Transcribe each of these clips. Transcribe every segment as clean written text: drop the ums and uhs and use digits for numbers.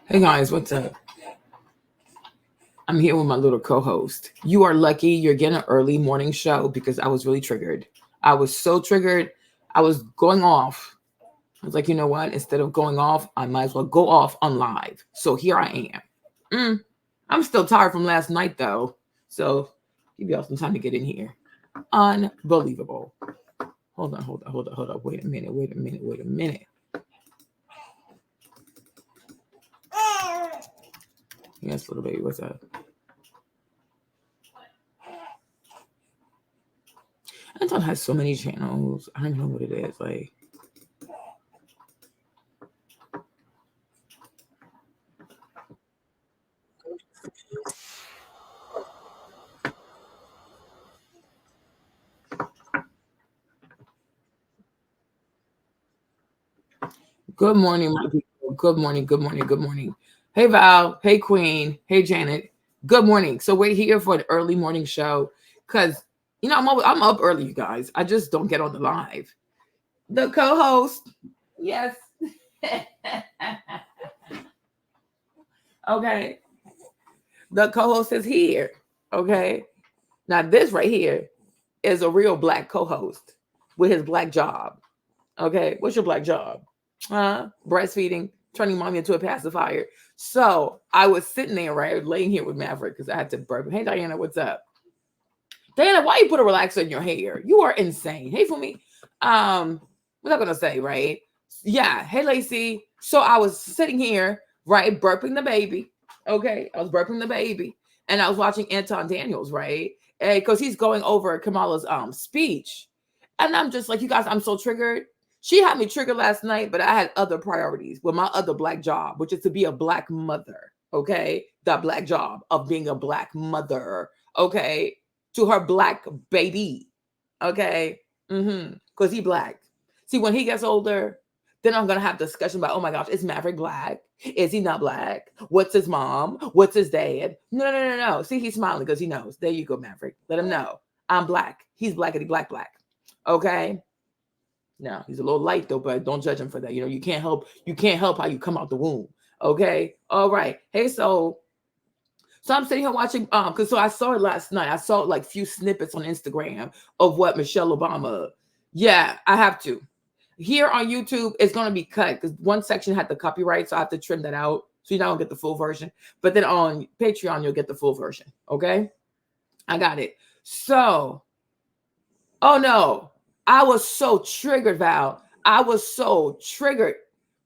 Hey guys, what's up? I'm here with my little co-host. You are lucky you're getting an early morning show because I was really triggered. I was so triggered. I was going off. I was like, you know what? Instead of going off, I might as well go off on live. So here I am. I'm still tired from last night though. So give y'all some time to get in here. Unbelievable. Hold on. Wait a minute. Yes, little baby, what's up? Anton has so many channels. I don't even know what it is. Like, good morning, my people. Good morning. Hey, Val. Hey, Queen. Hey, Janet. Good morning. So we're here for an early morning show because, I'm up early, you guys. I just don't get on the live. The co-host, yes. Okay. The co-host is here. Okay. Now, this right here is a real black co-host with his black job. Okay. What's your black job? Breastfeeding, turning mommy into a pacifier. So I was sitting there, right, laying here with Maverick because I had to burp. Hey, Diana, what's up? Diana, why you put a relaxer in your hair? You are insane. Hey, for me. What am I gonna say, right? Yeah. Hey, Lacey. So I was sitting here, right, burping the baby. Okay, I was burping the baby, and I was watching Anton Daniels, right, because he's going over Kamala's speech, and I'm just like, you guys, I'm so triggered. She had me triggered last night, but I had other priorities with my other black job, which is to be a black mother. Okay, the black job of being a black mother. Okay, to her black baby. Okay, because he black. See, when he gets older, then I'm gonna have discussion about, oh my gosh, is Maverick black? Is he not black? What's his mom? What's his dad? No. See, he's smiling because he knows. There you go, Maverick. Let him know. I'm black. He's blackity black. Okay. Now he's a little light though, but don't judge him for that. You can't help how you come out the womb. Okay. All right. Hey, so I'm sitting here watching because I saw it last night. I saw like few snippets on Instagram of what Michelle Obama. Yeah, I have to. Here on YouTube, it's gonna be cut because one section had the copyright, so I have to trim that out. So you don't get the full version. But then on Patreon, you'll get the full version. Okay. I got it. So, oh no. I was so triggered, Val. I was so triggered,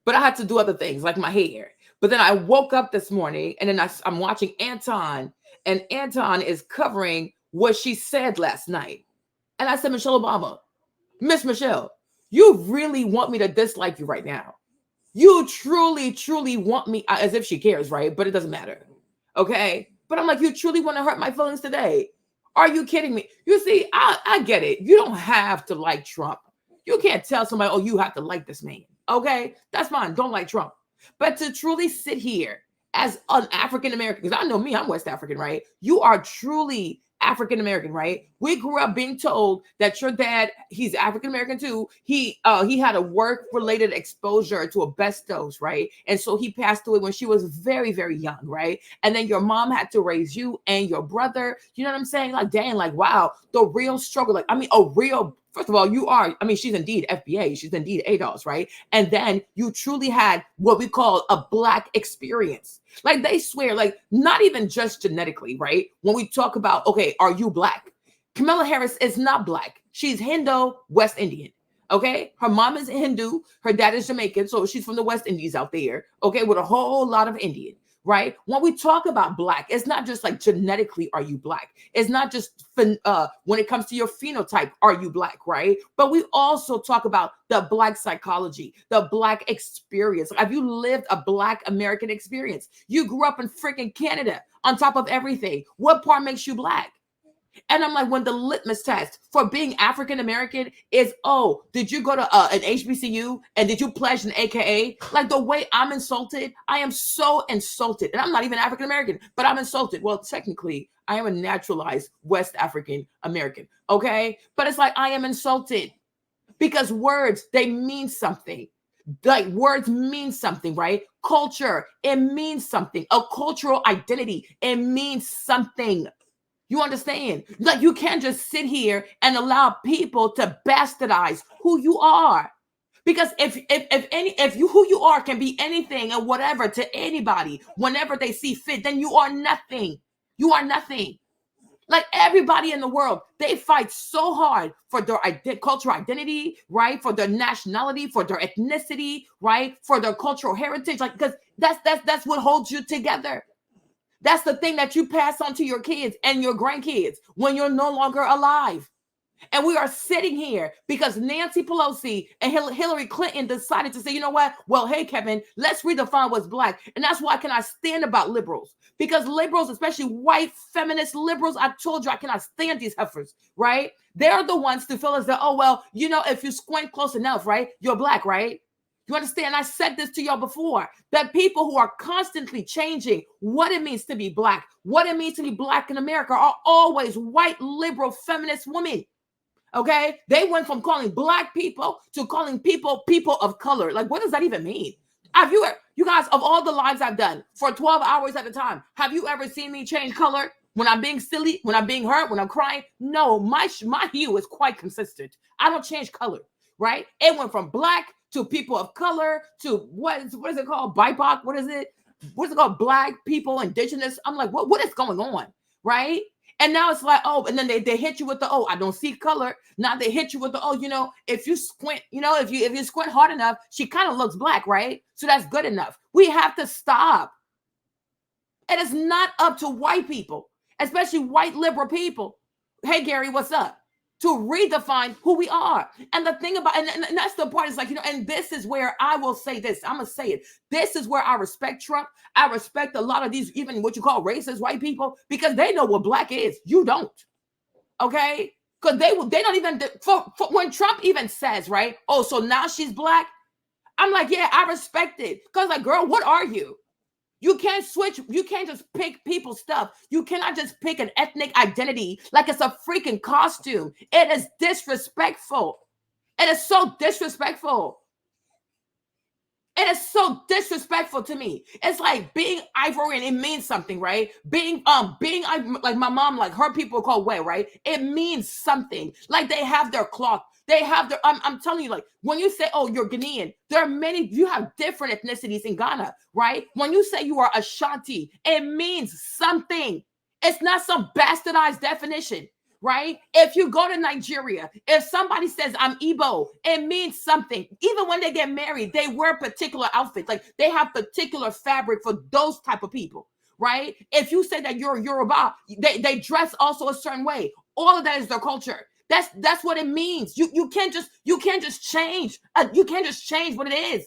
but I had to do other things like my hair. But then I woke up this morning and then I'm watching Anton, and Anton is covering what she said last night. And I said, Michelle Obama, Miss Michelle, you really want me to dislike you right now. You truly want me, as if she cares, right? But it doesn't matter. Okay. But I'm like, you truly want to hurt my feelings today? Are you kidding me? You see, I get it. You don't have to like Trump. You can't tell somebody, oh, you have to like this man. Okay, that's fine. Don't like Trump. But to truly sit here as an African American, because I know me, I'm West African, right? You are truly African American, right? We grew up being told that your dad, he's African American too. He had a work-related exposure to asbestos, right? And so he passed away when she was very, very young, right? And then your mom had to raise you and your brother. You know what I'm saying? Like, dang, like, wow, the real struggle. Like, I mean, a real. First of all, she's indeed FBA. She's indeed ADOS, right? And then you truly had what we call a Black experience. Like they swear, like not even just genetically, right? When we talk about, okay, are you Black? Kamala Harris is not Black. She's Hindu, West Indian. Okay, her mom is Hindu, her dad is Jamaican, so she's from the West Indies out there. Okay, with a whole lot of Indian. Right? When we talk about Black, it's not just like genetically, are you Black? It's not just when it comes to your phenotype, are you Black? Right? But we also talk about the Black psychology, the Black experience. Have you lived a Black American experience? You grew up in freaking Canada on top of everything. What part makes you Black? And I'm like, when the litmus test for being African American is, oh, did you go to an HBCU and did you pledge an AKA? Like the way I'm insulted, I am so insulted. And I'm not even African American, but I'm insulted. Well, technically, I am a naturalized West African American. Okay. But it's like I am insulted because words, they mean something. Like words mean something, right? culture. It means something. A cultural identity. It means something. You understand? Like, you can't just sit here and allow people to bastardize who you are. Because if you who you are can be anything and whatever to anybody whenever they see fit, then you are nothing. You are nothing. Like, everybody in the world, they fight so hard for their cultural identity, right? For their nationality, for their ethnicity, right? For their cultural heritage, like, because that's what holds you together. That's the thing that you pass on to your kids and your grandkids when you're no longer alive. And we are sitting here because Nancy Pelosi and Hillary Clinton decided to say, you know what? Well, hey, Kevin, let's redefine what's black. And that's why I cannot stand about liberals. Because liberals, especially white feminist liberals, I told you I cannot stand these heifers, right? They're the ones to feel as though, oh, well, you know, if you squint close enough, right? You're black, right? You understand? I said this to y'all before, that people who are constantly changing what it means to be black, what it means to be black in America, are always white, liberal, feminist women. Okay, they went from calling black people to calling people of color. Like, what does that even mean? Have you guys, of all the lives I've done for 12 hours at a time, have you ever seen me change color when I'm being silly, when I'm being hurt, when I'm crying? No, my hue is quite consistent. I don't change color, right? It went from black to people of color to what is it called? BIPOC? What is it? What's it called? Black people, indigenous. I'm like, what is going on, right? And now it's like, oh, and then they hit you with the, oh, I don't see color. Now they hit you with the, oh, you know, if you squint, you know, if you squint hard enough, she kind of looks black, right? So that's good enough. We have to stop. It is not up to white people, especially white liberal people. Hey, Gary, what's up? To redefine who we are. And the thing about, and that's the part, is like, you know, and this is where I will say this, I'm going to say it. This is where I respect Trump. I respect a lot of these, even what you call racist white people, because they know what black is. You don't. Okay? Because they don't even, for when Trump even says, right, oh, so now she's black. I'm like, yeah, I respect it. Because, like, girl, what are you? You can't switch. You can't just pick people's stuff. You cannot just pick an ethnic identity like it's a freaking costume. It is disrespectful. It is so disrespectful. It is so disrespectful to me. It's like being Ivorian. It means something, right? Being like my mom, like her people call way, right? It means something. Like they have their cloth. They have their, I'm telling you, like, when you say, oh, you're Ghanaian, there are many, you have different ethnicities in Ghana, right? When you say you are Ashanti, it means something. It's not some bastardized definition, right? If you go to Nigeria, if somebody says I'm Igbo, it means something. Even when they get married, they wear particular outfits. Like, they have particular fabric for those type of people, right? If you say that you're Yoruba, they dress also a certain way. All of that is their culture. That's what it means. You can't just change. You can't just change what it is,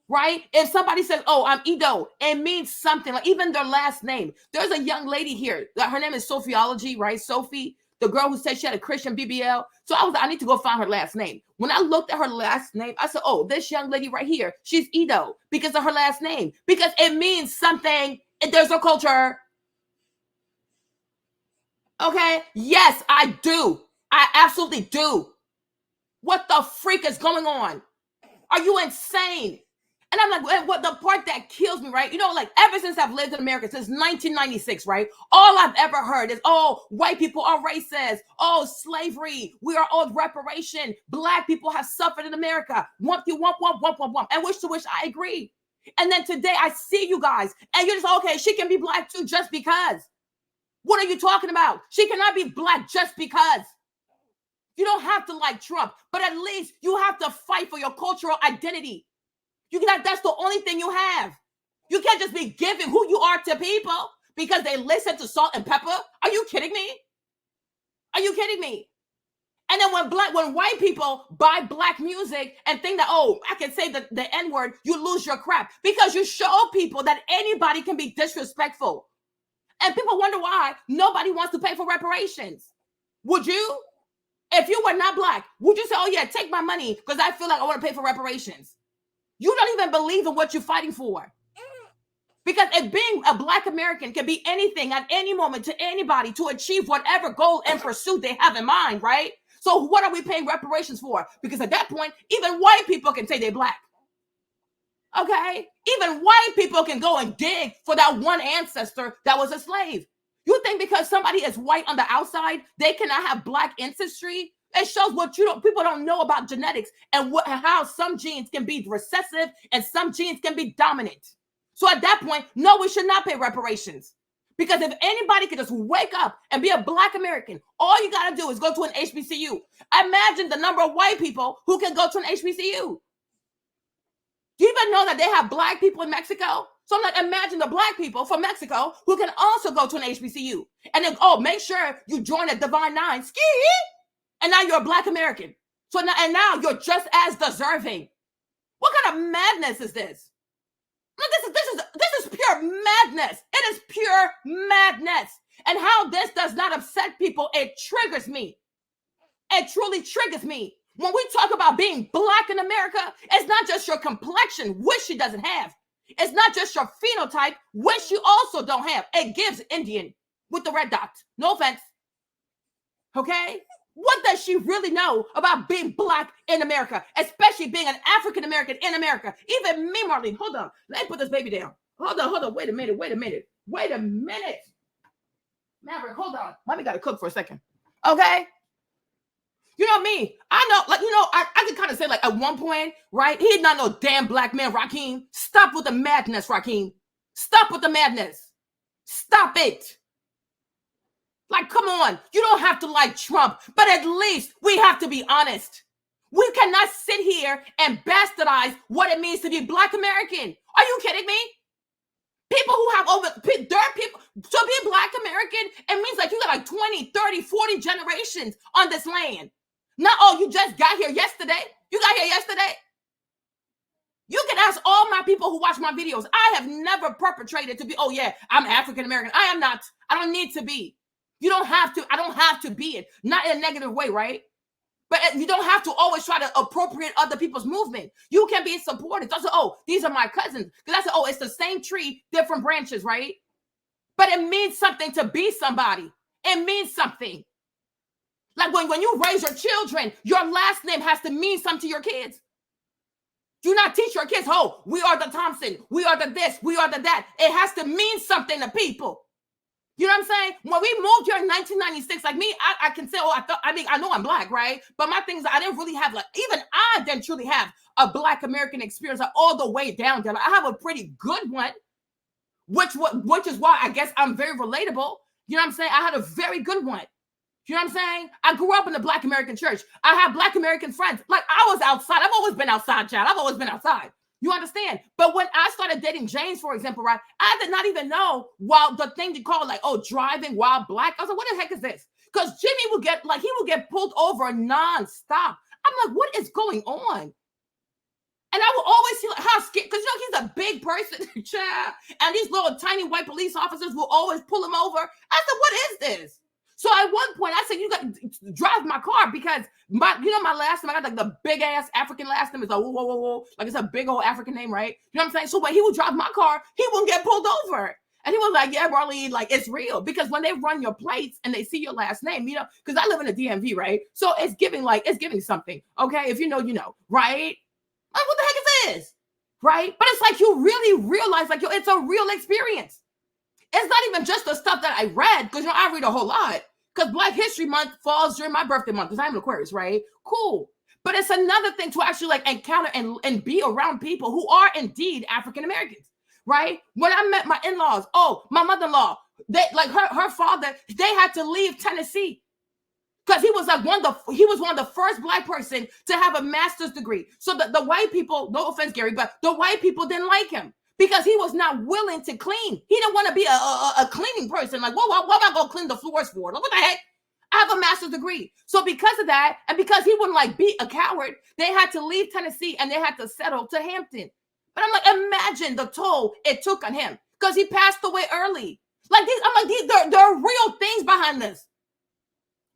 right? If somebody says, "Oh, I'm Edo," it means something. Like even their last name. There's a young lady here. Her name is Sophiology, right? Sophie, the girl who said she had a Christian BBL. So I need to go find her last name. When I looked at her last name, I said, "Oh, this young lady right here, she's Edo because of her last name, because it means something. There's a culture." Okay. Yes, I do. I absolutely do. What the freak is going on? Are you insane? And I'm like, what the part that kills me, right? You know, like ever since I've lived in America since 1996, right? All I've ever heard is, oh, white people are racist. Oh, slavery. We are owed reparation. Black people have suffered in America. Wump, you wump, wump, wump, wump, wump. And wish to wish I agree. And then today I see you guys and you're just, okay, she can be black too just because. What are you talking about? She cannot be black just because. You don't have to like Trump, but at least you have to fight for your cultural identity. That's the only thing you have. You can't just be giving who you are to people because they listen to Salt and Pepper. Are you kidding me? Are you kidding me? And then when white people buy black music and think that, oh, I can say the N-word, you lose your crap because you show people that anybody can be disrespectful. And people wonder why nobody wants to pay for reparations. Would you? If you were not black, would you say, oh yeah, take my money because I feel like I want to pay for reparations? You don't even believe in what you're fighting for. Because if being a black American can be anything at any moment to anybody to achieve whatever goal and pursuit they have in mind, right? So what are we paying reparations for? Because at that point, even white people can say they're black. Okay? Even white people can go and dig for that one ancestor that was a slave. You think because somebody is white on the outside, they cannot have black ancestry? It shows what people don't know about genetics and how some genes can be recessive and some genes can be dominant. So at that point, no, we should not pay reparations. Because if anybody could just wake up and be a black American, all you got to do is go to an HBCU. Imagine the number of white people who can go to an HBCU. Do you even know that they have black people in Mexico? So I'm like, imagine the black people from Mexico who can also go to an HBCU. And then, make sure you join a Divine Nine. Ski! And now you're a black American. So now you're just as deserving. What kind of madness is this? This is pure madness. It is pure madness. And how this does not upset people, it triggers me. It truly triggers me. When we talk about being black in America, it's not just your complexion, which she doesn't have. It's not just your phenotype, which you also don't have. It gives Indian with the red dot. No offense. Okay? What does she really know about being black in America, especially being an African American in America? Even me, Marlene, hold on. Let me put this baby down. Hold on. Wait a minute. Maverick, hold on. Mommy got to cook for a second. Okay? You know me. I know, I can kind of say, at one point, right? He did not know damn black man, Raheem. Stop with the madness, Raheem. Stop with the madness. Stop it. Come on. You don't have to like Trump, but at least we have to be honest. We cannot sit here and bastardize what it means to be black American. Are you kidding me? People who have there are people, to be black American, it means you got 20, 30, 40 generations on this land. Not, you just got here yesterday. You got here yesterday. You can ask all my people who watch my videos. I have never perpetrated to be, I'm African American. I am not. I don't need to be. You don't have to. I don't have to be it. Not in a negative way, right? But you don't have to always try to appropriate other people's movement. You can be supportive. Don't say, these are my cousins. Because I said, it's the same tree, different branches, right? But it means something to be somebody. It means something. When you raise your children, your last name has to mean something to your kids. Do not teach your kids, we are the Thompson. We are the this. We are the that. It has to mean something to people. You know what I'm saying? When we moved here in 1996, me, I can say, I know I'm black, right? But my thing is, I didn't really have, even I didn't truly have a black American experience all the way down there. I have a pretty good one, which is why I guess I'm very relatable. You know what I'm saying? I had a very good one. You know what I'm saying? I grew up in the Black American church. I have Black American friends. I was outside. I've always been outside, child. I've always been outside. You understand? But when I started dating James, for example, right, I did not even know the thing you call driving while black. I was like, what the heck is this? Because Jimmy would get pulled over nonstop. I'm like, what is going on? And I would always see how scared, because he's a big person, child, and these little tiny white police officers will always pull him over. I said, what is this? So at one point, I said, you got to drive my car because my last name, I got the big ass African last name. It's whoa. It's a big old African name, right? You know what I'm saying? So when he would drive my car, he wouldn't get pulled over. And he was like, yeah, Marlene, it's real. Because when they run your plates and they see your last name, because I live in the DMV, right? So it's giving something, okay? If you know, right? What the heck is this? Right? But it's you really realize, it's a real experience. It's not even just the stuff that I read, because, I read a whole lot. Because Black History Month falls during my birthday month, because I'm an Aquarius, right? Cool. But it's another thing to actually encounter and be around people who are indeed African Americans, right? When I met my in-laws, my mother-in-law, they her father, they had to leave Tennessee because he was one of the first Black person to have a master's degree. So the white people, no offense, Gary, but the white people didn't like him. Because he was not willing to clean. He didn't want to be a cleaning person. What am I going to clean the floors for? What the heck? I have a master's degree. So because of that, and because he wouldn't be a coward, they had to leave Tennessee and they had to settle to Hampton. But I'm imagine the toll it took on him because he passed away early. There are real things behind this,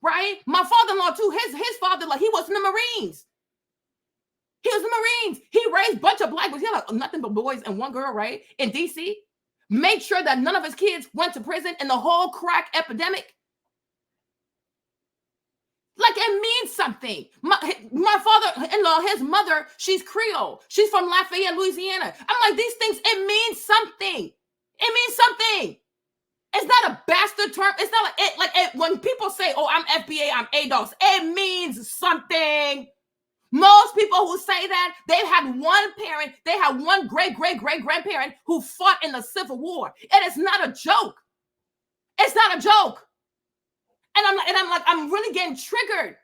right? My father-in-law too, his father, he was in the Marines. He was in the Marines. He raised a bunch of Black boys. He had nothing but boys and one girl, right? In D.C. Made sure that none of his kids went to prison in the whole crack epidemic. It means something. My father-in-law, his mother, she's Creole. She's from Lafayette, Louisiana. I'm like, these things, it means something. It means something. It's not a bastard term. It's not when people say, oh, I'm FBA, I'm ADOS, it means something. Most people who say that, they've had one parent, they had one great-great-great-grandparent who fought in the Civil War. It is not a joke. It's not a joke. And I'm really getting triggered.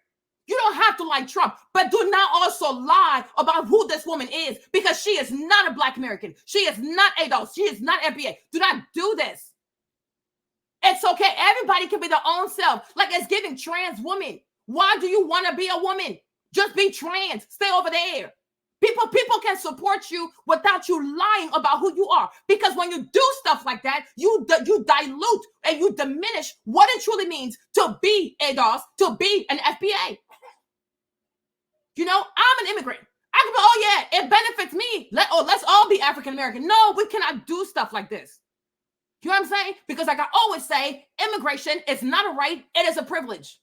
You don't have to like Trump, but do not also lie about who this woman is, because she is not a Black American. She is not ADOS. She is not FBA. Do not do this. It's okay. Everybody can be their own self. Like it's giving trans woman. Why do you want to be a woman? Just be trans. Stay over there. People can support you without you lying about who you are. Because when you do stuff like that, you dilute and you diminish what it truly means to be ADOS, to be an FBA. You know, I'm an immigrant. I can be, oh yeah, it benefits me. Let's all be African American. No, we cannot do stuff like this. You know what I'm saying? Because like I always say, immigration is not a right, it is a privilege.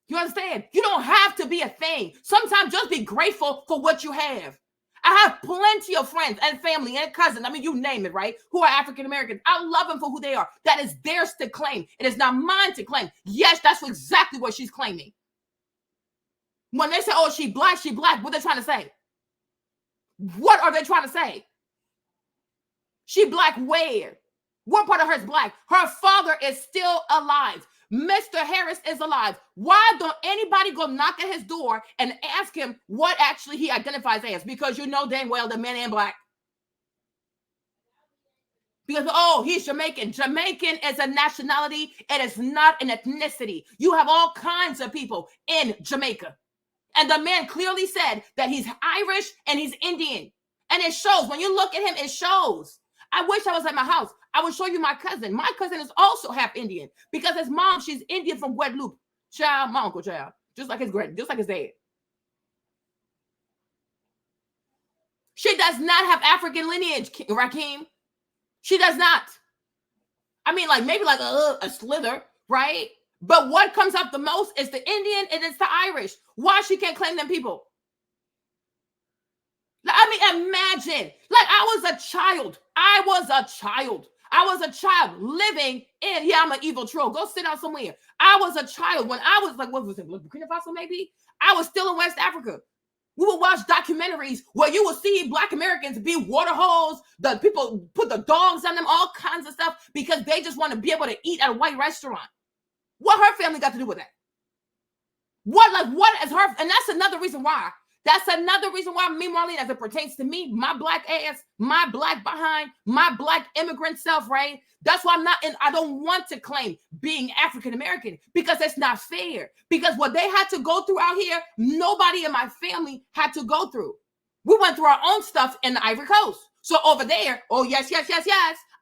You understand? You don't have to be a thing. Sometimes just be grateful for what you have. I have plenty of friends and family and cousins, I mean, you name it, right? Who are African Americans. I love them for who they are. That is theirs to claim. It is not mine to claim. Yes, that's exactly what she's claiming. When they say, oh, she black, what are they trying to say? What are they trying to say? She black where? What part of her is black? Her father is still alive. Mr. Harris is alive. Why don't anybody go knock at his door and ask him what actually he identifies as? Because you know dang well the man ain't black. Because, oh, he's Jamaican. Jamaican is a nationality. It is not an ethnicity. You have all kinds of people in Jamaica. And the man clearly said that he's Irish and he's Indian. And it shows. When you look at him, it shows. I wish I was at my house. I would show you my cousin. My cousin is also half Indian because his mom, she's Indian from Guadeloupe. Child, my uncle, child. Just like his dad. She does not have African lineage, Rakeem. She does not. I mean, like maybe like a slither, right? But what comes up the most is the Indian and it's the Irish. Why she can't claim them people? I mean, imagine, like I was a child living in, yeah, I'm an evil troll. Go sit down somewhere. I was a child when I was like, what was it, Burkina Faso maybe? I was still in West Africa. We would watch documentaries where you would see Black Americans be water holes. The people put the dogs on them, all kinds of stuff because they just want to be able to eat at a white restaurant. What her family got to do with that? What is her? And that's another reason why. That's another reason why me, Marlene, as it pertains to me, my black ass, my black behind, my black immigrant self, right? That's why I don't want to claim being African-American because it's not fair. Because what they had to go through out here, nobody in my family had to go through. We went through our own stuff in the Ivory Coast. So over there, oh, yes,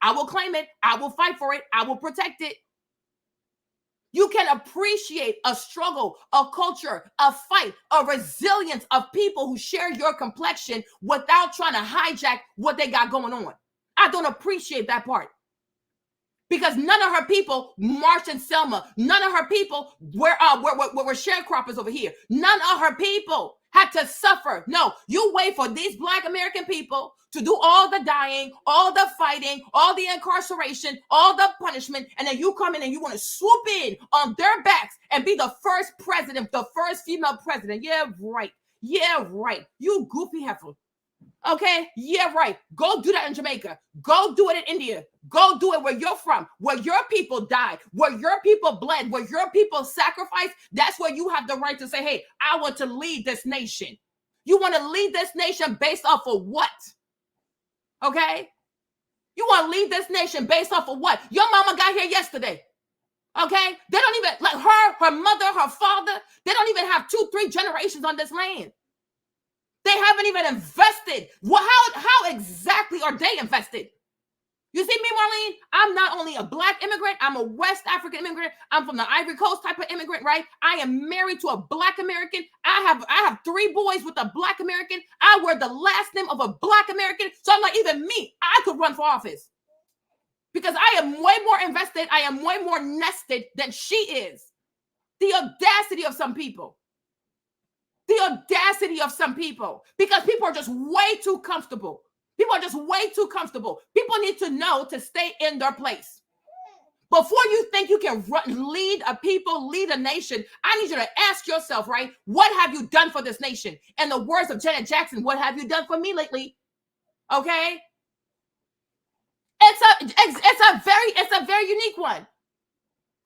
I will claim it. I will fight for it. I will protect it. You can appreciate a struggle, a culture, a fight, a resilience of people who share your complexion without trying to hijack what they got going on. I don't appreciate that part. Because none of her people marched in Selma. None of her people were sharecroppers over here. None of her people had to suffer. No, you wait for these Black American people to do all the dying, all the fighting, all the incarceration, all the punishment, and then you come in and you want to swoop in on their backs and be the first president, the first female president. Yeah, right. Yeah, right. You goofy heifer. Okay? Yeah, right. Go do that in Jamaica. Go do it in India. Go do it where you're from, where your people died, where your people bled, where your people sacrificed. That's where you have the right to say, hey, I want to lead this nation. You want to lead this nation based off of what? Okay? You want to lead this nation based off of what? Your mama got here yesterday. Okay? They don't even, like her mother, her father, they don't even have 2-3 generations on this land. They haven't even invested. Well, how exactly are they invested? You see me, Marlene? I'm not only a Black immigrant, I'm a West African immigrant. I'm from the Ivory Coast type of immigrant, right? I am married to a Black American. I have 3 boys with a Black American. I wear the last name of a Black American. So I'm like, even me, I could run for office. Because I am way more invested. I am way more nested than she is. The audacity of some people. The audacity of some people, because people are just way too comfortable. People are just way too comfortable. People need to know to stay in their place. Before you think you can lead a people, lead a nation, I need you to ask yourself, right? What have you done for this nation? In the words of Janet Jackson, what have you done for me lately? Okay? It's a very unique one,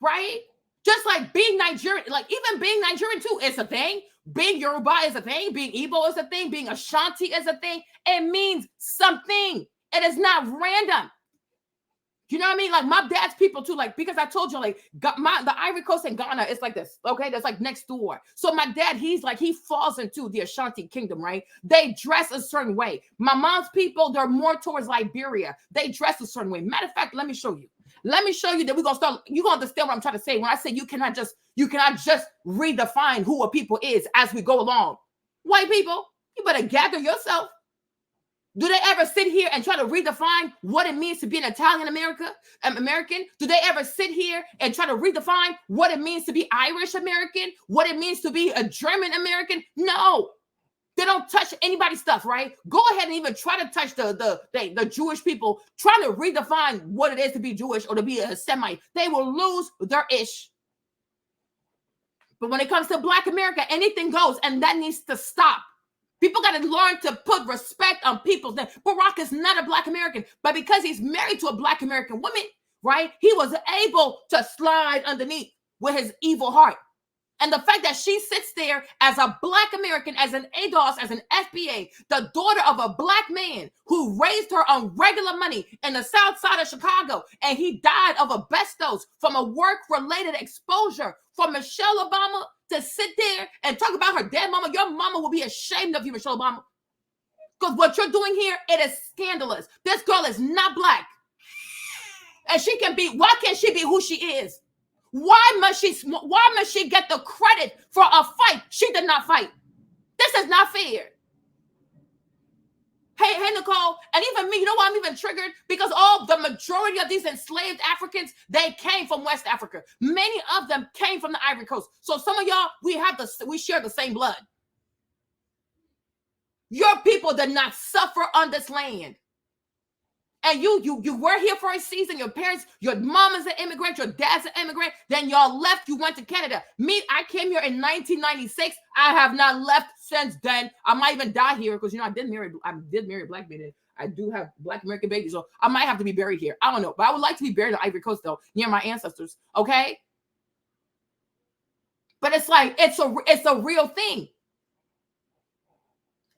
right? Just like being Nigerian, like even being Nigerian too, it's a thing. Being Yoruba is a thing. Being Igbo is a thing. Being Ashanti is a thing. It means something. It is not random. You know what I mean? Like my dad's people too, like, because I told you, like, the Ivory Coast and Ghana is like this, okay? That's like next door. So my dad, he's like, he falls into the Ashanti kingdom, right? They dress a certain way. My mom's people, they're more towards Liberia. They dress a certain way. Matter of fact, let me show you. Let me show you that we're gonna start. You're gonna understand what I'm trying to say when I say you cannot just redefine who a people is as we go along. White people, you better gather yourself. Do they ever sit here and try to redefine what it means to be an Italian American? Do they ever sit here and try to redefine what it means to be Irish American? What it means to be a German American? No. They don't touch anybody's stuff, right? Go ahead and even try to touch the Jewish people, trying to redefine what it is to be Jewish or to be a Semite. They will lose their ish. But when it comes to Black America, anything goes, and that needs to stop. People got to learn to put respect on people's name. Barack is not a Black American, but because he's married to a Black American woman, right, he was able to slide underneath with his evil heart. And the fact that she sits there as a Black American, as an ADOS, as an FBA, the daughter of a Black man who raised her on regular money in the South Side of Chicago, and he died of asbestos from a work-related exposure from Michelle Obama, to sit there and talk about her dead mama. Your mama will be ashamed of you, Michelle Obama. Because what you're doing here, it is scandalous. This girl is not Black. And why can't she be who she is? Why must she get the credit for a fight she did not fight? This is not fair. Hey, Nicole, and even me, you know why I'm even triggered? Because the majority of these enslaved Africans, they came from West Africa. Many of them came from the Ivory Coast. So some of y'all, we share the same blood. Your people did not suffer on this land. And you were here for a season. Your parents, your mom is an immigrant, your dad's an immigrant. Then y'all left, you went to Canada. Me, I came here in 1996. I have not left since then. I might even die here because, I did marry a Black man. I do have Black American babies, so I might have to be buried here. I don't know, but I would like to be buried in the Ivory Coast, though, near my ancestors, okay? But it's like, it's a real thing.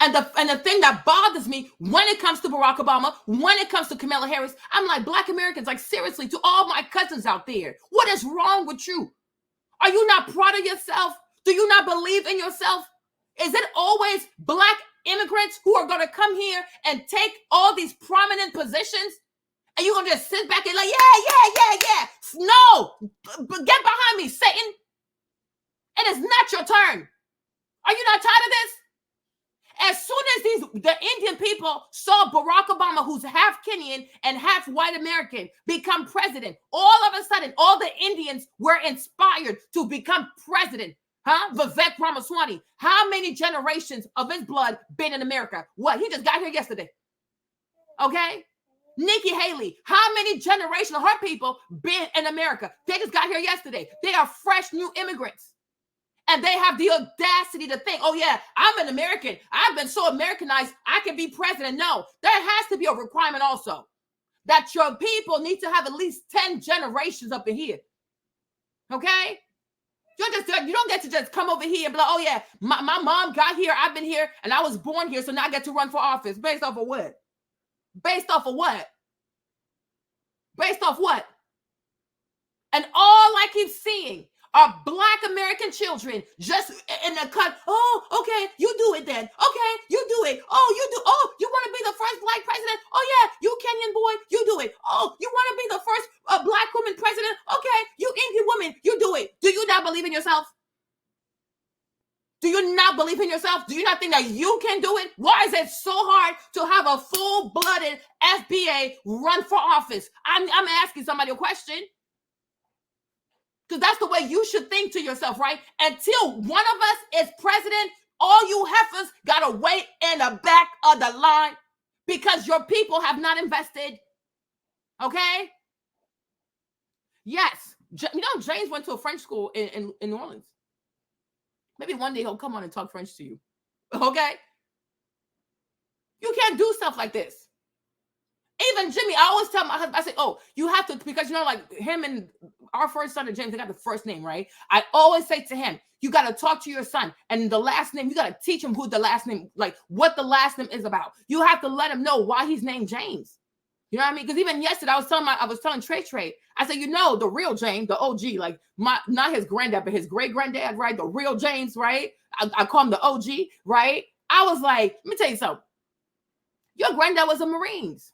And the thing that bothers me when it comes to Barack Obama, when it comes to Kamala Harris, I'm like, Black Americans, like, seriously, to all my cousins out there, what is wrong with you? Are you not proud of yourself? Do you not believe in yourself? Is it always Black immigrants who are going to come here and take all these prominent positions? And you're going to just sit back and like, yeah. No, get behind me, Satan. It is not your turn. Are you not tired of this? As soon as the Indian people saw Barack Obama, who's half Kenyan and half white American, become president, all of a sudden, all the Indians were inspired to become president. Vivek Ramaswamy. How many generations of his blood been in America? What? He just got here yesterday. Okay? Nikki Haley. How many generations of her people been in America? They just got here yesterday. They are fresh new immigrants. And they have the audacity to think, oh, yeah, I'm an American. I've been so Americanized, I can be president. No, there has to be a requirement also that your people need to have at least 10 generations up in here. Okay? You don't get to just come over here and be like, oh, yeah, my mom got here, I've been here, and I was born here, so now I get to run for office. Based off of what? Based off of what? Based off what? And all I keep seeing are Black American children just in the cut. Oh, okay, you do it then. Okay, you do it. Oh, you do. Oh, you want to be the first Black president? Oh, yeah, you Kenyan boy, you do it. Oh, you want to be the first Black woman president? Okay, you Indian woman, you do it. Do you not believe in yourself? Do you not believe in yourself? Do you not think that you can do it? Why is it so hard to have a full-blooded FBA run for office? I'm asking somebody a question. Because that's the way you should think to yourself, right? Until one of us is president, All you heifers gotta wait in the back of the line because your people have not invested. Okay? Yes. James went to a French school in New Orleans. Maybe one day he'll come on and talk French to you. Okay? You can't do stuff like this. Even Jimmy, I always tell my husband, I say, oh, you have to, because like him and our first son, James, they got the first name, right? I always say to him, you got to talk to your son, and the last name, you got to teach him who the last name, like what the last name is about. You have to let him know why he's named James. You know what I mean? Because even yesterday, I was telling Trey, I said, the real James, the OG, like not his granddad, but his great granddad, right? The real James, right? I call him the OG, right? I was like, let me tell you something. Your granddad was a Marines.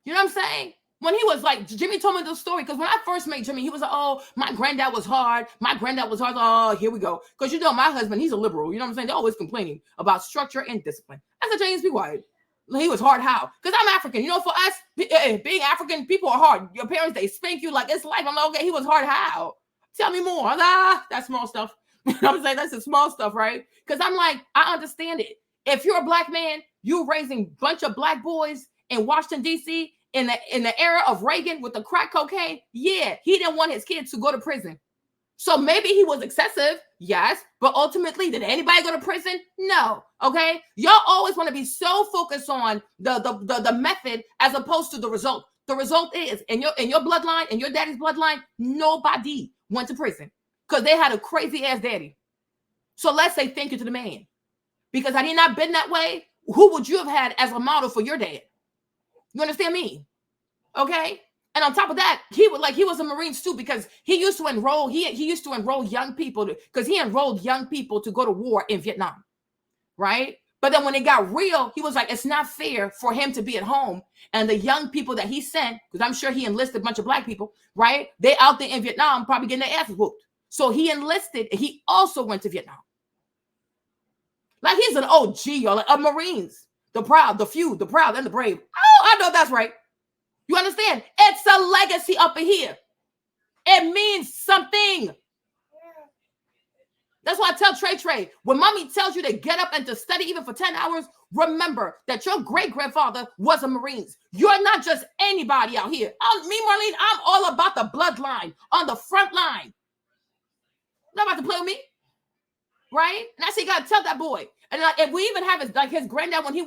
You know what I'm saying? When he was like, Jimmy told me the story, because when I first met Jimmy, he was like, oh, my granddad was hard. My granddad was hard. Oh, here we go. Because my husband, he's a liberal. You know what I'm saying? They're always complaining about structure and discipline. I said, James, be quiet. He was hard how? Because I'm African. For us, being African, people are hard. Your parents, they spank you like it's life. I'm like, okay, he was hard how? Tell me more. I'm like, that's small stuff. You know what I'm saying? That's the small stuff, right? Because I'm like, I understand it. If you're a black man, you're raising a bunch of black boys in Washington, D.C., in the era of Reagan with the crack cocaine, yeah, he didn't want his kids to go to prison. So maybe he was excessive, yes, but ultimately, did anybody go to prison? No, okay? Y'all always want to be so focused on the method as opposed to the result. The result is, in your bloodline, in your daddy's bloodline, nobody went to prison because they had a crazy-ass daddy. So let's say thank you to the man. Because had he not been that way, who would you have had as a model for your dad? You understand me? Okay? And on top of that, he was a Marines too, because he used to enroll, he used to enroll young people, because he enrolled young people to go to war in Vietnam. Right? But then when it got real, he was like, it's not fair for him to be at home. And the young people that he sent, because I'm sure he enlisted a bunch of black people, right? They out there in Vietnam probably getting their asses whooped. So he enlisted, he also went to Vietnam. Like he's an OG, y'all, like, of Marines. The proud, the few, the proud, and the brave. Oh, I know that's right. You understand? It's a legacy up in here. It means something. That's why I tell Trey, when mommy tells you to get up and to study even for 10 hours, remember that your great-grandfather was a Marines. You're not just anybody out here. Me, Marlene, I'm all about the bloodline, on the front line. Not about to play with me. Right? And I say, you got to tell that boy. And if we even have his granddad, when he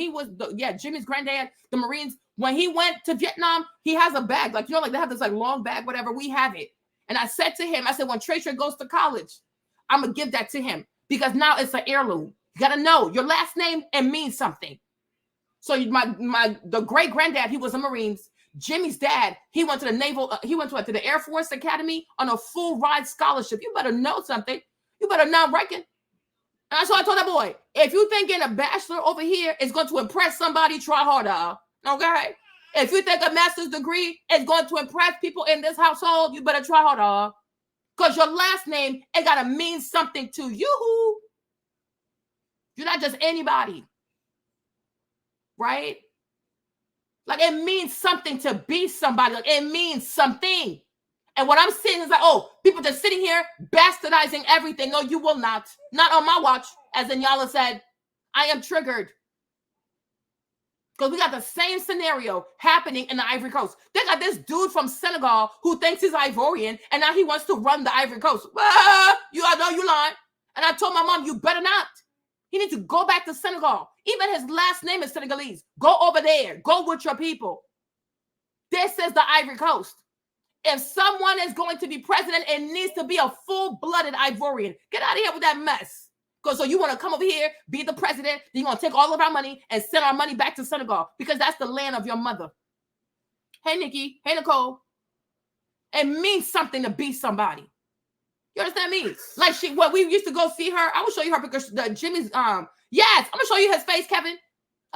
went, Jimmy's granddad, the Marines, when he went to Vietnam, he has a bag. Like, they have this long bag, whatever. We have it. And I said to him, I said, when Trey goes to college, I'm going to give that to him because now it's an heirloom. You got to know your last name and means something. So the great granddad, he was a Marines. Jimmy's dad, he went to the Naval, he went to the Air Force Academy on a full ride scholarship. You better know something. You better not reckon. And that's why I told that boy, if you think getting a bachelor over here is going to impress somebody, try harder. Okay? If you think a master's degree is going to impress people in this household, you better try harder. Because your last name, it got to mean something to you. You're not just anybody. Right? Like, it means something to be somebody. Like, it means something. And what I'm saying is like, oh, people just sitting here bastardizing everything. No, you will not. Not on my watch, as Inyala said. I am triggered. Because we got the same scenario happening in the Ivory Coast. They got this dude from Senegal who thinks he's Ivorian, and now he wants to run the Ivory Coast. I know you lying. And I told my mom, you better not. He needs to go back to Senegal. Even his last name is Senegalese. Go over there. Go with your people. This is the Ivory Coast. If someone is going to be president, it needs to be a full-blooded Ivorian. Get out of here with that mess. Because so you want to come over here, be the president, then you're going to take all of our money and send our money back to Senegal because that's the land of your mother. Hey, Nikki. Hey, Nicole. It means something to be somebody. You understand me? Like we used to go see her. I will show you her because Jimmy's, yes, I'm going to show you his face, Kevin.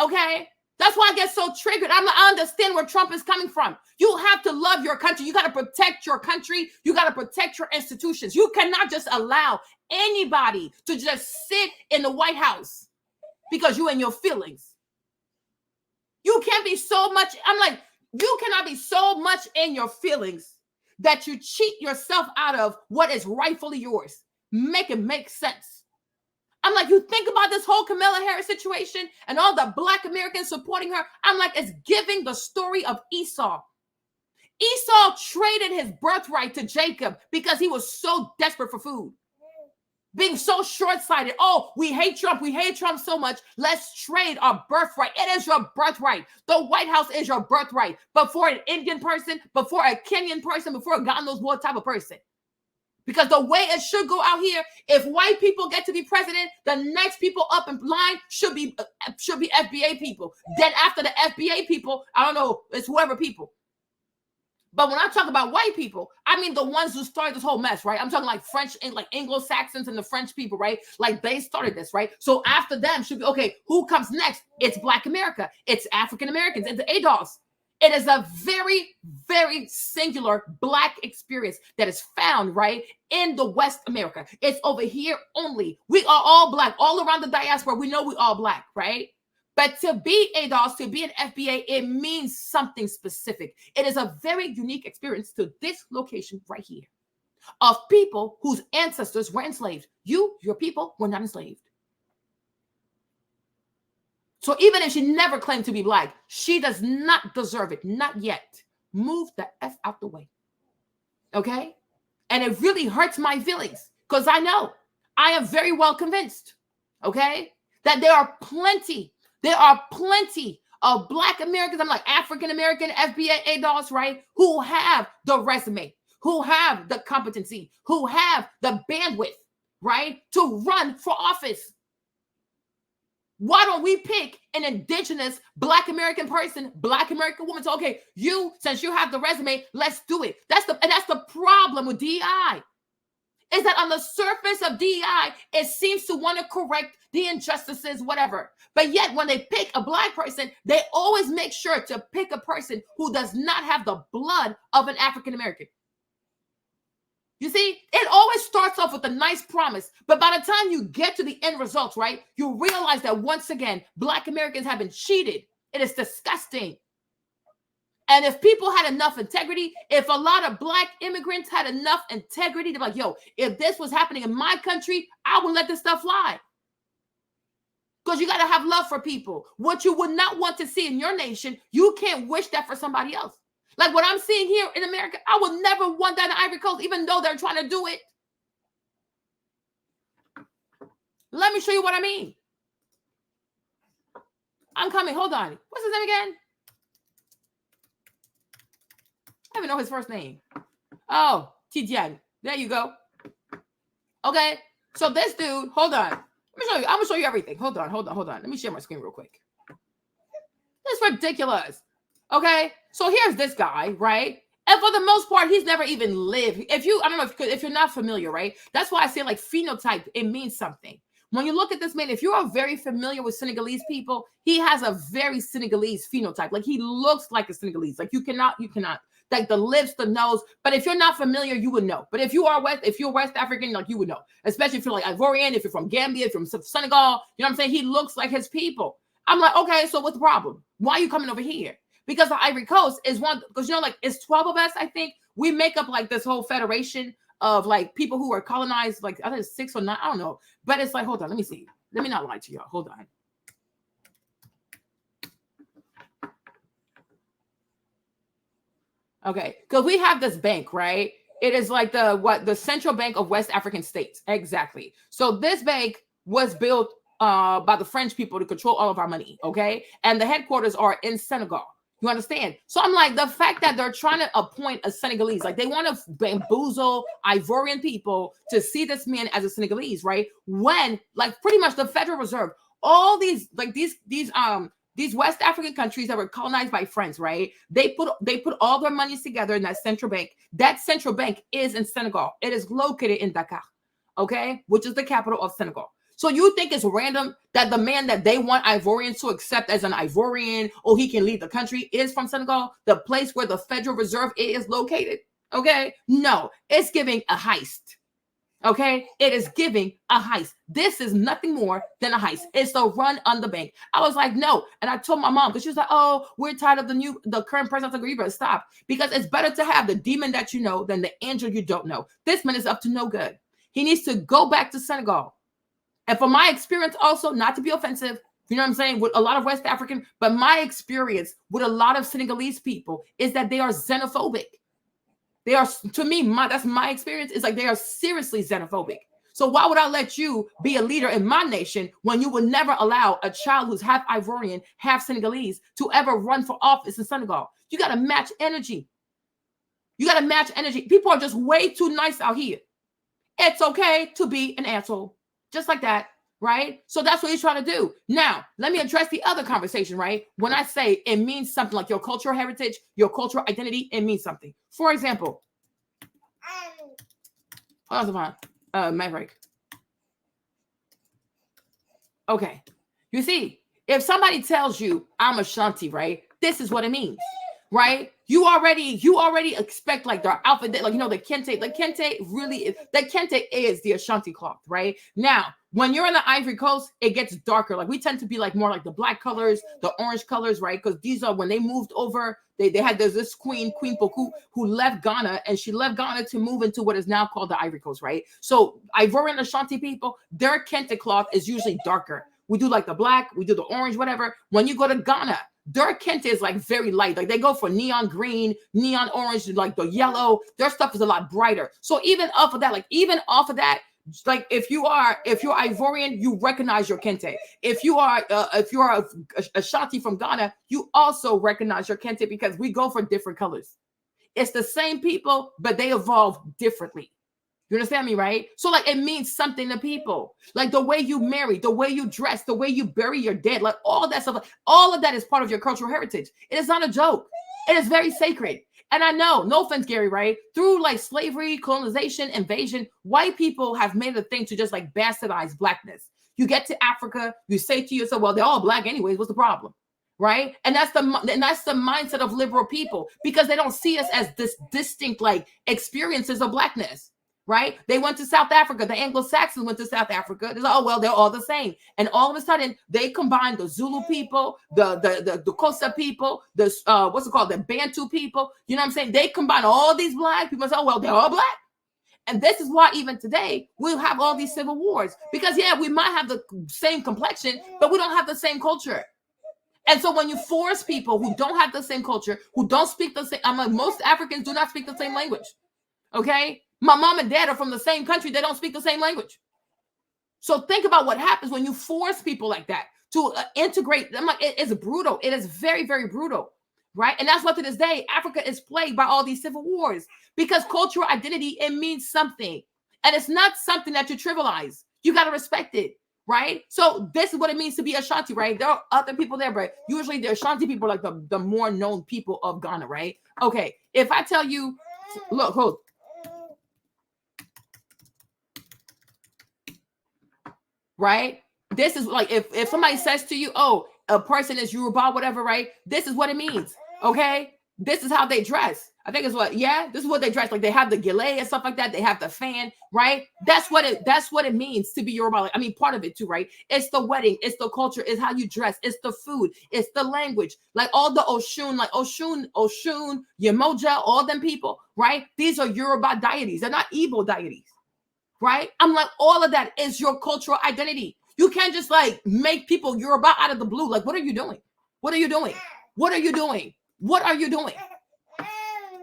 Okay? That's why I get so triggered. I understand where Trump is coming from. You have to love your country. You got to protect your country. You got to protect your institutions. You cannot just allow anybody to just sit in the White House because you in your feelings. You can't be so much. I'm like, you cannot be so much in your feelings that you cheat yourself out of what is rightfully yours. Make it make sense. I'm like, you think about this whole Kamala Harris situation and all the Black Americans supporting her. I'm like, it's giving the story of Esau. Esau traded his birthright to Jacob because he was so desperate for food. Being so short-sighted. Oh, we hate Trump. We hate Trump so much. Let's trade our birthright. It is your birthright. The White House is your birthright. But for an Indian person, before a Kenyan person, before a God knows what type of person. Because the way it should go out here, if white people get to be president, the next people up in line should be FBA people. Then after the FBA people, I don't know, it's whoever people. But when I talk about white people, I mean the ones who started this whole mess, right? I'm talking like French, like Anglo-Saxons and the French people, right? Like they started this, right? So after them should be, okay, who comes next? It's Black America. It's African Americans. It's the ADOS. It is a very, very singular Black experience that is found, right, in the West America. It's over here only. We are all Black. All around the diaspora, we know we all Black, right? But to be ADOS, to be an FBA, it means something specific. It is a very unique experience to this location right here of people whose ancestors were enslaved. Your people were not enslaved. So even if she never claimed to be Black, she does not deserve it. Not yet. Move the F out the way. Okay? And it really hurts my feelings because I know I am very well convinced, okay, that there are plenty of Black Americans, I'm like African American, FBA, ADOS, right, who have the resume, who have the competency, who have the bandwidth, right, to run for office. Why don't we pick an indigenous Black American person, Black American woman? So, okay, since you have the resume, let's do it. That's the problem with DEI. Is that on the surface of DEI, it seems to want to correct the injustices, whatever. But yet when they pick a Black person, they always make sure to pick a person who does not have the blood of an African American. You see, it always starts off with a nice promise. But by the time you get to the end results, right, you realize that once again, Black Americans have been cheated. It is disgusting. And if people had enough integrity, if a lot of Black immigrants had enough integrity to be like, yo, if this was happening in my country, I would let this stuff fly. Because you got to have love for people. What you would not want to see in your nation, you can't wish that for somebody else. Like what I'm seeing here in America, I would never want that in Ivory Coast, even though they're trying to do it. Let me show you what I mean. I'm coming. Hold on. What's his name again? I don't even know his first name. Oh, Tidiane. There you go. Okay. So this dude, hold on. Let me show you. I'm going to show you everything. Hold on. Let me share my screen real quick. That's ridiculous. Okay. So here's this guy, right? And for the most part, he's never even lived. I don't know if you're not familiar, right? That's why I say like phenotype, it means something. When you look at this man, if you are very familiar with Senegalese people, he has a very Senegalese phenotype. Like he looks like a Senegalese. Like you cannot, like the lips, the nose. But if you're not familiar, you would know. But if you're West African, like you would know. Especially if you're like Ivorian, if you're from Gambia, if you're from Senegal, you know what I'm saying? He looks like his people. I'm like, okay, so what's the problem? Why are you coming over here? Because the Ivory Coast is one, because like it's 12 of us, I think. We make up like this whole federation of like people who are colonized, like I think it's 6 or 9, I don't know. But it's like, hold on, let me see. Let me not lie to y'all. Hold on. Okay, because we have this bank, right? It is like the Central Bank of West African States. Exactly. So this bank was built by the French people to control all of our money, okay? And the headquarters are in Senegal. You understand? So I'm like, the fact that they're trying to appoint a Senegalese, like they want to bamboozle Ivorian people to see this man as a Senegalese, right? When like pretty much the Federal Reserve, all these like these West African countries that were colonized by France, right? They put all their monies together in that central bank. That central bank is in Senegal. It is located in Dakar, okay, which is the capital of Senegal. So you think it's random that the man that they want Ivorians to accept as an Ivorian, or he can lead the country, is from Senegal, the place where the Federal Reserve is located? Okay, no, it's giving a heist. Okay, it is giving a heist. This is nothing more than a heist. It's a run on the bank. I was like, no. And I told my mom, because she was like, oh, we're tired of the current president. You better stop. Because it's better to have the demon that you know than the angel you don't know. This man is up to no good. He needs to go back to Senegal And from my experience also, not to be offensive, you know what I'm saying, with a lot of West African, but my experience with a lot of Senegalese people is that they are xenophobic. They are, to me, that's my experience, is like they are seriously xenophobic. So why would I let you be a leader in my nation when you would never allow a child who's half Ivorian, half Senegalese to ever run for office in Senegal? You got to match energy. You got to match energy. People are just way too nice out here. It's okay to be an asshole. Just like that, right? So that's what he's trying to do. Now, let me address the other conversation, right? When I say it means something like your cultural heritage, your cultural identity, it means something. For example, Maverick. Okay. You see, if somebody tells you I'm Ashanti, right? This is what it means, right? You already expect like their outfit, like, you know, the kente really is, the kente is the Ashanti cloth, right? Now, when you're in the Ivory Coast, it gets darker. Like, we tend to be like more like the black colors, the orange colors, right? Because these are, when they moved over, there's this Queen Poku, who left Ghana, and she left Ghana to move into what is now called the Ivory Coast, right? So Ivorian Ashanti people, their kente cloth is usually darker. We do like the black, we do the orange, whatever. When you go to Ghana, their kente is like very light. Like, they go for neon green, neon orange, like the yellow. Their stuff is a lot brighter. So even off of that, like if you're Ivorian, you recognize your kente. If you are Ashanti from Ghana, you also recognize your kente, because we go for different colors. It's the same people, but they evolve differently. You understand me, right? So like, it means something to people. Like the way you marry, the way you dress, the way you bury your dead, like all that stuff, all of that is part of your cultural heritage. It is not a joke. It is very sacred. And I know, no offense, Gary, right? Through like slavery, colonization, invasion, white people have made a thing to just like bastardize blackness. You get to Africa, you say to yourself, well, they're all black anyways. What's the problem? Right? And that's the mindset of liberal people, because they don't see us as this distinct like experiences of blackness. Right? They went to South Africa. The Anglo-Saxons went to South Africa. They're like, oh, well, they're all the same. And all of a sudden, they combined the Zulu people, the Xhosa people, the the Bantu people. You know what I'm saying? They combine all these black people and say, oh, well, they're all black. And this is why even today, we'll have all these civil wars. Because, yeah, we might have the same complexion, but we don't have the same culture. And so when you force people who don't have the same culture, who don't speak the same, most Africans do not speak the same language. Okay? My mom and dad are from the same country. They don't speak the same language. So think about what happens when you force people like that to integrate them. Like, it's brutal. It is very, very brutal. Right? And that's why to this day, Africa is plagued by all these civil wars, because cultural identity, it means something. And it's not something that you trivialize. You got to respect it. Right? So this is what it means to be Ashanti, right? There are other people there, but usually the Ashanti people are like the more known people of Ghana, right? Okay. If I tell you, look, hold. Right? This is like, if somebody says to you, oh, a person is Yoruba, whatever, right? This is what it means. Okay? This is how they dress. I think it's this is what they dress. Like, they have the gile and stuff like that. They have the fan, right? That's what it means to be Yoruba. Like, I mean, part of it too, right? It's the wedding, it's the culture, it's how you dress, it's the food, it's the language. Like all the Oshun, Yemoja, all them people, right? These are Yoruba deities. They're not Igbo deities. Right? I'm like, all of that is your cultural identity. You can't just like make people Yoruba out of the blue. Like, what are you doing? What are you doing? What are you doing? What are you doing?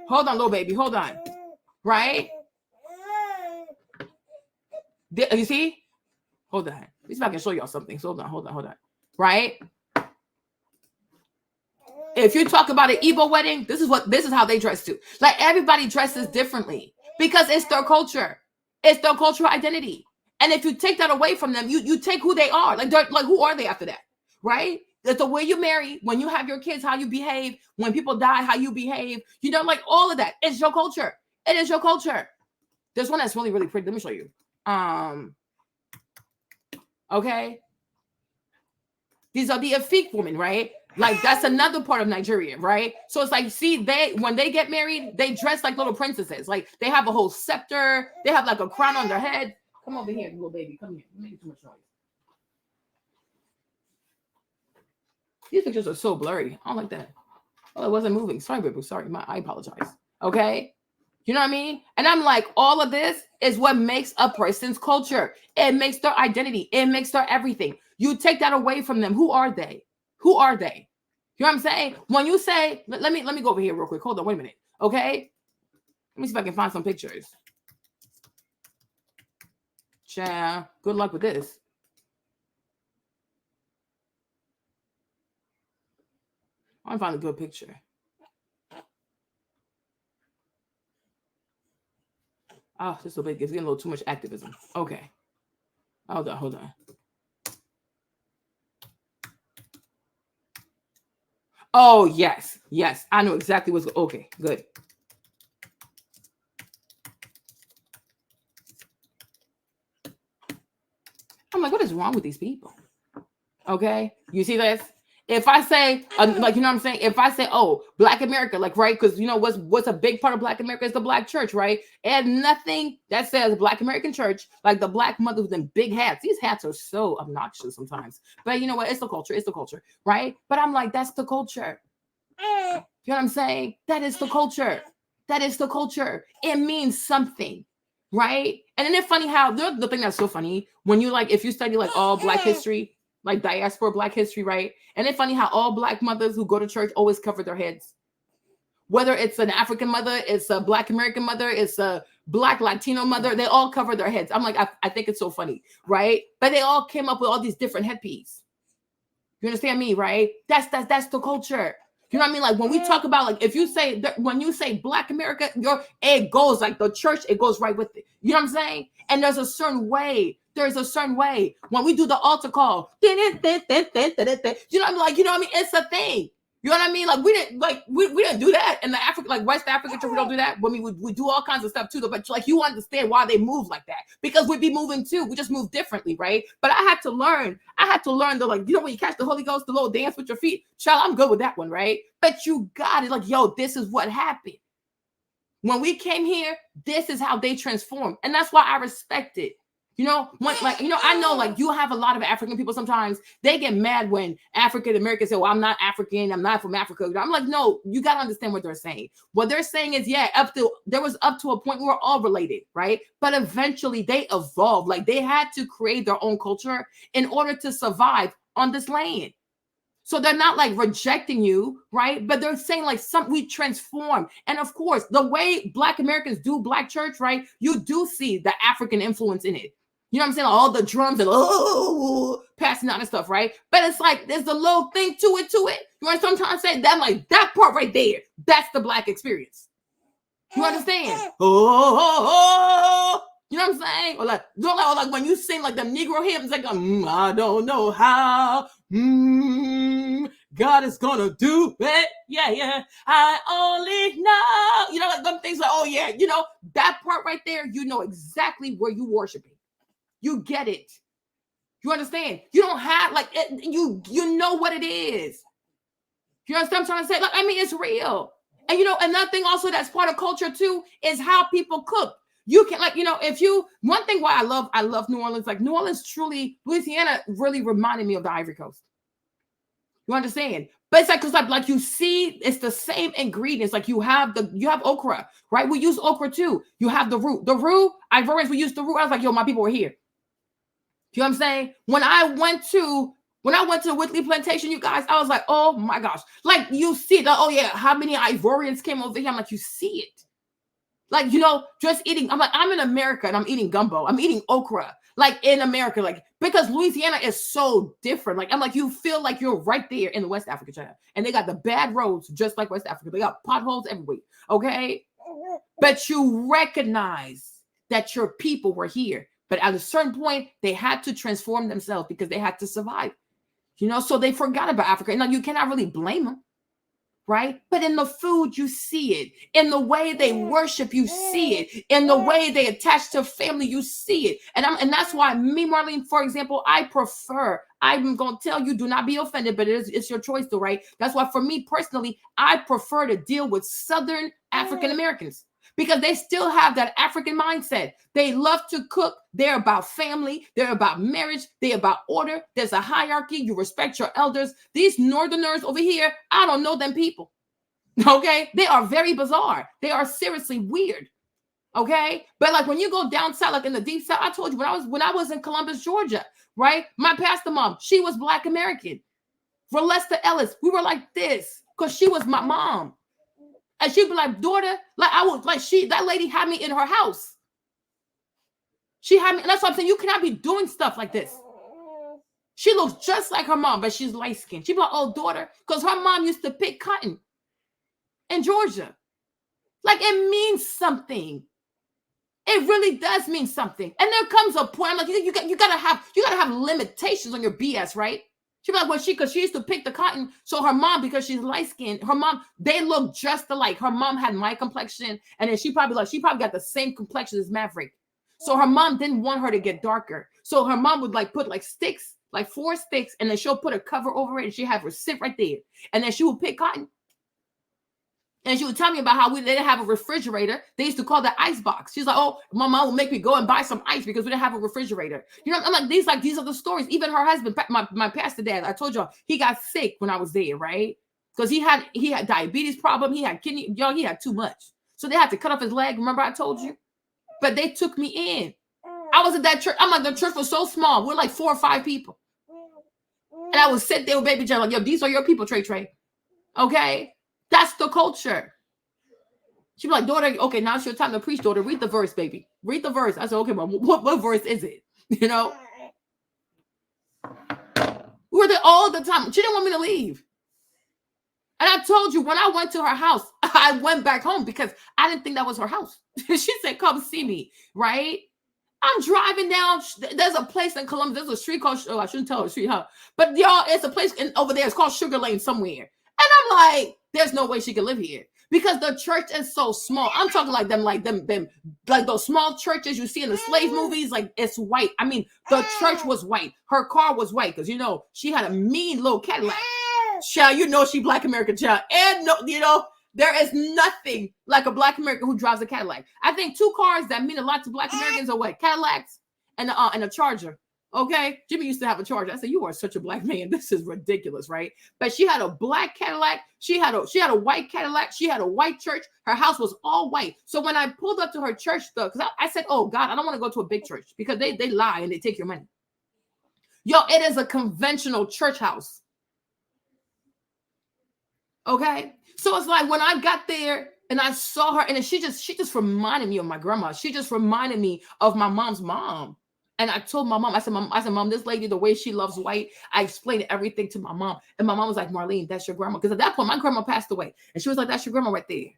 Hold on, little baby. Hold on. Right? You see? Hold on. Let me see if I can show y'all something. So hold on. Right? If you talk about an Igbo wedding, this is how they dress too. Like, everybody dresses differently because it's their culture. It's their cultural identity. And if you take that away from them, you take who they are. Like who are they after that? Right? That's the way you marry, when you have your kids, how you behave, when people die, how you behave, you know, like all of that. It's your culture. It is your culture. There's one that's really, really pretty. Let me show you. Okay. These are the Efik women, right? Like, that's another part of Nigeria, right? So it's like, see, when they get married, they dress like little princesses. Like, they have a whole scepter. They have like a crown on their head. Come over here, little baby. Come here. You're making too much noise. These pictures are so blurry. I don't like that. Oh, it wasn't moving. Sorry, baby. Sorry. I apologize. Okay. You know what I mean? And I'm like, all of this is what makes a person's culture. It makes their identity. It makes their everything. You take that away from them. Who are they? Who are they? You know what I'm saying? When you say, let me go over here real quick. Hold on, wait a minute. Okay? Let me see if I can find some pictures. Child, good luck with this. I want to find a good picture. Oh, this is a bit, it's getting a little too much activism. Okay. Hold on. Oh, yes. I know exactly what's, okay, good. I'm like, what is wrong with these people? Okay. You see this? If I say, like, you know what I'm saying? If I say, oh, Black America, like, right? Because, you know, what's a big part of Black America is the Black church, right? And nothing that says Black American church, like the Black mother with them big hats. These hats are so obnoxious sometimes. But you know what? It's the culture, right? But I'm like, that's the culture. You know what I'm saying? That is the culture. It means something, right? And then it's funny how, the thing that's so funny, when you like, if you study like all Black history, like diaspora Black history, right? And it's funny how all Black mothers who go to church always cover their heads. Whether it's an African mother, it's a Black American mother, it's a Black Latino mother, they all cover their heads. I'm like, I think it's so funny, right? But they all came up with all these different headpieces. You understand me, right? That's the culture. You know what I mean? Like when we talk about, like, if you say, when you say Black America, it goes like the church, it goes right with it. You know what I'm saying? And there's a certain way. When we do the altar call, you know what I mean? Like, you know what I mean? It's a thing. You know what I mean? Like we didn't do that in the Africa, like West African church. We don't do that. I mean, we do all kinds of stuff too. But like, you understand why they move like that, because we'd be moving too. We just move differently, right? But I had to learn the, like, you know, when you catch the Holy Ghost, the little dance with your feet. Child, I'm good with that one, right? But you got it. Like, yo, this is what happened when we came here. This is how they transformed, and that's why I respect it. You know, like, you know, I know, like, you have a lot of African people. Sometimes they get mad when African Americans say, well, I'm not African, I'm not from Africa. I'm like, no, you got to understand what they're saying. What they're saying is, yeah, there was up to a point where we're all related, right? But eventually they evolved. Like, they had to create their own culture in order to survive on this land. So they're not like rejecting you, right? But they're saying like we transform. And of course, the way Black Americans do Black church, right? You do see the African influence in it. You know what I'm saying? All the drums and passing out and stuff, right? But it's like there's a little thing to it. You want to sometimes say that, like, that part right there, that's the Black experience. You understand? You know what I'm saying? Or like when you sing like the Negro hymns, like I don't know how God is gonna do it. Yeah. I only know. You know, like them things like, oh yeah, you know, that part right there, you know exactly where you worshiping. You get it. You understand? You don't have like it, you know what it is. You understand what I'm trying to say? Like, I mean, it's real. And you know, another thing also that's part of culture too is how people cook. You can, like, you know, one thing why I love New Orleans, like New Orleans truly, Louisiana really reminded me of the Ivory Coast. You understand? But it's like, cause like you see, it's the same ingredients. Like you have okra, right? We use okra too. You have the root. Ivorians, we use the root. I was like, yo, my people were here. You know what I'm saying? When I went to the Whitley Plantation, you guys, I was like, oh my gosh. Like you see that, oh yeah, how many Ivorians came over here? I'm like, you see it. Like, you know, just eating. I'm like, I'm in America and I'm eating gumbo. I'm eating okra. Like in America, like, because Louisiana is so different. Like, I'm like, you feel like you're right there in the West Africa, China. And they got the bad roads just like West Africa. They got potholes everywhere. Okay. But you recognize that your people were here. But at a certain point, they had to transform themselves because they had to survive. You know, so they forgot about Africa. Now, you cannot really blame them, right? But in the food, you see it. In the way they worship, you see it. In the way they attach to family, you see it. And that's why me, Marlene, for example, I'm going to tell you, do not be offended, but it's your choice though, right? That's why for me personally, I prefer to deal with Southern African Americans. Because they still have that African mindset. They love to cook. They're about family. They're about marriage. They're about order. There's a hierarchy. You respect your elders. These Northerners over here, I don't know them people. Okay? They are very bizarre. They are seriously weird. Okay. But like when you go down south, like in the deep south, I told you when I was in Columbus, Georgia, right? My pastor mom, she was Black American. Rolesta Ellis, we were like this because she was my mom. And she'd be like, daughter, like I was like that lady had me in her house. She had me, and that's what I'm saying. You cannot be doing stuff like this. She looks just like her mom, but she's light skinned. She'd be like, oh, daughter, because her mom used to pick cotton in Georgia. Like it means something. It really does mean something. And there comes a point, I'm like, you gotta have limitations on your BS, right? She'd be like, well, because she used to pick the cotton. So her mom, because she's light skinned, her mom, they look just alike. Her mom had my complexion, and then she probably got the same complexion as Maverick. So her mom didn't want her to get darker. So her mom would like put like sticks, like 4 sticks, and then she'll put a cover over it, and she'd have her sit right there. And then she would pick cotton. And she would tell me about how they didn't have a refrigerator. They used to call that ice box. She's like, oh, my mom would make me go and buy some ice because we didn't have a refrigerator. You know, I'm like, these are the stories. Even her husband, my pastor dad, I told y'all, he got sick when I was there, right? Because he had diabetes problem. He had kidney, he had too much. So they had to cut off his leg. Remember I told you? But they took me in. I was at that church. I'm like, the church was so small. We're like 4 or 5 people. And I would sit there with baby John like, yo, these are your people, Trey. Okay? That's the culture. She'd be like, daughter, okay, now it's your time to preach, daughter. Read the verse, baby. Read the verse. I said, okay, mom, what verse is it? You know? We were there all the time. She didn't want me to leave. And I told you, when I went to her house, I went back home because I didn't think that was her house. She said, come see me, right? I'm driving down. There's a place in Columbus. There's a street called, oh, I shouldn't tell her street, huh? But y'all, it's a place over there. It's called Sugar Lane somewhere. And I'm like, there's no way she can live here because the church is so small. I'm talking like them, like those small churches you see in the slave movies. Like it's white. I mean, the church was white. Her car was white because she had a mean little Cadillac. Child, she Black American child, and there is nothing like a Black American who drives a Cadillac. I think 2 cars that mean a lot to Black Americans are what? Cadillacs and a Charger. Okay, Jimmy used to have a Charger. I said, you are such a Black man. This is ridiculous, right? But she had a black Cadillac. She had a white Cadillac. She had a white church. Her house was all white. So when I pulled up to her church, because I said, oh God, I don't want to go to a big church because they lie and they take your money. Yo, it is a conventional church house. Okay, so it's like when I got there and I saw her, and she just reminded me of my grandma. She just reminded me of my mom's mom. And I told my mom, I said, mom, this lady, the way she loves white, I explained everything to my mom. And my mom was like, Marlene, that's your grandma. Because at that point, my grandma passed away. And she was like, that's your grandma right there.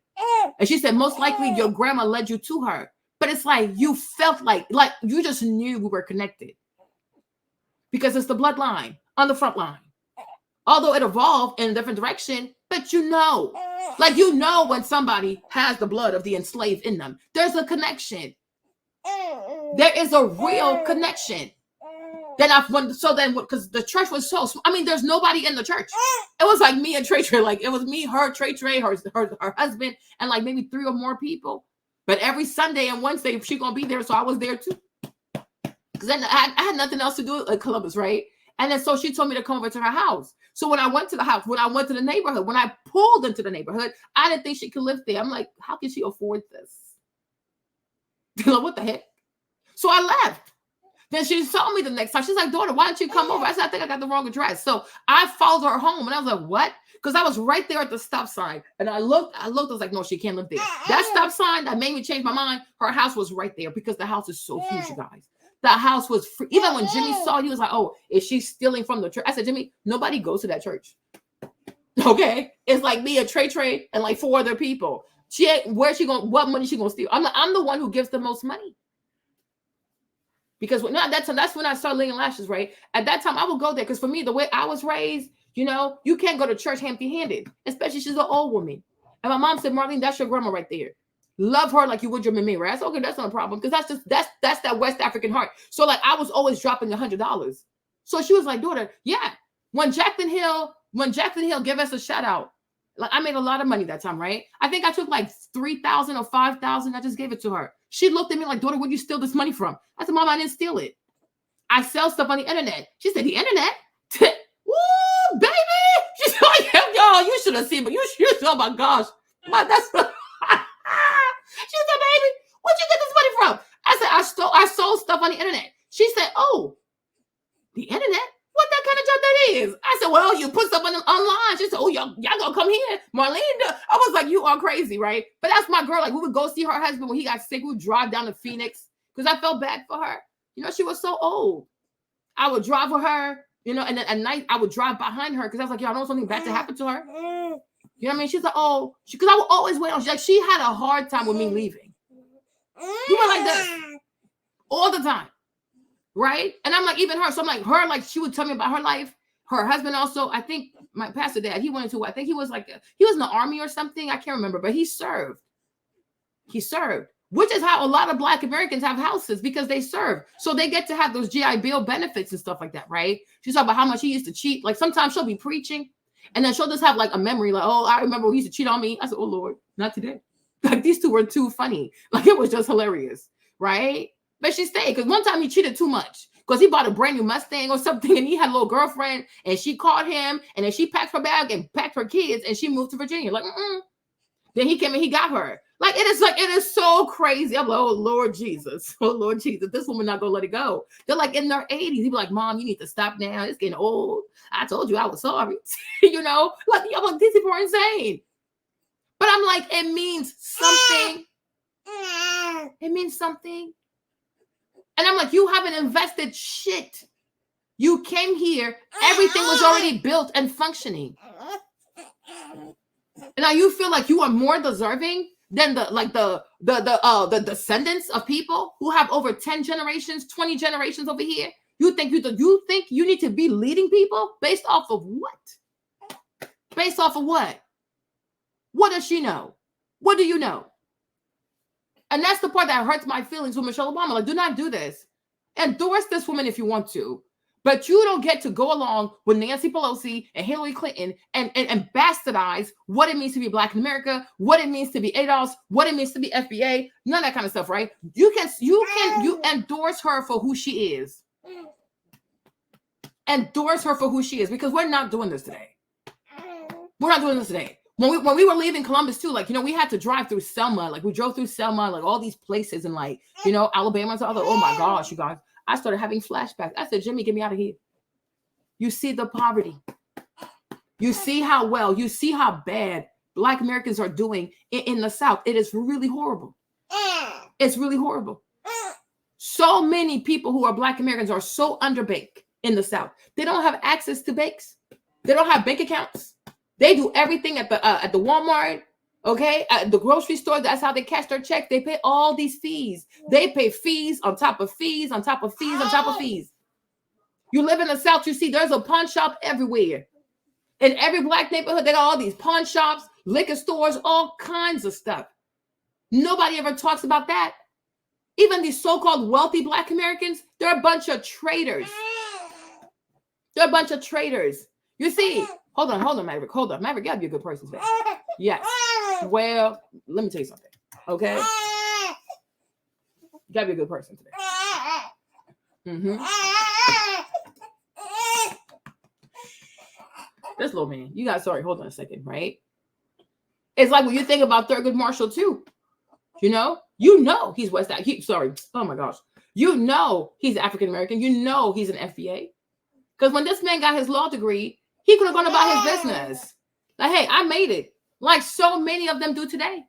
And she said, most likely your grandma led you to her. But it's like, you felt like you just knew we were connected. Because it's the bloodline on the front line. Although it evolved in a different direction, but when somebody has the blood of the enslaved in them, there's a connection. There is a real connection. Because the church was so small. I mean, there's nobody in the church. It was like me and Trey. Like it was me, her, Trey, her husband, and like maybe 3 or more people. But every Sunday and Wednesday, she gonna be there, so I was there too. Because then I had nothing else to do at Columbus, right? And then so she told me to come over to her house. So when I went to the house, when I went to the neighborhood, when I pulled into the neighborhood, I didn't think she could live there. I'm like, how can she afford this? Like, what the heck? So I left. Then she saw me the next time. She's like, daughter, why don't you come over? I said, I think I got the wrong address. So I followed her home, and I was like, what? Because I was right there at the stop sign. And I looked, I was like, no, she can't live there. That stop sign that made me change my mind, her house was right there because the house is so huge, you guys. The house was free. Even when Jimmy saw it, he was like, oh, is she stealing from the church? I said, Jimmy, nobody goes to that church. Okay? It's like me, a Trey, and like 4 other people. What money she gonna steal? I'm the one who gives the most money. Because that's when I started laying lashes, right? At that time, I would go there because for me, the way I was raised, you can't go to church empty-handed, especially she's an old woman. And my mom said, Marlene, that's your grandma right there. Love her like you would your mimi, right? I said, okay, that's not a problem because that's that West African heart. So like I was always dropping $100. So she was like, daughter, yeah. When Jacqueline Hill gave us a shout out, like I made a lot of money that time, right? I think I took like $3,000 or $5,000. I just gave it to her. She looked at me like, daughter, where'd you steal this money from? I said, Mom, I didn't steal it. I sell stuff on the internet. She said, the internet? Woo, baby. She's like, y'all, you should have seen, but you should, oh my gosh. That's she said, baby, what you sold stuff on the internet. She said, oh, the internet? What that kind of job that is? I said, well, you put stuff online. She said, oh, y'all gonna come here. Marlene, I was like, you are crazy, right? But that's my girl. Like, we would go see her husband when he got sick. We would drive down to Phoenix because I felt bad for her. You know, she was so old. I would drive with her, you know, and then at night I would drive behind her because I was like, y'all know something bad to happen to her. You know what I mean? She's like, oh, because I would always wait on. She had a hard time with me leaving. We were like this all the time. Right? And I'm like, even her. So I'm like, her, like, she would tell me about her life. Her husband also, I think my pastor dad, he went into, I think he was like, he was in the army or something. I can't remember, but he served. He served, which is how a lot of Black Americans have houses because they serve. So they get to have those GI Bill benefits and stuff like that, right? She's talking about how much he used to cheat. Like sometimes she'll be preaching and then she'll just have like a memory like, oh, I remember he used to cheat on me. I said, oh, Lord, not today. Like these two were too funny. Like it was just hilarious, right? But she stayed because one time he cheated too much because he bought a brand new Mustang or something and he had a little girlfriend and she caught him and then she packed her bag and packed her kids and she moved to Virginia. Like, Then he came and he got her. Like, it is so crazy. I'm like, oh, Lord Jesus. Oh, Lord Jesus. This woman not going to let it go. They're like in their 80s. He'd be like, Mom, you need to stop now. It's getting old. I told you I was sorry. You know, like, I'm like, these people are insane. But I'm like, it means something. It means something. And I'm like, you haven't invested shit. You came here, everything was already built and functioning. And now you feel like you are more deserving than the descendants of people who have over 10 generations, 20 generations over here. You think you need to be leading people based off of what? Based off of what? What does she know? What do you know? And that's the part that hurts my feelings with Michelle Obama. Like, do not do this. Endorse this woman if you want to. But you don't get to go along with Nancy Pelosi and Hillary Clinton and bastardize what it means to be Black in America, what it means to be ADOS, what it means to be FBA, none of that kind of stuff, right? You endorse her for who she is. Endorse her for who she is because we're not doing this today. We're not doing this today. When we were leaving Columbus too, like, you know, we had to drive through Selma. Like, we drove through Selma, like all these places and like, you know, Alabama. So I was like, oh my gosh, you guys. I started having flashbacks. I said, Jimmy, get me out of here. You see the poverty. You see how well, you see how bad Black Americans are doing in the South. It is really horrible. It's really horrible. So many people who are Black Americans are so underbaked in the South. They don't have access to banks. They don't have bank accounts. They do everything at the Walmart, okay? At the grocery store, that's how they cash their checks. They pay all these fees. They pay fees on top of fees, on top of fees, on top of fees. You live in the South, you see there's a pawn shop everywhere. In every Black neighborhood, they got all these pawn shops, liquor stores, all kinds of stuff. Nobody ever talks about that. Even these so-called wealthy Black Americans, they're a bunch of traitors. They're a bunch of traitors. You see, hold on, Maverick. Hold on. Maverick, you gotta be a good person today. Yes. Well, let me tell you something. Okay? You gotta be a good person today. This little man, you got, sorry, hold on a second, right? It's like when you think about Thurgood Marshall too. You know he's West African. Sorry. Oh my gosh. You know he's African American. You know he's an FBA. Because when this man got his law degree, he could have gone about his business. Like, hey, I made it. Like so many of them do today.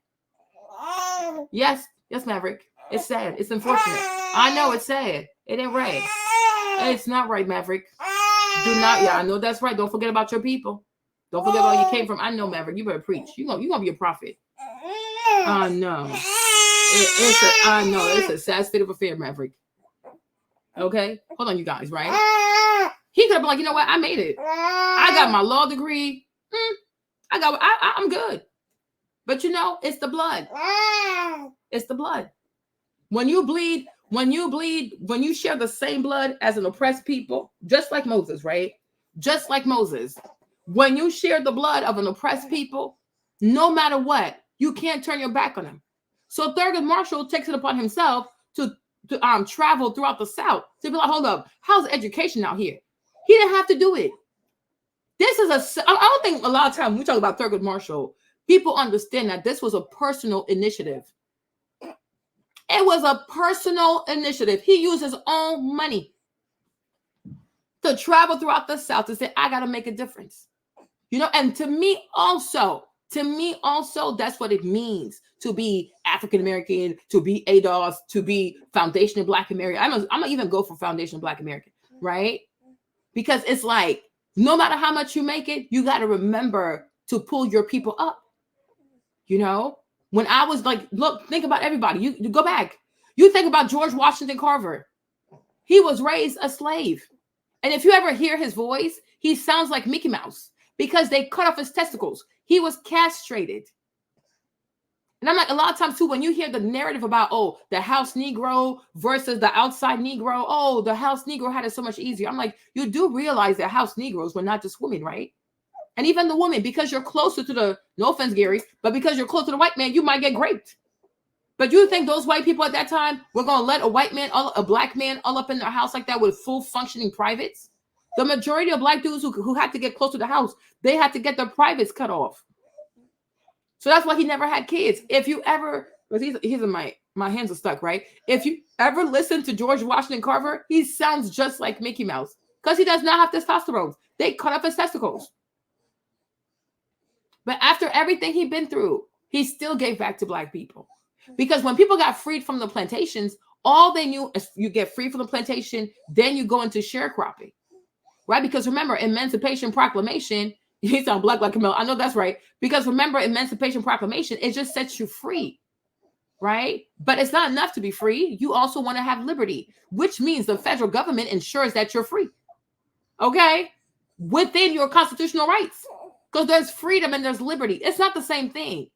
Yes, Maverick. It's sad. It's unfortunate. I know it's sad. It ain't right. It's not right, Maverick. Do not. Yeah, I know that's right. Don't forget about your people. Don't forget where you came from. I know, Maverick. You better preach. You're gonna be a prophet. I know. I know. It's a sad state of affair, Maverick. Okay? Hold on, you guys, right? He could have been like, you know what? I made it. I got my law degree. I'm good. But you know, it's the blood. It's the blood. When you bleed, when you share the same blood as an oppressed people, just like Moses, right? Just like Moses. When you share the blood of an oppressed people, no matter what, you can't turn your back on them. So Thurgood Marshall takes it upon himself to travel throughout the South to be like, hold up, how's education out here? He didn't have to do it. I don't think a lot of times when we talk about Thurgood Marshall, people understand that this was a personal initiative. It was a personal initiative. He used his own money to travel throughout the South to say, I got to make a difference. And to me also, that's what it means to be African American, to be ADOS, to be Foundation of Black American. I'm gonna even go for Foundation of Black American, right? Because it's like, no matter how much you make it, you got to remember to pull your people up. When I was like, look, think about everybody. You go back. You think about George Washington Carver. He was raised a slave. And if you ever hear his voice, he sounds like Mickey Mouse because they cut off his testicles. He was castrated. And I'm like, a lot of times too, when you hear the narrative about, the house Negro versus the outside Negro, the house Negro had it so much easier. I'm like, you do realize that house Negroes were not just women, right? And even the woman, because you're closer to no offense, Gary, but because you're close to the white man, you might get raped. But you think those white people at that time were going to let a black man all up in their house like that with full functioning privates? The majority of black dudes who had to get close to the house, they had to get their privates cut off. So that's why he never had kids. If you ever, my hands are stuck, right? If you ever listen to George Washington Carver, he sounds just like Mickey Mouse because he does not have testosterone. They cut off his testicles. But after everything he'd been through, he still gave back to black people. Because when people got freed from the plantations, all they knew is you get free from the plantation, then you go into sharecropping, right? Because remember, Emancipation Proclamation, you sound black like Camille. I know that's right. Because remember, Emancipation Proclamation, it just sets you free, right? But it's not enough to be free. You also want to have liberty, which means the federal government ensures that you're free, okay? Within your constitutional rights. Because there's freedom and there's liberty. It's not the same thing.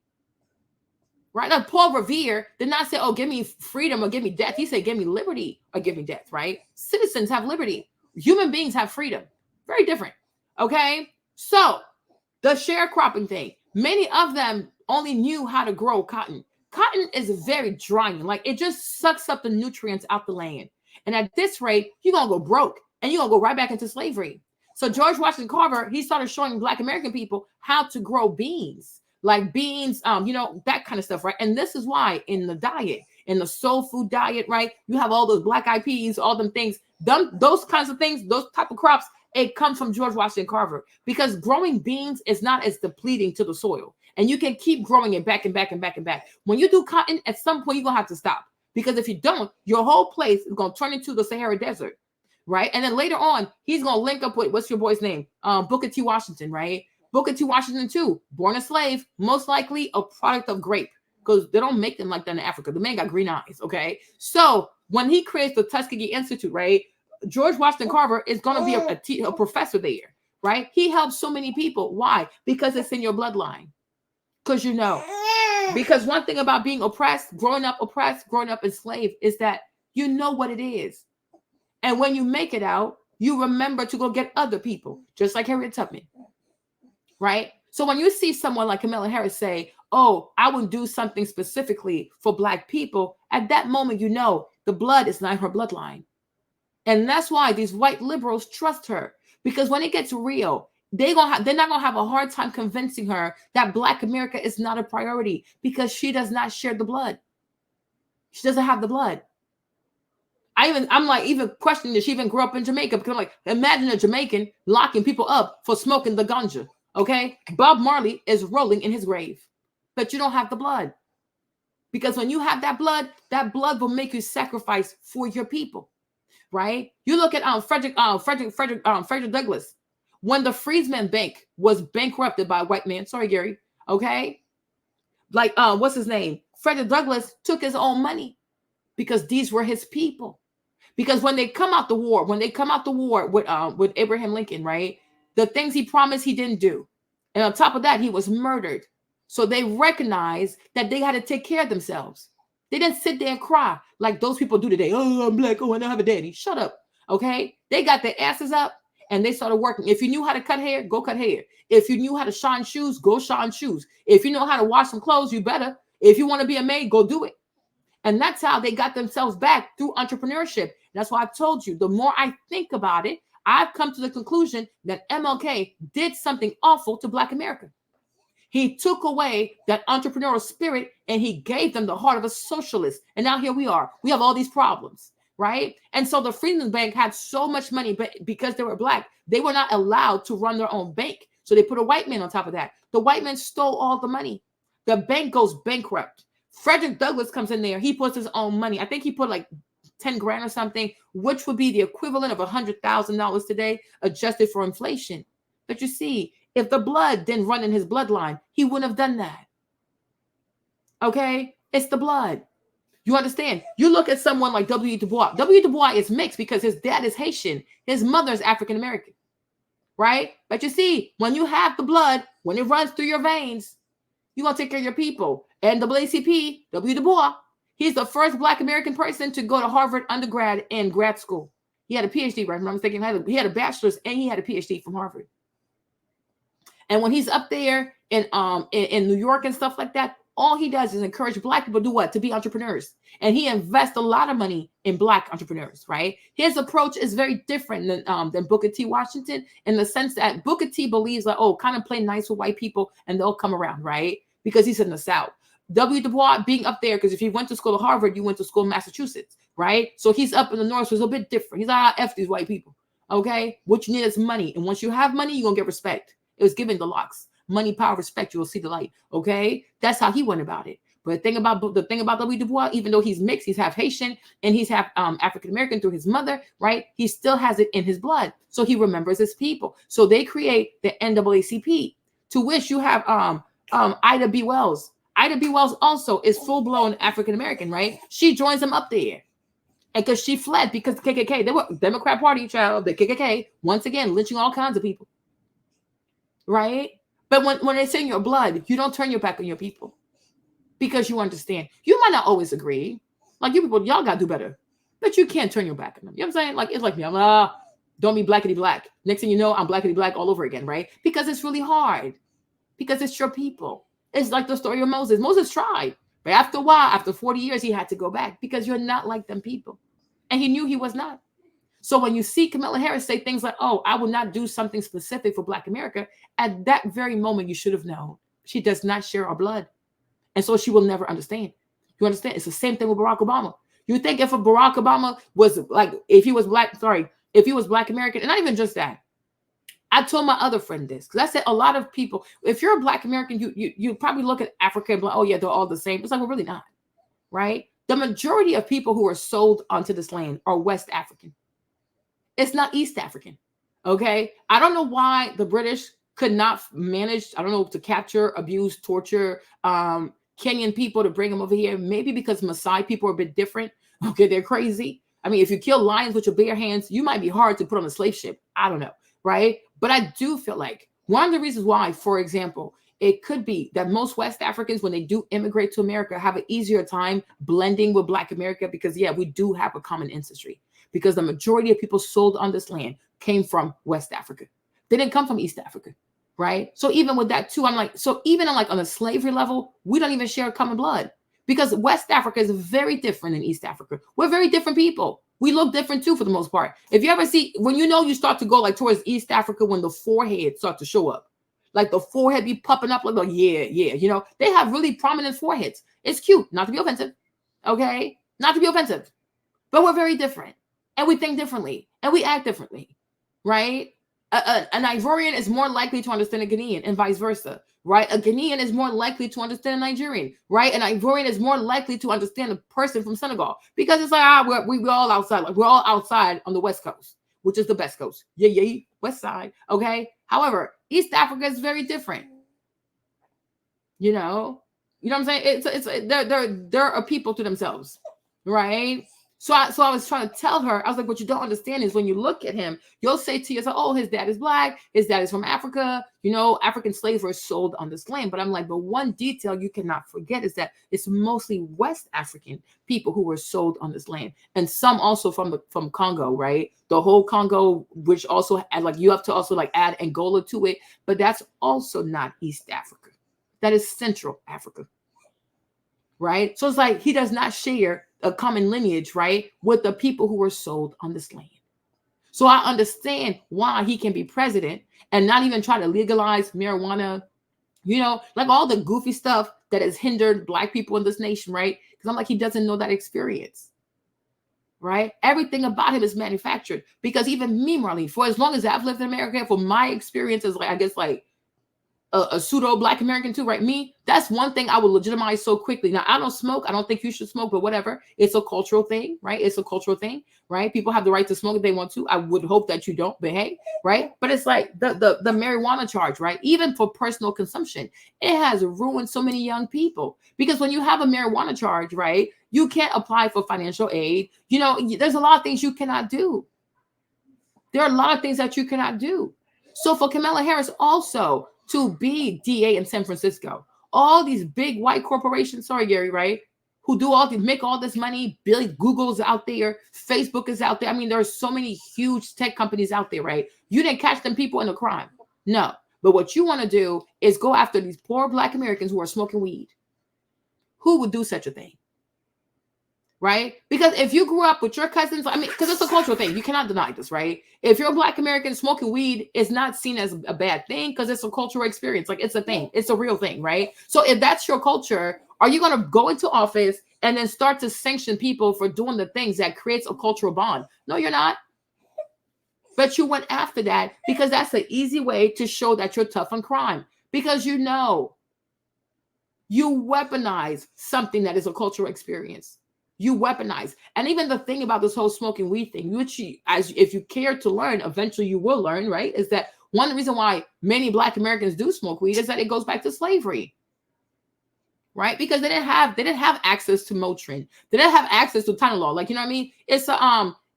Right? Now, Paul Revere did not say, give me freedom or give me death. He said, give me liberty or give me death, right? Citizens have liberty. Human beings have freedom. Very different. Okay? So, the sharecropping thing. Many of them only knew how to grow cotton. Cotton is very drying. Like, it just sucks up the nutrients out the land. And at this rate, you're going to go broke. And you're going to go right back into slavery. So George Washington Carver, he started showing Black American people how to grow beans, like beans, that kind of stuff, right? And this is why in the diet, in the soul food diet, right, you have all those black eyed peas, all them things, those kinds of things, those type of crops, it comes from George Washington Carver because growing beans is not as depleting to the soil. And you can keep growing it back and back and back and back. When you do cotton, at some point, you're going to have to stop because if you don't, your whole place is going to turn into the Sahara Desert. Right. And then later on, he's going to link up with what's your boy's name? Booker T. Washington. Right. Booker T. Washington, too. Born a slave, most likely a product of grape because they don't make them like that in Africa. The man got green eyes. OK, so when he creates the Tuskegee Institute, right, George Washington Carver is going to be a professor there. Right. He helps so many people. Why? Because it's in your bloodline. Because one thing about being oppressed, growing up enslaved is that you know what it is. And when you make it out, you remember to go get other people, just like Harriet Tubman, right? So when you see someone like Kamala Harris say, I would do something specifically for Black people, at that moment, you know the blood is not her bloodline. And that's why these white liberals trust her, because when it gets real, they're not going to have a hard time convincing her that Black America is not a priority because she does not share the blood. She doesn't have the blood. I'm like even questioning that she even grew up in Jamaica because I'm like, imagine a Jamaican locking people up for smoking the ganja. Okay. Bob Marley is rolling in his grave, but you don't have the blood because when you have that blood will make you sacrifice for your people. Right. You look at Frederick Douglass when the Freedmen's Bank was bankrupted by a white man. Sorry, Gary. Okay. Like, what's his name? Frederick Douglass took his own money because these were his people. Because when they come out the war with Abraham Lincoln, right, the things he promised he didn't do. And on top of that, he was murdered. So they recognized that they had to take care of themselves. They didn't sit there and cry like those people do today. Oh, I'm Black. Oh, I don't have a daddy. Shut up. Okay. They got their asses up and they started working. If you knew how to cut hair, go cut hair. If you knew how to shine shoes, go shine shoes. If you know how to wash some clothes, you better. If you want to be a maid, go do it. And that's how they got themselves back through entrepreneurship. That's why I've told you, the more I think about it, I've come to the conclusion that MLK did something awful to Black America. He took away that entrepreneurial spirit and he gave them the heart of a socialist. And now here we are. We have all these problems, right? And so the Freedmen's Bank had so much money, but because they were black, they were not allowed to run their own bank. So they put a white man on top of that. The white man stole all the money. The bank goes bankrupt. Frederick Douglass comes in there. He puts his own money. I think he put like 10 grand or something, which would be the equivalent of $100,000 today, adjusted for inflation. But you see, if the blood didn't run in his bloodline, he wouldn't have done that. Okay? It's the blood. You understand? You look at someone like W. Du Bois. W. Du Bois is mixed because his dad is Haitian. His mother is African American. Right? But you see, when you have the blood, when it runs through your veins, you're going to take care of your people. And NAACP, W. Du Bois, he's the first Black American person to go to Harvard undergrad and grad school. He had a PhD, right? I'm mistaken. He had a bachelor's and he had a PhD from Harvard. And when he's up there in New York and stuff like that, all he does is encourage Black people to do what? To be entrepreneurs. And he invests a lot of money in Black entrepreneurs, right? His approach is very different than Booker T. Washington in the sense that Booker T. believes like, oh, kind of play nice with white people and they'll come around, right? Because he's in the South. W. Du Bois being up there, because if you went to school at Harvard, you went to school in Massachusetts, right? So he's up in the North, so it's a bit different. He's like, F these white people, okay? What you need is money. And once you have money, you're going to get respect. It was given the locks. Money, power, respect, you will see the light, okay? That's how he went about it. But the thing about W. Du Bois, even though he's mixed, he's half Haitian and he's half African-American through his mother, right? He still has it in his blood. So he remembers his people. So they create the NAACP, to which you have Ida B. Wells. Ida B. Wells also is full-blown African-American, right? She joins them up there. And because she fled because the KKK, they were Democrat Party, child, the KKK, once again, lynching all kinds of people, right? But when it's in your blood, you don't turn your back on your people because you understand. You might not always agree. Like you people, y'all got to do better. But you can't turn your back on them. You know what I'm saying? Like, it's like me. I'm don't be blackity black. Next thing you know, I'm blackity black all over again, right? Because it's really hard. Because it's your people. It's like the story of Moses. Moses tried. But after a while, after 40 years, he had to go back because you're not like them people. And he knew he was not. So when you see Kamala Harris say things like, oh, I will not do something specific for Black America, at that very moment, you should have known she does not share our blood. And so she will never understand. You understand? It's the same thing with Barack Obama. You think if a Barack Obama was like, if he was Black American, and not even just that. I told my other friend this because I said a lot of people, if you're a Black American, you probably look at Africa and be like, oh yeah, they're all the same. It's like, we're really not, right? The majority of people who are sold onto this land are West African. It's not East African, okay? I don't know why the British could not manage, I don't know, to capture, abuse, torture Kenyan people to bring them over here. Maybe because Maasai people are a bit different. Okay, they're crazy. I mean, if you kill lions with your bare hands, you might be hard to put on a slave ship. I don't know, right? But I do feel like one of the reasons why, for example, it could be that most West Africans, when they do immigrate to America, have an easier time blending with Black America because, yeah, we do have a common ancestry. Because the majority of people sold on this land came from West Africa. They didn't come from East Africa, right? So even with that too, I'm like, so even on a slavery level, we don't even share common blood because West Africa is very different than East Africa. We're very different people. We look different too for the most part. If you ever see, when you start to go like towards East Africa, when the forehead starts to show up, like the forehead be popping up, like, yeah, they have really prominent foreheads. It's cute, not to be offensive, okay? Not to be offensive, but we're very different. And we think differently, and we act differently, right? An Ivorian is more likely to understand a Ghanaian, and vice versa, right? A Ghanaian is more likely to understand a Nigerian, right? An Ivorian is more likely to understand a person from Senegal because it's like we're all outside, like we're all outside on the West Coast, which is the best coast, yeah, West Side, okay. However, East Africa is very different, you know what I'm saying? They're a people to themselves, right? So I was trying to tell her, I was like, what you don't understand is when you look at him, you'll say to yourself, oh, his dad is Black, his dad is from Africa, African slaves were sold on this land. But I'm like, but one detail you cannot forget is that it's mostly West African people who were sold on this land. And some also from Congo, right? The whole Congo, which also you have to also add Angola to it, but that's also not East Africa. That is Central Africa, right? So it's like he does not share a common lineage, right, with the people who were sold on this land. So I understand why he can be president and not even try to legalize marijuana You know, like all the goofy stuff that has hindered Black people in this nation, right? Because I'm like, he doesn't know that experience, right? Everything about him is manufactured. Because even me, Marlene, for as long as I've lived in America, for my experiences, like I guess like a pseudo Black American too, right? Me, that's one thing I would legitimize so quickly. Now, I don't smoke. I don't think you should smoke, but whatever. It's a cultural thing, right? It's a cultural thing, right? People have the right to smoke if they want to. I would hope that you don't, but hey, right? But it's like the marijuana charge, right? Even for personal consumption, it has ruined so many young people. Because when you have a marijuana charge, right, you can't apply for financial aid. You know, there's a lot of things you cannot do. There are a lot of things that you cannot do. So for Kamala Harris also to be DA in San Francisco, all these big white corporations, sorry, Gary, right? Who do all make all this money, Google's out there, Facebook is out there. I mean, there are so many huge tech companies out there, right? You didn't catch them people in a crime. No. But what you want to do is go after these poor Black Americans who are smoking weed. Who would do such a thing? Right? Because if you grew up with your cousins, I mean, because it's a cultural thing. You cannot deny this, right? If you're a Black American, smoking weed is not seen as a bad thing because it's a cultural experience. Like it's a thing. It's a real thing, right? So if that's your culture, are you going to go into office and then start to sanction people for doing the things that creates a cultural bond? No, you're not. But you went after that because that's the easy way to show that you're tough on crime. Because you know, you weaponize something that is a cultural experience. You weaponize. And even the thing about this whole smoking weed thing, which if you care to learn, eventually you will learn, right? Is that one reason why many Black Americans do smoke weed is that it goes back to slavery. Right? Because they didn't have access to Motrin. They didn't have access to Tylenol. Like, you know what I mean? It's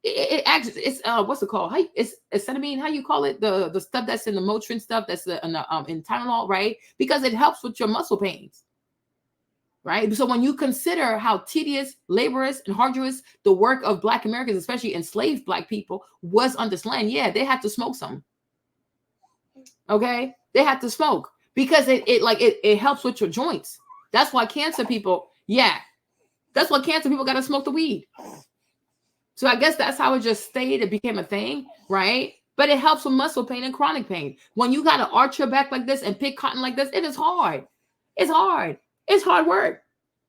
it's what's it called? It's acetylene. How you call it? The stuff that's in the Motrin stuff that's in Tylenol, right? Because it helps with your muscle pains. Right. So when you consider how tedious, laborious, and arduous the work of Black Americans, especially enslaved Black people, was on this land, yeah, they had to smoke some. OK, they had to smoke because it helps with your joints. That's why cancer people. Yeah, that's why cancer people got to smoke the weed. So I guess that's how it just stayed. It became a thing. Right. But it helps with muscle pain and chronic pain. When you got to arch your back like this and pick cotton like this, it is hard. It's hard. It's hard work.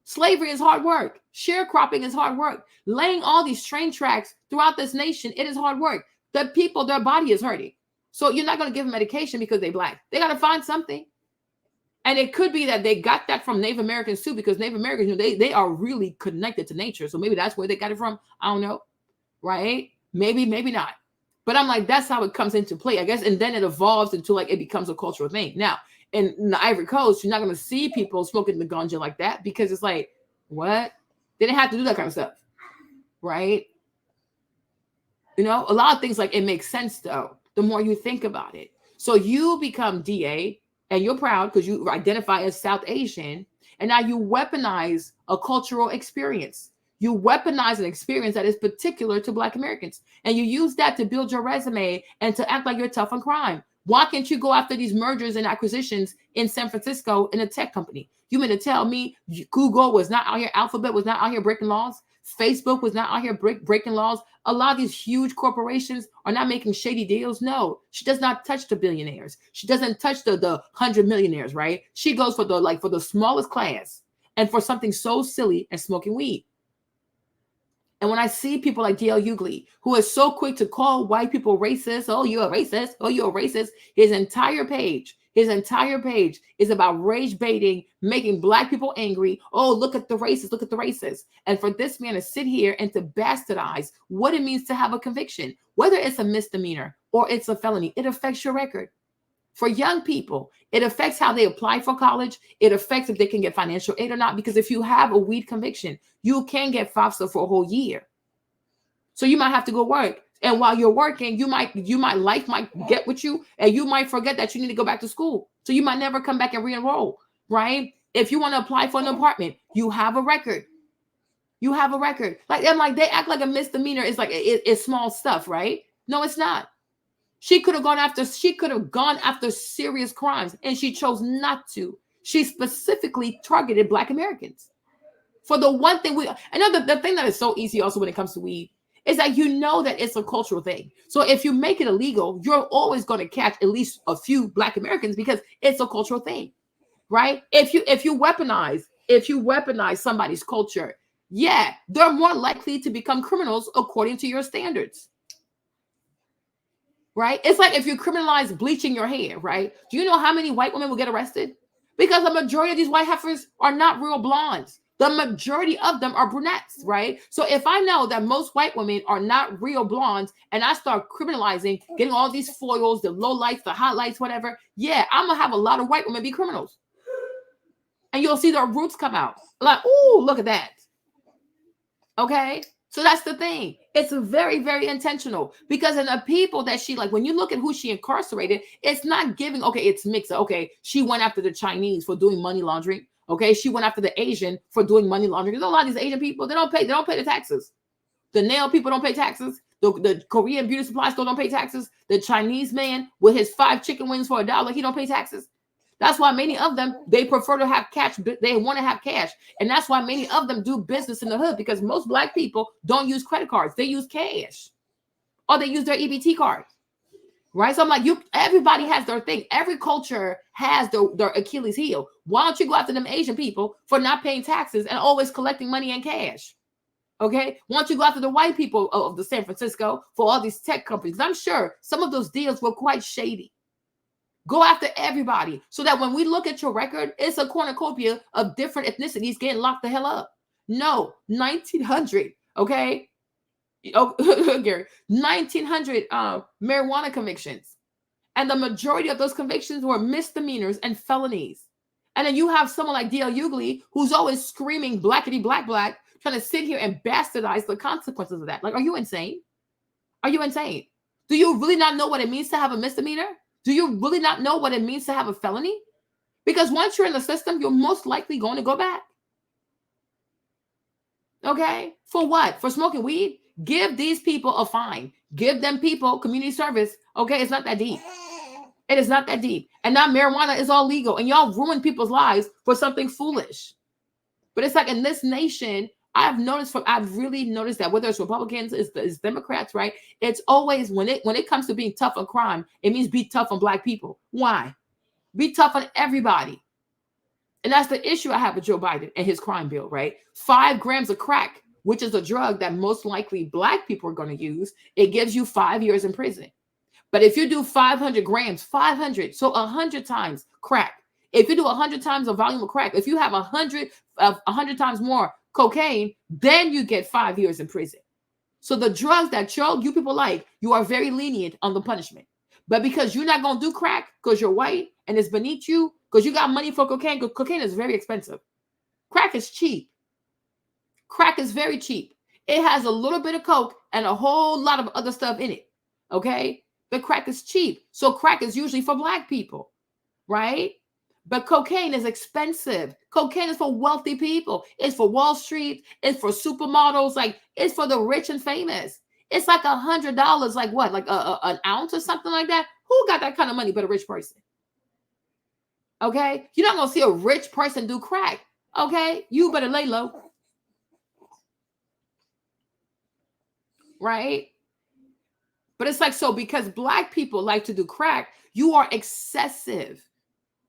Slavery is hard work. Sharecropping is hard work. Laying all these train tracks throughout this nation, it is hard work. The people, their body is hurting. So you're not going to give them medication because they're Black. They got to find something. And it could be that they got that from Native Americans too, because Native Americans, you know, they are really connected to nature. So maybe that's where they got it from. I don't know. Right? Maybe not. But I'm like, that's how it comes into play, I guess. And then it evolves into like it becomes a cultural thing. Now, in the Ivory Coast, you're not going to see people smoking the ganja like that because it's like, what? They didn't have to do that kind of stuff, right? You know, a lot of things like it makes sense though, the more you think about it. So you become DA and you're proud because you identify as South Asian, and now you weaponize a cultural experience. You weaponize an experience that is particular to Black Americans, and you use that to build your resume and to act like you're tough on crime. Why can't you go after these mergers and acquisitions in San Francisco in a tech company? You mean to tell me Google was not out here, Alphabet was not out here breaking laws, Facebook was not out here breaking laws? A lot of these huge corporations are not making shady deals. No, she does not touch the billionaires. She doesn't touch the 100 millionaires, right? She goes for the smallest class and for something so silly as smoking weed. And when I see people like D.L. Hughley, who is so quick to call white people racist, oh, you're a racist, oh, you're a racist, his entire page is about rage baiting, making Black people angry. Oh, look at the racists, look at the racists. And for this man to sit here and to bastardize what it means to have a conviction, whether it's a misdemeanor or it's a felony, it affects your record. For young people, it affects how they apply for college. It affects if they can get financial aid or not. Because if you have a weed conviction, you can get FAFSA for a whole year. So you might have to go work. And while you're working, life might get with you, and you might forget that you need to go back to school. So you might never come back and re-enroll, right? If you want to apply for an apartment, you have a record. You have a record. Like they act like a misdemeanor is like it's small stuff, right? No, it's not. She could have gone after serious crimes, and she chose not to. She specifically targeted Black Americans. For the one thing I know the thing that is so easy also when it comes to weed is that you know that it's a cultural thing. So if you make it illegal, you're always going to catch at least a few Black Americans because it's a cultural thing. right? If you weaponize somebody's culture, yeah, they're more likely to become criminals according to your standards. Right? It's like if you criminalize bleaching your hair, right? Do you know how many white women will get arrested? Because the majority of these white heifers are not real blondes. The majority of them are brunettes, right? So if I know that most white women are not real blondes and I start criminalizing, getting all these foils, the low lights, the highlights, whatever, yeah, I'm going to have a lot of white women be criminals. And you'll see their roots come out. Like, ooh, look at that. Okay? So that's the thing. It's very, very intentional because in the people that she, like, when you look at who she incarcerated, it's not giving, okay, it's mixed. Okay, she went after the Chinese for doing money laundering. Okay, she went after the Asian for doing money laundering. There's a lot of these Asian people, they don't pay the taxes. The nail people don't pay taxes. The Korean beauty supply store don't pay taxes. The Chinese man with his 5 chicken wings for $1, he don't pay taxes. That's why many of them, they prefer to have cash. They want to have cash. And that's why many of them do business in the hood because most black people don't use credit cards. They use cash or they use their EBT card. Right? So I'm like, everybody has their thing. Every culture has their Achilles heel. Why don't you go after them Asian people for not paying taxes and always collecting money in cash? Okay? Why don't you go after the white people of the San Francisco for all these tech companies? I'm sure some of those deals were quite shady. Go after everybody so that when we look at your record, it's a cornucopia of different ethnicities getting locked the hell up. No, 1900, okay? Oh, Gary, 1900 marijuana convictions. And the majority of those convictions were misdemeanors and felonies. And then you have someone like D.L. Hughley who's always screaming blackity black, trying to sit here and bastardize the consequences of that. Like, are you insane? Are you insane? Do you really not know what it means to have a misdemeanor? Do you really not know what it means to have a felony? Because once you're in the system, you're most likely going to go back. Okay? For what? For smoking weed? Give these people a fine. Give them people community service. Okay? It's not that deep. It is not that deep. And now marijuana is all legal. And y'all ruin people's lives for something foolish. But it's like in this nation, I've really noticed that whether it's Republicans, it's Democrats, right? It's always when it comes to being tough on crime, it means be tough on black people. Why? Be tough on everybody. And that's the issue I have with Joe Biden and his crime bill, right? 5 grams of crack, which is a drug that most likely black people are going to use, it gives you 5 years in prison. But if you do 500 grams, 500, so 100 times crack. If you do 100 times the volume of crack, if you have 100 times more cocaine, then you get 5 years in prison. So the drugs that you people like, you are very lenient on the punishment. But because you're not going to do crack because you're white and it's beneath you, because you got money for cocaine, because cocaine is very expensive. Crack is cheap. Crack is very cheap. It has a little bit of coke and a whole lot of other stuff in it. Okay? But crack is cheap. So crack is usually for black people. Right? But cocaine is expensive. Cocaine is for wealthy people. It's for Wall Street. It's for supermodels. Like, it's for the rich and famous. It's like $100, like what? Like an ounce or something like that? Who got that kind of money but a rich person? Okay? You're not going to see a rich person do crack. Okay? You better lay low. Right? But it's like, so because black people like to do crack, you are excessive.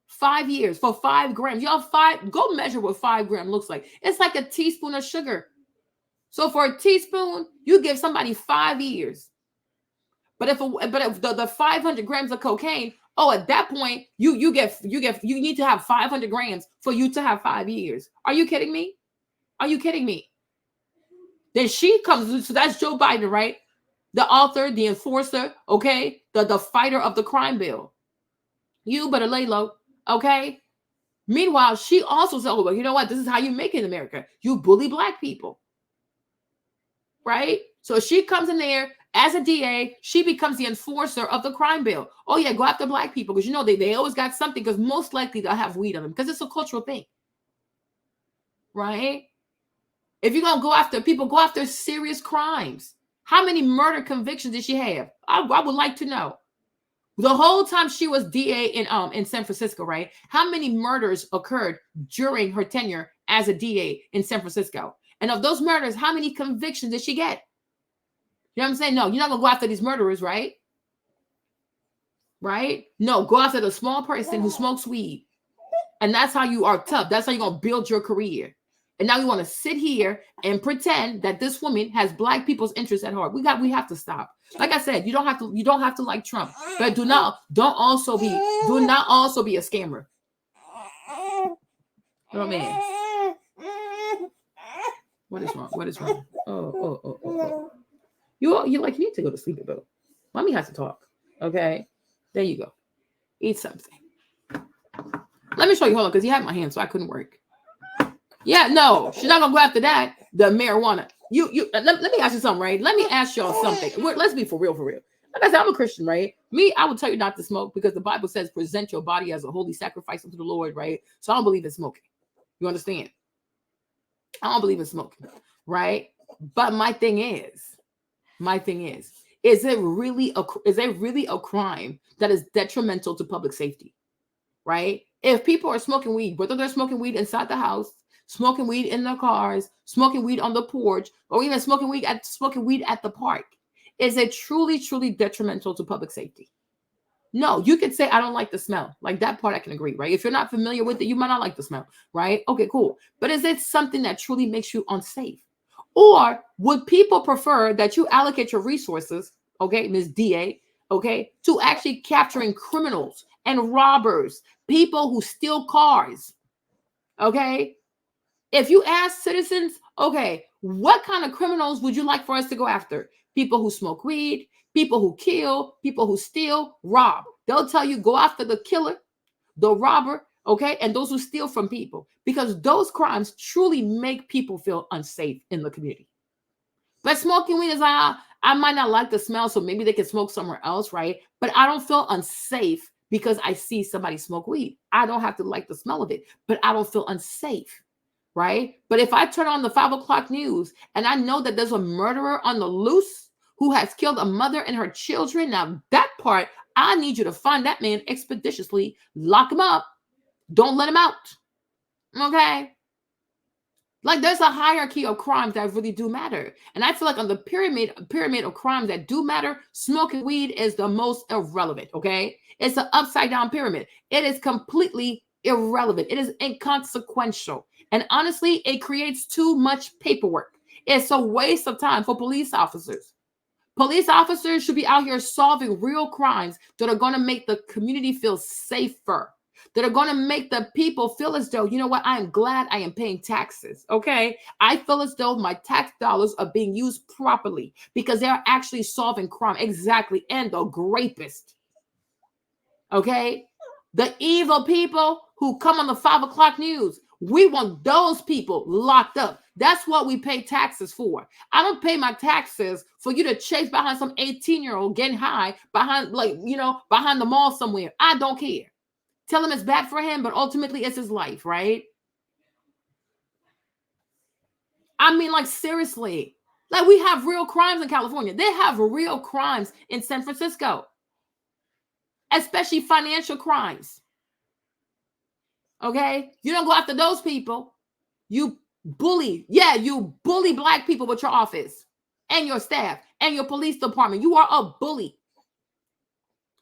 5 years for 5 grams. Y'all go measure what 5 grams looks like. It's like a teaspoon of sugar. So for a teaspoon, you give somebody 5 years. But if the 500 grams of cocaine, at that point, you need to have 500 grams for you to have 5 years. Are you kidding me? Are you kidding me? Then she comes, so that's Joe Biden, right? The author, the enforcer, okay? The fighter of the crime bill. You better lay low. Okay. Meanwhile, she also said, well, you know what? This is how you make it in America. You bully black people. Right? So she comes in there as a DA. She becomes the enforcer of the crime bill. Oh, yeah, go after black people because, they always got something because most likely they'll have weed on them because it's a cultural thing. Right? If you're going to go after people, go after serious crimes. How many murder convictions did she have? I would like to know. The whole time she was DA in San Francisco, right? How many murders occurred during her tenure as a DA in San Francisco? And of those murders, how many convictions did she get? You know what I'm saying? No, you're not going to go after these murderers, right? Right? No, go after the small person who smokes weed. And that's how you are tough. That's how you're going to build your career. And now you want to sit here and pretend that this woman has Black people's interests at heart. We have to stop. Like I said, you don't have to like Trump, but do not also be a scammer. Oh man. What is wrong? What is wrong? Oh. You need to go to sleep, though. Mommy has to talk. Okay. There you go. Eat something. Let me show you. Hold on, because you had my hand, so I couldn't work. Yeah, no, she's not gonna go after that. The marijuana. Let me ask you something, right? Let me ask y'all something. Let's be for real. Like I said, I'm a Christian, right? I would tell you not to smoke because the Bible says present your body as a holy sacrifice unto the Lord, right? So I don't believe in smoking. You understand? I don't believe in smoking, right? But my thing is, is it really a crime that is detrimental to public safety, right? If people are smoking weed, whether they're smoking weed inside the house, smoking weed in their cars, smoking weed on the porch, or even smoking weed at the park, is it truly detrimental to public safety? No, you could say, I don't like the smell. Like that part I can agree, right? If you're not familiar with it, you might not like the smell, right? Okay, cool. But is it something that truly makes you unsafe? Or would people prefer that you allocate your resources, okay, Ms. DA, okay, to actually capturing criminals and robbers, people who steal cars, okay? If you ask citizens, okay, what kind of criminals would you like for us to go after? People who smoke weed, people who kill, people who steal, rob. They'll tell you go after the killer, the robber, okay, and those who steal from people, because those crimes truly make people feel unsafe in the community. But smoking weed is like, I might not like the smell, so maybe they can smoke somewhere else, right? But I don't feel unsafe because I see somebody smoke weed. I don't have to like the smell of it, but I don't feel unsafe. Right? But if I turn on the 5 o'clock news and I know that there's a murderer on the loose who has killed a mother and her children, now that part, I need you to find that man expeditiously, lock him up, don't let him out. Okay? Like there's a hierarchy of crimes that really do matter. And I feel like on the pyramid of crimes that do matter, smoking weed is the most irrelevant, okay? It's an upside down pyramid. It is completely irrelevant. It is inconsequential. And honestly, it creates too much paperwork. It's a waste of time for police officers. Police officers should be out here solving real crimes that are going to make the community feel safer, that are going to make the people feel as though, you know what, I am glad I am paying taxes, okay? I feel as though my tax dollars are being used properly because they're actually solving crime. Exactly. And the rapist, okay? The evil people who come on the 5 o'clock news, we want those people locked up. That's what we pay taxes for. I don't pay my taxes for you to chase behind some 18-year-old getting high behind, behind the mall somewhere. I don't care. Tell him it's bad for him, but ultimately it's his life, right? I mean, like, seriously. Like, we have real crimes in California. They have real crimes in San Francisco, especially financial crimes. Okay? You don't go after those people. You bully Black people with your office and your staff and your police department. You are a bully.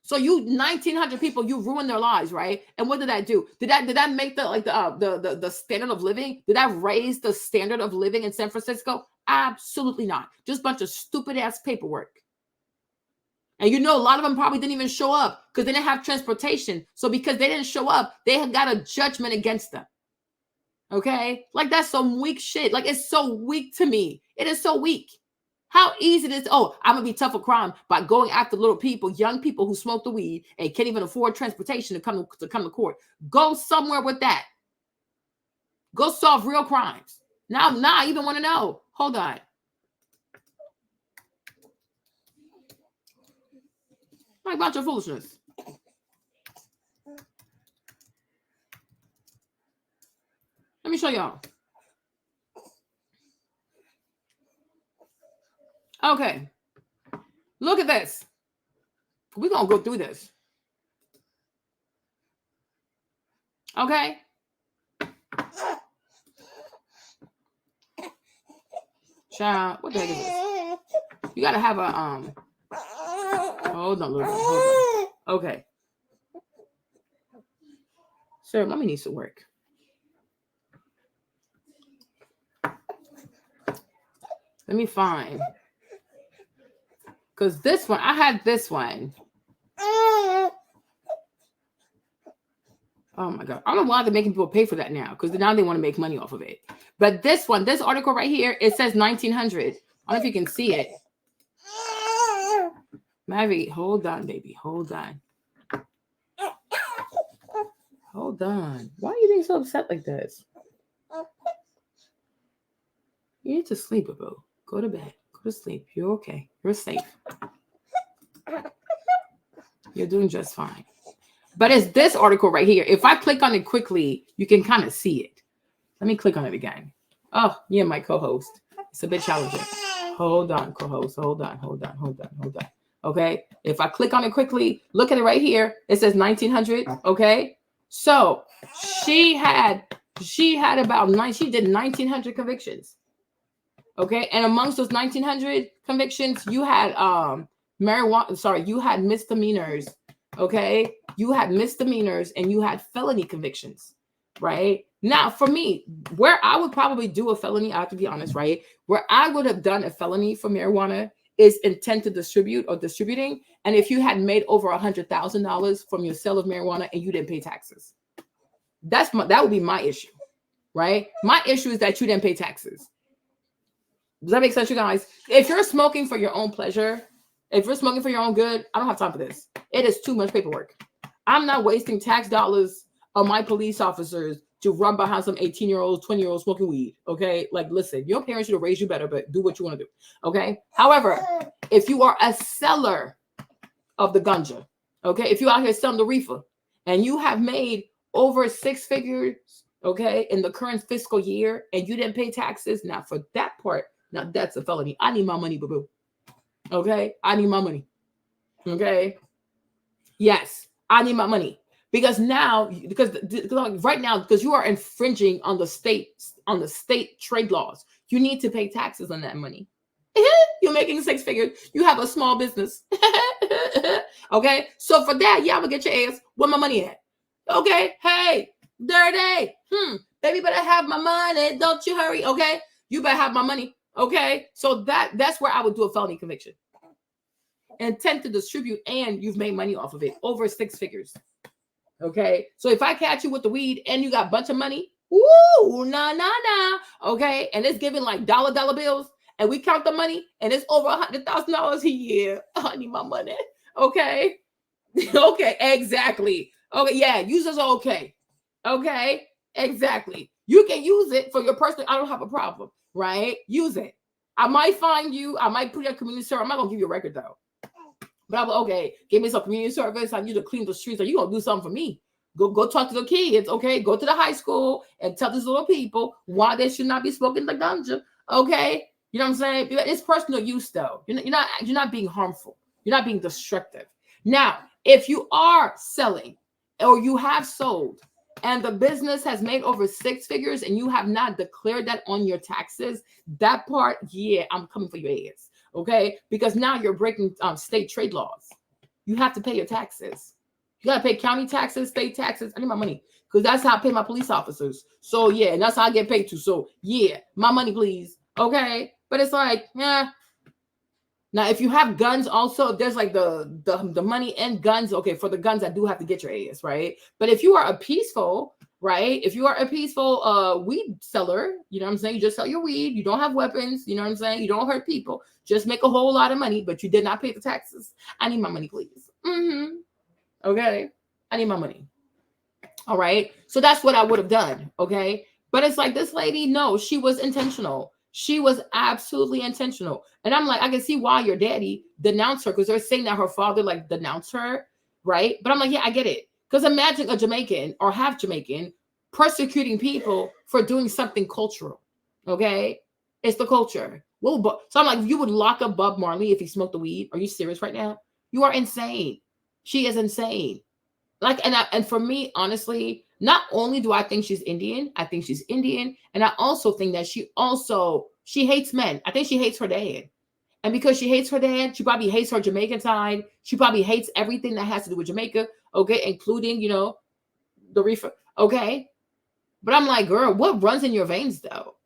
So 1,900 people, you ruined their lives, right? And what did that do? Did that make the standard of living? Did that raise the standard of living in San Francisco? Absolutely not. Just a bunch of stupid ass paperwork. And a lot of them probably didn't even show up because they didn't have transportation. So because they didn't show up, they had got a judgment against them. Okay? Like, that's some weak shit. Like, it's so weak to me. It is so weak. How easy it is. Oh, I'm going to be tough for crime by going after little people, young people who smoke the weed and can't even afford transportation to come to court. Go somewhere with that. Go solve real crimes. Now I even want to know. Hold on. Like, about your foolishness. Let me show y'all. Okay. Look at this. We're going to go through this. Okay. Child, what the heck is this? You got to have a, hold on, hold on. Okay. Sir, mommy needs to work. Let me find. Because this one, I had this one. Oh my God. I don't know why they're making people pay for that now. Because now they want to make money off of it. But this one, this article right here, it says 1900. I don't know if you can see it. Mavi, hold on, baby. Hold on. Hold on. Why are you being so upset like this? You need to sleep, boo. Go to bed. Go to sleep. You're okay. You're safe. You're doing just fine. But it's this article right here. If I click on it quickly, you can kind of see it. Let me click on it again. Oh, yeah, my co-host. It's a bit challenging. Hold on, co-host. Hold on. Okay. If I click on it quickly, look at it right here. It says 1900. Okay. So she did 1900 convictions. Okay. And amongst those 1900 convictions, you had you had misdemeanors. Okay. You had misdemeanors and you had felony convictions. Right. Now, for me, where I would probably do a felony, I have to be honest, right? Where I would have done a felony for marijuana is intent to distribute or distributing. And if you had made over $100,000 from your sale of marijuana and you didn't pay taxes, that would be my issue, right? My issue is that you didn't pay taxes. Does that make sense, you guys? If you're smoking for your own pleasure, if you're smoking for your own good, I don't have time for this. It is too much paperwork. I'm not wasting tax dollars on my police officers to run behind some 18-year-olds, 20-year-olds smoking weed. Okay. Like, listen, your parents should have raised you better, but do what you want to do. Okay. However, if you are a seller of the ganja, okay, if you're out here selling the reefer and you have made over 6 figures, okay, in the current fiscal year and you didn't pay taxes, now for that part, now that's a felony. I need my money, boo-boo. Okay. I need my money. Okay. Yes. I need my money. Because now, because right now, because you are infringing on the state trade laws, you need to pay taxes on that money. You're making 6 figures. You have a small business. Okay. So for that, yeah, I'm gonna get your ass. Where my money at? Okay. Hey, dirty. Baby, better have my money. Don't you hurry. Okay. You better have my money. Okay. So that's where I would do a felony conviction. Intent to distribute, and you've made money off of it. Over 6 figures. Okay, so if I catch you with the weed and you got a bunch of money, nah. Okay, and it's giving like dollar bills, and we count the money, and it's over $100,000 a year. I need my money. Okay, okay, exactly. Okay, yeah, users are okay. Okay, exactly. You can use it for your personal. I don't have a problem, right? Use it. I might find you. I might put your community service. I'm not gonna give you a record though. But I'm okay, give me some community service. I need to clean the streets. Are you gonna do something for me? Go talk to the kids, okay? Go to the high school and tell these little people why they should not be smoking the ganja, okay? You know what I'm saying? It's personal use though. You're not being harmful. You're not being destructive. Now, if you are selling or you have sold and the business has made over 6 figures and you have not declared that on your taxes, that part, yeah, I'm coming for your ass. Okay, because now you're breaking state trade laws. You have to pay your taxes. You got to pay county taxes, state taxes. I need my money because that's how I pay my police officers. So yeah, and that's how I get paid too. So yeah, my money, please. Okay, but it's like, yeah. Now, if you have guns, also there's like the money and guns. Okay, for the guns, I do have to get your ass, right? But if you are a peaceful, right? If you are a peaceful weed seller, you know what I'm saying? You just sell your weed. You don't have weapons. You know what I'm saying? You don't hurt people. Just make a whole lot of money, but you did not pay the taxes. I need my money, please. Okay. I need my money. All right. So that's what I would have done. Okay. But it's like this lady, no, she was intentional. She was absolutely intentional. And I'm like, I can see why your daddy denounced her because they're saying that her father like denounced her. Right. But I'm like, yeah, I get it. Because imagine a Jamaican or half Jamaican persecuting people for doing something cultural. Okay. It's the culture. Well, so I'm like, you would lock up Bob Marley if he smoked the weed? Are you serious right now? You are insane. She is insane. Like, and for me, honestly, not only do I think she's Indian, I think she's Indian, and I also think that she hates men. I think she hates her dad. And because she hates her dad, she probably hates her Jamaican side. She probably hates everything that has to do with Jamaica, okay, including, the reefer. Okay. But I'm like, girl, what runs in your veins though?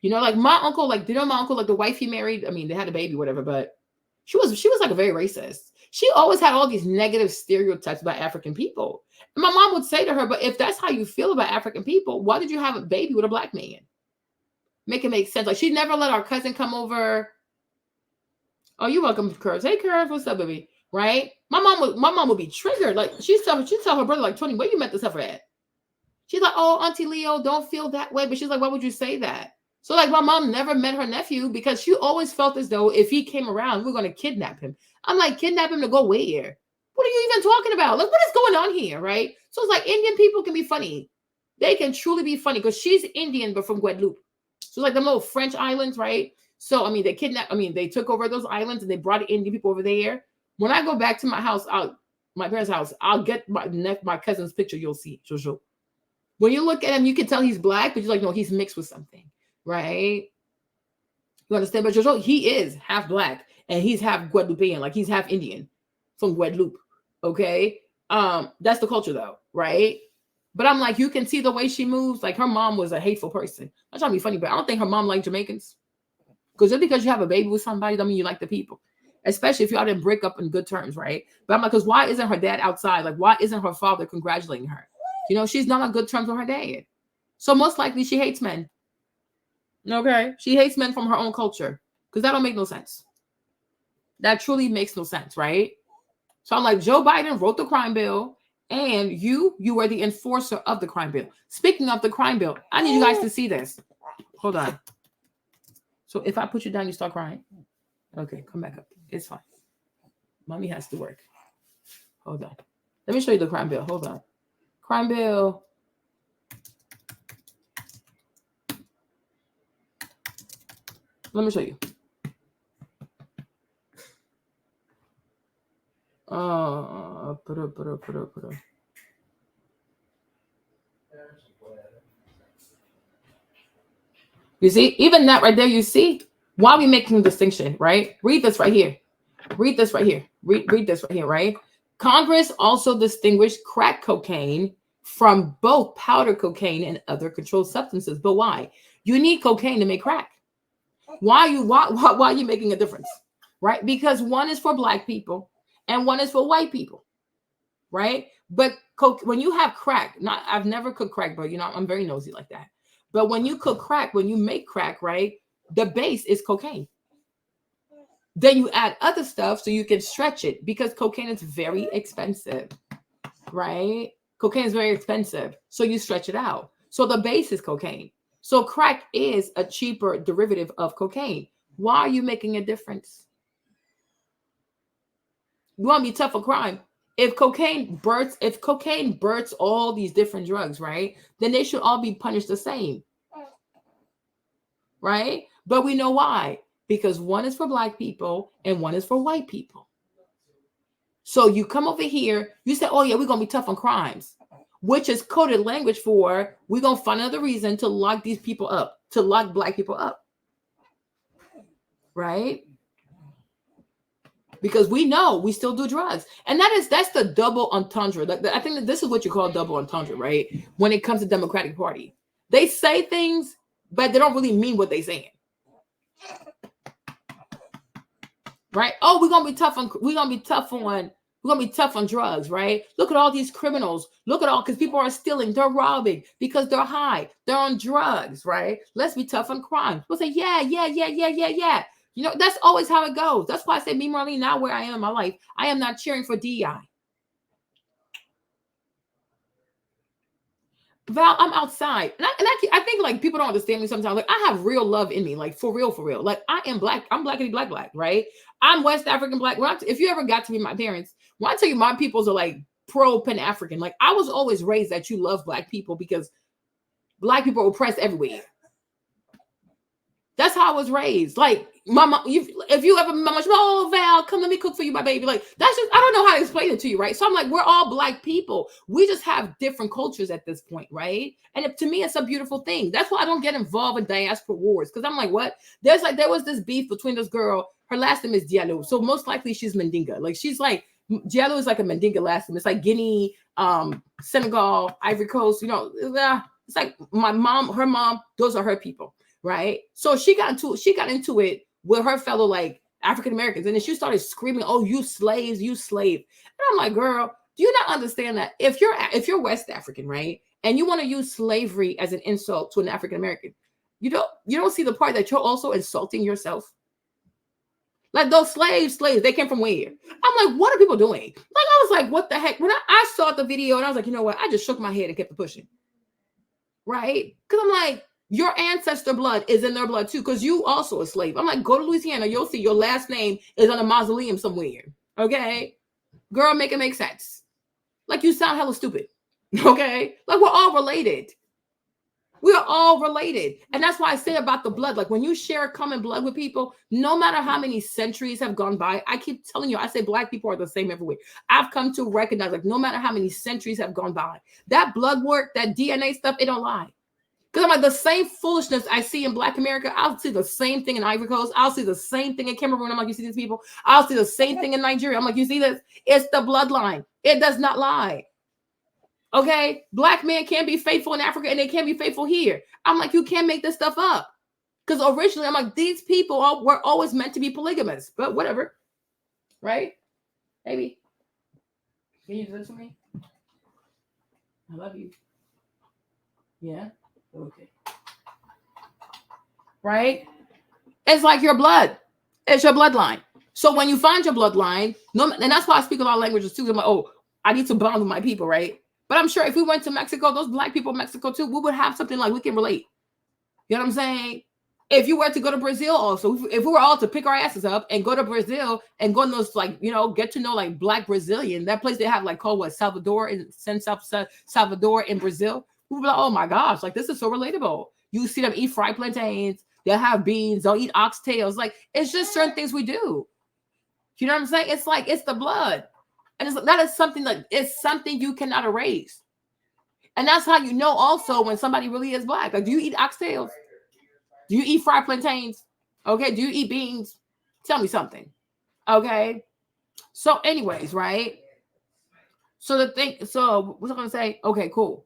You know, like my uncle, like, you know, my uncle, like the wife he married, I mean, they had a baby, whatever, but she was like a very racist. She always had all these negative stereotypes about African people. And my mom would say to her, but if that's how you feel about African people, why did you have a baby with a black man? Make it make sense. Like, she never let our cousin come over. Oh, you're welcome, Curves. Hey, Curves, what's up, baby? Right? My mom would be triggered. Like, she'd tell her brother, like, 20, where you met this heifer at? She's like, oh, Auntie Leo, don't feel that way. But she's like, why would you say that? So, like, my mom never met her nephew because she always felt as though if he came around, we're going to kidnap him. I'm like, kidnap him to go where? What are you even talking about? Like, what is going on here, right? So it's like Indian people can be funny. They can truly be funny because she's Indian, but from Guadeloupe. So like them little French islands, right? So, I mean, they took over those islands and they brought Indian people over there. When I go back to my house, my parents' house, I'll get my cousin's picture. You'll see. When you look at him, you can tell he's black, but you're like, no, he's mixed with something, right? You understand? But Jojo, he is half black and he's half Guadeloupean, like he's half Indian from Guadeloupe. Okay. That's the culture though, right? But I'm like, you can see the way she moves. Like her mom was a hateful person. I'm trying to be funny, but I don't think her mom liked Jamaicans. Because just because you have a baby with somebody, don't mean you like the people. Especially if y'all didn't break up in good terms, right? But I'm like, because why isn't her dad outside? Like, why isn't her father congratulating her? You know, she's not on good terms with her dad. So most likely she hates men. Okay. She hates men from her own culture. Because that don't make no sense. That truly makes no sense, right? So I'm like, Joe Biden wrote the crime bill. And you were the enforcer of the crime bill. Speaking of the crime bill, I need you guys to see this. Hold on. So if I put you down, you start crying. Okay, come back up. It's fine. Mommy has to work. Hold on. Let me show you the crime bill. Hold on. Crime bill. Let me show you. Put up. You see, even that right there, you see why are we making a distinction, right? Read this right here. Read this right here, right? Congress also distinguished crack cocaine from both powder cocaine and other controlled substances. But why? You need cocaine to make crack. Why are you making a difference? Right? Because one is for black people and one is for white people. Right? But when you have crack, I've never cooked crack, but you know, I'm very nosy like that. But when you cook crack, when you make crack, right, the base is cocaine. Then you add other stuff so you can stretch it because cocaine is very expensive, right? Cocaine is very expensive. So you stretch it out. So the base is cocaine. So crack is a cheaper derivative of cocaine. Why are you making a difference? You want to be tough for crime. If cocaine births all these different drugs, right? Then they should all be punished the same. Right? But we know why. Because one is for black people and one is for white people. So you come over here, you say, oh yeah, we're going to be tough on crimes, which is coded language for we're going to find another reason to lock these people up, to lock black people up. Right? Because we know we still do drugs. And that's the double entendre. I think that this is what you call double entendre, right? When it comes to Democratic Party. They say things, but they don't really mean what they're saying. Right? Oh, we're gonna be tough on drugs, right? Look at all these criminals. Look at all, because people are stealing, they're robbing, because they're high, they're on drugs, right? Let's be tough on crime. We'll say, yeah. You know, that's always how it goes. That's why I say, me, Marlene, now where I am in my life, I am not cheering for DEI. Val, I'm outside. And I think like people don't understand me sometimes. Like I have real love in me, like for real. Like I am black. I'm blackity black, right? I'm West African black. If you ever got to meet my parents, when I tell you my peoples are like pro Pan-African, like I was always raised that you love black people because black people are oppressed everywhere. That's how I was raised. Like, mama, if you ever, mama, oh, Val, come let me cook for you, my baby. Like, that's just, I don't know how to explain it to you, right? So I'm like, we're all black people. We just have different cultures at this point, right? And to me, it's a beautiful thing. That's why I don't get involved in diaspora wars. Because I'm like, what? There was this beef between this girl. Her last name is Diallo. So most likely she's Mandinga. Like, she's like Jello is like a Mandinka last name. It's like Guinea, Senegal, Ivory Coast. You know, it's like my mom, her mom. Those are her people, right? So she got into it with her fellow like African Americans, and then she started screaming, "Oh, you slaves, you slave!" And I'm like, "Girl, do you not understand that if you're West African, right, and you want to use slavery as an insult to an African American, you don't see the part that you're also insulting yourself." Like those slaves, they came from where? I'm like, what are people doing? Like, I was like, what the heck? When I saw the video and I was like, you know what? I just shook my head and kept it pushing. Right? Because I'm like, your ancestor blood is in their blood too, because you also a slave. I'm like, go to Louisiana, you'll see your last name is on a mausoleum somewhere. Okay? Girl, make it make sense. Like, you sound hella stupid. Okay? Like, we're all related. We are all related. And that's why I say about the blood, like when you share common blood with people, no matter how many centuries have gone by, I keep telling you, I say Black people are the same everywhere. I've come to recognize, like, no matter how many centuries have gone by, that blood work, that DNA stuff, it don't lie. Because I'm like, the same foolishness I see in Black America, I'll see the same thing in Ivory Coast. I'll see the same thing in Cameroon. I'm like, you see these people? I'll see the same thing in Nigeria. I'm like, you see this? It's the bloodline. It does not lie. Okay, Black men can't be faithful in Africa and they can't be faithful here. I'm like, you can't make this stuff up. Because originally, I'm like, these people were always meant to be polygamous, but whatever. Right? Baby, can you do this for me? I love you. Yeah? Okay. Right? It's like your blood. It's your bloodline. So when you find your bloodline, and that's why I speak a lot of languages too. I'm like, oh, I need to bond with my people, right? But I'm sure if we went to Mexico, those Black people in Mexico too, we would have something like we can relate. You know what I'm saying? If you were to go to Brazil also, if we were all to pick our asses up and go to Brazil and go in those, like, you know, get to know like Black Brazilian, that place they have like called what, Salvador in Salvador in Brazil, we would be like, oh my gosh, like this is so relatable. You see them eat fried plantains, they'll have beans, they'll eat oxtails. Like, it's just certain things we do. You know what I'm saying? It's like, it's the blood. And that is something like, it's something you cannot erase. And that's how you know also when somebody really is Black. Like, do you eat oxtails? Do you eat fried plantains? Okay. Do you eat beans? Tell me something. Okay. So anyways, right? So what was I going to say? Okay, cool.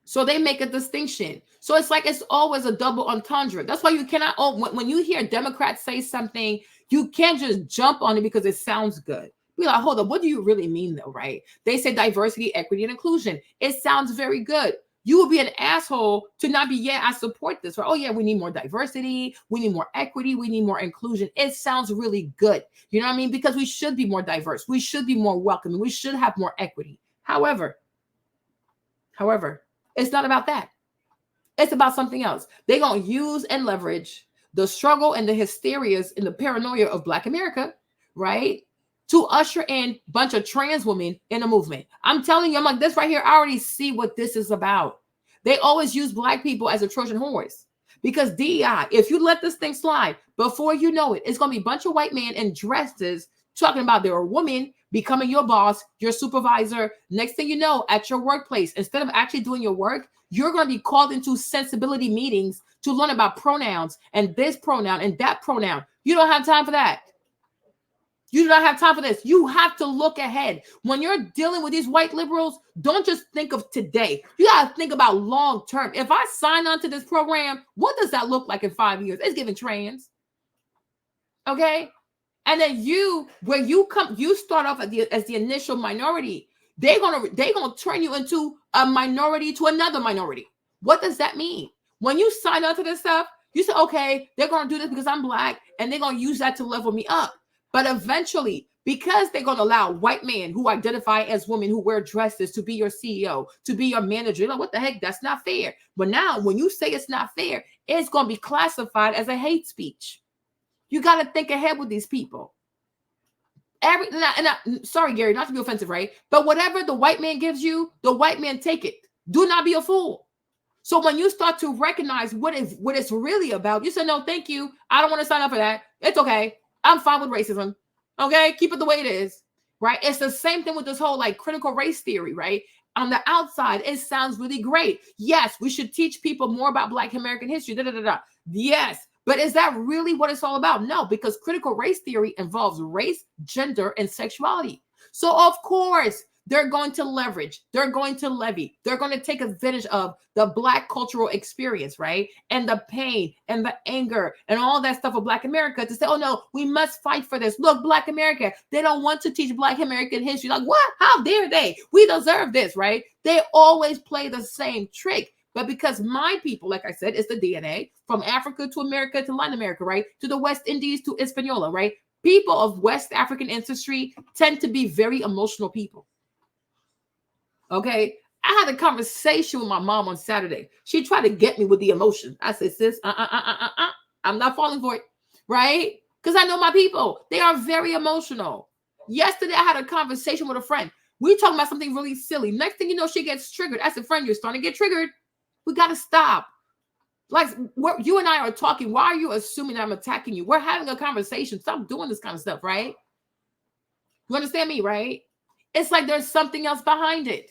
So they make a distinction. So it's like, it's always a double entendre. That's why you cannot, when you hear Democrats say something, you can't just jump on it because it sounds good. Be like, hold up, what do you really mean though, right? They say diversity, equity, and inclusion. It sounds very good. You would be an asshole to not be, yeah, I support this. Or, oh yeah, we need more diversity. We need more equity. We need more inclusion. It sounds really good. You know what I mean? Because we should be more diverse. We should be more welcoming. We should have more equity. However, it's not about that. It's about something else. They're going to use and leverage the struggle and the hysterias and the paranoia of Black America, right, to usher in a bunch of trans women in a movement. I'm telling you, I'm like, this right here, I already see what this is about. They always use Black people as a Trojan horse because DEI, if you let this thing slide, before you know it, it's going to be a bunch of white men in dresses talking about they're a woman becoming your boss, your supervisor. Next thing you know, at your workplace, instead of actually doing your work, you're going to be called into sensibility meetings to learn about pronouns and this pronoun and that pronoun. You don't have time for that. You do not have time for this. You have to look ahead. When you're dealing with these white liberals, don't just think of today. You got to think about long term. If I sign on to this program, what does that look like in 5 years? It's giving trans. Okay? And then you start off as the initial minority. They're gonna turn you into a minority to another minority. What does that mean? When you sign up to this stuff, you say, okay, they're gonna do this because I'm Black, and they're gonna use that to level me up. But eventually, because they're gonna allow white men who identify as women who wear dresses to be your CEO, to be your manager, you're like, what the heck? That's not fair. But now, when you say it's not fair, it's gonna be classified as a hate speech. You got to think ahead with these people. Sorry, Gary, not to be offensive, right? But whatever the white man gives you, the white man take it. Do not be a fool. So when you start to recognize what it's really about, you say, no, thank you. I don't want to sign up for that. It's okay. I'm fine with racism. Okay, keep it the way it is, right? It's the same thing with this whole like critical race theory, right? On the outside, it sounds really great. Yes, we should teach people more about Black American history. Yes. But is that really what it's all about? No, because critical race theory involves race, gender, and sexuality. So of course, they're going to leverage, they're going to levy, they're going to take advantage of the Black cultural experience, right? And the pain and the anger and all that stuff of Black America to say, oh no, we must fight for this. Look, Black America, they don't want to teach Black American history. Like, what? How dare they? We deserve this, right? They always play the same trick. But because my people, like I said, it's the DNA from Africa to America to Latin America, right? To the West Indies to Hispaniola, right? People of West African ancestry tend to be very emotional people. Okay, I had a conversation with my mom on Saturday. She tried to get me with the emotion. I said, sis, I'm not falling for it, right? Because I know my people. They are very emotional. Yesterday, I had a conversation with a friend. We talking about something really silly. Next thing you know, she gets triggered. I said, friend, you're starting to get triggered. We got to stop. Like, you and I are talking. Why are you assuming that I'm attacking you? We're having a conversation. Stop doing this kind of stuff, right? You understand me, right? It's like there's something else behind it.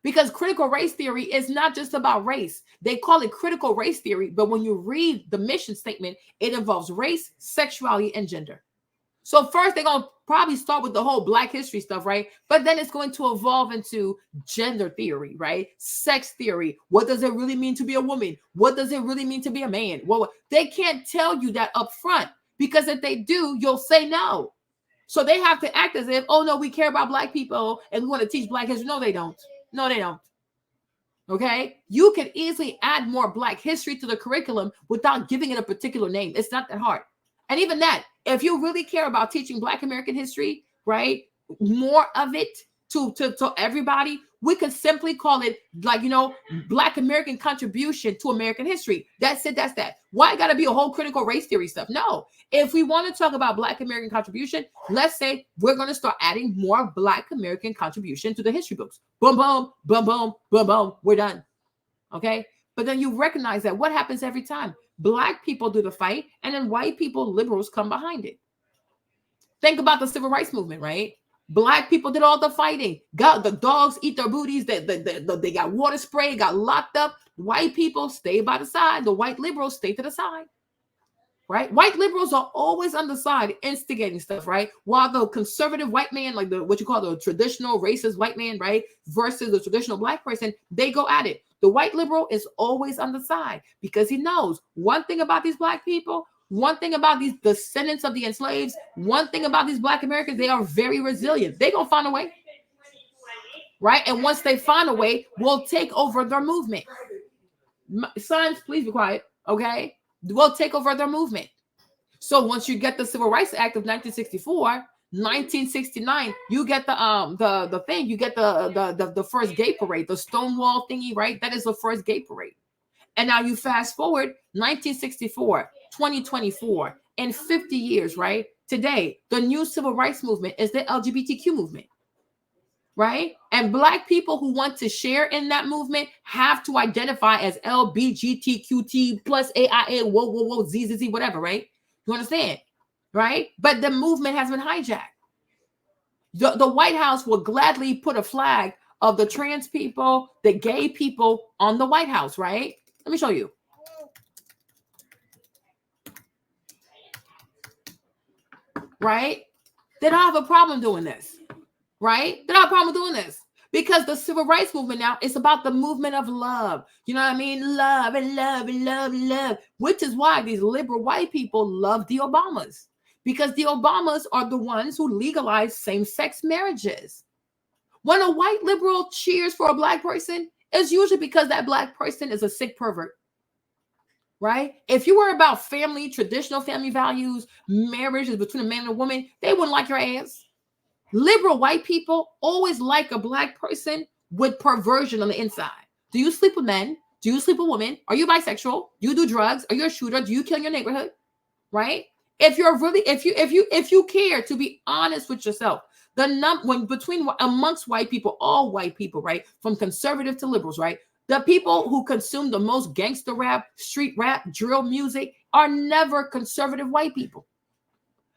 Because critical race theory is not just about race. They call it critical race theory, but when you read the mission statement, it involves race, sexuality, and gender. So first, they're going to probably start with the whole Black history stuff, right? But then it's going to evolve into gender theory, right? Sex theory. What does it really mean to be a woman? What does it really mean to be a man? Well, they can't tell you that up front, because if they do, you'll say no. So they have to act as if, oh, no, we care about Black people and we want to teach Black history. No, they don't. No, they don't. Okay? You can easily add more Black history to the curriculum without giving it a particular name. It's not that hard. And even that, if you really care about teaching Black American history, right, more of it to everybody, we could simply call it, like, Black American contribution to American history. That's it. That's that. Why got to be a whole critical race theory stuff? No. If we want to talk about Black American contribution, let's say we're going to start adding more Black American contribution to the history books. Boom, boom, boom, boom, boom, boom. We're done. Okay? But then you recognize that what happens every time? Black people do the fight, and then white people, liberals, come behind it. Think about the civil rights movement, right? Black people did all the fighting. Got the dogs eat their booties. They got water sprayed, got locked up. White people stay by the side. The white liberals stay to the side, right? White liberals are always on the side instigating stuff, right? While the conservative white man, like what you call the traditional racist white man, right, versus the traditional Black person, they go at it. The white liberal is always on the side because he knows one thing about these Black people, one thing about these descendants of the enslaved, one thing about these Black Americans, they are very resilient. They're going to find a way, right? And once they find a way, we'll take over their movement. Sons, please be quiet, okay? We'll take over their movement. So once you get the Civil Rights Act of 1964, 1969, you get the thing, you get the first gay parade, the Stonewall thingy, right? That is the first gay parade. And now you fast forward 1964, 2024, in 50 years, right? Today, the new civil rights movement is the LGBTQ movement, right? And Black people who want to share in that movement have to identify as LBGTQT plus AIA, whoa, ZZZ, whatever, right? You understand? Right? But the movement has been hijacked. The White House will gladly put a flag of the trans people, the gay people on the White House, right? Let me show you. Right? They don't have a problem doing this. Right? They don't have a problem doing this. Because the civil rights movement now is about the movement of love. You know what I mean? Love and love and love and love. Which is why these liberal white people love the Obamas. Because the Obamas are the ones who legalize same-sex marriages. When a white liberal cheers for a Black person, it's usually because that Black person is a sick pervert. Right? If you were about family, traditional family values, marriage is between a man and a woman, they wouldn't like your ass. Liberal white people always like a Black person with perversion on the inside. Do you sleep with men? Do you sleep with women? Are you bisexual? Do you do drugs? Are you a shooter? Do you kill in your neighborhood? Right? If you're really, if you care to be honest with yourself, amongst white people, all white people, right, from conservative to liberals, right, the people who consume the most gangster rap, street rap, drill music are never conservative white people.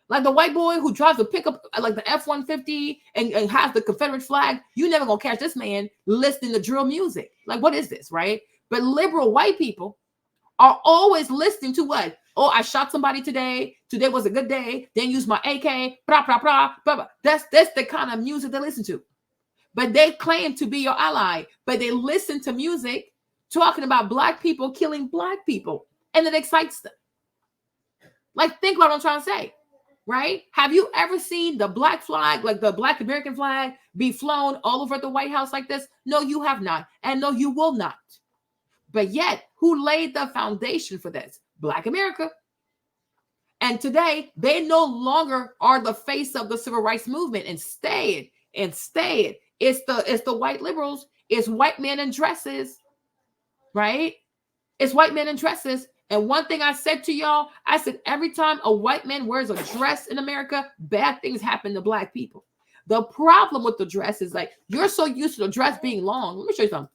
Like the white boy who drives a pickup, like the F-150 and has the Confederate flag, you never gonna catch this man listening to drill music. Like, what is this, right? But liberal white people are always listening to what? Oh, I shot somebody today. Today was a good day. Then use my AK. Blah, blah, blah, blah, blah. That's the kind of music they listen to. But they claim to be your ally. But they listen to music talking about black people killing black people. And it excites them. Like, think about what I'm trying to say. Right? Have you ever seen the black flag, like the Black American flag, be flown all over the White House like this? No, you have not. And no, you will not. But yet, who laid the foundation for this? Black America. And today, they no longer are the face of the civil rights movement. Instead, it's the white liberals. It's white men in dresses, right? It's white men in dresses. And one thing I said to y'all, I said, every time a white man wears a dress in America, bad things happen to black people. The problem with the dress is like, you're so used to the dress being long. Let me show you something.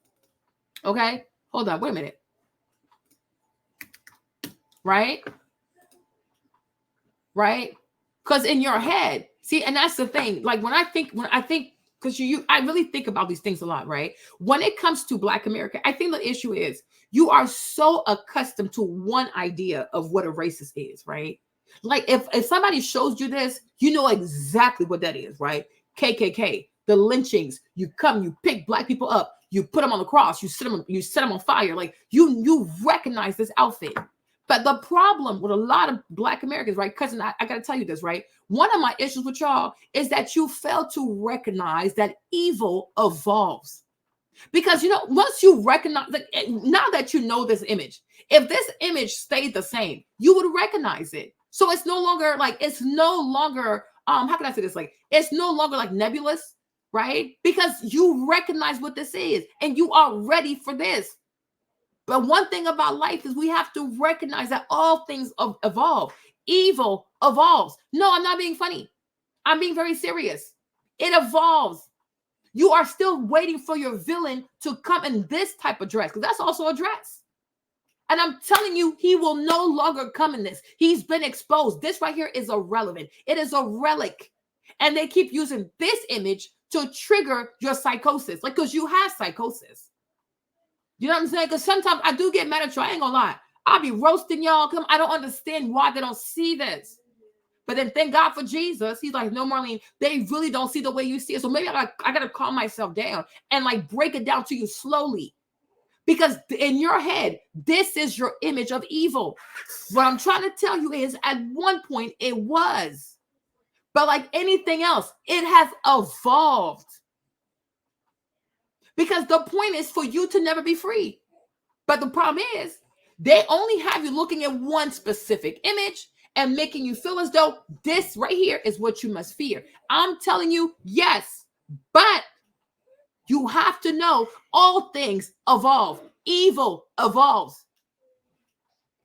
Okay? Hold on. Wait a minute. Right? Right? Because in your head, see, and that's the thing. Like when I think, because I really think about these things a lot, right? When it comes to Black America, I think the issue is you are so accustomed to one idea of what a racist is, right? Like if somebody shows you this, you know exactly what that is, right? KKK, the lynchings, you pick black people up, you put them on the cross, you set them on fire. Like you recognize this outfit. But the problem with a lot of Black Americans, right? Cousin, I got to tell you this, right? One of my issues with y'all is that you fail to recognize that evil evolves. Because, once you recognize, now that you know this image, if this image stayed the same, you would recognize it. So it's no longer, how can I say this? Like, it's no longer like nebulous, right? Because you recognize what this is and you are ready for this. But one thing about life is we have to recognize that all things evolve. Evil evolves. No, I'm not being funny. I'm being very serious. It evolves. You are still waiting for your villain to come in this type of dress, because that's also a dress. And I'm telling you, he will no longer come in this. He's been exposed. This right here is irrelevant. It is a relic. And they keep using this image to trigger your psychosis. Like, because you have psychosis. You know what I'm saying? Because sometimes I do get mad at you. I ain't gonna lie. I'll be roasting y'all. I don't understand why they don't see this. But then thank God for Jesus. He's like, no, Marlene, they really don't see the way you see it. So maybe I got to calm myself down and like break it down to you slowly. Because in your head, this is your image of evil. What I'm trying to tell you is at one point it was. But like anything else, it has evolved. Because the point is for you to never be free. But the problem is they only have you looking at one specific image and making you feel as though this right here is what you must fear. I'm telling you, yes, but you have to know all things evolve. Evil evolves.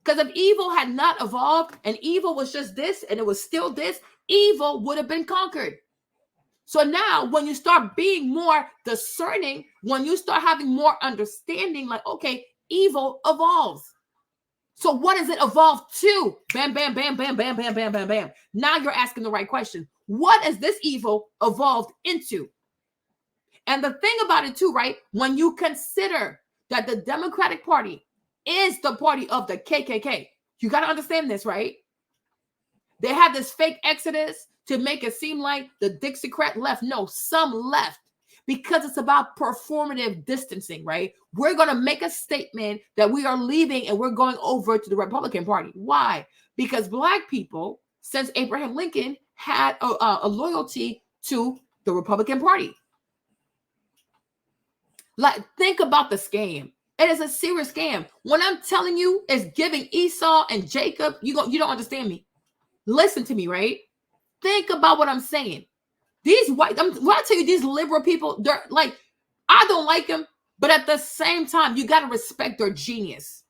Because if evil had not evolved and evil was just this and it was still this, evil would have been conquered. So now when you start being more discerning, when you start having more understanding, like, okay, evil evolves. So what does it evolve to? Bam, bam, bam, bam, bam, bam, bam, bam, bam. Now you're asking the right question. What has this evil evolved into? And the thing about it too, right? When you consider that the Democratic Party is the party of the KKK, you got to understand this, right? They had this fake exodus to make it seem like the Dixiecrat left. No, some left because it's about performative distancing, right? We're going to make a statement that we are leaving and we're going over to the Republican Party. Why? Because Black people, since Abraham Lincoln, had a loyalty to the Republican Party. Like, think about the scam. It is a serious scam. When I'm telling you, it's giving Esau and Jacob, you don't understand me. Listen to me, right? Think about what I'm saying. These white, when I tell you these liberal people, they're like, I don't like them, but at the same time, you got to respect their genius.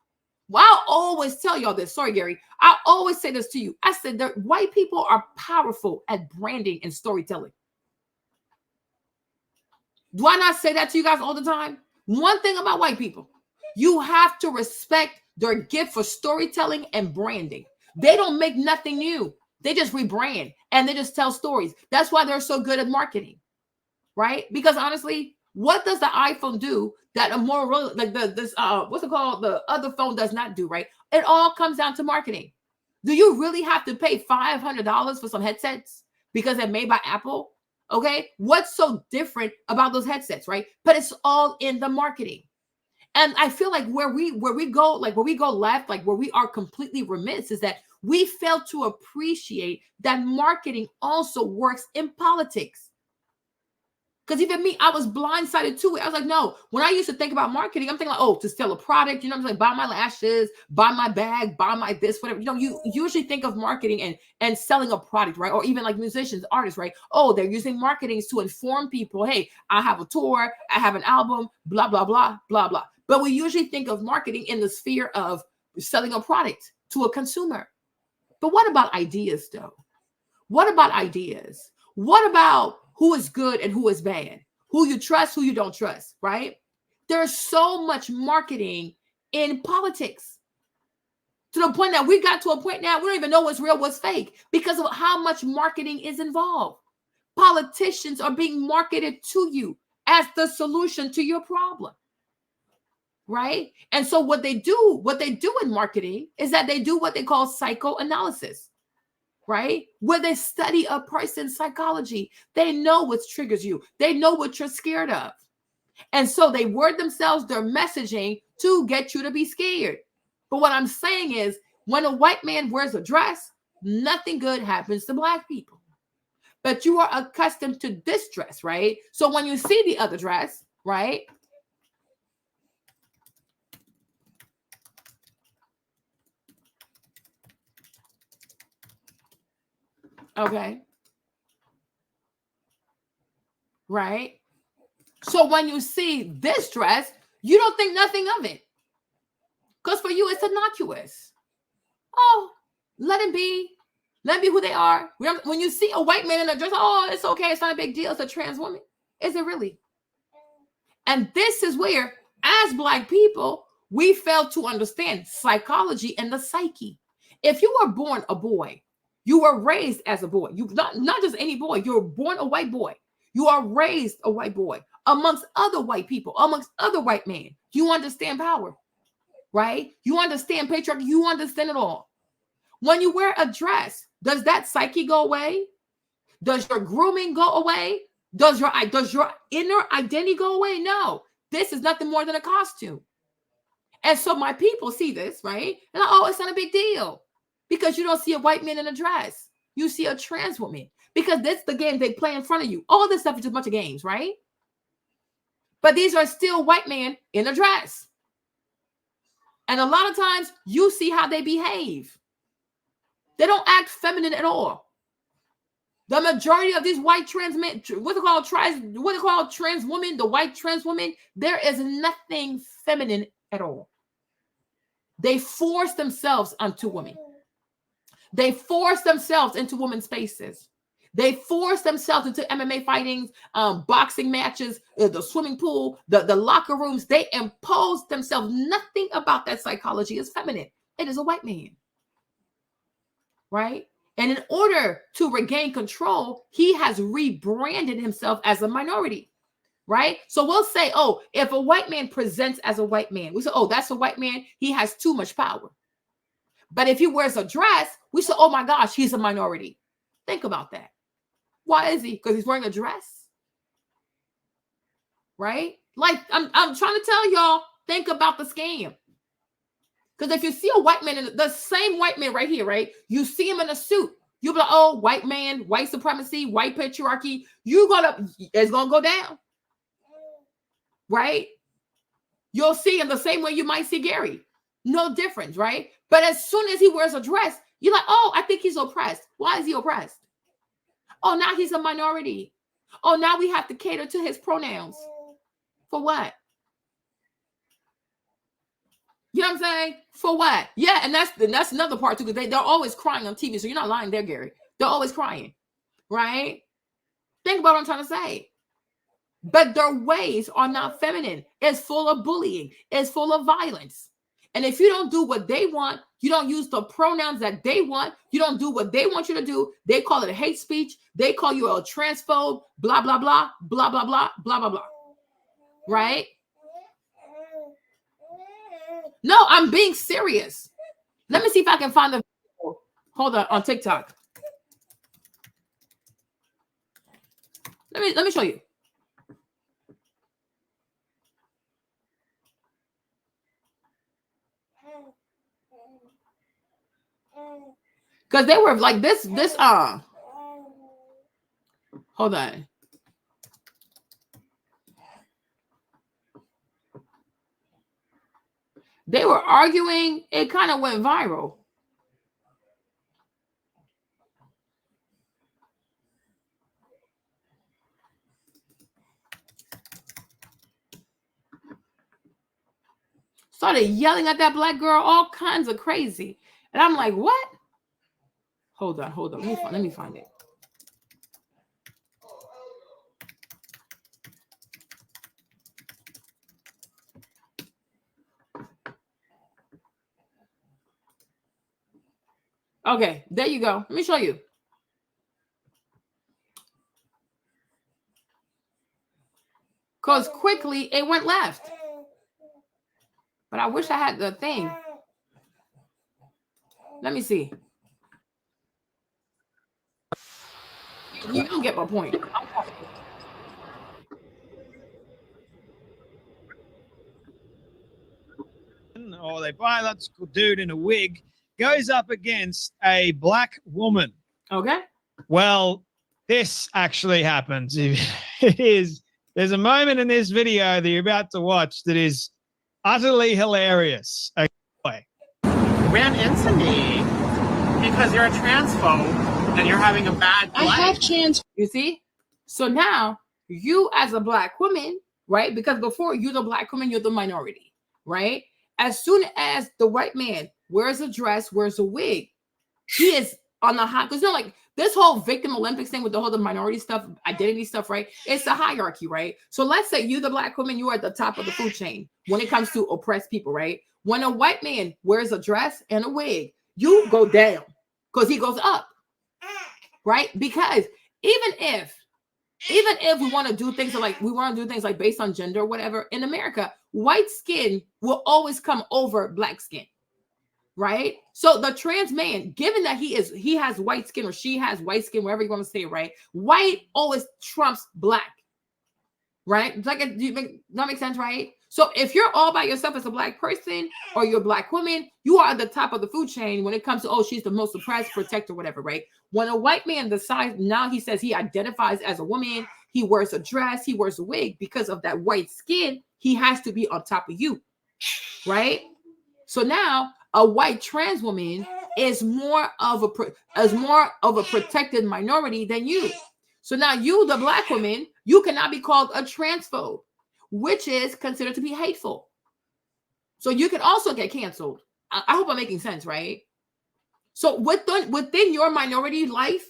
Well, I always tell y'all this. Sorry, Gary. I always say this to you. I said that white people are powerful at branding and storytelling. Do I not say that to you guys all the time? One thing about white people, you have to respect their gift for storytelling and branding. They don't make nothing new. They just rebrand and they just tell stories. That's why they're so good at marketing, right? Because honestly, what does the iPhone do that a more like what's it called? The other phone does not do, right? It all comes down to marketing. Do you really have to pay $500 for some headsets because they're made by Apple? Okay, what's so different about those headsets, right? But it's all in the marketing. And I feel like where we go left, like where we are completely remiss, is that we fail to appreciate that marketing also works in politics. Because even me, I was blindsided to it. I was like, no, when I used to think about marketing, I'm thinking like, oh, to sell a product, you know what I'm saying? Buy my lashes, buy my bag, buy my this, whatever. You know, you usually think of marketing and selling a product, right? Or even like musicians, artists, right? Oh, they're using marketing to inform people, hey, I have a tour, I have an album, blah, blah, blah, blah, blah. But we usually think of marketing in the sphere of selling a product to a consumer. But what about ideas, though? What about ideas? What about who is good and who is bad? Who you trust, who you don't trust, right? There's so much marketing in politics to the point that we got to a point now we don't even know what's real, what's fake because of how much marketing is involved. Politicians are being marketed to you as the solution to your problem, right? And so what they do in marketing is that they do what they call psychoanalysis. Right? Where they study a person's psychology. They know what triggers you. They know what you're scared of. And so they word themselves their messaging to get you to be scared. But what I'm saying is, when a white man wears a dress, nothing good happens to Black people. But you are accustomed to this dress, right? So when you see the other dress, right? Okay. Right? So when you see this dress, you don't think nothing of it. Because for you, it's innocuous. Oh, let him be. Let them be who they are. When you see a white man in a dress, oh, it's okay. It's not a big deal. It's a trans woman. Is it really? And this is where, as Black people, we fail to understand psychology and the psyche. If you were born a boy, you were raised as a boy. You not just any boy. You were born a white boy. You are raised a white boy amongst other white people, amongst other white men. You understand power, right? You understand patriarchy. You understand it all. When you wear a dress, does that psyche go away? Does your grooming go away? Does your inner identity go away? No. This is nothing more than a costume. And so my people see this, right? And like, oh, it's not a big deal. Because you don't see a white man in a dress. You see a trans woman. Because that's the game they play in front of you. All this stuff is just a bunch of games, right? But these are still white men in a dress. And a lot of times you see how they behave. They don't act feminine at all. The majority of these white trans men, what they call trans women, the white trans women, there is nothing feminine at all. They force themselves onto women. They force themselves into women's spaces. They force themselves into MMA fightings, boxing matches, the swimming pool, the locker rooms. They impose themselves. Nothing about that psychology is feminine. It is a white man. Right? And in order to regain control, he has rebranded himself as a minority. Right? So we'll say, oh, if a white man presents as a white man, we say, oh, that's a white man. He has too much power. But if he wears a dress, we say, oh my gosh, he's a minority. Think about that. Why is he? Because he's wearing a dress. Right? Like, I'm trying to tell y'all, think about the scam. Because if you see a white man, the same white man right here, right? You see him in a suit. You'll be like, oh, white man, white supremacy, white patriarchy. It's going to go down. Right? You'll see him the same way you might see Gary. No difference, right? But as soon as he wears a dress, you're like, oh, I think he's oppressed. Why is he oppressed? Oh, now he's a minority. Oh, now we have to cater to his pronouns. For what? You know what I'm saying? For what? Yeah, and that's another part too, because they're always crying on TV. So you're not lying there, Gary. They're always crying, right? Think about what I'm trying to say. But their ways are not feminine. It's full of bullying. It's full of violence. And if you don't do what they want, you don't use the pronouns that they want, you don't do what they want you to do, they call it hate speech. They call you a transphobe, blah, blah, blah, blah, blah, blah, blah, blah, blah. Right? No, I'm being serious. Let me see if I can find the video Hold on TikTok. Let me show you. Because they were like this hold on. They were arguing. It kind of went viral. Started yelling at that black girl, all kinds of crazy. And I'm like, what? Hold on. Let me find it. Okay, there you go. Let me show you. Because quickly it went left. But I wish I had the thing. Let me see. You don't get my point. Or they biological dude in a wig goes up against a black woman. Okay. Well, this actually happens. There's a moment in this video that you're about to watch that is utterly hilarious. Okay. Ran into me because you're a transphobe and you're having a bad life. I have trans. You see? So now you as a black woman, right? Because before you're the black woman, you're the minority, right? As soon as the white man wears a dress, wears a wig, he is on the high. Because you know, like this whole victim Olympics thing with the whole minority stuff, identity stuff, right? It's a hierarchy, right? So let's say you, the black woman, you are at the top of the food chain when it comes to oppressed people, right? When a white man wears a dress and a wig, you go down because he goes up, right? Because even if we want to do things like based on gender or whatever, in America, white skin will always come over black skin, right? So the trans man, given that he has white skin or she has white skin, wherever you want to say it, right? White always trumps black, right? Like, that makes sense, right? So if you're all by yourself as a black person or you're a black woman, you are at the top of the food chain when it comes to, oh, she's the most oppressed, protector, whatever, right? When a white man decides, now he says he identifies as a woman, he wears a dress, he wears a wig, because of that white skin, he has to be on top of you, right? So now a white trans woman is more of a protected minority than you. So now you, the black woman, you cannot be called a transphobe, which is considered to be hateful. So you can also get canceled. I hope I'm making sense, right? So within your minority life,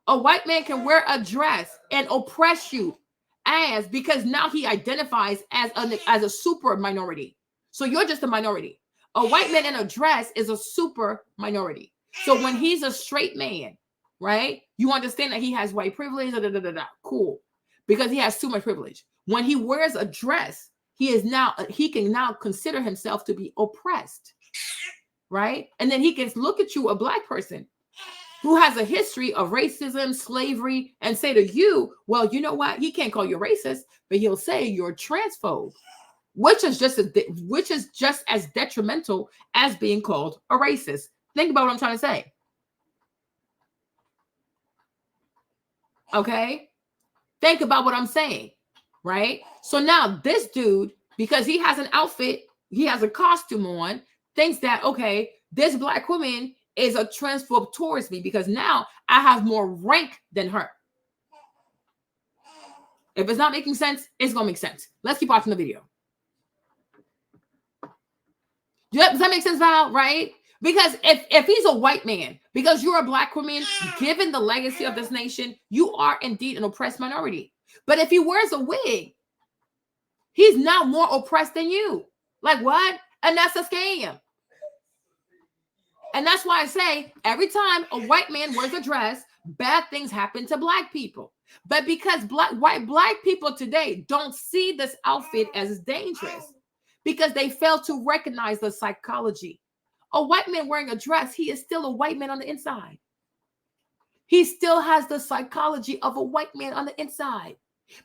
a white man can wear a dress and oppress you because now he identifies as a super minority. So you're just a minority. A white man in a dress is a super minority. So when he's a straight man, right, you understand that he has white privilege, cool, because he has too much privilege. When he wears a dress, he can now consider himself to be oppressed, right? And then he can look at you, a black person who has a history of racism, slavery, and say to you, well, you know what? He can't call you racist, but he'll say you're transphobe, which is just as detrimental as being called a racist. Think about what I'm trying to say. Okay? Think about what I'm saying, right? So now this dude, because he has an outfit, he has a costume on, thinks that, okay, this black woman is a transphobe towards me because now I have more rank than her. If it's not making sense, it's going to make sense. Let's keep watching the video. Does that make sense, Val? Right? Because if he's a white man, because you're a black woman, given the legacy of this nation, you are indeed an oppressed minority. But if he wears a wig, he's now more oppressed than you. Like what? And that's a scam. And that's why I say every time a white man wears a dress, bad things happen to black people. But because black people today don't see this outfit as dangerous, because they fail to recognize the psychology A white man wearing a dress, he is still a white man on the inside. He still has the psychology of a white man on the inside.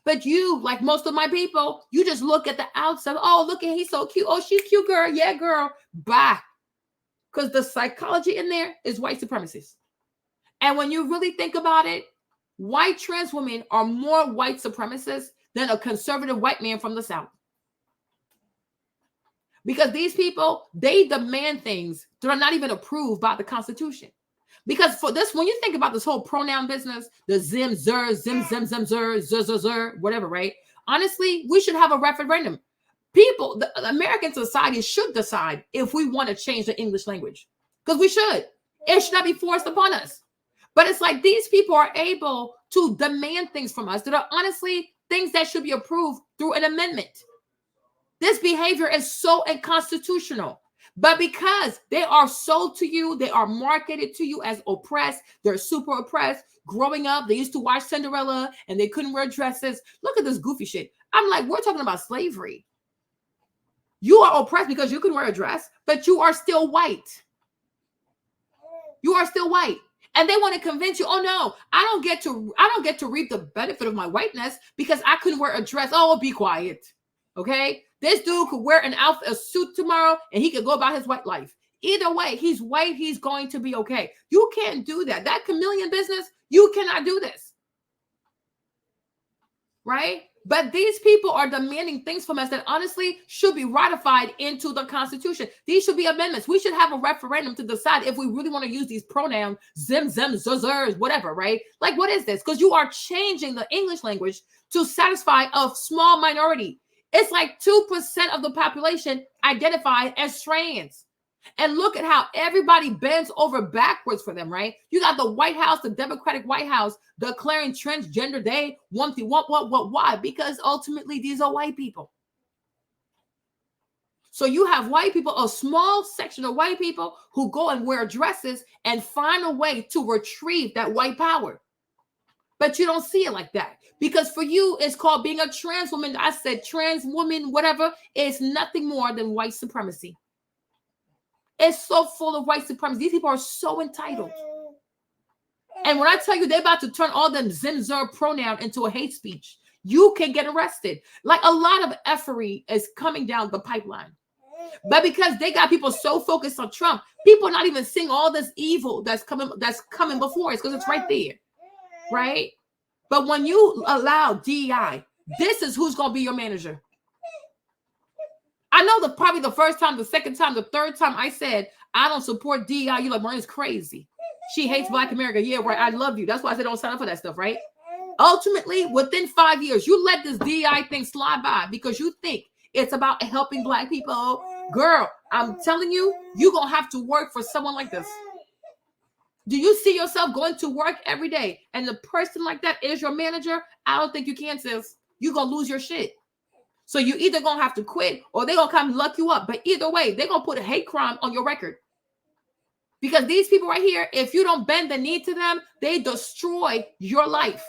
But you, like most of my people, you just look at the outside. Oh, look at, he's so cute. Oh, she's cute, girl. Yeah, girl. Bye. Because the psychology in there is white supremacists. And when you really think about it, white trans women are more white supremacists than a conservative white man from the South. Because these people, they demand things that are not even approved by the Constitution. Because for this, when you think about this whole pronoun business, the zim, zer, zim, zim, zim, zer, zer, zer, zer, whatever, right? Honestly, we should have a referendum. People, the American society should decide if we want to change the English language. Because we should. It should not be forced upon us. But it's like these people are able to demand things from us that are honestly things that should be approved through an amendment. This behavior is so unconstitutional. But because they are sold to you, they are marketed to you as oppressed, they're super oppressed. Growing up, they used to watch Cinderella and they couldn't wear dresses. Look at this goofy shit. I'm like, we're talking about slavery. You are oppressed because you can wear a dress, but you are still white. You are still white. And they want to convince you, oh no, I don't get to reap the benefit of my whiteness because I couldn't wear a dress. Oh, be quiet. Okay? This dude could wear an outfit, a suit tomorrow, and he could go about his white life. Either way, he's white, he's going to be okay. You can't do that. That chameleon business, you cannot do this. Right? But these people are demanding things from us that honestly should be ratified into the Constitution. These should be amendments. We should have a referendum to decide if we really want to use these pronouns, zim, zim, zuzers, whatever, right? Like, what is this? Because you are changing the English language to satisfy a small minority. It's like 2% of the population identified as trans. And look at how everybody bends over backwards for them, right? You got the White House, the Democratic White House, declaring transgender day. Why? Because ultimately these are white people. So you have white people, a small section of white people who go and wear dresses and find a way to retrieve that white power. But you don't see it like that. Because for you, it's called being a trans woman. I said trans woman, whatever, is nothing more than white supremacy. It's so full of white supremacy. These people are so entitled. And when I tell you they're about to turn all them zim-zer pronoun into a hate speech, you can get arrested. Like a lot of effery is coming down the pipeline. But because they got people so focused on Trump, people are not even seeing all this evil that's coming before us because it's right there. Right? But when you allow DEI, this is who's going to be your manager. I know probably the first time, the second time, the third time I said, I don't support DEI. You're like, Maria's crazy. She hates Black America. Yeah, right. I love you. That's why I said don't sign up for that stuff, right? Ultimately, within 5 years, you let this DEI thing slide by because you think it's about helping Black people. Girl, I'm telling you, you're going to have to work for someone like this. Do you see yourself going to work every day and the person like that is your manager? I don't think you can, sis. You're going to lose your shit. So you either going to have to quit or they're going to come lock you up. But either way, they're going to put a hate crime on your record. Because these people right here, if you don't bend the knee to them, they destroy your life.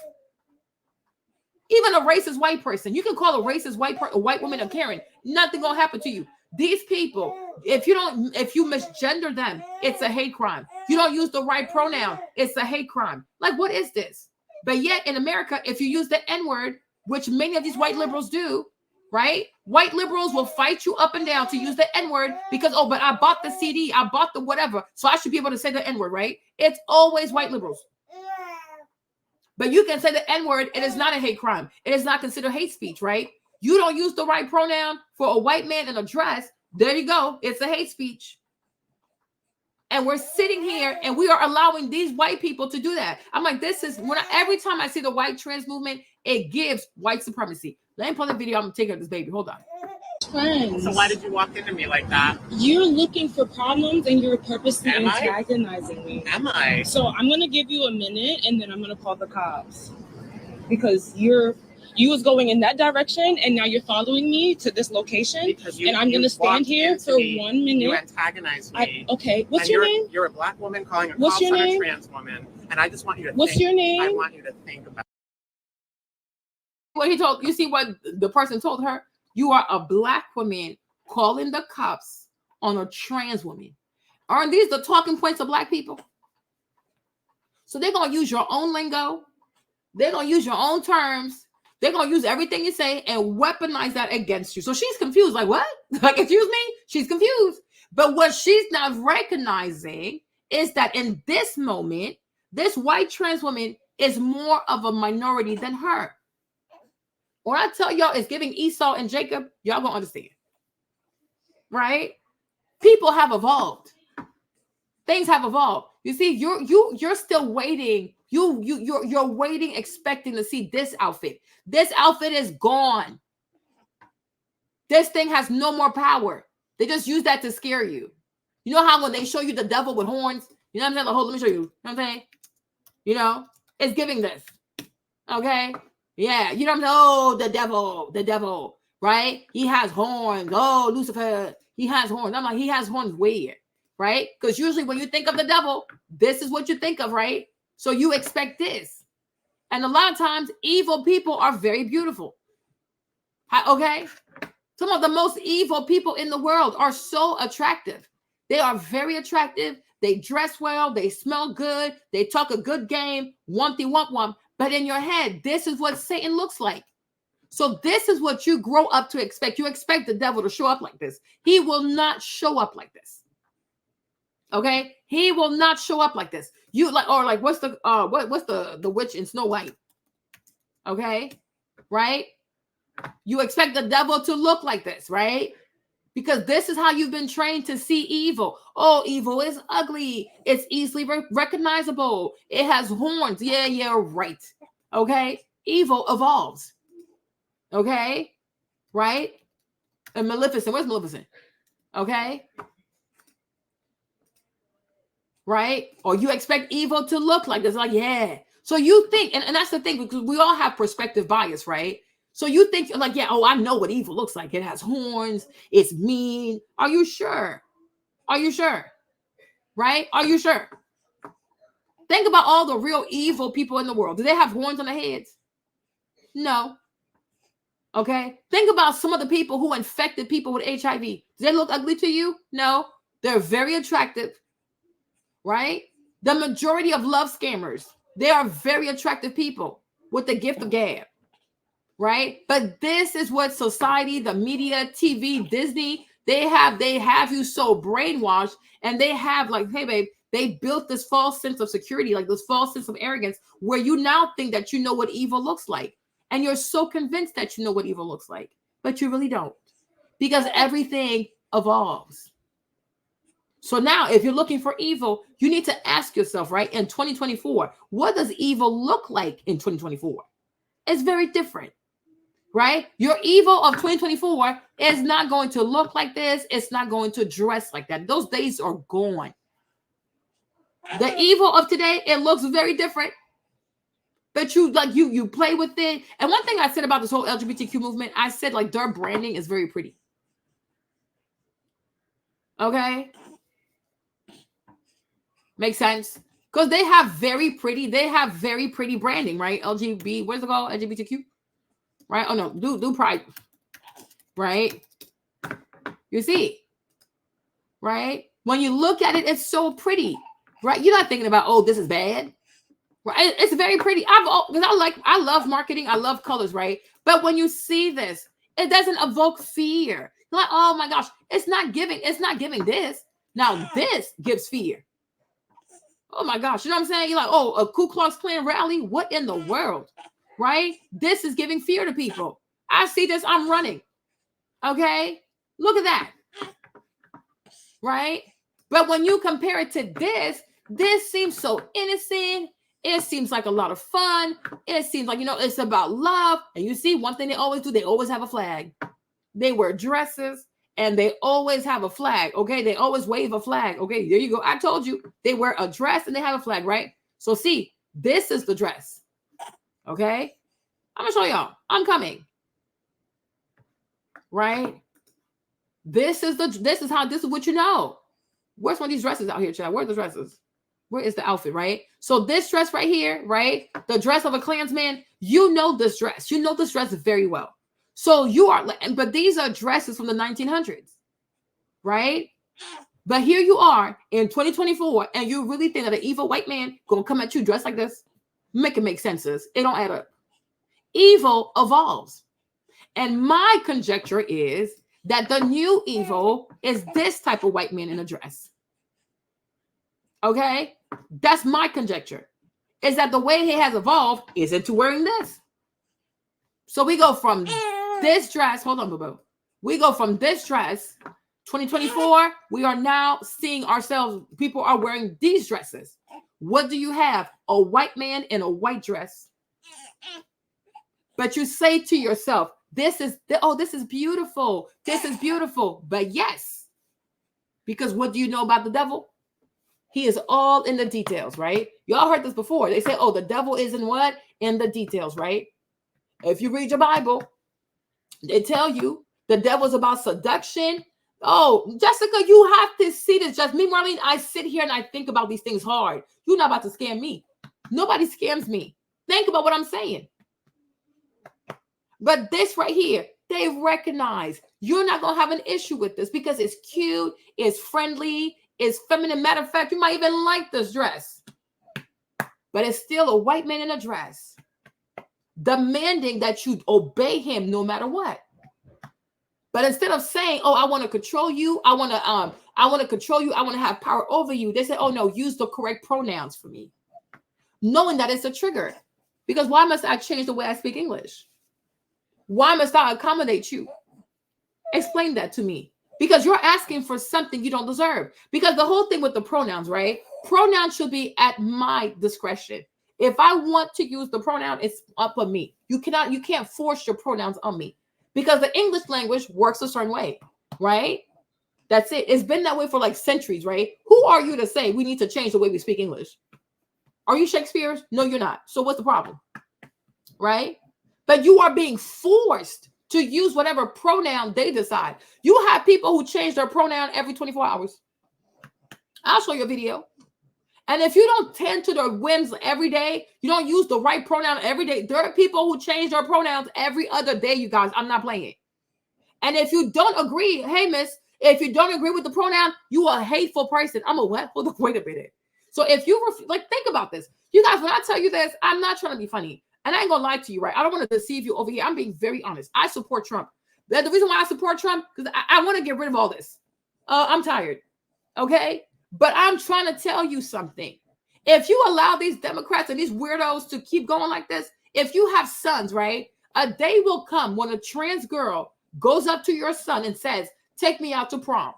Even a racist white person. You can call a racist a white woman a Karen. Nothing going to happen to you. These people, if you misgender them, it's a hate crime. You don't use the right pronoun, it's a hate crime. Like, what is this? But yet in America, if you use the N-word, which many of these white liberals do, right? White liberals will fight you up and down to use the N-word because, oh, but I bought the CD, I bought the whatever, so I should be able to say the N-word, right? It's always white liberals. But you can say the N-word, it is not a hate crime. It is not considered hate speech, right? You don't use the right pronoun for a white man in a dress, there you go. It's a hate speech. And we're sitting here and we are allowing these white people to do that. I'm like, this is every time I see the white trans movement, it gives white supremacy. Let me play the video. I'm gonna take care of this baby. Hold on. Friends. So why did you walk into me like that? You're looking for problems and you're purposely antagonizing me. Am I? So I'm gonna give you a minute and then I'm gonna call the cops because you was going in that direction and now you're following me to this location and I'm gonna stand here for 1 minute. You antagonized me. Okay, what's your name? You're a Black woman calling a cops on a trans woman, and I just want you to What's your name? I want you to think about what he told you. See what the person told her? You are a Black woman calling the cops on a trans woman. Aren't these the talking points of Black people? So they're going to use your own lingo. They're going to use your own terms. They're going to use everything you say and weaponize that against you. So she's confused. Like, what? Like, excuse me? She's confused. But what she's not recognizing is that in this moment, this white trans woman is more of a minority than her. When I tell y'all it's giving Esau and Jacob, y'all gonna understand. Right? People have evolved. Things have evolved. You see, you're still waiting. You're waiting, expecting to see this outfit. This outfit is gone. This thing has no more power. They just use that to scare you. You know how when they show you the devil with horns, you know what I'm saying? Like, hold, let me show you. You know what I'm saying? You know, it's giving this. Okay? Yeah, you know what I'm saying? Oh, the devil, right? He has horns. Oh, Lucifer, he has horns. I'm like, he has horns where? Right? Because usually when you think of the devil, this is what you think of, right? So you expect this. And a lot of times, evil people are very beautiful. Okay? Some of the most evil people in the world are so attractive. They are very attractive. They dress well. They smell good. They talk a good game. Wumpty wump wump. But in your head, this is what Satan looks like. So this is what you grow up to expect. You expect the devil to show up like this. He will not show up like this. Okay? He will not show up like this. You like, or like, what's the witch in Snow White? Okay? Right? You expect the devil to look like this, right? Because this is how you've been trained to see evil. Oh, evil is ugly. It's easily recognizable. It has horns. Yeah, right. Okay? Evil evolves. Okay? Right? And Maleficent. Where's Maleficent? Okay? Right? Or you expect evil to look like this. Like, yeah. So you think, and that's the thing, because we all have perspective bias, right? So you think like, yeah, oh, I know what evil looks like. It has horns. It's mean. Are you sure? Are you sure? Right? Are you sure? Think about all the real evil people in the world. Do they have horns on their heads? No. Okay. Think about some of the people who infected people with HIV. Do they look ugly to you? No. They're very attractive. Right? The majority of love scammers, they are very attractive people with the gift of gab. Right? But this is what society, the media, TV, Disney, they have you so brainwashed, and they have like, hey babe, they built this false sense of security, like this false sense of arrogance, where you now think that you know what evil looks like. And you're so convinced that you know what evil looks like, but you really don't, because everything evolves. So now if you're looking for evil, you need to ask yourself, right, in 2024, what does evil look like in 2024? It's very different. Right? Your evil of 2024 is not going to look like this. It's not going to dress like that. Those days are gone. The evil of today, it looks very different. But you play with it. And one thing I said about this whole LGBTQ movement, I said like their branding is very pretty. Okay? Makes sense? Because they have very pretty branding, right? LGB, what is it called? LGBTQ? Right? Oh no, do pride. Right? You see? Right? When you look at it, it's so pretty. Right? You're not thinking about, oh, this is bad. Right? It's very pretty. Because I love marketing. I love colors, right? But when you see this, it doesn't evoke fear. You're like, oh my gosh, it's not giving this. Now this gives fear. Oh my gosh, you know what I'm saying? You're like, oh, a Ku Klux Klan rally? What in the world? Right? This is giving fear to people. I see this, I'm running. Okay? Look at that. Right? But when you compare it to this seems so innocent. It seems like a lot of fun. It seems like, it's about love. And you see, one thing they always do, they always have a flag. They wear dresses and they always have a flag. Okay? They always wave a flag. Okay, there you go. I told you. They wear a dress and they have a flag, right? So see, this is the dress. Okay, I'm gonna show y'all. I'm coming. Right? This is what you know. Where's one of these dresses out here, child? Where are the dresses? Where is the outfit, right? So this dress right here, right? The dress of a Klansman, you know this dress. You know this dress very well. So you are, but these are dresses from the 1900s, right? But here you are in 2024, and you really think that an evil white man gonna come at you dressed like this? Make it make sense, sis. It don't add up. Evil evolves. And my conjecture is that the new evil is this type of white man in a dress. Okay? That's my conjecture. Is that the way he has evolved is into wearing this. So we go from this dress, hold on, boo-boo. We go from this dress, 2024, we are now seeing ourselves, people are wearing these dresses. What do you have? A white man in a white dress. But you say to yourself, this is beautiful. This is beautiful. But yes, because what do you know about the devil? He is all in the details, right? Y'all heard this before. They say, oh, the devil is in what? In the details, right? If you read your Bible, they tell you the devil's about seduction. Oh, Jessica, you have to see this. Just me, Marlene, I sit here and I think about these things hard. You're not about to scam me. Nobody scams me. Think about what I'm saying. But this right here, they recognize you're not going to have an issue with this because it's cute, it's friendly, it's feminine. Matter of fact, you might even like this dress. But it's still a white man in a dress, demanding that you obey him no matter what. But instead of saying, oh, I want to control you, I want to control you, I want to have power over you, they say, oh no, use the correct pronouns for me. Knowing that it's a trigger. Because why must I change the way I speak English? Why must I accommodate you? Explain that to me. Because you're asking for something you don't deserve. Because the whole thing with the pronouns, right? Pronouns should be at my discretion. If I want to use the pronoun, it's up on me. You can't force your pronouns on me. Because the English language works a certain way, right? That's it. It's been that way for like centuries, right? Who are you to say we need to change the way we speak English? Are you Shakespeare? No, you're not. So what's the problem? Right? But you are being forced to use whatever pronoun they decide. You have people who change their pronoun every 24 hours. I'll show you a video. And if you don't tend to their whims every day, you don't use the right pronoun every day. There are people who change their pronouns every other day, you guys. I'm not playing it. And if you don't agree, hey, miss, if you don't agree with the pronoun, you are a hateful person. I'm a what? Hold on, wait a minute. So if you, think about this. You guys, when I tell you this, I'm not trying to be funny. And I ain't going to lie to you, right? I don't want to deceive you over here. I'm being very honest. I support Trump. The reason why I support Trump, because I want to get rid of all this. I'm tired. Okay? But I'm trying to tell you something. If you allow these Democrats and these weirdos to keep going like this, if you have sons, right? A day will come when a trans girl goes up to your son and says, take me out to prom.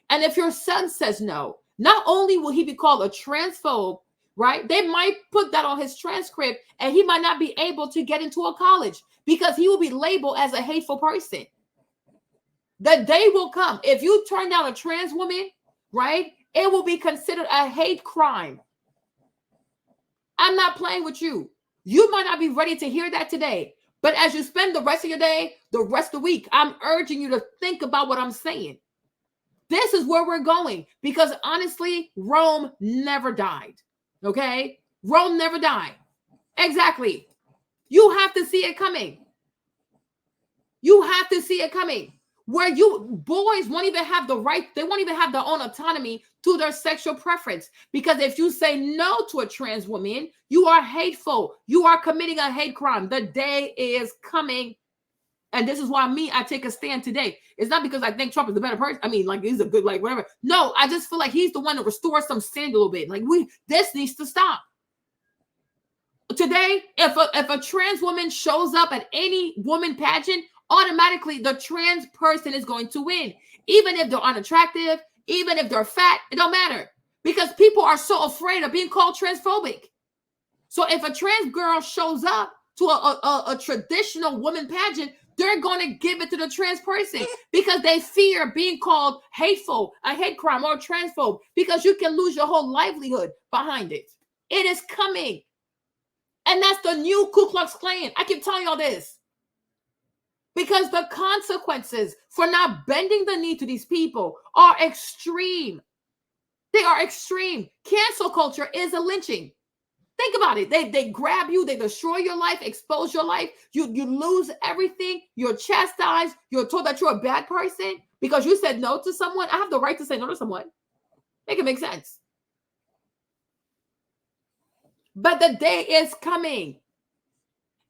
And if your son says no, not only will he be called a transphobe, right? They might put that on his transcript and he might not be able to get into a college because he will be labeled as a hateful person. The day will come. If you turn down a trans woman, right? It will be considered a hate crime. I'm not playing with you. You might not be ready to hear that today, but as you spend the rest of your day, the rest of the week, I'm urging you to think about what I'm saying. This is where we're going because honestly, Rome never died. Okay? Rome never died. Exactly. You have to see it coming. You have to see it coming. Where boys won't even have the right, they won't even have their own autonomy to their sexual preference. Because if you say no to a trans woman, you are hateful. You are committing a hate crime. The day is coming. And this is why I take a stand today. It's not because I think Trump is a better person. I mean, like, he's a good, like, whatever. No, I just feel like he's the one to restore some sanity a little bit. Like, this needs to stop. Today, if a trans woman shows up at any woman pageant, automatically the trans person is going to win. Even if they're unattractive, even if they're fat, it don't matter. Because people are so afraid of being called transphobic. So if a trans girl shows up to a traditional woman pageant, they're going to give it to the trans person because they fear being called hateful, a hate crime, or a transphobe, because you can lose your whole livelihood behind it. It is coming. And that's the new Ku Klux Klan. I keep telling y'all this. Because the consequences for not bending the knee to these people are extreme. They are extreme. Cancel culture is a lynching. Think about it. They grab you, they destroy your life, expose your life. You lose everything. You're chastised. You're told that you're a bad person because you said no to someone. I have the right to say no to someone. Make it make sense. But the day is coming.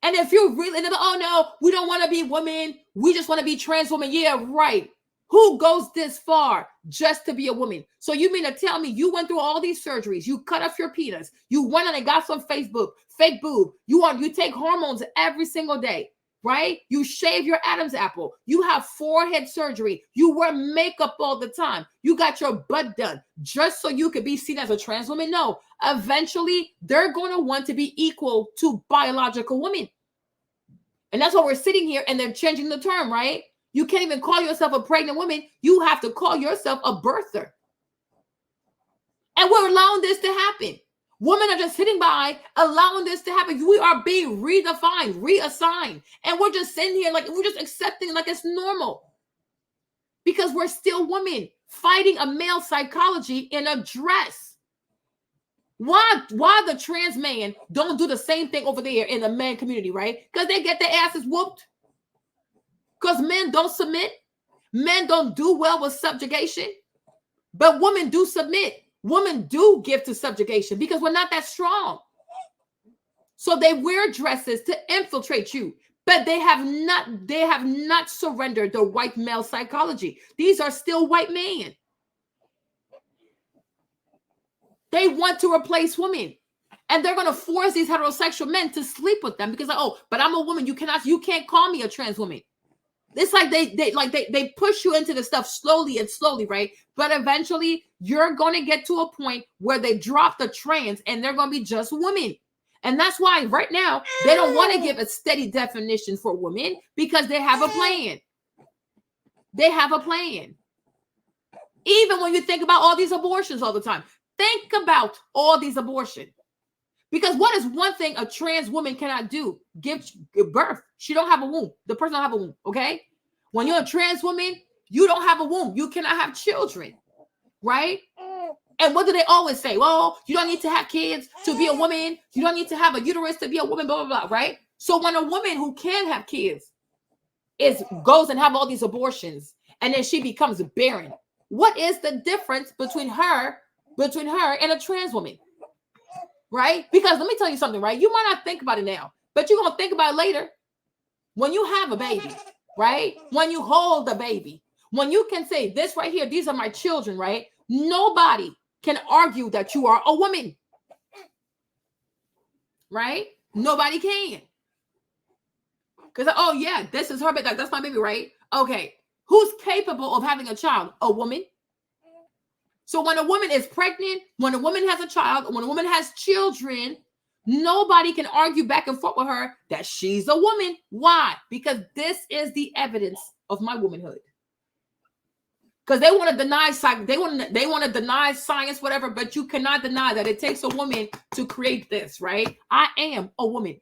And if you really, oh no, we don't want to be women. We just want to be trans women. Yeah, right. Who goes this far just to be a woman? So you mean to tell me you went through all these surgeries, you cut off your penis, you went on and got some Facebook, fake boob, you take hormones every single day, right? You shave your Adam's apple, you have forehead surgery, you wear makeup all the time, you got your butt done just so you could be seen as a trans woman? No, eventually they're going to want to be equal to biological women. And that's why we're sitting here and they're changing the term, right? You can't even call yourself a pregnant woman. You have to call yourself a birther. And we're allowing this to happen. Women are just sitting by, allowing this to happen. We are being redefined, reassigned. And we're just sitting here like, we're just accepting it like it's normal. Because we're still women fighting a male psychology in a dress. Why the trans man don't do the same thing over there in the man community, right? Because they get their asses whooped. Because men don't submit. Men don't do well with subjugation. But women do submit. Women do give to subjugation because we're not that strong. So they wear dresses to infiltrate you. But they have not surrendered the white male psychology. These are still white men. They want to replace women. And they're going to force these heterosexual men to sleep with them because, oh, but I'm a woman. You can't call me a trans woman. It's like they push you into the stuff slowly, right? But eventually you're going to get to a point where they drop the trans and they're going to be just women. And that's why right now they don't want to give a steady definition for women because they have a plan. They have a plan. Even when you think about all these abortions all the time, think about all these abortions. Because what is one thing a trans woman cannot do? Give birth. She don't have a womb. The person don't have a womb, okay? When you're a trans woman, you don't have a womb. You cannot have children, right? And what do they always say? Well, you don't need to have kids to be a woman. You don't need to have a uterus to be a woman, blah, blah, blah, right? So when a woman who can have kids goes and have all these abortions and then she becomes barren, what is the difference between her and a trans woman? Right? Because let me tell you something, right? You might not think about it now, but you're going to think about it later. When you have a baby, right? When you hold the baby, when you can say this right here, these are my children, right? Nobody can argue that you are a woman. Right? Nobody can. Because, oh yeah, this is her baby. That's my baby, right? Okay. Who's capable of having a child? A woman. So when a woman is pregnant, when a woman has a child, when a woman has children, nobody can argue back and forth with her that she's a woman. Why? Because this is the evidence of my womanhood. Because they want to deny they want to deny science, whatever, but you cannot deny that it takes a woman to create this, right? I am a woman.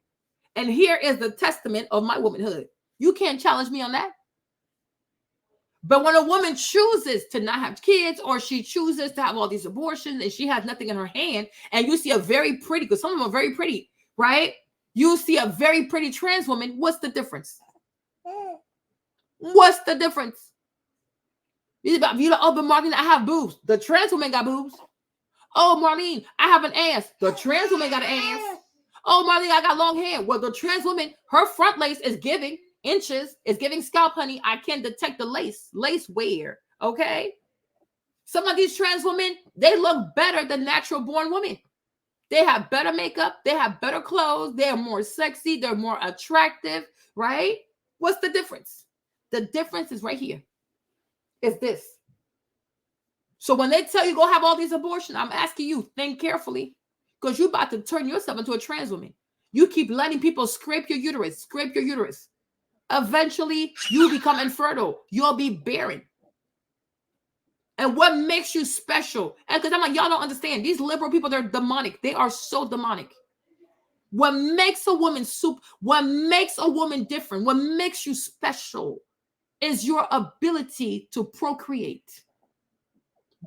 And here is the testament of my womanhood. You can't challenge me on that. But when a woman chooses to not have kids or she chooses to have all these abortions and she has nothing in her hand, and you see a very pretty, because some of them are very pretty, right? You see a very pretty trans woman, what's the difference? What's the difference? Oh, but Marlene, I have boobs. The trans woman got boobs. Oh, Marlene, I have an ass. The trans woman got an ass. Oh, Marlene, I got long hair. Well, the trans woman, her front lace is giving inches, is giving scalp, honey. I can detect the lace wear, okay? Some of these trans women, they look better than natural born women. They have better makeup. They have better clothes. They're more sexy. They're more attractive, right? What's the difference? The difference is right here. It's this. So when they tell you go have all these abortions, I'm asking you, think carefully, because you're about to turn yourself into a trans woman. You keep letting people scrape your uterus. Eventually, you become infertile. You'll be barren. And what makes you special? And because I'm like, y'all don't understand. These liberal people, they're demonic. They are so demonic. What makes a woman what makes a woman different, what makes you special is your ability to procreate.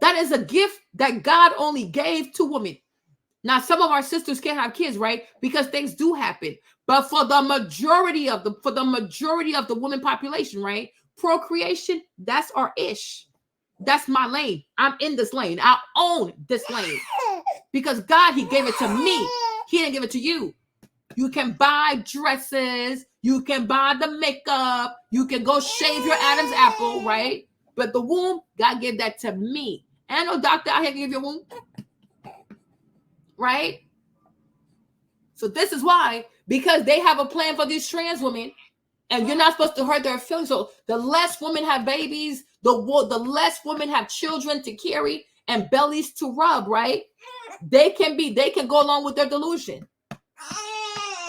That is a gift that God only gave to women. Now, some of our sisters can't have kids, right? Because things do happen. But for the majority of the woman population, right? Procreation, that's our ish. That's my lane. I'm in this lane. I own this lane because God, he gave it to me. He didn't give it to you. You can buy dresses. You can buy the makeup. You can go shave your Adam's apple, right? But the womb, God gave that to me. And no doctor out here can give you a womb. Right? So this is why, because they have a plan for these trans women, and you're not supposed to hurt their feelings. So the less women have babies, the less women have children to carry and bellies to rub, right? They can go along with their delusion.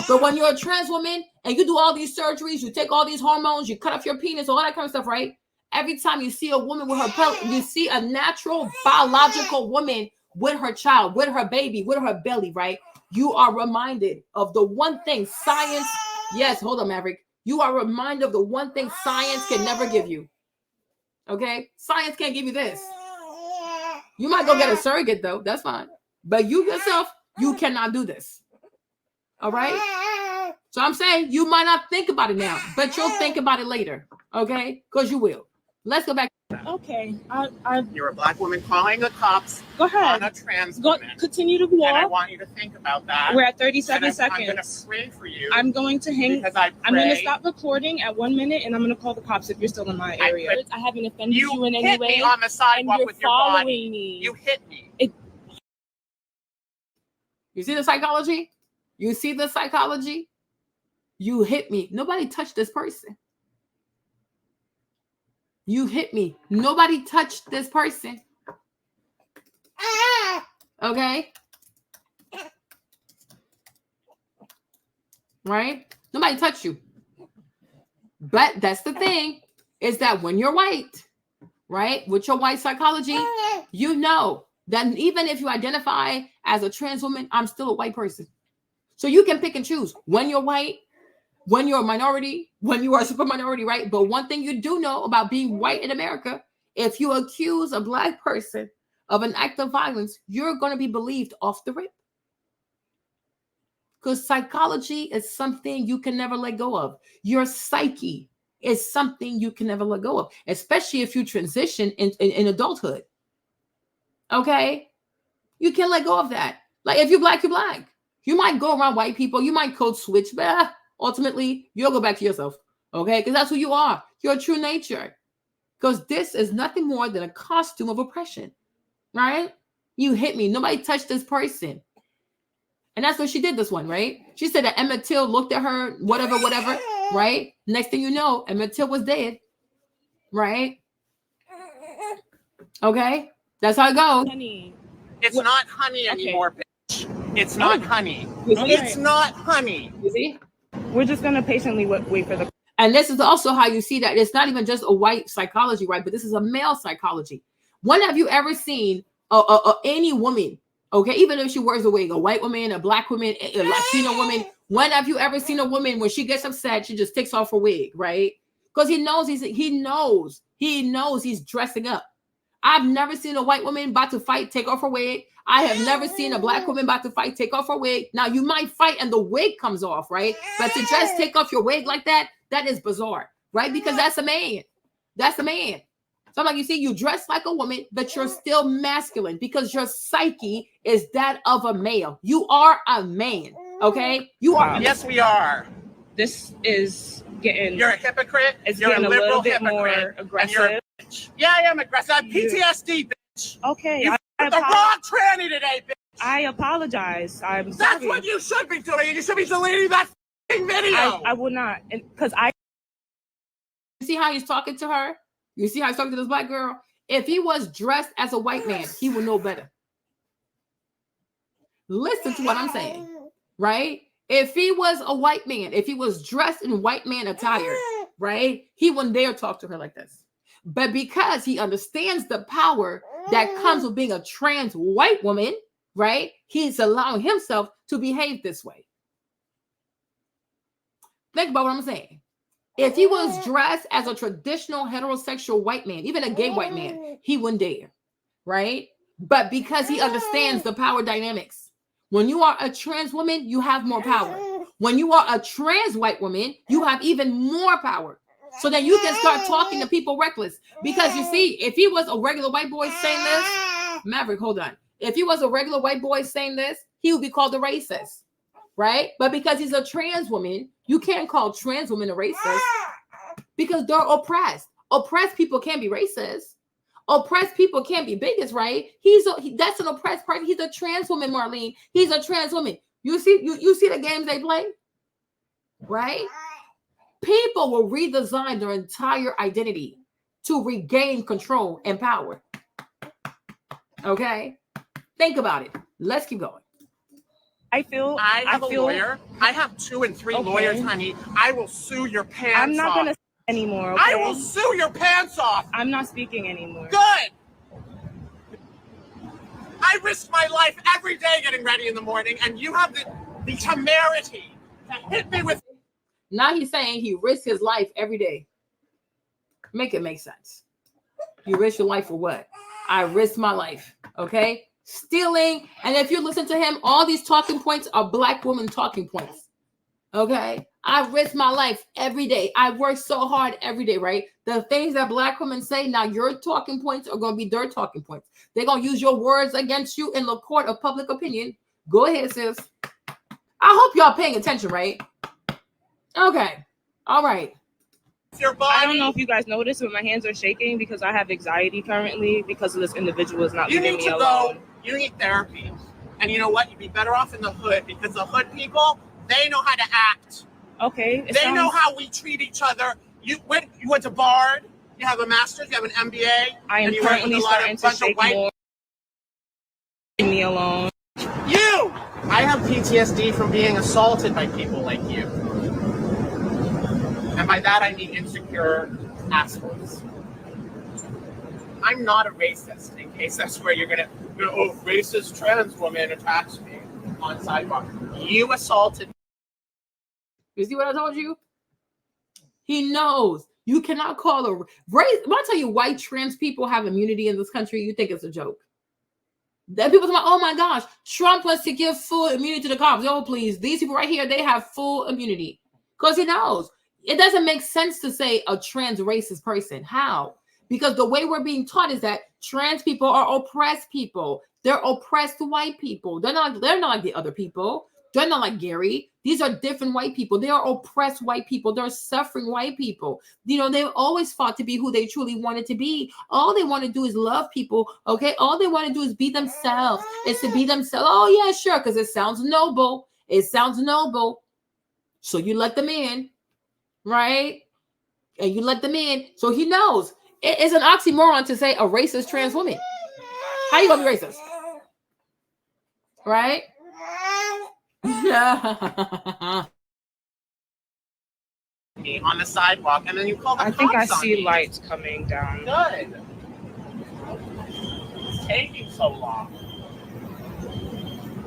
But when you're a trans woman and you do all these surgeries, you take all these hormones, you cut off your penis, all that kind of stuff, right? Every time you see a woman with her pellet, you see a natural biological woman with her child, with her baby, with her belly, right? You are reminded of the one thing science, yes, hold on, Maverick. You are reminded of the one thing science can never give you. Okay? Science can't give you this. You might go get a surrogate, though. That's fine. But you yourself, you cannot do this. All right? So I'm saying you might not think about it now, but you'll think about it later. Okay? Because you will. Let's go back. Okay. You're a black woman calling the cops Go ahead. on a trans Go, woman. continue to And I walk. want you to think about that. We're at 37 And I'm going seconds. to pray for you. I'm going to hang. Because I I'm going to pray- stop recording at 1 minute, and I'm going to call the cops if you're still in my I area. pray- I haven't offended You you in any hit way, me on the and sidewalk you're with your following body. me. You hit me. You see the psychology? You see the psychology? You hit me. Nobody touched this person. You hit me. Nobody touched this person. Okay? Right? Nobody touched you. But that's the thing, is that when you're white, right, with your white psychology, you know that even if you identify as a trans woman, I'm still a white person. So you can pick and choose when you're white, when you're a minority, when you are a super minority, right? But one thing you do know about being white in America, if you accuse a black person of an act of violence, you're going to be believed off the rip. Because psychology is something you can never let go of. Your psyche is something you can never let go of, especially if you transition in adulthood. Okay? You can't let go of that. Like if you're black, you're black. You might go around white people. You might code switch, but ultimately, you'll go back to yourself. Okay? Because that's who you are. Your true nature. Because this is nothing more than a costume of oppression. Right? You hit me. Nobody touched this person. And that's what she did this one, right? She said that Emmett Till looked at her, whatever, right? Next thing you know, Emmett Till was dead. Right? Okay? That's how it goes. Honey. It's not honey anymore, bitch. It's not honey. Okay. It's not honey. You see? We're just going to patiently wait for the... And this is also how you see that it's not even just a white psychology, right? But this is a male psychology. When have you ever seen any woman, okay, even if she wears a wig, a white woman, a black woman, a Latino woman, when have you ever seen a woman when she gets upset, she just takes off her wig, right? Because he knows he's dressing up. I've never seen a white woman about to fight, take off her wig. I have never seen a black woman about to fight, take off her wig. Now you might fight and the wig comes off, right? But to just take off your wig like that, that is bizarre, right? Because that's a man. That's a man. So I'm like, you see, you dress like a woman, but you're still masculine because your psyche is that of a male. You are a man, okay? You are. Yes, we are. This is getting... You're a hypocrite. It's You're a getting a liberal little bit hypocrite. more And aggressive. you're a bitch. Yeah, I am aggressive. I have PTSD, bitch. Okay. You with the wrong tranny today, bitch. I apologize. I'm That's sorry. what you should be doing. You should be deleting that f***ing video. I will not. Because You see how he's talking to her? You see how he's talking to this black girl? If he was dressed as a white man, he would know better. Listen to what I'm saying, right? If he was a white man, if he was dressed in white man attire, right, he wouldn't dare talk to her like this. But because he understands the power that comes with being a trans white woman, right, he's allowing himself to behave this way. Think about what I'm saying. If he was dressed as a traditional heterosexual white man, even a gay white man, he wouldn't dare, right? But because he understands the power dynamics. When you are a trans woman, you have more power. When you are a trans white woman, you have even more power. So that you can start talking to people reckless. Because you see, if he was a regular white boy saying this, Maverick, hold on. If he was a regular white boy saying this, he would be called a racist, right? But because he's a trans woman, you can't call trans women a racist because they're oppressed. Oppressed people can't be racist. Oppressed people can't be bigots, right? That's an oppressed person. He's a trans woman, Marlene. He's a trans woman. You see the games they play, right? People will redesign their entire identity to regain control and power. Okay? Think about it. Let's keep going. I have a lawyer. I have 2 and 3 lawyers, honey. I will sue your pants off. I'm not going to anymore. Okay? I will sue your pants off. I'm not speaking anymore. Good. I risk my life every day getting ready in the morning, and you have the temerity to hit me with. Now he's saying he risks his life every day. Make it make sense. You risk your life for what? I risk my life. Okay? Stealing. And if you listen to him, all these talking points are black woman talking points. Okay? I risk my life every day. I work so hard every day, right? The things that black women say, now your talking points are going to be their talking points. They're going to use your words against you in the court of public opinion. Go ahead, sis. I hope y'all paying attention, right? Okay. All right. Your body. I don't know if you guys noticed, but my hands are shaking because I have anxiety currently because of this individual is not leaving me alone. You need therapy. And you know what? You'd be better off in the hood because the hood people, they know how to act. Okay. They know how we treat each other. You went to Bard. You have a master's. You have an MBA. I am currently starting to shake more. Leave me alone. You! I have PTSD from being assaulted by people like you. And by that I mean insecure assholes. I'm not a racist, in case that's where you're gonna go, oh, racist trans woman attacks me on sidewalk. You assaulted me. You see what I told you? He knows. You cannot call a race. When I tell you white trans people have immunity in this country, you think it's a joke. Then people talk about, oh my gosh, Trump wants to give full immunity to the cops. Oh, please. These people right here, they have full immunity. Because he knows. It doesn't make sense to say a trans racist person. How? Because the way we're being taught is that trans people are oppressed people. They're oppressed white people. They're not like the other people. They're not like Gary. These are different white people. They are oppressed white people. They're suffering white people. You know, they've always fought to be who they truly wanted to be. All they want to do is love people, okay? All they want to do is be themselves. It's to be themselves. Oh, yeah, sure, because it sounds noble. It sounds noble. So you let them in, right? And you let them in. So he knows. It's an oxymoron to say a racist trans woman. How you gonna be racist? Right? Me on the sidewalk, and then you call the cops. I think I on see me. lights coming down. Good. It's taking so long.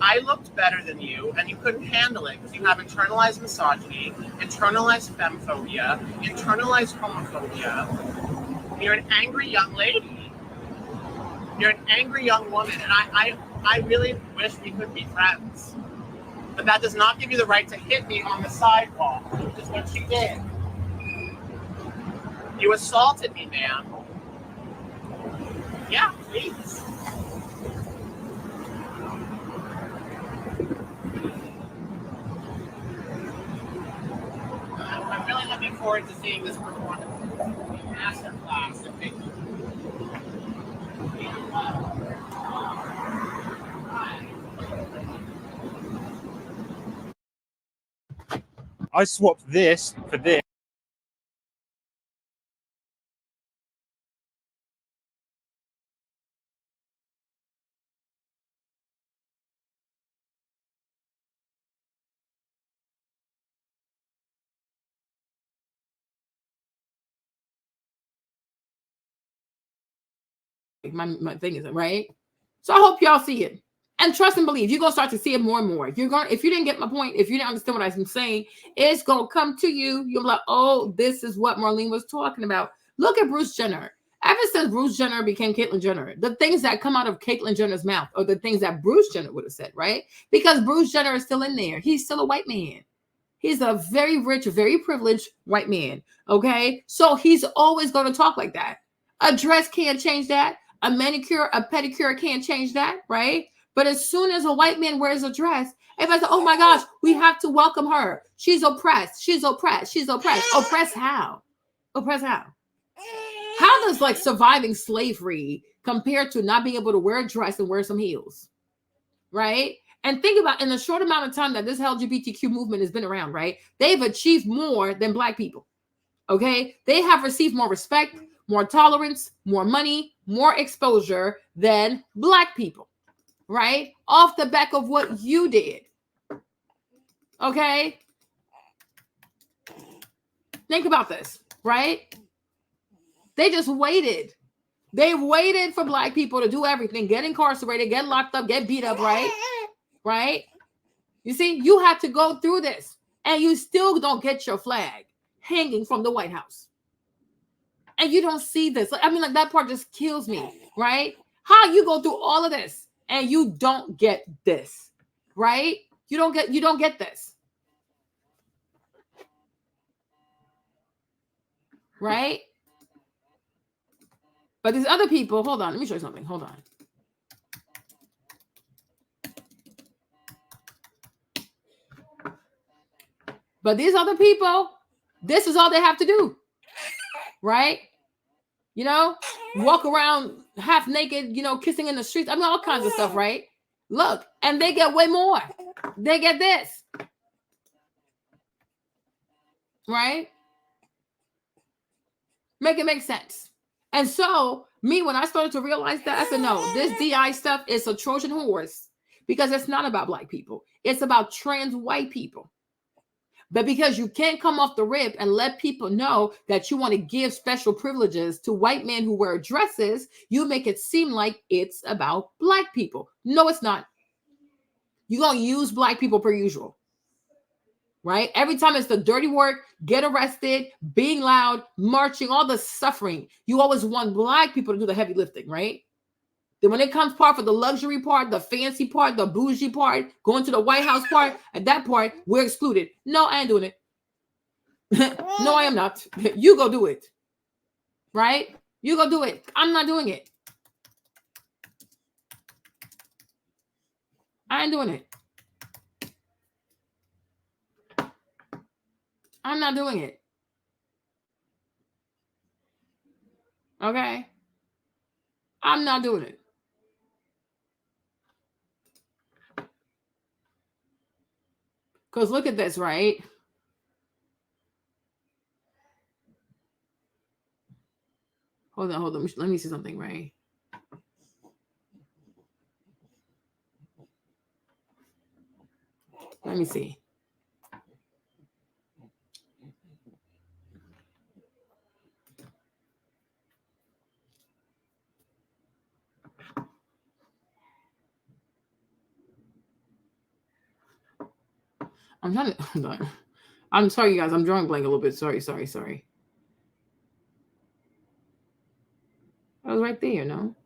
I looked better than you, and you couldn't handle it because you have internalized misogyny, internalized femphobia, internalized homophobia. You're an angry young lady. You're an angry young woman, and I really wish we could be friends. But that does not give you the right to hit me on the sidewalk, which is what you did. You assaulted me, ma'am. Yeah, please. I'm really looking forward to seeing this performance. Masterclass. I swapped this for this. My thing is right. So I hope y'all see it. And trust and believe, you're gonna start to see it more and more. If you didn't get my point, if you didn't understand what I'm saying, it's gonna come to you. You'll be like, oh, this is what Marlene was talking about. Look at Bruce Jenner. Ever since Bruce Jenner became Caitlyn Jenner, the things that come out of Caitlyn Jenner's mouth are the things that Bruce Jenner would have said, right? Because Bruce Jenner is still in there. He's still a white man. He's a very rich, very privileged white man. Okay. So he's always going to talk like that. A dress can't change that. A manicure, a pedicure can't change that. Right. But as soon as a white man wears a dress, everybody says, oh my gosh, we have to welcome her. She's oppressed. She's oppressed. She's oppressed. Oppressed how? Oppressed how? How does like surviving slavery compare to not being able to wear a dress and wear some heels? Right? And think about in the short amount of time that this LGBTQ movement has been around, right? They've achieved more than Black people. Okay? They have received more respect, more tolerance, more money, more exposure than Black people. Right? Off the back of what you did. Okay? Think about this, right? They just waited. They waited for Black people to do everything, get incarcerated, get locked up, get beat up, right? Right? You see, you had to go through this, and you still don't get your flag hanging from the White House. And you don't see this. I mean, like that part just kills me, right? How you go through all of this and you don't get this, right? You don't get this. Right? But these other people, hold on, let me show you something. Hold on. But these other people, this is all they have to do. Right? You know, walk around half naked, you know, kissing in the streets. I mean, all kinds of stuff, right? Look, and they get way more. They get this. Right? Make it make sense. And so, me, when I started to realize that, I said, no, this DI stuff is a Trojan horse because it's not about Black people. It's about trans white people. But because you can't come off the rip and let people know that you want to give special privileges to white men who wear dresses, you make it seem like it's about Black people. No, it's not. You're going to use Black people per usual. Right? Every time it's the dirty work, get arrested, being loud, marching, all the suffering. You always want Black people to do the heavy lifting, right? Then when it comes part for the luxury part, the fancy part, the bougie part, going to the White House part, at that part, we're excluded. No, I ain't doing it. No, I am not. You go do it. Right? You go do it. I'm not doing it. I ain't doing it. I'm not doing it. Okay? I'm not doing it. Because look at this, right? Hold on. Let me see something, right? Let me see. I'm trying to, hold on. I'm sorry, you guys. I'm drawing blank a little bit. Sorry. I was right there, no?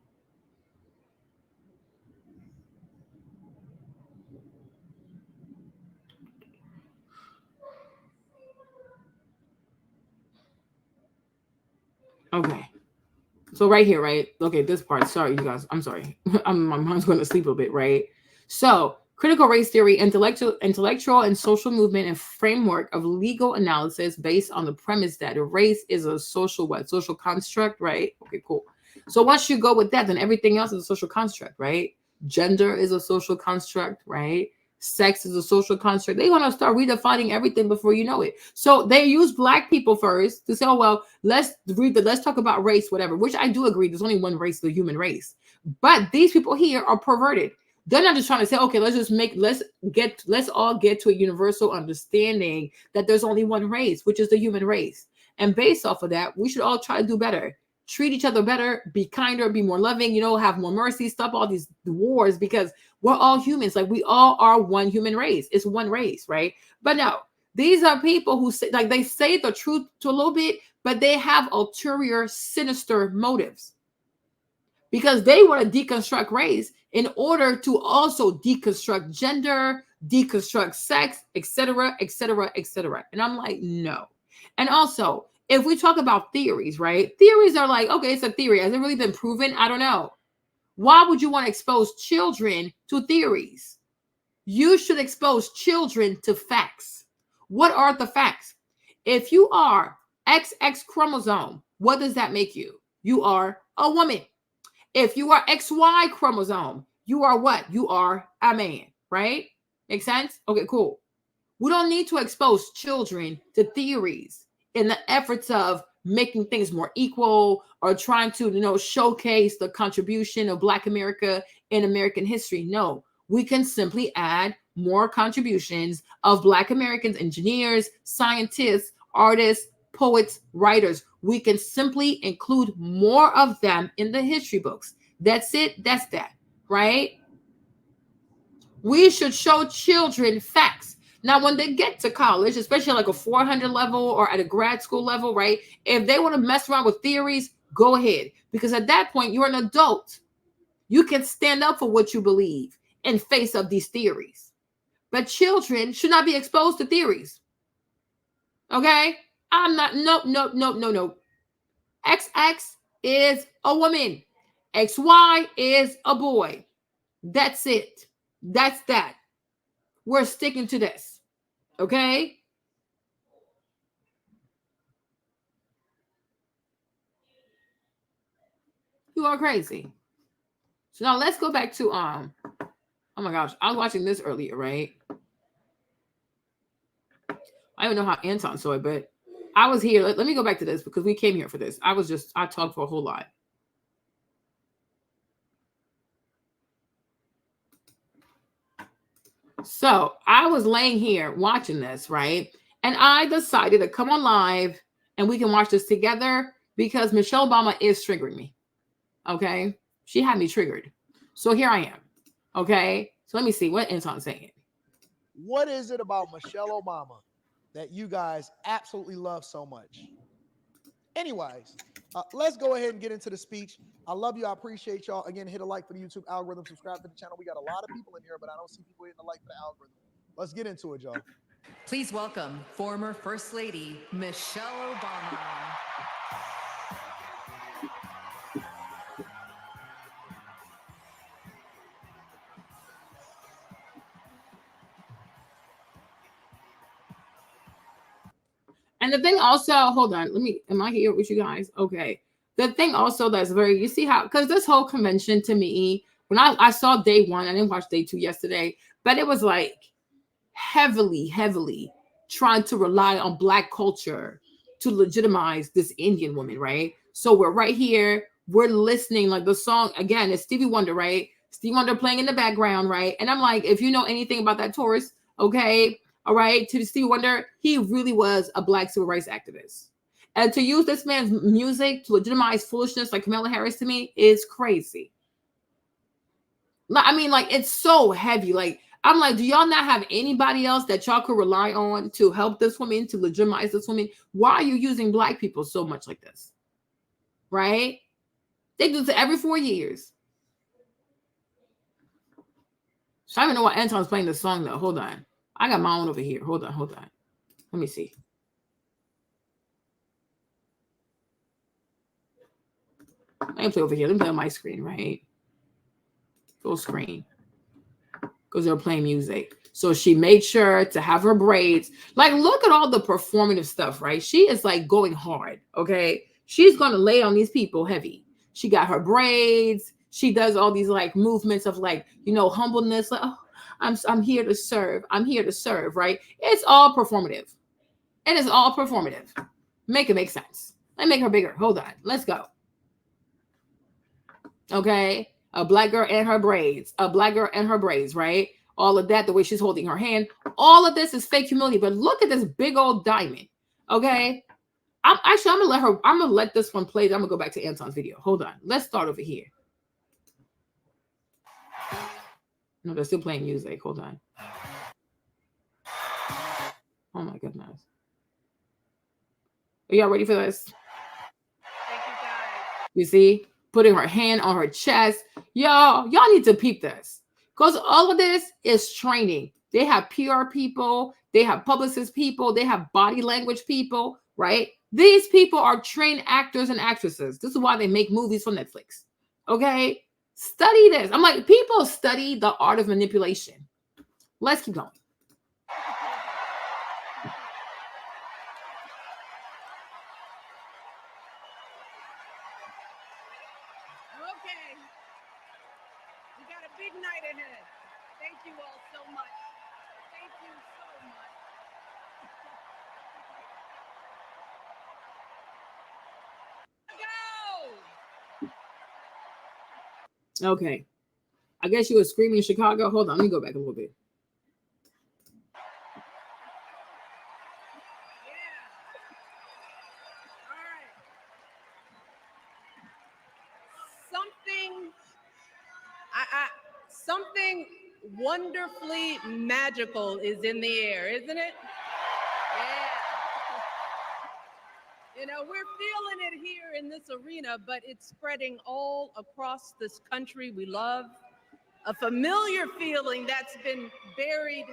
Okay. So right here, right? Okay, this part. Sorry, you guys. I'm sorry. My mind's going to sleep a bit, right? So critical race theory, intellectual and social movement and framework of legal analysis based on the premise that race is a social construct, right? Okay, cool. So once you go with that, then everything else is a social construct, right? Gender is a social construct, right? Sex is a social construct. They want to start redefining everything before you know it. So they use Black people first to say, oh, well, let's talk about race, whatever, which I do agree. There's only one race, the human race. But these people here are perverted. They're not just trying to say, okay, let's all get to a universal understanding that there's only one race, which is the human race. And based off of that, we should all try to do better. Treat each other better, be kinder, be more loving, have more mercy, stop all these wars because we're all humans. Like we all are one human race. It's one race, right? But no, these are people who say, like they say the truth to a little bit, but they have ulterior, sinister motives because they want to deconstruct race in order to also deconstruct gender, deconstruct sex, etc., etc., etc. And I'm like, no. And also, if we talk about theories, right? Theories are like, okay, it's a theory. Has it really been proven? I don't know. Why would you want to expose children to theories? You should expose children to facts. What are the facts? If you are XX chromosome, what does that make you? You are a woman. If you are XY chromosome, you are what? You are a man, right? Make sense? Okay, cool. We don't need to expose children to theories in the efforts of making things more equal or trying to, showcase the contribution of Black America in American history. No, we can simply add more contributions of Black Americans, engineers, scientists, artists, poets, writers. We can simply include more of them in the history books. That's it. That's that, right? We should show children facts. Now, when they get to college, especially like a 400 level or at a grad school level, right? If they want to mess around with theories, go ahead. Because at that point, you're an adult. You can stand up for what you believe in face of these theories. But children should not be exposed to theories. Okay? I'm not, no. XX is a woman. XY is a boy. That's it. That's that. We're sticking to this. Okay? You are crazy. So now let's go back to oh my gosh, I was watching this earlier, right? I don't know how Anton saw it, but I was here. Let me go back to this because we came here for this. I talked for a whole lot. So I was laying here watching this, right? And I decided to come on live and we can watch this together because Michelle Obama is triggering me. Okay? She had me triggered. So here I am. Okay? So let me see what Anton's saying. What is it about Michelle Obama that you guys absolutely love so much? Anyways, let's go ahead and get into the speech. I love you. I appreciate y'all. Again, hit a like for the YouTube algorithm. Subscribe to the channel. We got a lot of people in here, but I don't see people hitting the like for the algorithm. Let's get into it, y'all. Please welcome former First Lady Michelle Obama. And the thing also, hold on, am I here with you guys? Okay. The thing also that's you see how, because this whole convention to me, when I saw day one, I didn't watch day two yesterday, but it was like heavily trying to rely on Black culture to legitimize this Indian woman, right? So we're right here, we're listening, like the song, again, it's Stevie Wonder, right? Stevie Wonder playing in the background, right? And I'm like, if you know anything about that Taurus, okay, all right, to Stevie Wonder, he really was a Black civil rights activist. And to use this man's music to legitimize foolishness like Kamala Harris to me is crazy. I mean, like, it's so heavy. Like, I'm like, do y'all not have anybody else that y'all could rely on to help this woman, to legitimize this woman? Why are you using Black people so much like this? Right? They do this every 4 years. So I don't know why Anton's playing this song, though. Hold on. I got my own over here. Hold on. Let me see. Let me play over here. Let me play on my screen, right? Full screen. Because they're playing music. So she made sure to have her braids. Like, look at all the performative stuff, right? She is like going hard, okay? She's going to lay on these people heavy. She got her braids. She does all these like movements of like, humbleness. Like, oh, I'm here to serve. I'm here to serve, right? It's all performative. It is all performative. Make it make sense. Let me make her bigger. Hold on. Let's go. Okay. A Black girl and her braids. A Black girl and her braids, right? All of that, the way she's holding her hand. All of this is fake humility. But look at this big old diamond. Okay. I'm gonna let this one play. I'm gonna go back to Anton's video. Hold on. Let's start over here. No, they're still playing music. Hold on. Oh my goodness. Are y'all ready for this? Thank you, guys. You see? Putting her hand on her chest. Y'all need to peep this. Because all of this is training. They have PR people, they have publicist people, they have body language people, right? These people are trained actors and actresses. This is why they make movies for Netflix. Okay? Study this. I'm like, people study the art of manipulation. Let's keep going. Okay. We got a big night ahead. Thank you all so much. Thank you so much. Go! Okay. I guess you were screaming in Chicago. Hold on, let me go back a little bit. Something wonderfully magical is in the air, isn't it? Yeah. You know, we're feeling it here in this arena, but it's spreading all across this country we love. A familiar feeling that's been buried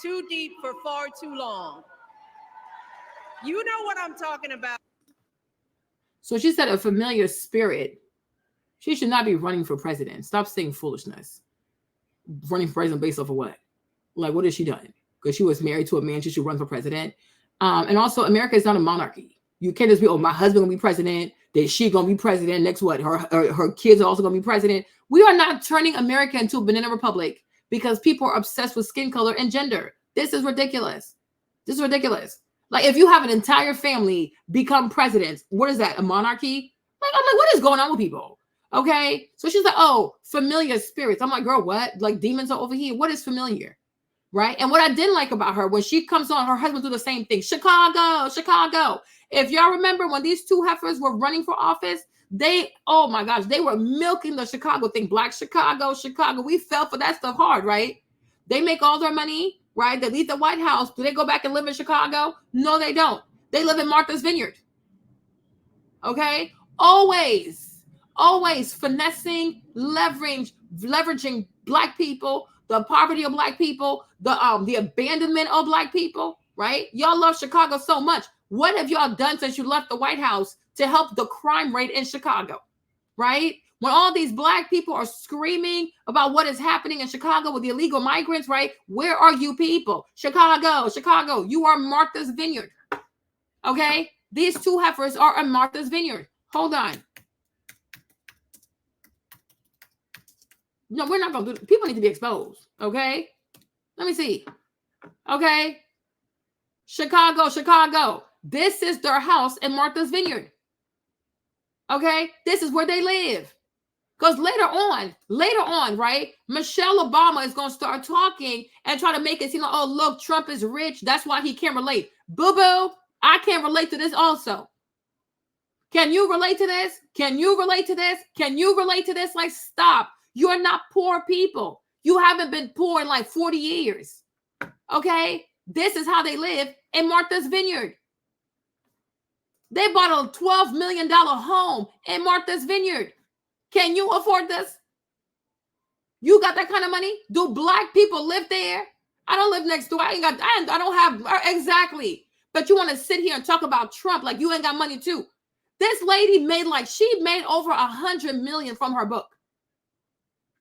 too deep for far too long. You know what I'm talking about. So she said a familiar spirit. She should not be running for president. Stop saying foolishness. Running for president based off of what? Like, what has she done? Because she was married to a man, she should run for president. And also, America is not a monarchy. You can't just be, oh, my husband gonna be president, then she gonna be president. Next, what? Her kids are also gonna be president. We are not turning America into a banana republic because people are obsessed with skin color and gender. This is ridiculous. This is ridiculous. Like, if you have an entire family become presidents, what is that? A monarchy? Like, I'm like, what is going on with people? Okay. So she's like, oh, familiar spirits. I'm like, girl, what? Like, demons are over here. What is familiar? Right. And what I didn't like about her, when she comes on, her husband do the same thing. Chicago, Chicago. If y'all remember when these two heifers were running for office, they, oh my gosh, they were milking the Chicago thing. Black Chicago, Chicago. We fell for that stuff hard, right? They make all their money, right? They leave the White House. Do they go back and live in Chicago? No, they don't. They live in Martha's Vineyard. Okay. Always finessing, leveraging Black people, the poverty of Black people, the abandonment of Black people, right? Y'all love Chicago so much. What have y'all done since you left the White House to help the crime rate in Chicago, right? When all these Black people are screaming about what is happening in Chicago with the illegal migrants, right? Where are you people? Chicago, Chicago, you are Martha's Vineyard, okay? These two heifers are in Martha's Vineyard. Hold on. No, we're not going to do it. People need to be exposed, okay? Let me see. Okay? Chicago, Chicago. This is their house in Martha's Vineyard. Okay? This is where they live. Because later on, right, Michelle Obama is going to start talking and try to make it seem like, oh, look, Trump is rich. That's why he can't relate. Boo-boo, I can't relate to this also. Can you relate to this? Can you relate to this? Can you relate to this? Like, stop. You're not poor people. You haven't been poor in like 40 years. Okay? This is how they live in Martha's Vineyard. They bought a $12 million home in Martha's Vineyard. Can you afford this? You got that kind of money? Do Black people live there? I don't live next door. I don't have, exactly. But you want to sit here and talk about Trump like you ain't got money too. This lady she made over $100 million from her book.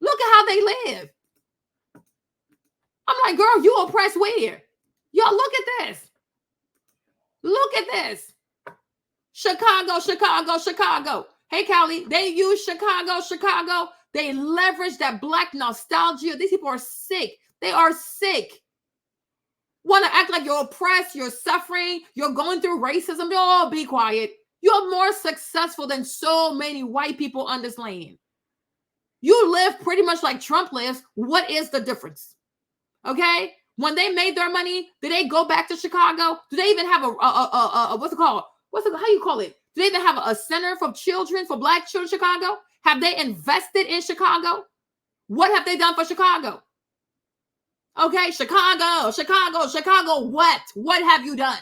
Look at how they live. I'm like, girl, you oppressed where? Y'all, look at this. Look at this. Chicago, Chicago, Chicago. Hey, Callie, they use Chicago, Chicago. They leverage that Black nostalgia. These people are sick. They are sick. Want to act like you're oppressed, you're suffering, you're going through racism. Oh, be quiet. You're more successful than so many white people on this land. You live pretty much like Trump lives. What is the difference? Okay? When they made their money, did they go back to Chicago? Do they even have what's it called? How you call it? Do they even have a center for children, for Black children in Chicago? Have they invested in Chicago? What have they done for Chicago? Okay, Chicago, Chicago, Chicago, what? What have you done?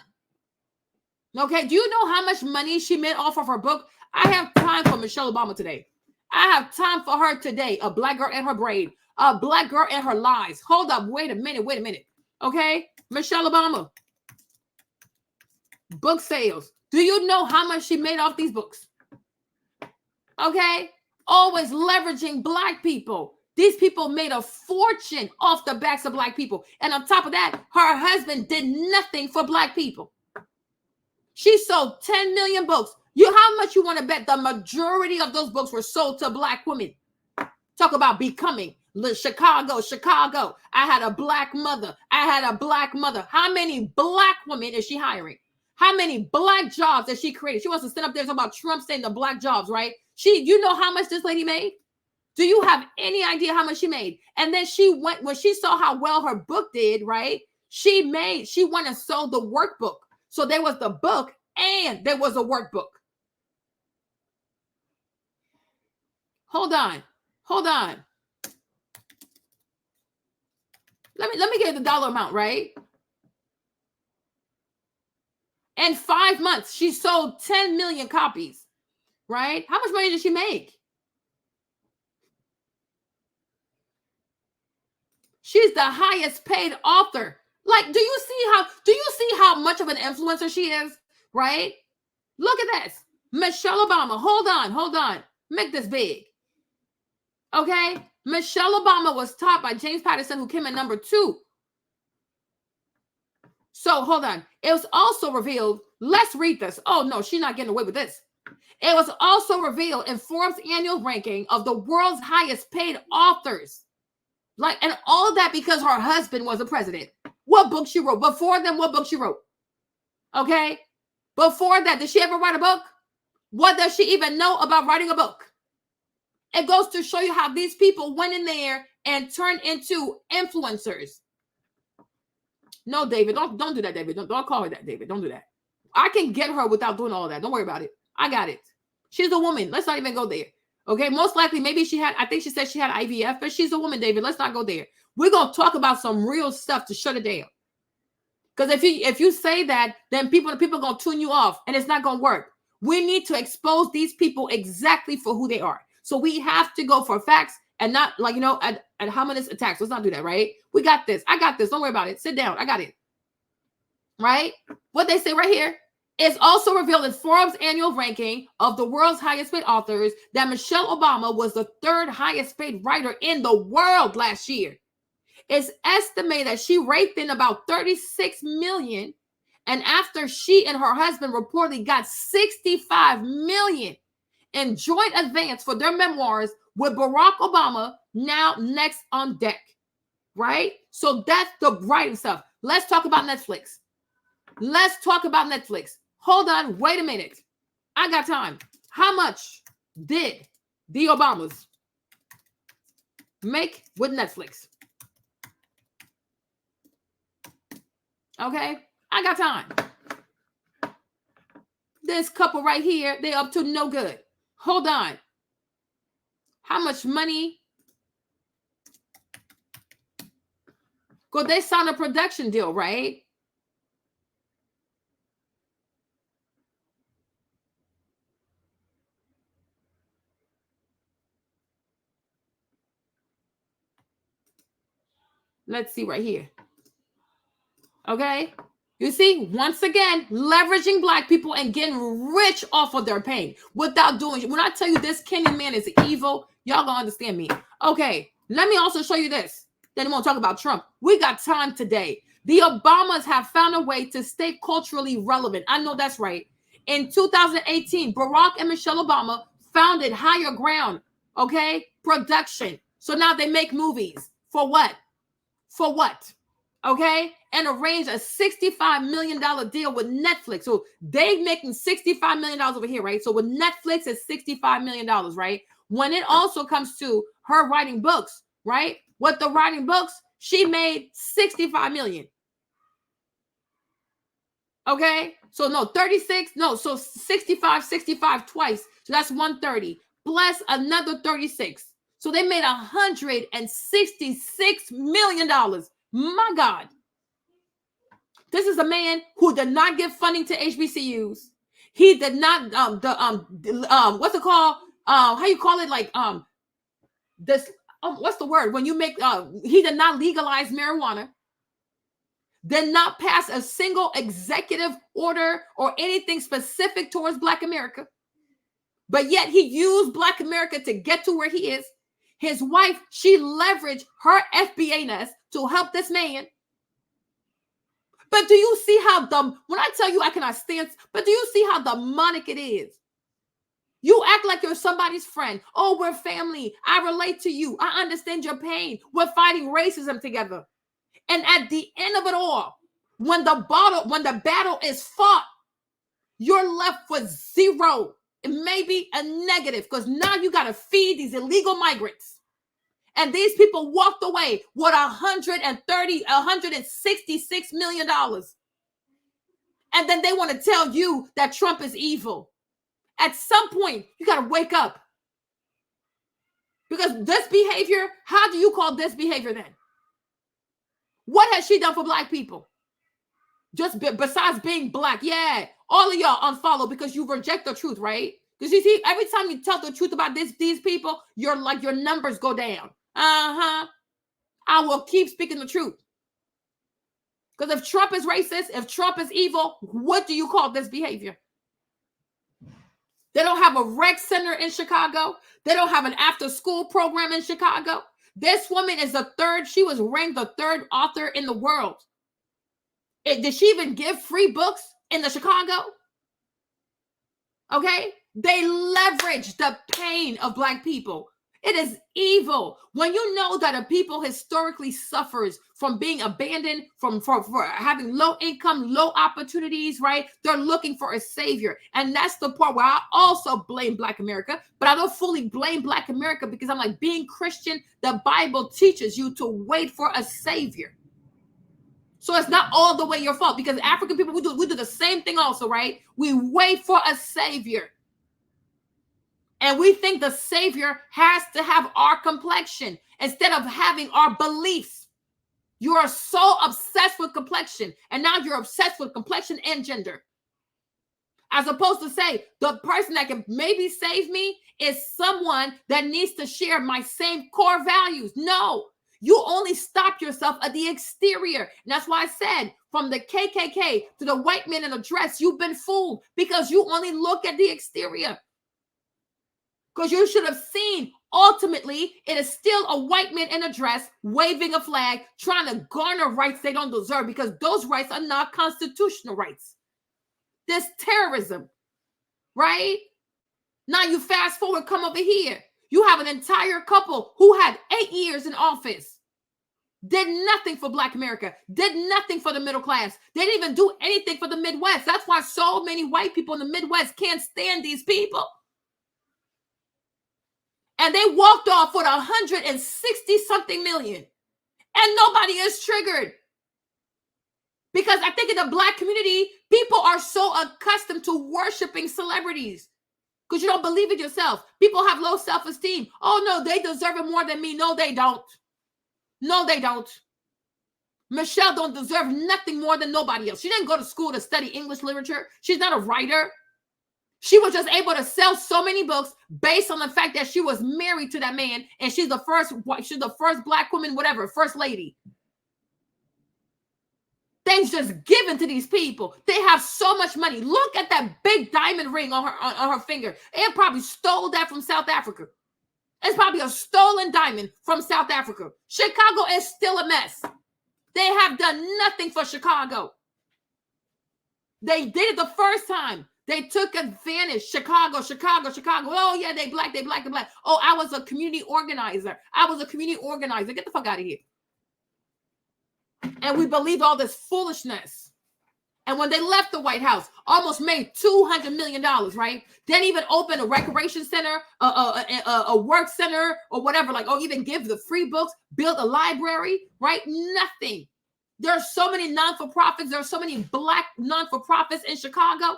Okay, do you know how much money she made off of her book? I have time for Michelle Obama today. I have time for her today. A Black girl and her braid. A Black girl and her lies. Hold up. Wait a minute. Okay, Michelle Obama. Book sales. Do you know how much she made off these books? Okay, always leveraging Black people. These people made a fortune off the backs of Black people. And on top of that, her husband did nothing for Black people. She sold 10 million books. How much you want to bet the majority of those books were sold to Black women? Talk about becoming. Chicago. I had a Black mother. How many Black women is she hiring? How many Black jobs that she created? She wants to stand up there and talk about Trump saying the Black jobs, right? You know how much this lady made? Do you have any idea how much she made? And then she went, when she saw how well her book did, right? She went and sold the workbook. So there was the book and there was a workbook. Hold on. Let me get the dollar amount, right? In 5 months, she sold 10 million copies, right? How much money did she make? She's the highest paid author. Like, do you see how much of an influencer she is, right? Look at this. Michelle Obama. Hold on. Make this big. Okay? Michelle Obama was topped by James Patterson, who came in number 2. So hold on. It was also revealed. Let's read this. Oh no, she's not getting away with this. It was also revealed in Forbes' annual ranking of the world's highest paid authors. And all that because her husband was a president. What book she wrote? Before then, what book she wrote? Okay? Before that, did she ever write a book? What does she even know about writing a book? It goes to show you how these people went in there and turned into influencers. No, David, don't do that, David. Don't call her that, David. Don't do that. I can get her without doing all that. Don't worry about it. I got it. She's a woman. Let's not even go there. Okay, most likely, maybe I think she said she had IVF, but she's a woman, David. Let's not go there. We're going to talk about some real stuff to shut it down. Because if you say that, then people are going to tune you off, and it's not going to work. We need to expose these people exactly for who they are. So we have to go for facts and not ad hominem attacks. Let's not do that, right? We got this. I got this. Don't worry about it. Sit down. I got it. Right? What they say right here. It's also revealed in Forbes' annual ranking of the world's highest paid authors that Michelle Obama was the 3rd highest paid writer in the world last year. It's estimated that she raked in about 36 million, and after she and her husband reportedly got 65 million in joint advance for their memoirs with Barack Obama now next on deck, right? So that's the writing stuff. Let's talk about Netflix. Hold on, wait a minute. I got time. How much did the Obamas make with Netflix? Okay, I got time. This couple right here, they up to no good. Hold on. How much money? Because they signed a production deal, right? Let's see right here. Okay. You see, once again, leveraging Black people and getting rich off of their pain without doing. When I tell you this Kenyan man is evil, y'all gonna understand me. Okay. Let me also show you this. Then we won't talk about Trump. We got time today. The Obamas have found a way to stay culturally relevant. I know that's right. In 2018, Barack and Michelle Obama founded Higher Ground, okay, production. So now they make movies. For what? For what? Okay? And arranged a $65 million deal with Netflix. So they making $65 million over here, right? So with Netflix, it's $65 million, right? When it also comes to her writing books, right? With the writing books, she made $65 million. Okay? So no, 36, no, so 65 twice. So that's 130 plus another 36. So they made $166 million. My God. This is a man who did not give funding to HBCUs. He did not what's it called? How you call it? Like this what's the word? When you make he did not legalize marijuana. did not pass a single executive order or anything specific towards Black America. But yet he used Black America to get to where he is. His wife, she leveraged her FBA-ness to help this man. But do you see how when I tell you I cannot stand, but do you see how demonic it is? You act like you're somebody's friend. Oh, we're family. I relate to you. I understand your pain. We're fighting racism together. And at the end of it all, when the battle is fought, you're left with zero. It may be a negative because now you got to feed these illegal migrants. And these people walked away with $166 million. And then they want to tell you that Trump is evil. At some point, you got to wake up. Because this behavior, how do you call this behavior then? What has she done for Black people? Just besides being Black. Yeah, all of y'all unfollow because you reject the truth, right? Because you see, every time you tell the truth about these people, your numbers go down. I will keep speaking the truth. Because if Trump is racist, if Trump is evil, what do you call this behavior? They don't have a rec center in Chicago. They don't have an after-school program in Chicago. This woman is she was ranked the 3rd author in the world. Did she even give free books in the Chicago? Okay? They leverage the pain of Black people. It is evil. When you know that a people historically suffers from being abandoned, for having low income, low opportunities, right? They're looking for a savior. And that's the part where I also blame Black America, but I don't fully blame Black America because I'm like, being Christian, the Bible teaches you to wait for a savior. So it's not all the way your fault because African people, we do the same thing also, right? We wait for a savior. And we think the savior has to have our complexion instead of having our beliefs. You are so obsessed with complexion. And now you're obsessed with complexion and gender. As opposed to say, the person that can maybe save me is someone that needs to share my same core values. No, you only stop yourself at the exterior. And that's why I said, from the KKK to the white man in a dress, you've been fooled because you only look at the exterior. Because you should have seen, ultimately, it is still a white man in a dress, waving a flag, trying to garner rights they don't deserve because those rights are not constitutional rights. This terrorism, right? Now you fast forward, come over here. You have an entire couple who had 8 years in office, did nothing for Black America, did nothing for the middle class. They didn't even do anything for the Midwest. That's why so many white people in the Midwest can't stand these people. And they walked off with 160-something million. And nobody is triggered. Because I think in the Black community, people are so accustomed to worshiping celebrities. Because you don't believe it yourself. People have low self-esteem. Oh, no, they deserve it more than me. No, they don't. No, they don't. Michelle don't deserve nothing more than nobody else. She didn't go to school to study English literature. She's not a writer. She was just able to sell so many books based on the fact that she was married to that man, and she's the first Black woman, whatever, first lady. Things just given to these people. They have so much money. Look at that big diamond ring on her finger. They probably stole that from South Africa. It's probably a stolen diamond from South Africa. Chicago is still a mess. They have done nothing for Chicago. They did it the first time. They took advantage. Chicago. Oh, yeah, they black. Oh, I was a community organizer. Get the fuck out of here. And we believed all this foolishness. And when they left the White House, almost made $200 million, right? Didn't even open a recreation center, a work center, or whatever. Like, even give the free books, build a library, right? Nothing. There are so many non-for-profits. There are so many Black non-for-profits in Chicago.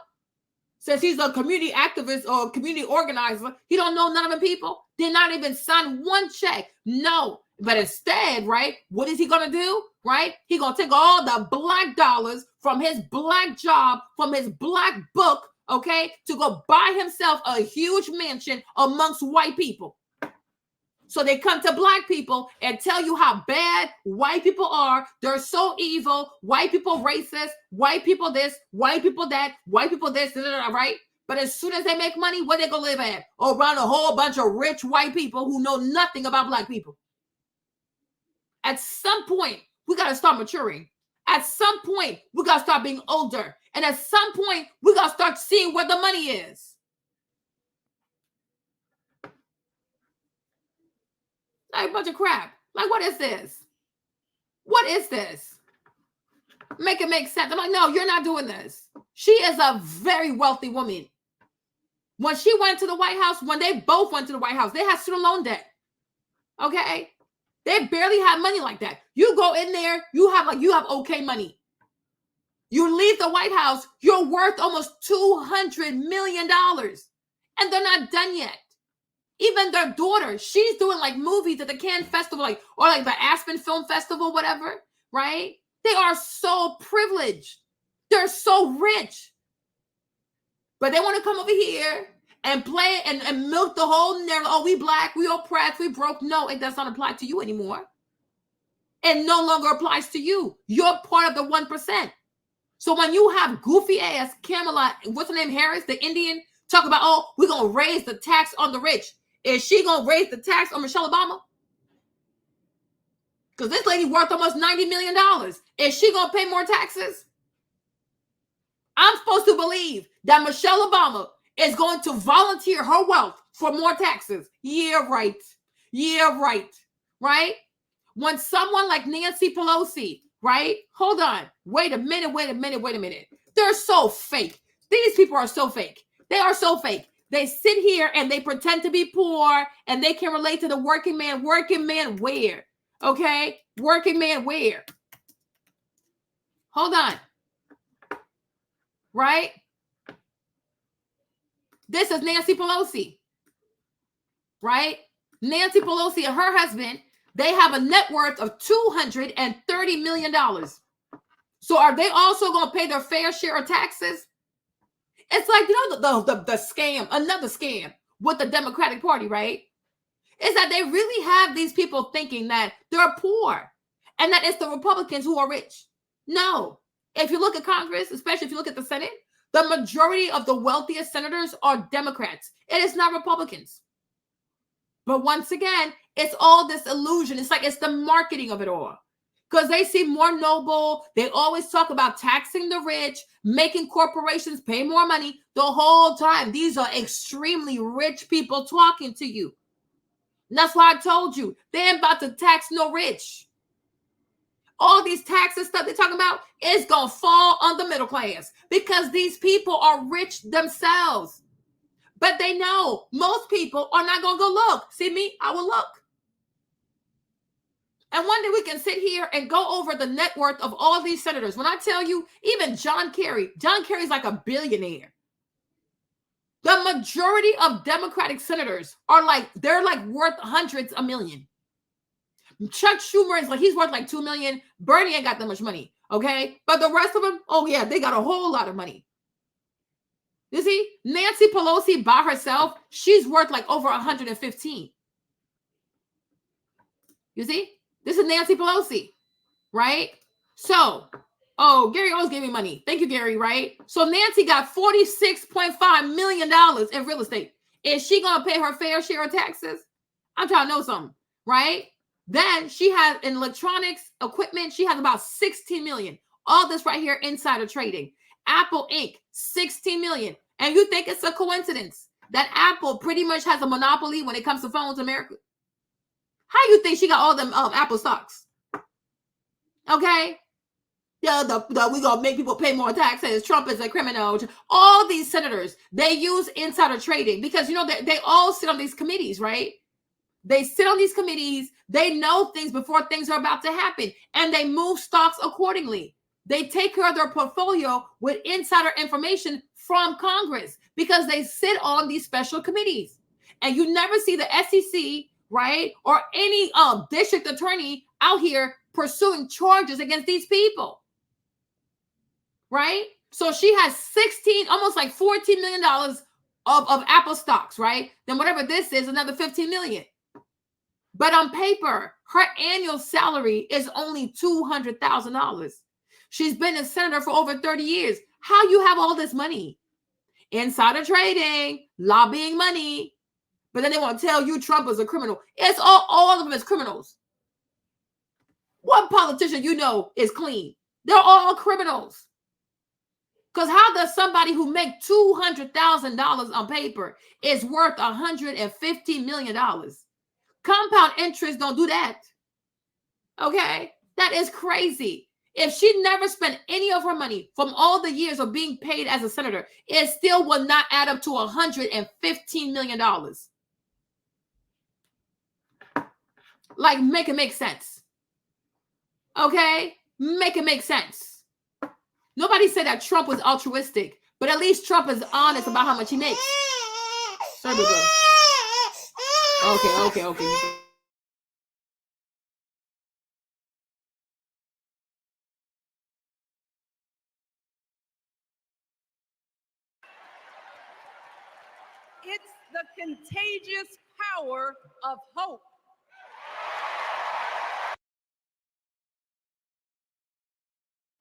Since he's a community activist or a community organizer, he don't know none of the people. Did not even sign one check. No. But instead, right, what is he going to do, right? He's going to take all the Black dollars from his Black job, from his Black book, okay, to go buy himself a huge mansion amongst white people. So they come to black people and tell you how bad white people are. They're so evil. White people racist. White people this. White people that. White people this. Right? But as soon as they make money, where they go live at? Around a whole bunch of rich white people who know nothing about black people. At some point, we got to start maturing. At some point, we got to start being older. And at some point, we got to start seeing where the money is. Like a bunch of crap. Like, what is this? What is this? Make it make sense. I'm like, no, you're not doing this. She is a very wealthy woman. When she went to the White House, when they both went to the White House, they had student loan debt. Okay? They barely had money like that. You go in there, you have okay money. You leave the White House, you're worth almost $200 million. And they're not done yet. Even their daughter, she's doing like movies at the Cannes Festival, like, or like the Aspen Film Festival, whatever, right? They are so privileged. They're so rich. But they want to come over here and play and milk the whole narrative. Oh, we black, we oppressed, we broke. No, it does not apply to you anymore. It no longer applies to you. You're part of the 1%. So when you have goofy ass Kamala, what's her name, Harris, the Indian, talk about, oh, we're going to raise the tax on the rich. Is she going to raise the tax on Michelle Obama? Because this lady worth almost $90 million. Is she going to pay more taxes? I'm supposed to believe that Michelle Obama is going to volunteer her wealth for more taxes. Yeah, right. Yeah, right. Right? When someone like Nancy Pelosi, right? Hold on. Wait a minute. They're so fake. These people are so fake. They are so fake. They sit here and they pretend to be poor and they can relate to the working man. Working man where? Okay? Working man where? Hold on. Right? This is Nancy Pelosi. Right? Nancy Pelosi and her husband, they have a net worth of $230 million. So are they also going to pay their fair share of taxes? It's like, you know, the scam, another scam with the Democratic Party, right? Is that they really have these people thinking that they're poor and that it's the Republicans who are rich. No. If you look at Congress, especially if you look at the Senate, the majority of the wealthiest senators are Democrats. It is not Republicans. But once again, it's all this illusion. It's like it's the marketing of it all. Because they seem more noble. They always talk about taxing the rich, making corporations pay more money the whole time. These are extremely rich people talking to you. And that's why I told you, they ain't about to tax no rich. All these taxes stuff they're talking about is going to fall on the middle class because these people are rich themselves. But they know most people are not going to go look. See me? I will look. And one day we can sit here and go over the net worth of all these senators. When I tell you, even John Kerry's like a billionaire. The majority of Democratic senators are like, they're like worth hundreds of million. Chuck Schumer is like, he's worth like 2 million. Bernie ain't got that much money. Okay. But the rest of them, oh yeah, they got a whole lot of money. You see, Nancy Pelosi by herself, she's worth like over 115. You see? This is Nancy Pelosi, right? So, oh, Gary always gave me money. Thank you, Gary, right? So Nancy got $46.5 million in real estate. Is she going to pay her fair share of taxes? I'm trying to know something, right? Then she has in electronics equipment, she has about 16 million. All this right here, insider trading. Apple Inc., 16 million. And you think it's a coincidence that Apple pretty much has a monopoly when it comes to phones in America? How you think she got all them Apple stocks? Okay? We gonna make people pay more taxes. Trump is a criminal. All these senators, they use insider trading because, you know, they all sit on these committees, right? They sit on these committees. They know things before things are about to happen, and they move stocks accordingly. They take care of their portfolio with insider information from Congress because they sit on these special committees. And you never see the SEC, right, or any district attorney out here pursuing charges against these people, right? So she has 16, almost like $14 million of Apple stocks, right? Then whatever this is, another 15 million. But on paper, her annual salary is only $200,000. She's been a senator for over 30 years. How you have all this money? Insider trading, lobbying money. But then they want to tell you Trump is a criminal. It's all of them is criminals. What politician you know is clean? They're all criminals. Because how does somebody who makes $200,000 on paper is worth $150 million? Compound interest don't do that. Okay? That is crazy. If she never spent any of her money from all the years of being paid as a senator, it still will not add up to $115 million. Like, make it make sense. Okay? Make it make sense. Nobody said that Trump was altruistic, but at least Trump is honest about how much he makes. Sorry, bro. Okay. It's the contagious power of hope.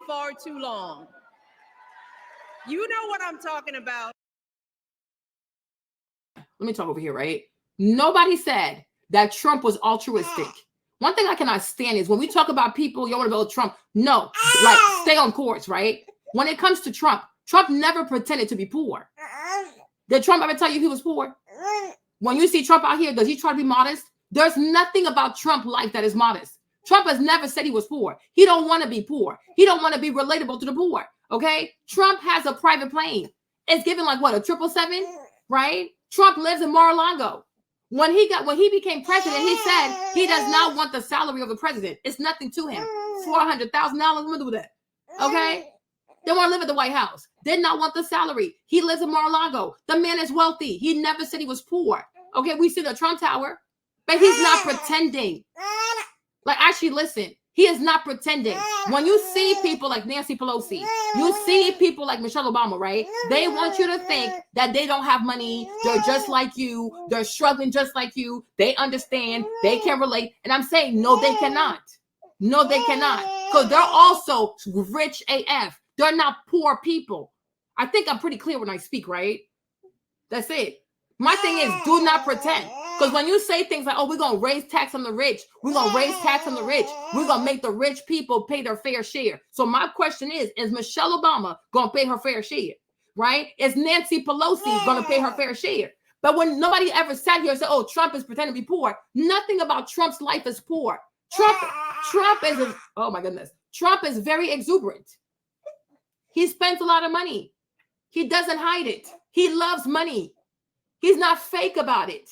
Far too long. You know what I'm talking about. Let me talk over here, right? Nobody said that Trump was altruistic. One thing I cannot stand is when we talk about people, you want to vote Trump. No, like stay on course, right? When it comes to Trump, Trump never pretended to be poor. Did Trump ever tell you he was poor? When you see Trump out here, does he try to be modest? There's nothing about Trump life that is modest. Trump has never said he was poor. He don't want to be poor. He don't want to be relatable to the poor. Okay? Trump has a private plane. It's given like what, a 777, right? Trump lives in Mar-a-Lago. When he became president, he said he does not want the salary of the president. It's nothing to him. $400,000. What do with that? Okay? They want to live at the White House. Did not want the salary. He lives in Mar-a-Lago. The man is wealthy. He never said he was poor. Okay, we see the Trump Tower, but he's not pretending. Like, actually, listen, he is not pretending. When you see people like Nancy Pelosi, you see people like Michelle Obama, right? They want you to think that they don't have money. They're just like you. They're struggling just like you. They understand. They can relate. And I'm saying, no, they cannot. No, they cannot. Because they're also rich AF. They're not poor people. I think I'm pretty clear when I speak, right? That's it. My thing is, do not pretend. Because when you say things like, oh, we're going to raise tax on the rich, we're going to raise tax on the rich, we're going to make the rich people pay their fair share. So my question is Michelle Obama going to pay her fair share, right? Is Nancy Pelosi going to pay her fair share? But when nobody ever sat here and said, oh, Trump is pretending to be poor, nothing about Trump's life is poor. Trump is, oh my goodness, Trump is very exuberant. He spends a lot of money. He doesn't hide it. He loves money. He's not fake about it.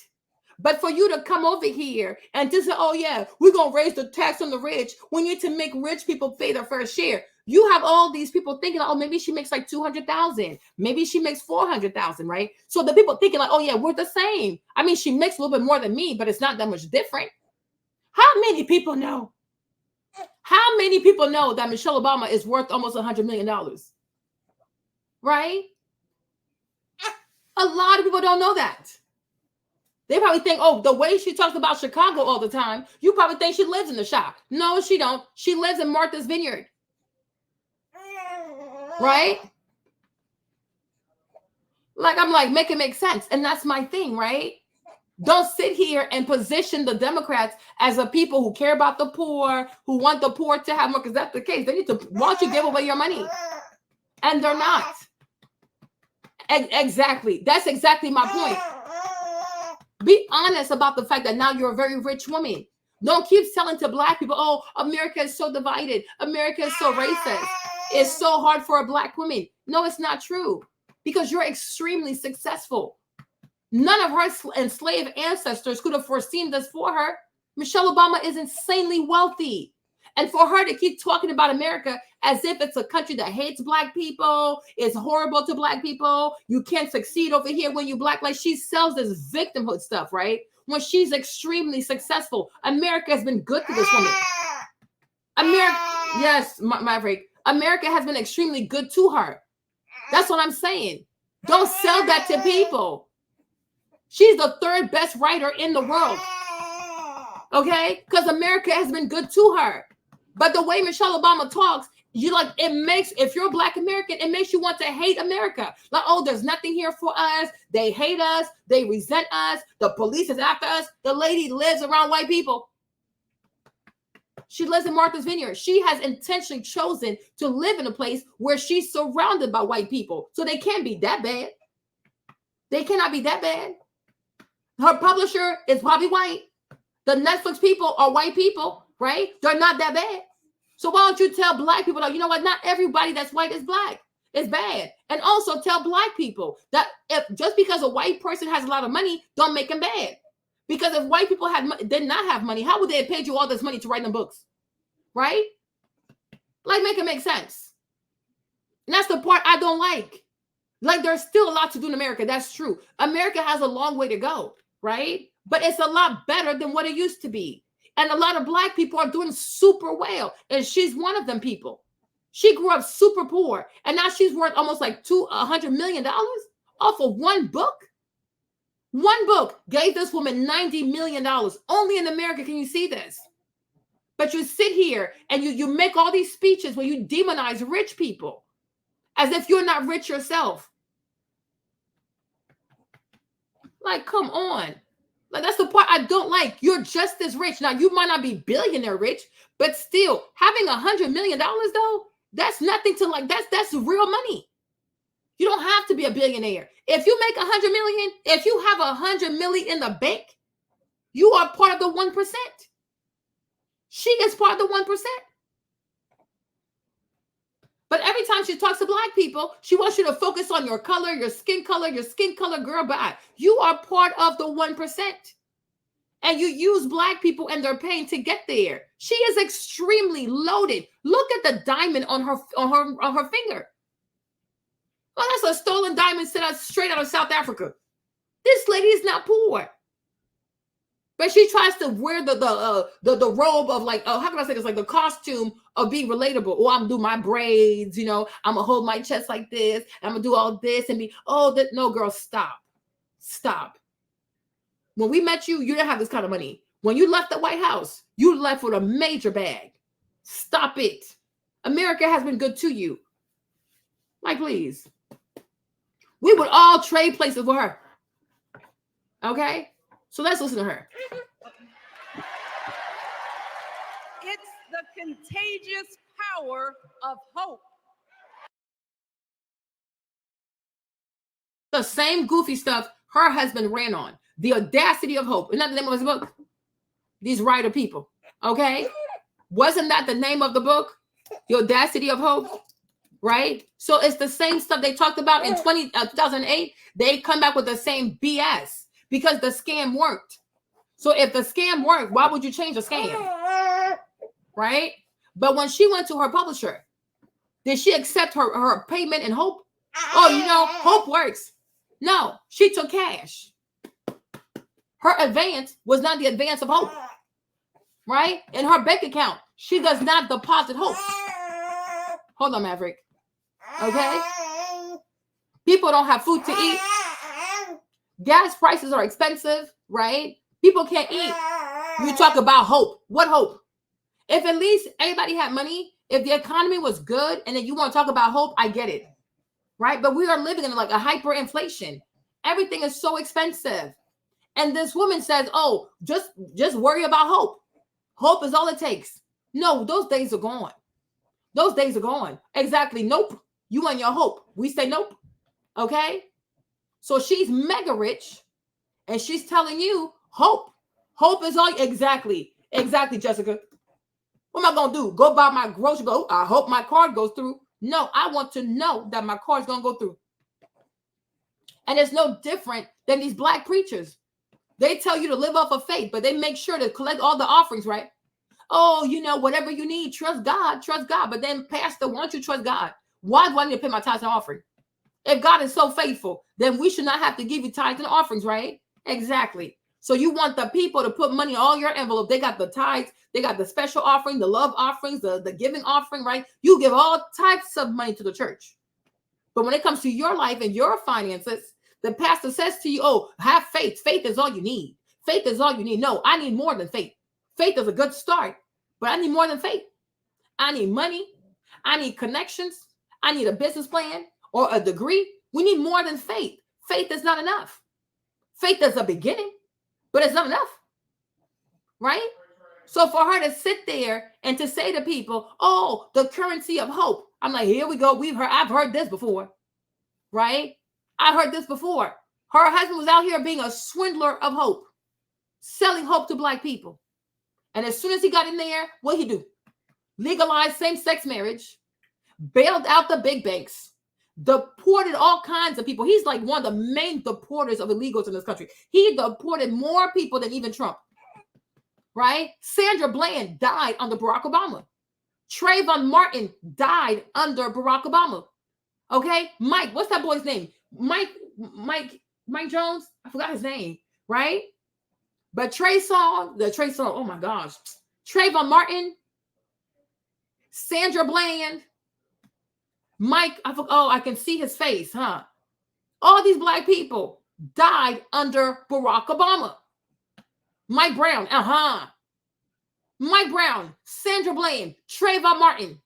But for you to come over here and to say, oh, yeah, we're going to raise the tax on the rich. We need to make rich people pay their fair share. You have all these people thinking, oh, maybe she makes like $200,000. Maybe she makes $400,000, right? So the people thinking like, oh, yeah, we're the same. I mean, she makes a little bit more than me, but it's not that much different. How many people know? How many people know that Michelle Obama is worth almost $100 million? Right? A lot of people don't know that. They probably think, oh, the way she talks about Chicago all the time, you probably think she lives in the shop. No, she don't. She lives in Martha's Vineyard. Right? Like, I'm like, make it make sense. And that's my thing, right? Don't sit here and position the Democrats as a people who care about the poor, who want the poor to have more, because that's the case. They need to, why don't you give away your money? And they're not. Exactly. That's exactly my point. Be honest about the fact that now you're a very rich woman. Don't keep telling to Black people, oh, America is so divided. America is so racist. It's so hard for a Black woman. No, it's not true. Because you're extremely successful. None of her enslaved ancestors could have foreseen this for her. Michelle Obama is insanely wealthy. And for her to keep talking about America as if it's a country that hates Black people, is horrible to Black people, you can't succeed over here when you're Black, like she sells this victimhood stuff, right? When she's extremely successful. America has been good to this woman. America, yes, Maverick. America has been extremely good to her. That's what I'm saying. Don't sell that to people. She's the third best writer in the world. Okay? Because America has been good to her. But the way Michelle Obama talks, you like, it makes, if you're a Black American, it makes you want to hate America. Like, oh, there's nothing here for us. They hate us. They resent us. The police is after us. The lady lives around white people. She lives in Martha's Vineyard. She has intentionally chosen to live in a place where she's surrounded by white people. So they can't be that bad. They cannot be that bad. Her publisher is probably white. The Netflix people are white people, right? They're not that bad. So why don't you tell Black people, like, you know what? Not everybody that's white is Black. It's bad. And also tell Black people that if just because a white person has a lot of money, don't make them bad. Because if white people did not have money, how would they have paid you all this money to write them books? Right? Like, make it make sense. And that's the part I don't like. Like, there's still a lot to do in America. That's true. America has a long way to go, right? But it's a lot better than what it used to be. And a lot of Black people are doing super well. And she's one of them people. She grew up super poor. And now she's worth almost like $100 million off of one book. One book gave this woman $90 million. Only in America can you see this. But you sit here and you make all these speeches where you demonize rich people as if you're not rich yourself. Like, come on. Like, that's the part I don't like. You're just as rich. Now, you might not be billionaire rich, but still, having $100 million, though, that's nothing to like. That's real money. You don't have to be a billionaire. If you make 100 million, if you have 100 million in the bank, you are part of the 1%. She is part of the 1%. But every time she talks to Black people, she wants you to focus on your color, your skin color, girl, bye. You are part of the 1%. And you use Black people and their pain to get there. She is extremely loaded. Look at the diamond on her finger. Oh, that's a stolen diamond straight out of South Africa. This lady is not poor. But she tries to wear the robe of, like, how can I say this? Like the costume of being relatable. Oh, I'm gonna do my braids, you know, I'm gonna hold my chest like this, I'm gonna do all this and be, no, girl, stop. Stop. When we met you, you didn't have this kind of money. When you left the White House, you left with a major bag. Stop it. America has been good to you. Like, please. We would all trade places with her. Okay? So let's listen to her. It's the contagious power of hope. The same goofy stuff her husband ran on. The audacity of hope. Isn't that the name of his book? These writer people. Okay? Wasn't that the name of the book? The audacity of hope? Right? So it's the same stuff they talked about in 2008. They come back with the same BS because the scam worked. So if the scam worked, why would you change the scam? Right? But when she went to her publisher, did she accept her payment in hope? Oh, you know, hope works. No, she took cash. Her advance was not the advance of hope. Right? In her bank account, she does not deposit hope. Hold on, Maverick. Okay? People don't have food to eat. Gas prices are expensive, right? People can't eat. You talk about hope. What hope? If at least everybody had money, if the economy was good, and then you want to talk about hope, I get it. Right? But we are living in like a hyperinflation. Everything is so expensive. And this woman says, oh, just worry about hope. Hope is all it takes. No, those days are gone. Those days are gone. Exactly. Nope. You and your hope. We say nope. Okay? So she's mega rich and she's telling you hope. Hope is all. Exactly. Exactly, Jessica. What am I going to do? Go buy my grocery? Go, I hope my card goes through. No, I want to know that my card's going to go through. And it's no different than these Black preachers. They tell you to live off of faith, but they make sure to collect all the offerings, right? Oh, you know, whatever you need, trust God, trust God. But then, Pastor, why don't you trust God? Why do I need to pay my tithes and offering? If God is so faithful, then we should not have to give you tithes and offerings, right? Exactly. So you want the people to put money in all your envelope. They got the tithes, they got the special offering, the love offerings, the giving offering, right? You give all types of money to the church. But when it comes to your life and your finances, the pastor says to you, oh, have faith. Faith is all you need. Faith is all you need. No, I need more than faith. Faith is a good start, but I need more than faith. I need money. I need connections. I need a business plan or a degree. We need more than faith. Faith is not enough. Faith is a beginning, but it's not enough, right? So for her to sit there and to say to people, oh, the currency of hope. I'm like, here we go. I've heard this before, right? I heard this before. Her husband was out here being a swindler of hope, selling hope to Black people. And as soon as he got in there, what did he do? Legalized same-sex marriage, bailed out the big banks, deported all kinds of people. He's like one of the main deporters of illegals in this country. He deported more people than even Trump, right? Sandra Bland died under Barack Obama. Trayvon Martin died under Barack Obama. Okay? Mike, what's that boy's name? Mike Jones? I forgot his name, right? But Trey Songz, oh my gosh. Trayvon Martin, Sandra Bland, Mike, I can see his face, huh? All these Black people died under Barack Obama. Mike Brown, Mike Brown, Sandra Bland, Trayvon Martin.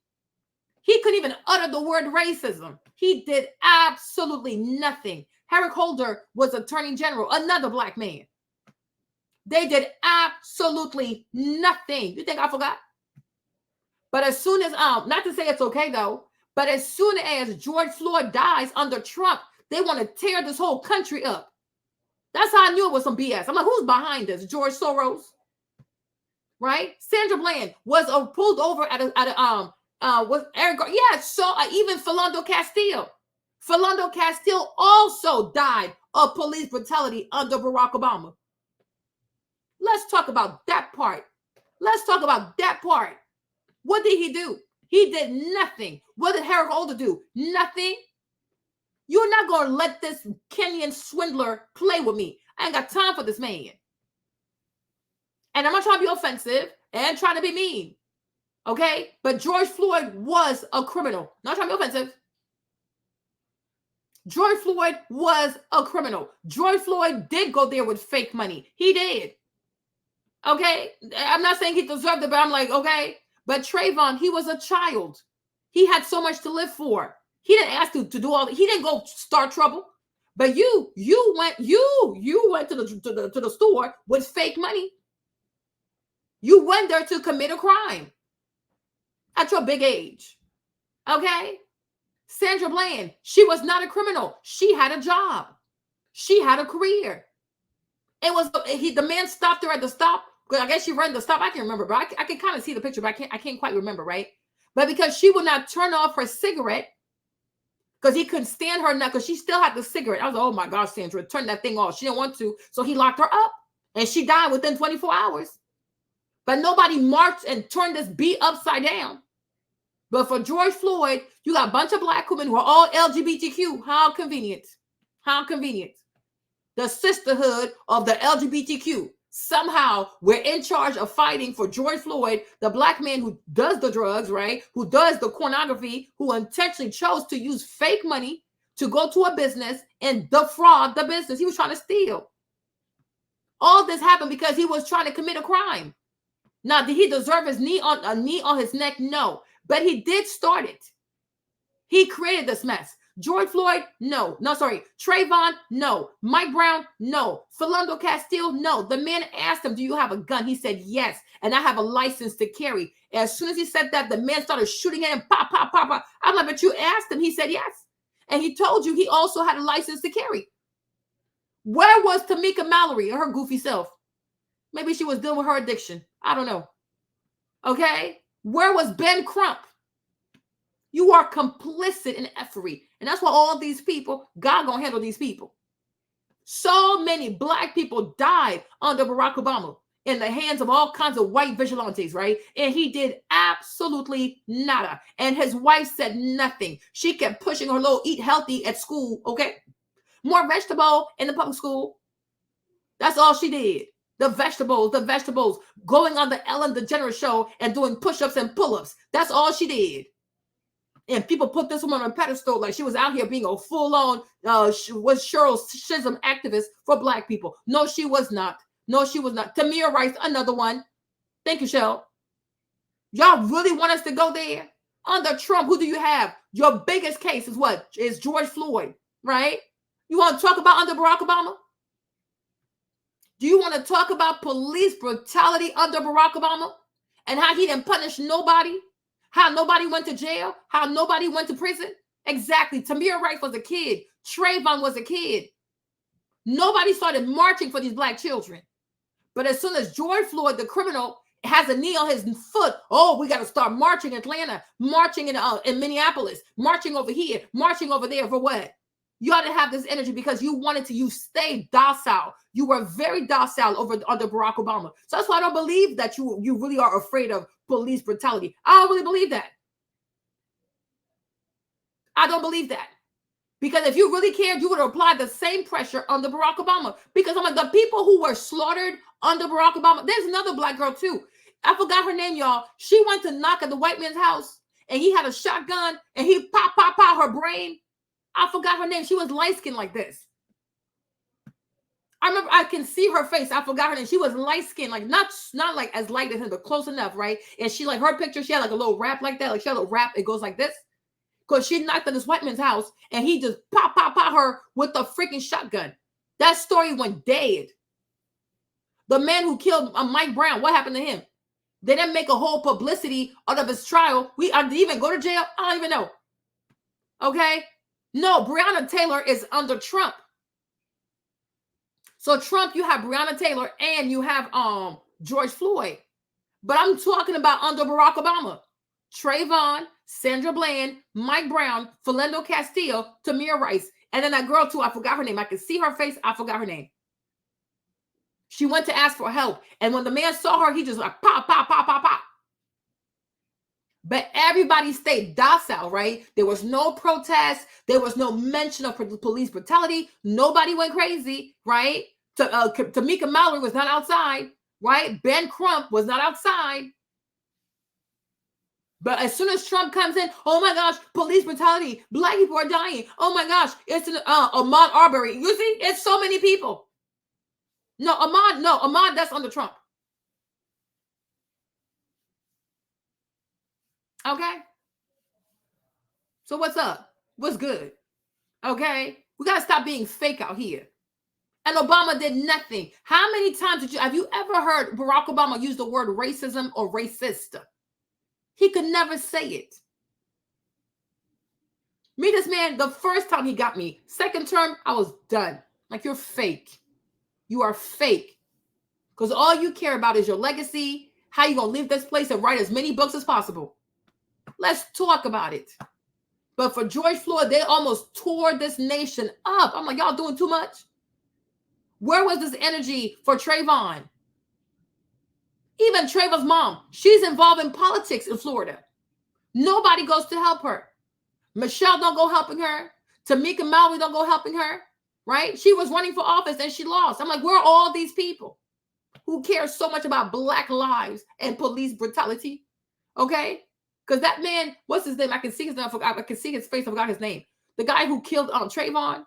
He couldn't even utter the word racism. He did absolutely nothing. Eric Holder was Attorney General, another Black man. They did absolutely nothing. You think I forgot? But as soon as, not to say it's okay though, but as soon as George Floyd dies under Trump, they want to tear this whole country up. That's how I knew it was some BS. I'm like, who's behind this? George Soros, right? Sandra Bland was pulled over with Eric. Yeah, so even Philando Castile. Philando Castile also died of police brutality under Barack Obama. Let's talk about that part. Let's talk about that part. What did he do? He did nothing. What did Eric Holder do? Nothing. You're not going to let this Kenyan swindler play with me. I ain't got time for this man. And I'm not trying to be offensive and trying to be mean. Okay? But George Floyd was a criminal. Not trying to be offensive. George Floyd was a criminal. George Floyd did go there with fake money. He did. Okay? I'm not saying he deserved it, but I'm like, okay. But Trayvon, he was a child. He had so much to live for. He didn't ask to do all. He didn't go start trouble. But you went to the store with fake money. You went there to commit a crime at your big age. Okay? Sandra Bland, she was not a criminal. She had a job. She had a career. It was the man stopped her at the stop. I guess she ran the stop. I can't remember, but I can kind of see the picture, but I can't quite remember, right? But because she would not turn off her cigarette, because he couldn't stand her now, because she still had the cigarette. I was like, oh my gosh, Sandra, turn that thing off. She didn't want to, so he locked her up, and she died within 24 hours. But nobody marched and turned this beat upside down. But for George Floyd, you got a bunch of Black women who are all LGBTQ. How convenient. How convenient. The sisterhood of the LGBTQ. Somehow we're in charge of fighting for George Floyd, the Black man who does the drugs, right? Who does the pornography, who intentionally chose to use fake money to go to a business and defraud the business. He was trying to steal. All this happened because he was trying to commit a crime. Now, did he deserve a knee on his neck? No. But he did start it. He created this mess. George Floyd, no. No, sorry. Trayvon, no. Mike Brown, no. Philando Castile, no. The man asked him, do you have a gun? He said, yes. And I have a license to carry. As soon as he said that, the man started shooting at him. Pop, pop, pop, pop. I'm like, but you asked him. He said, yes. And he told you he also had a license to carry. Where was Tamika Mallory or her goofy self? Maybe she was dealing with her addiction. I don't know. Okay? Where was Ben Crump? You are complicit in effery. And that's why all these people, God gonna handle these people. So many Black people died under Barack Obama in the hands of all kinds of white vigilantes, right? And he did absolutely nada. And his wife said nothing. She kept pushing her little eat healthy at school, okay? More vegetable in the public school. That's all she did. The vegetables, going on the Ellen DeGeneres show and doing push-ups and pull-ups. That's all she did. And people put this woman on a pedestal like she was out here being a full-on was Cheryl Chisholm activist for Black people. No, she was not. No, she was not. Tamir Rice, another one. Thank you, Shell. Y'all really want us to go there? Under Trump, who do you have? Your biggest case is what? Is George Floyd, right? You want to talk about under Barack Obama? Do you want to talk about police brutality under Barack Obama and how he didn't punish nobody? How nobody went to jail? How nobody went to prison? Exactly. Tamir Rice was a kid. Trayvon was a kid. Nobody started marching for these black children. But as soon as George Floyd, the criminal, has a knee on his foot, oh, we got to start marching in Atlanta, marching in Minneapolis, marching over here, marching over there for what? You ought to have this energy because you stayed docile. You were very docile under Barack Obama. So that's why I don't believe that you really are afraid of police brutality. I don't really believe that. I don't believe that. Because if you really cared, you would have applied the same pressure under Barack Obama. Because I'm like, the people who were slaughtered under Barack Obama, there's another black girl too. I forgot her name, y'all. She went to knock at the white man's house and he had a shotgun and he pop her brain. I forgot her name. She was light-skinned like this. I remember I can see her face. I forgot her name. She was light-skinned, like not like as light as him, but close enough, right? And she, like, her picture, she had like a little wrap like that. Like she had a little wrap. It goes like this. Because she knocked on this white man's house and he just pop her with the freaking shotgun. That story went dead. The man who killed Mike Brown, what happened to him? They didn't make a whole publicity out of his trial. Did he even go to jail? I don't even know. Okay? No, Breonna Taylor is under Trump. So Trump, you have Breonna Taylor and you have George Floyd. But I'm talking about under Barack Obama. Trayvon, Sandra Bland, Mike Brown, Philando Castillo, Tamir Rice. And then that girl too, I forgot her name. I can see her face. I forgot her name. She went to ask for help. And when the man saw her, he just like pop. But everybody stayed docile, right? There was no protest. There was no mention of police brutality. Nobody went crazy, right? Tamika Mallory was not outside, right? Ben Crump was not outside. But as soon as Trump comes in, oh my gosh, police brutality, black people are dying. Oh my gosh, it's Ahmaud Arbery. You see, it's so many people. No, Ahmaud, that's under Trump. Okay. So what's up? What's good? Okay. We got to stop being fake out here. And Obama did nothing. How many times have you ever heard Barack Obama use the word racism or racist? He could never say it. Me, this man, the first time he got me, second term, I was done. Like, you're fake. You are fake. Because all you care about is your legacy, how you going to leave this place and write as many books as possible. Let's talk about it. But for George Floyd, they almost tore this nation up. I'm like, y'all doing too much? Where was this energy for Trayvon? Even Trayvon's mom, she's involved in politics in Florida. Nobody goes to help her. Michelle don't go helping her. Tamika Mallory don't go helping her, right? She was running for office and she lost. I'm like, where are all these people who care so much about black lives and police brutality? Okay? Because that man, what's his name? I can see his name. I can see his face. I forgot his name. The guy who killed Trayvon,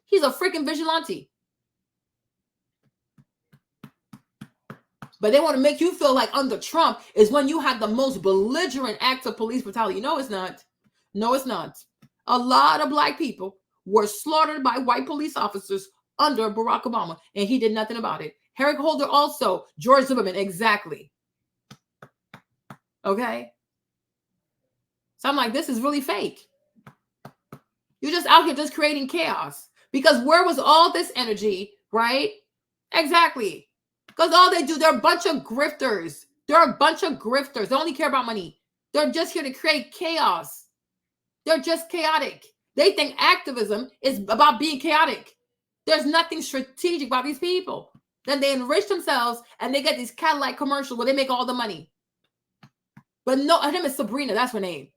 he's a freaking vigilante. But they want to make you feel like under Trump is when you have the most belligerent acts of police brutality. No, it's not. No, it's not. A lot of black people were slaughtered by white police officers under Barack Obama, and he did nothing about it. Eric Holder also, George Zimmerman, exactly. Okay? So I'm like, this is really fake. You're just out here just creating chaos. Because where was all this energy, right? Exactly. Because all they do, they're a bunch of grifters. They're a bunch of grifters. They only care about money. They're just here to create chaos. They're just chaotic. They think activism is about being chaotic. There's nothing strategic about these people. Then they enrich themselves and they get these Cadillac commercials where they make all the money. But no, her name is Sabrina. That's her name.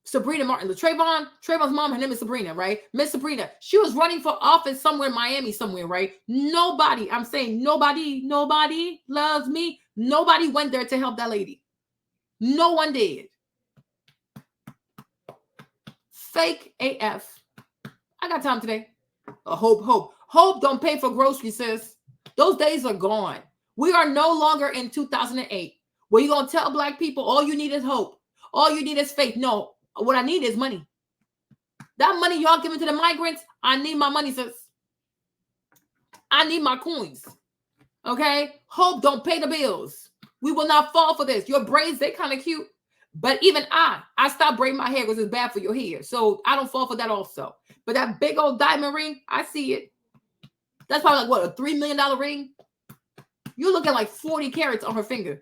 Sabrina Martin. Trayvon's mom, her name is Sabrina, right? Miss Sabrina. She was running for office somewhere in Miami somewhere, right? Nobody, I'm saying nobody loves me. Nobody went there to help that lady. No one did. Fake AF. I got time today. Hope don't pay for groceries, sis. Those days are gone. We are no longer in 2008 where you're going to tell black people all you need is hope. All you need is faith. No, what I need is money. That money y'all giving to the migrants, I need my money, sis. I need my coins. Okay? Hope don't pay the bills. We will not fall for this. Your braids, they kind of cute. But even I stopped braiding my hair because it's bad for your hair. So I don't fall for that also. But that big old diamond ring, I see it. That's probably like, what, a $3 million ring? You're looking like 40 carats on her finger.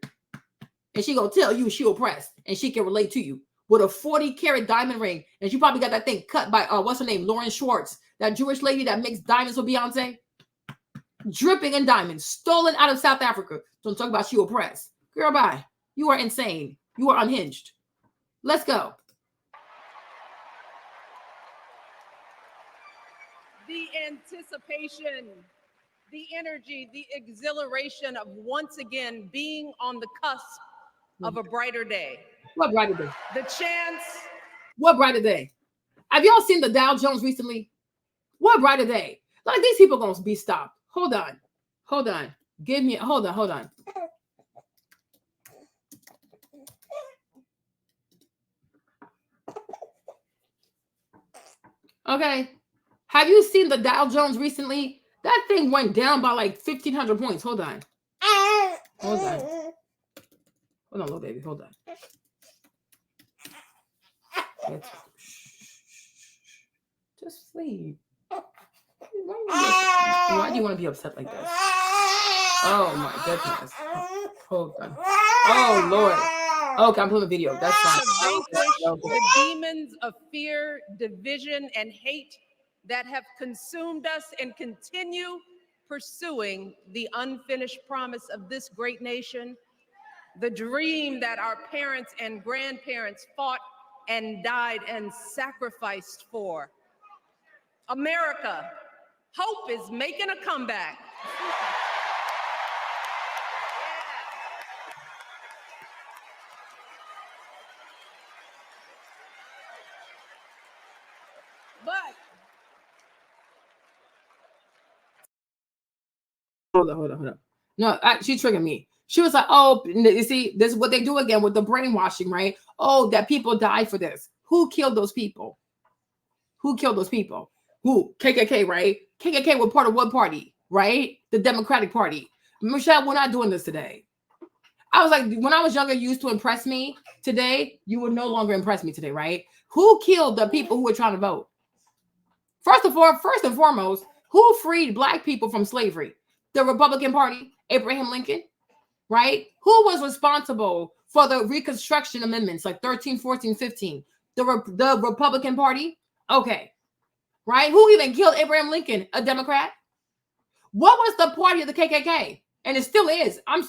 And she gonna tell you she oppressed. And she can relate to you. With a 40-carat diamond ring. And she probably got that thing cut by, what's her name? Lauren Schwartz. That Jewish lady that makes diamonds for Beyonce. Dripping in diamonds. Stolen out of South Africa. Don't talk about she oppressed. Girl, bye. You are insane. You are unhinged. Let's go. The anticipation, the energy, the exhilaration of once again being on the cusp of a brighter day. What brighter day? The chance. What brighter day? Have y'all seen the Dow Jones recently? What brighter day? Like, these people gonna be stopped. Hold on. Hold on. Give me, hold on. Okay. Have you seen the Dow Jones recently? That thing went down by like 1,500 points. Hold on. Hold on. Hold on, little baby. Hold on. Just sleep. Why do you want to be upset like this? Oh my goodness. Hold on. Oh Lord. Okay, I'm putting a video. That's fine. To vanquish the demons of fear, division, and hate that have consumed us and continue pursuing the unfinished promise of this great nation, the dream that our parents and grandparents fought and died and sacrificed for. America, hope is making a comeback. But hold on. No, she triggered me. She was like, oh, you see, this is what they do again with the brainwashing, right? Oh, that people die for this. Who killed those people? Who killed those people? Who? KKK, right? KKK were part of what party, right? The Democratic Party. Michelle, we're not doing this today. I was like, when I was younger, you used to impress me. Today, you would no longer impress me today, right? Who killed the people who were trying to vote? First and foremost, who freed black people from slavery? The Republican Party, Abraham Lincoln, right? Who was responsible for the Reconstruction Amendments, like 13, 14, 15? The Republican Party? Okay. Right? Who even killed Abraham Lincoln? A Democrat? What was the party of the KKK? And it still is. I'm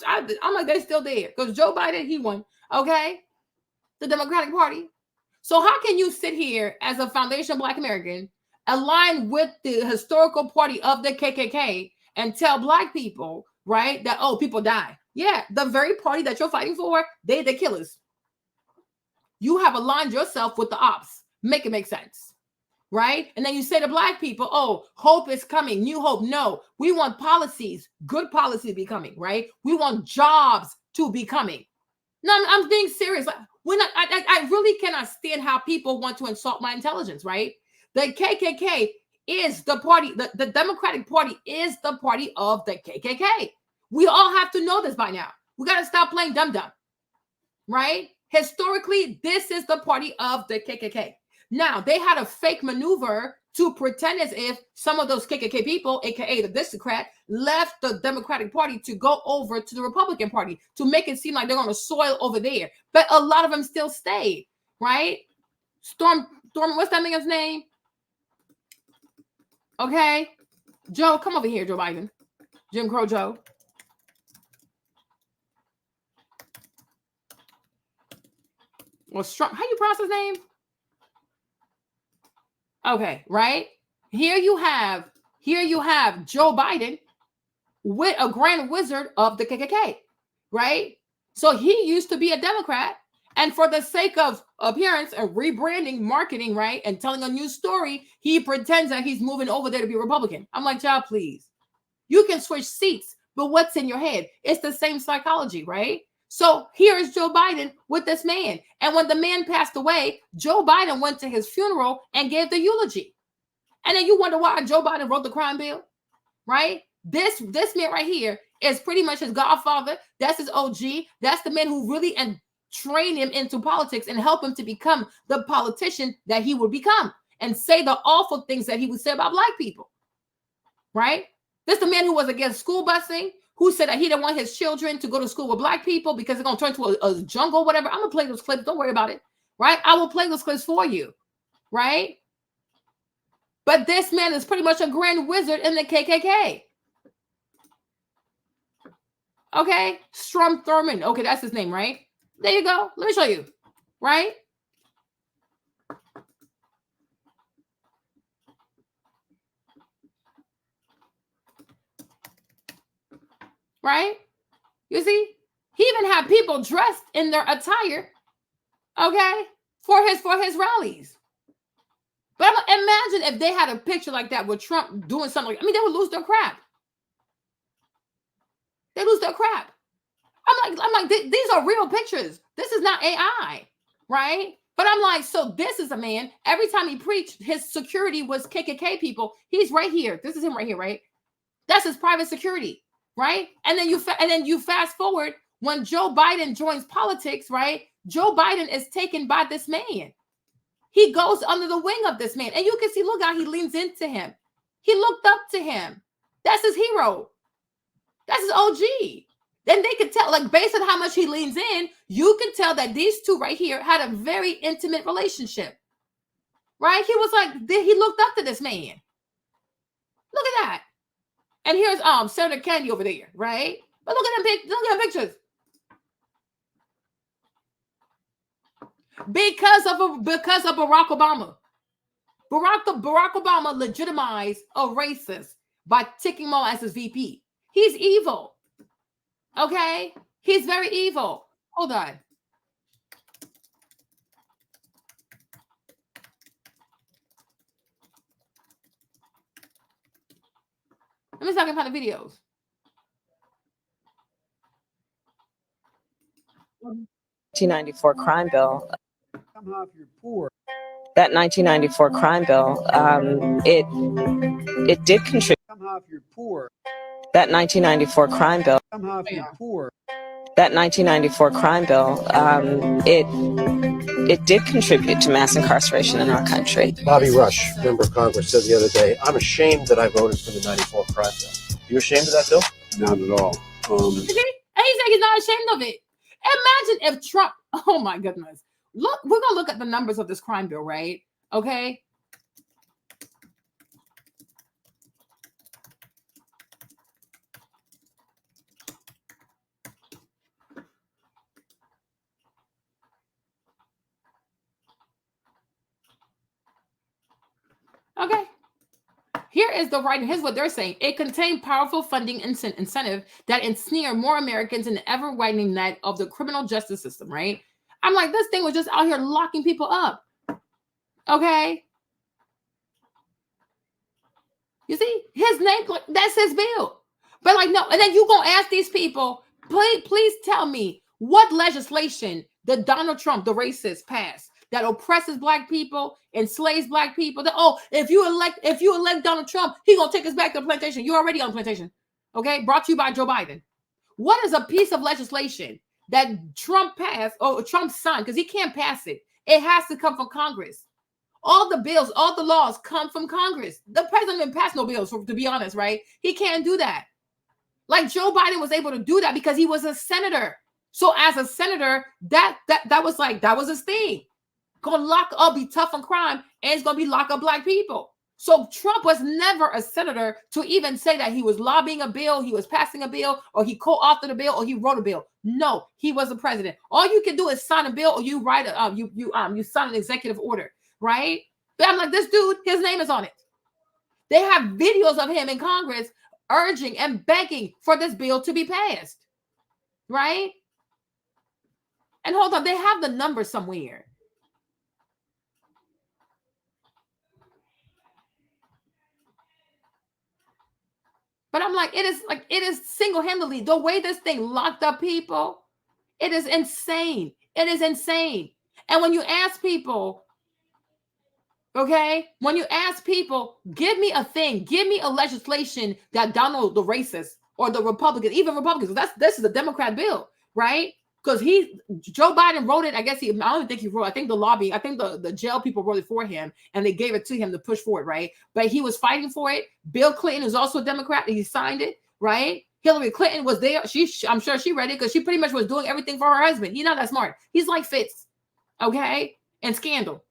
like, they're still there. Because Joe Biden, he won. Okay? The Democratic Party. So how can you sit here as a foundational Black American, align with the historical party of the KKK, and tell Black people, right, that, oh, people die? Yeah, the very party that you're fighting for, they the killers. You have aligned yourself with the ops. Make it make sense. Right? And then you say to Black people, oh, hope is coming, new hope. No, we want policies, good policies to be coming, right? We want jobs to be coming. No, I'm being serious. Like, I really cannot stand how people want to insult my intelligence, right? The KKK is the party, the Democratic Party is the party of the KKK. We all have to know this by now. We got to stop playing dumb, right? Historically, this is the party of the KKK. Now, they had a fake maneuver to pretend as if some of those KKK people, aka the Democrat, left the Democratic Party to go over to the Republican Party to make it seem like they're on the soil over there. But a lot of them still stayed, right? Storm, what's that man's name? Okay. Joe, come over here, Joe Biden. Jim Crow Joe. Well, how you pronounce his name? Okay, right? Here you have Joe Biden with a grand wizard of the KKK, right? So he used to be a Democrat, and for the sake of appearance and rebranding, marketing, right, and telling a new story, he pretends that he's moving over there to be Republican. I'm like, child, please. You can switch seats, but what's in your head? It's the same psychology, right? So here is Joe Biden with this man. And when the man passed away, Joe Biden went to his funeral and gave the eulogy. And then you wonder why Joe Biden wrote the crime bill, right? This man right here is pretty much his godfather. That's his OG. That's the man who really trained him into politics and helped him to become the politician that he would become and say the awful things that he would say about black people, right? This is the man who was against school busing, who said that he didn't want his children to go to school with black people because they're going to turn into a jungle, whatever. I'm going to play those clips. Don't worry about it, right? I will play those clips for you, right? But this man is pretty much a grand wizard in the KKK. Okay, Strom Thurmond. Okay, that's his name, right? There you go. Let me show you, right? Right? You see, he even had people dressed in their attire, okay, for his rallies. But imagine if they had a picture like that with Trump doing something. They would lose their crap. They lose their crap. I'm like, these are real pictures. This is not AI, right? But I'm like, so this is a man. Every time he preached, his security was KKK people. He's right here. This is him right here, right? That's his private security, right? And then you fast forward when Joe Biden joins politics, right? Joe Biden is taken by this man. He goes under the wing of this man, and you can see, look how he leans into him. He looked up to him. That's his hero. That's his OG. Then they could tell, like, based on how much he leans in, you can tell that these two right here had a very intimate relationship, right? He was like, he looked up to this man. Look at that. And here's Senator Kennedy over there, right? But look at them pictures. Because of Barack Obama. Barack Obama legitimized a racist by ticking him off as his VP. He's evil. Okay? He's very evil. Hold on. Let me see if I can find the videos. $1994 crime bill. Somehow if you're poor. That 1994 crime bill, it did contribute. Somehow if you're poor. That 1994 crime bill. Somehow if you're poor. That 1994 crime bill, it did contribute to mass incarceration in our country. Bobby Rush, member of Congress, said the other day, "I'm ashamed that I voted for the 94 crime bill." You ashamed of that bill? Not at all. And he said he's not ashamed of it. Imagine if Trump, oh my goodness. Look, we're going to look at the numbers of this crime bill, right? Okay. Okay. Here is the writing. Here's what they're saying. It contained powerful funding incentive that ensnare more Americans in the ever-widening net of the criminal justice system, right? I'm like, this thing was just out here locking people up. Okay? You see? His name, that's his bill. But like, no, and then you're going to ask these people, please tell me what legislation did Donald Trump, the racist, pass that oppresses black people, enslaves black people? That, if you elect Donald Trump, he's gonna take us back to the plantation. You're already on the plantation. Okay, brought to you by Joe Biden. What is a piece of legislation that Trump passed or Trump signed? Because he can't pass it. It has to come from Congress. All the bills, all the laws come from Congress. The president didn't pass no bills, to be honest, right? He can't do that. Like Joe Biden was able to do that because he was a senator. So as a senator, that was his thing. Gonna lock up, be tough on crime, and it's gonna be lock up black people. So Trump was never a senator to even say that he was lobbying a bill, he was passing a bill, or he co-authored a bill, or he wrote a bill. No, he was the president. All you can do is sign a bill, or you write you sign an executive order, right? But I'm like, this dude, his name is on it. They have videos of him in Congress urging and begging for this bill to be passed, right? And hold on, they have the number somewhere. But I'm like, it is single-handedly the way this thing locked up people. It is insane. It is insane. And when you ask people, okay, when you ask people, give me a thing, give me a legislation that Donald the racist or the Republican, even Republicans, this is a Democrat bill, right? Because Joe Biden wrote it. I guess I don't think he wrote. I think the jail people wrote it for him, and they gave it to him to push forward, right? But he was fighting for it. Bill Clinton is also a Democrat, and he signed it, right? Hillary Clinton was there. I'm sure she read it because she pretty much was doing everything for her husband. He's not that smart. He's like Fitz, okay, and Scandal.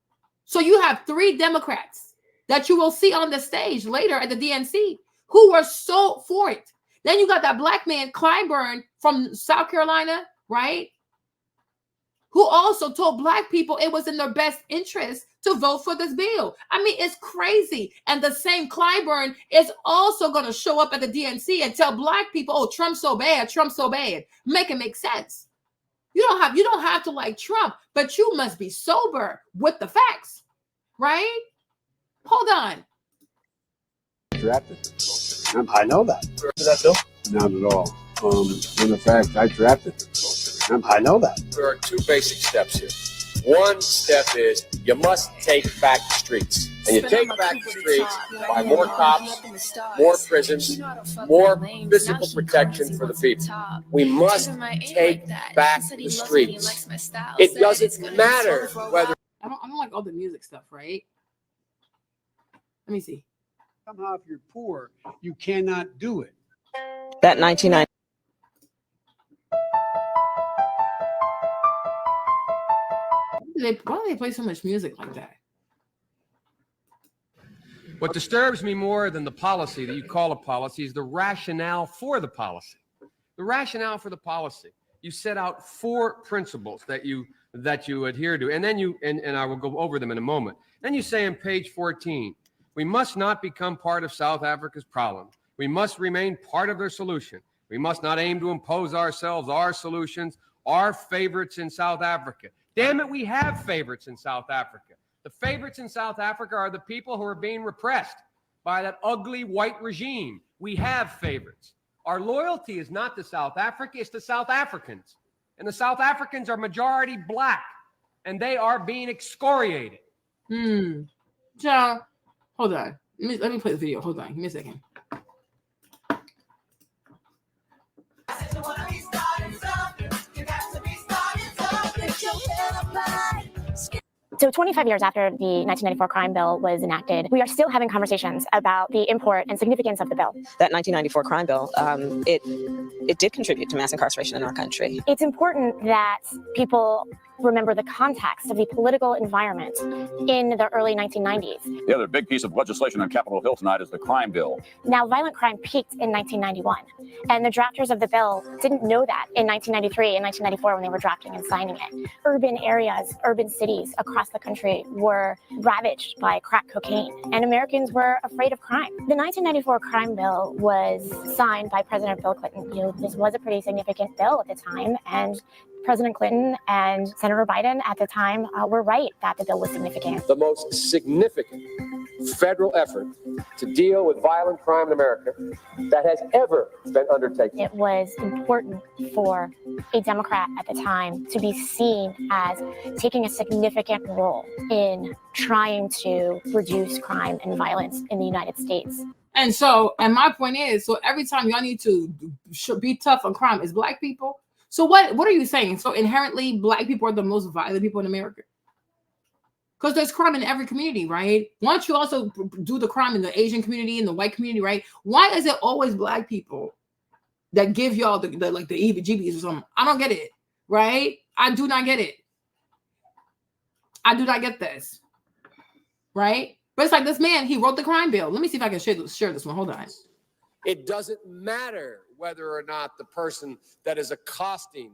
So you have 3 Democrats that you will see on the stage later at the DNC who were so for it. Then you got that black man, Clyburn from South Carolina, right? Who also told black people it was in their best interest to vote for this bill. I mean, it's crazy. And the same Clyburn is also going to show up at the DNC and tell black people, oh, Trump's so bad, Trump's so bad. Make it make sense. You don't have to like Trump, but you must be sober with the facts, right? Hold on. Drafted. I know that. That bill? Not at all. In fact, I drafted it. I know that. There are 2 basic steps here. One step is you must take back the streets. And you take back the streets by more cops, more prisons, more physical protection for the people. We must take back the streets. It doesn't matter whether... I don't like all the music stuff, right? Let me see. Somehow, if you're poor, you cannot do it. That 1990. Why do they play so much music like that? What disturbs me more than the policy that you call a policy is the rationale for the policy. The rationale for the policy. You set out 4 principles that you adhere to, and then and I will go over them in a moment. Then you say on page 14, we must not become part of South Africa's problem. We must remain part of their solution. We must not aim to impose ourselves, our solutions, our favorites in South Africa. Damn it, we have favorites in South Africa. The favorites in South Africa are the people who are being repressed by that ugly white regime. We have favorites. Our loyalty is not to South Africa, it's to South Africans. And the South Africans are majority black, and they are being excoriated. John, hold on. Let me play the video. Hold on. Give me a second. So 25 years after the 1994 crime bill was enacted, we are still having conversations about the import and significance of the bill. That 1994 crime bill, it did contribute to mass incarceration in our country. It's important that people remember the context of the political environment in the early 1990s. The other big piece of legislation on Capitol Hill tonight is the crime bill. Now, violent crime peaked in 1991, and the drafters of the bill didn't know that in 1993 and 1994 when they were drafting and signing it. Urban areas, urban cities across the country were ravaged by crack cocaine, and Americans were afraid of crime. The 1994 crime bill was signed by President Bill Clinton. This was a pretty significant bill at the time, and President Clinton and Senator Biden at the time were right that the bill was significant. The most significant federal effort to deal with violent crime in America that has ever been undertaken. It was important for a Democrat at the time to be seen as taking a significant role in trying to reduce crime and violence in the United States. And my point is, so every time y'all need to be tough on crime, is black people. So what are you saying? So inherently, black people are the most violent people in America? Because there's crime in every community, right? Why don't you also do the crime in the Asian community, in the white community, right? Why is it always black people that give y'all the EBGBs or something? I don't get it, right? I do not get it. I do not get this, right? But it's like this man, he wrote the crime bill. Let me see if I can share this one. Hold on. It doesn't matter whether or not the person that is accosting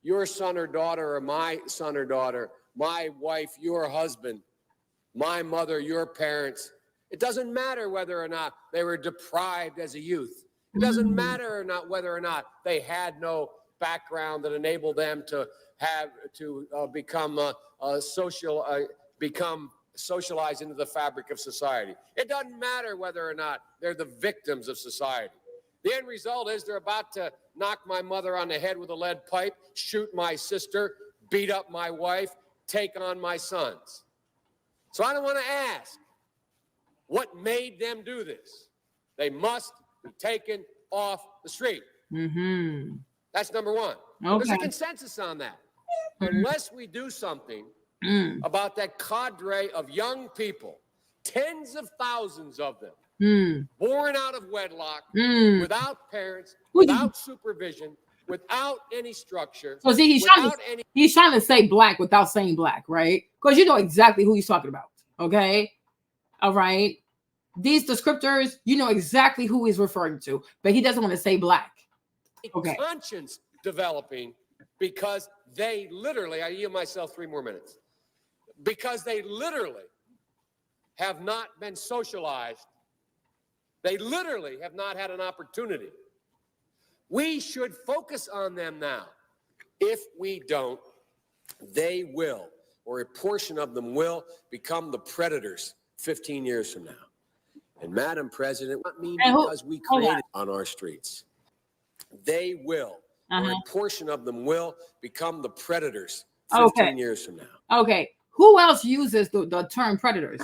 your son or daughter or my son or daughter, my wife, your husband, my mother, your parents. It doesn't matter whether or not they were deprived as a youth. It doesn't matter or not whether or not they had no background that enabled them to become socialized into the fabric of society. It doesn't matter whether or not they're the victims of society. The end result is they're about to knock my mother on the head with a lead pipe, shoot my sister, beat up my wife, take on my sons. So I don't want to ask what made them do this. They must be taken off the street. Mm-hmm. That's number one. Okay. There's a consensus on that. Unless we do something about that cadre of young people, tens of thousands of them, born out of wedlock, without parents, without supervision, without any structure. So see, he's trying to say black without saying black, right? Because you know exactly who he's talking about. Okay. All right. These descriptors, you know exactly who he's referring to, but he doesn't want to say black. Okay. Conscience developing because they literally, I yield myself 3 more minutes, because they literally have not been socialized. They literally have not had an opportunity. We should focus on them now. If we don't, they will, or a portion of them will, become the predators 15 years from now. And Madam President, what I mean because we created on our streets. They will, or a portion of them will, become the predators 15 years from now. Okay. Who else uses the term predators?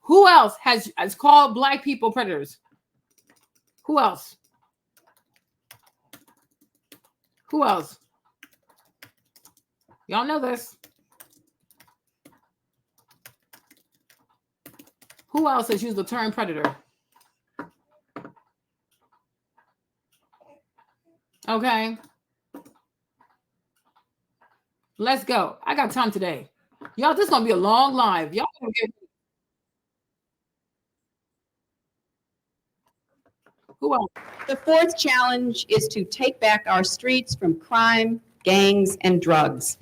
Who else has called black people predators? Who else? Who else? Y'all know this. Who else has used the term predator? Okay. Let's go. I got time today. Y'all, this is going to be a long live. Y'all gonna get... Who else? The fourth challenge is to take back our streets from crime, gangs, and drugs.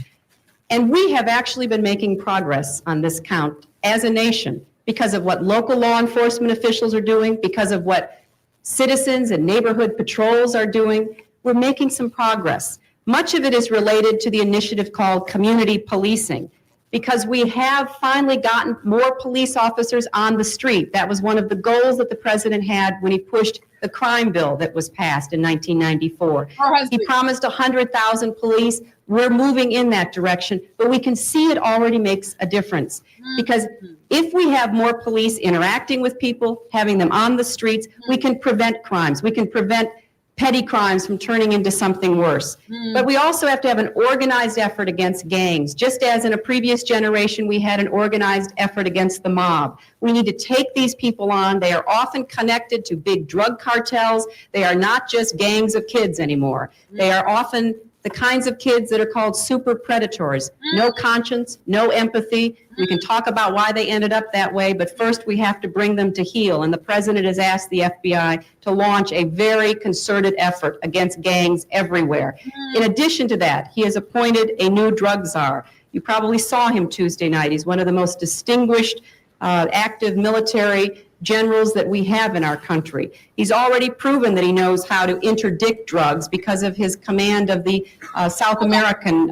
And we have actually been making progress on this count as a nation because of what local law enforcement officials are doing, because of what citizens and neighborhood patrols are doing. We're making some progress. Much of it is related to the initiative called community policing, because we have finally gotten more police officers on the street. That was one of the goals that the president had when he pushed the crime bill that was passed in 1994. He promised 100,000 police. We're moving in that direction, but we can see it already makes a difference. Because if we have more police interacting with people, having them on the streets, we can prevent crimes. We can prevent petty crimes from turning into something worse. But we also have to have an organized effort against gangs. Just as in a previous generation, we had an organized effort against the mob. We need to take these people on. They are often connected to big drug cartels. They are not just gangs of kids anymore. They are often the kinds of kids that are called super predators. No conscience, no empathy. We can talk about why they ended up that way, but first we have to bring them to heel. And the president has asked the FBI to launch a very concerted effort against gangs everywhere. In addition to that, he has appointed a new drug czar. You probably saw him Tuesday night. He's one of the most distinguished active military generals that we have in our country. He's already proven that he knows how to interdict drugs because of his command of the South American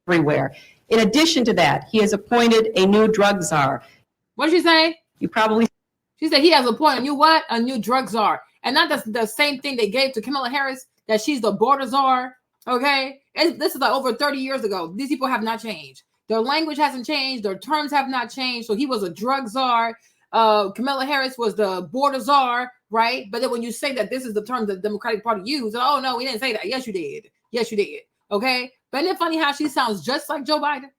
everywhere. In addition to that, he has appointed a new drug czar. What did she say? You probably... She said he has appointed a new what? A new drug czar. And not the same thing they gave to Kamala Harris, that she's the border czar. Okay? And this is like over 30 years ago. These people have not changed. Their language hasn't changed. Their terms have not changed. So he was a drug czar. Kamala Harris was the border czar, right? But then when you say that this is the term the Democratic Party used, oh no, we didn't say that. Yes, you did. Yes, you did. Okay. But isn't it funny how she sounds just like Joe Biden?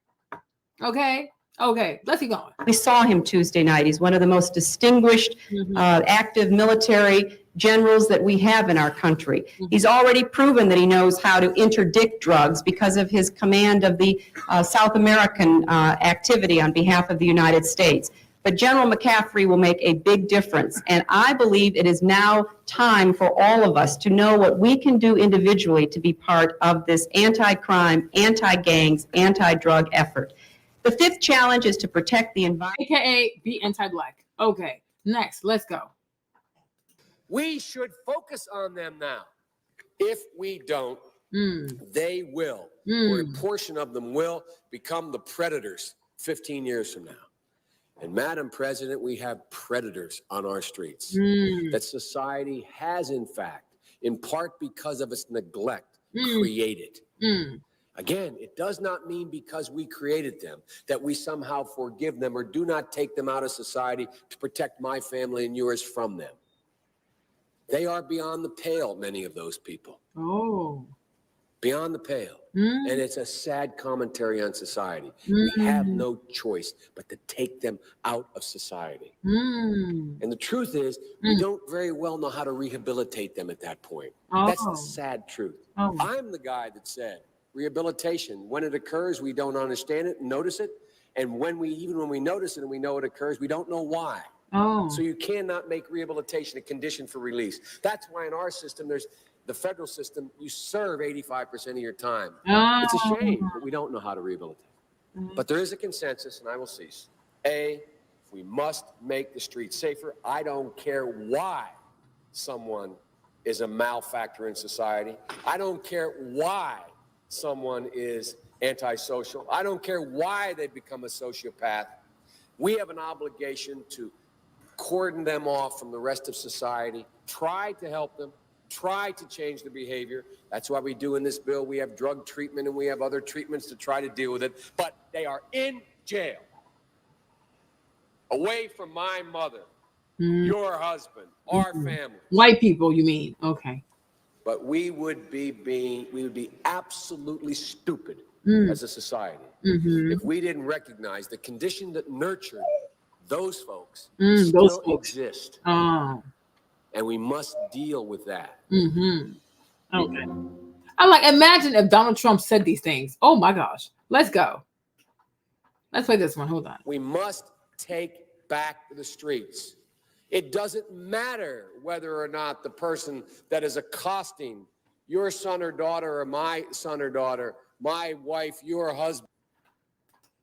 Okay. Okay. Let's keep going. We saw him Tuesday night. He's one of the most distinguished active military generals that we have in our country. He's already proven that he knows how to interdict drugs because of his command of the South American activity on behalf of the United States. But General McCaffrey will make a big difference. And I believe it is now time for all of us to know what we can do individually to be part of this anti-crime, anti-gangs, anti-drug effort. The fifth challenge is to protect the environment. AKA be anti-black. Okay, next, let's go. We should focus on them now. If we don't, they will, or a portion of them will, become the predators 15 years from now. And Madam President, we have predators on our streets that society has, in fact, in part because of its neglect, created. Again, it does not mean because we created them that we somehow forgive them or do not take them out of society to protect my family and yours from them. They are beyond the pale, many of those people. Oh. Beyond the pale. And it's a sad commentary on society. We have no choice but to take them out of society. And the truth is, we don't very well know how to rehabilitate them at that point. That's the sad truth. I'm the guy that said, rehabilitation, when it occurs, we don't understand it and notice it. And even when we notice it and we know it occurs, we don't know why. So you cannot make rehabilitation a condition for release. That's why in our system, there's the federal system, you serve 85% of your time. It's a shame, but we don't know how to rehabilitate. But there is a consensus, and I will cease. A, we must make the streets safer. I don't care why someone is a malfactor in society. I don't care why someone is antisocial. I don't care why they become a sociopath. We have an obligation to cordon them off from the rest of society, try to help them, try to change the behavior. That's why we do in this bill. We have drug treatment and we have other treatments to try to deal with it. But they are in jail, away from my mother, your husband, our family. White people, you mean? Okay. But we would be absolutely stupid as a society if we didn't recognize the condition that nurtured those folks still exist. And we must deal with that. Okay. I'm like, imagine if Donald Trump said these things. Oh my gosh. Let's go. Let's play this one. Hold on. We must take back the streets. It doesn't matter whether or not the person that is accosting your son or daughter or my son or daughter, my wife, your husband.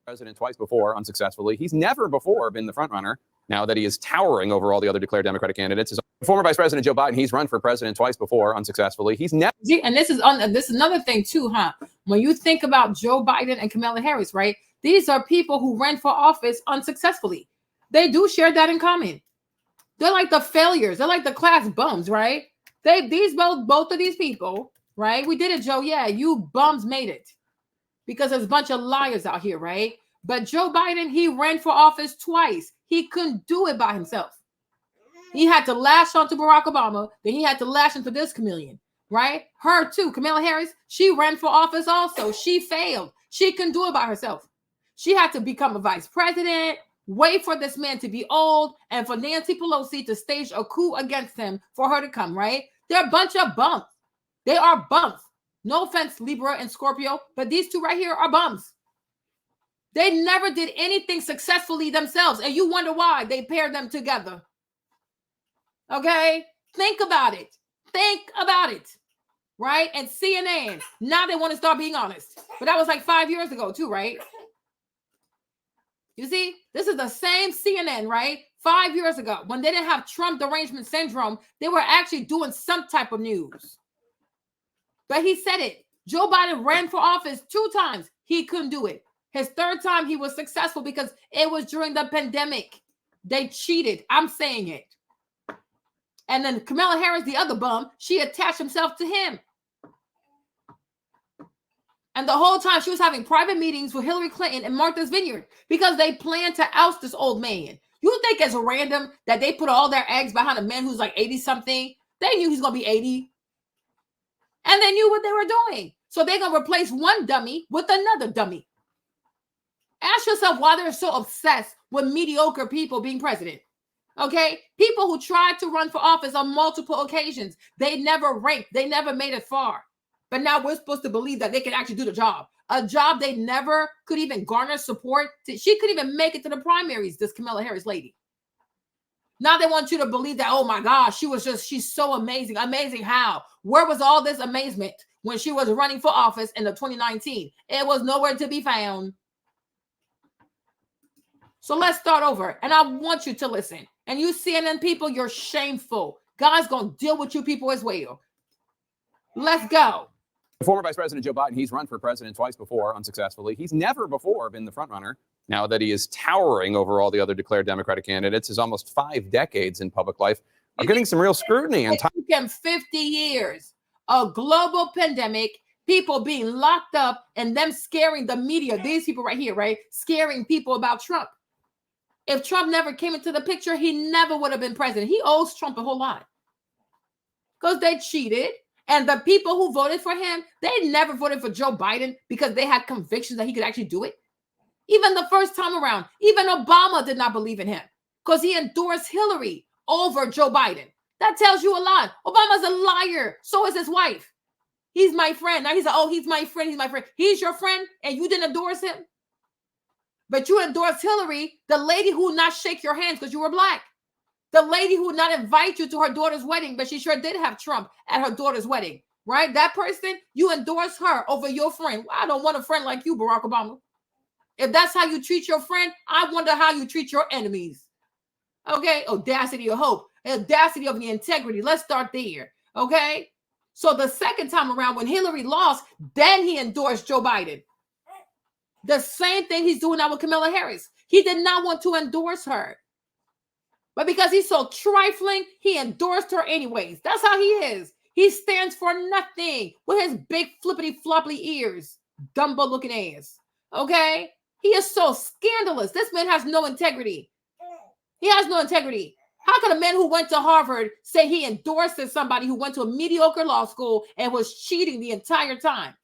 President twice before, unsuccessfully. He's never before been the front runner. Now that he is towering over all the other declared Democratic candidates, is former Vice President Joe Biden. He's run for president twice before, unsuccessfully. He's never. And this is another thing too, huh? When you think about Joe Biden and Kamala Harris, right? These are people who ran for office unsuccessfully. They do share that in common. They're like the failures. They're like the class bums, right? Both of these people, right? We did it, Joe. Yeah, you bums made it because there's a bunch of liars out here, right? But Joe Biden, he ran for office twice. He couldn't do it by himself. He had to lash onto Barack Obama. Then he had to lash into this chameleon, right? Her too, Kamala Harris. She ran for office also. She failed. She couldn't do it by herself. She had to become a vice president, wait for this man to be old, and for Nancy Pelosi to stage a coup against him for her to come, right? They're a bunch of bums. They are bums. No offense, Libra and Scorpio, but these two right here are bums. They never did anything successfully themselves, and you wonder why they paired them together. Okay? Think about it. Think about it. Right? And CNN, now they want to start being honest. But that was like 5 years ago too, right? You see, this is the same CNN, right? 5 years ago, when they didn't have Trump derangement syndrome, they were actually doing some type of news. But he said it. Joe Biden ran for office 2 times. He couldn't do it. His 3rd time, he was successful because it was during the pandemic. They cheated. I'm saying it. And then Kamala Harris, the other bum, she attached herself to him. And the whole time she was having private meetings with Hillary Clinton and Martha's Vineyard because they planned to oust this old man. You think it's random that they put all their eggs behind a man who's like 80 something? They knew he's going to be 80. And they knew what they were doing. So they're going to replace one dummy with another dummy. Ask yourself why they're so obsessed with mediocre people being president. Okay? People who tried to run for office on multiple occasions. They never ranked. They never made it far. But now we're supposed to believe that they can actually do the job. A job they never could even garner support. She couldn't even make it to the primaries, this Kamala Harris lady. Now they want you to believe that, oh my gosh, she's so amazing. Amazing how? Where was all this amazement when she was running for office in the 2019? It was nowhere to be found. So let's start over. And I want you to listen. And you CNN people, you're shameful. God's going to deal with you people as well. Let's go. Former Vice President Joe Biden, he's run for president twice before, unsuccessfully. He's never before been the front runner. now that he is towering over all the other declared Democratic candidates, his almost 5 decades in public life are getting some real scrutiny. And it took him 50 years, a global pandemic, people being locked up, and them scaring the media, these people right here, right? Scaring people about Trump. If Trump never came into the picture, he never would have been president. He owes Trump a whole lot because they cheated. And the people who voted for him, they never voted for Joe Biden because they had convictions that he could actually do it. Even the first time around, even Obama did not believe in him because he endorsed Hillary over Joe Biden. That tells you a lot. Obama's a liar. So is his wife. He's my friend. Now he's like, oh, he's my friend. He's my friend. He's your friend and you didn't endorse him? But you endorsed Hillary, the lady who would not shake your hands because you were black. The lady who would not invite you to her daughter's wedding, but she sure did have Trump at her daughter's wedding, right? That person, you endorse her over your friend. I don't want a friend like you, Barack Obama. If that's how you treat your friend, I wonder how you treat your enemies. Okay? Audacity of hope. Audacity of the integrity. Let's start there. Okay? So the second time around when Hillary lost, then he endorsed Joe Biden. The same thing he's doing now with Kamala Harris. He did not want to endorse her. But because he's so trifling, he endorsed her anyways. That's how he is. He stands for nothing with his big flippity floppy ears. Dumbo looking ass. Okay? He is so scandalous. This man has no integrity. He has no integrity. How could a man who went to Harvard say he endorses somebody who went to a mediocre law school and was cheating the entire time?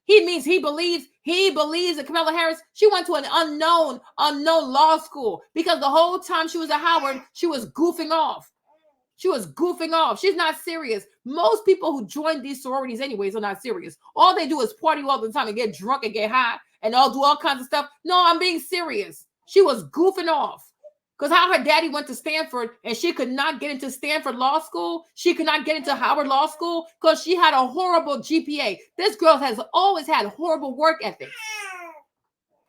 He means he believes that Kamala Harris, she went to an unknown law school because the whole time she was at Howard, she was goofing off. She was goofing off. She's not serious. Most people who join these sororities anyways are not serious. All they do is party all the time and get drunk and get high and all do all kinds of stuff. No, I'm being serious. She was goofing off. Because how her daddy went to Stanford and she could not get into Stanford Law School. She could not get into Howard Law School because she had a horrible GPA. This girl has always had horrible work ethics.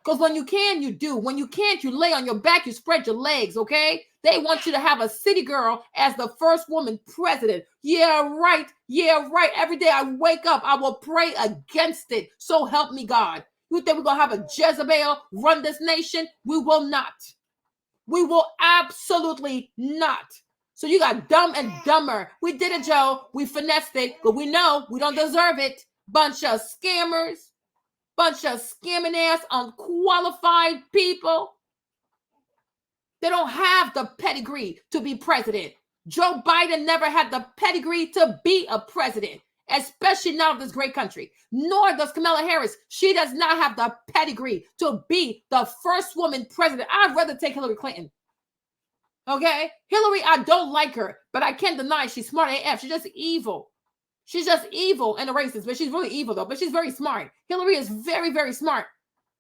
Because when you can, you do. When you can't, you lay on your back, you spread your legs, okay? They want you to have a city girl as the first woman president. Yeah, right. Yeah, right. Every day I wake up, I will pray against it. So help me God. You think we're going to have a Jezebel run this nation? We will not. We will absolutely not. So you got Dumb and Dumber. We did it, Joe. We finessed it, but we know we don't deserve it. Bunch of scammers. Bunch of scamming ass, unqualified people. They don't have the pedigree to be president. Joe Biden never had the pedigree to be a president, especially not of this great country. Nor does Kamala Harris. She does not have the pedigree to be the first woman president. I'd rather take Hillary Clinton. Okay? Hillary, I don't like her, but I can't deny she's smart AF. She's just evil. She's just evil and a racist, but she's really evil though, but she's very smart. Hillary is very, very smart.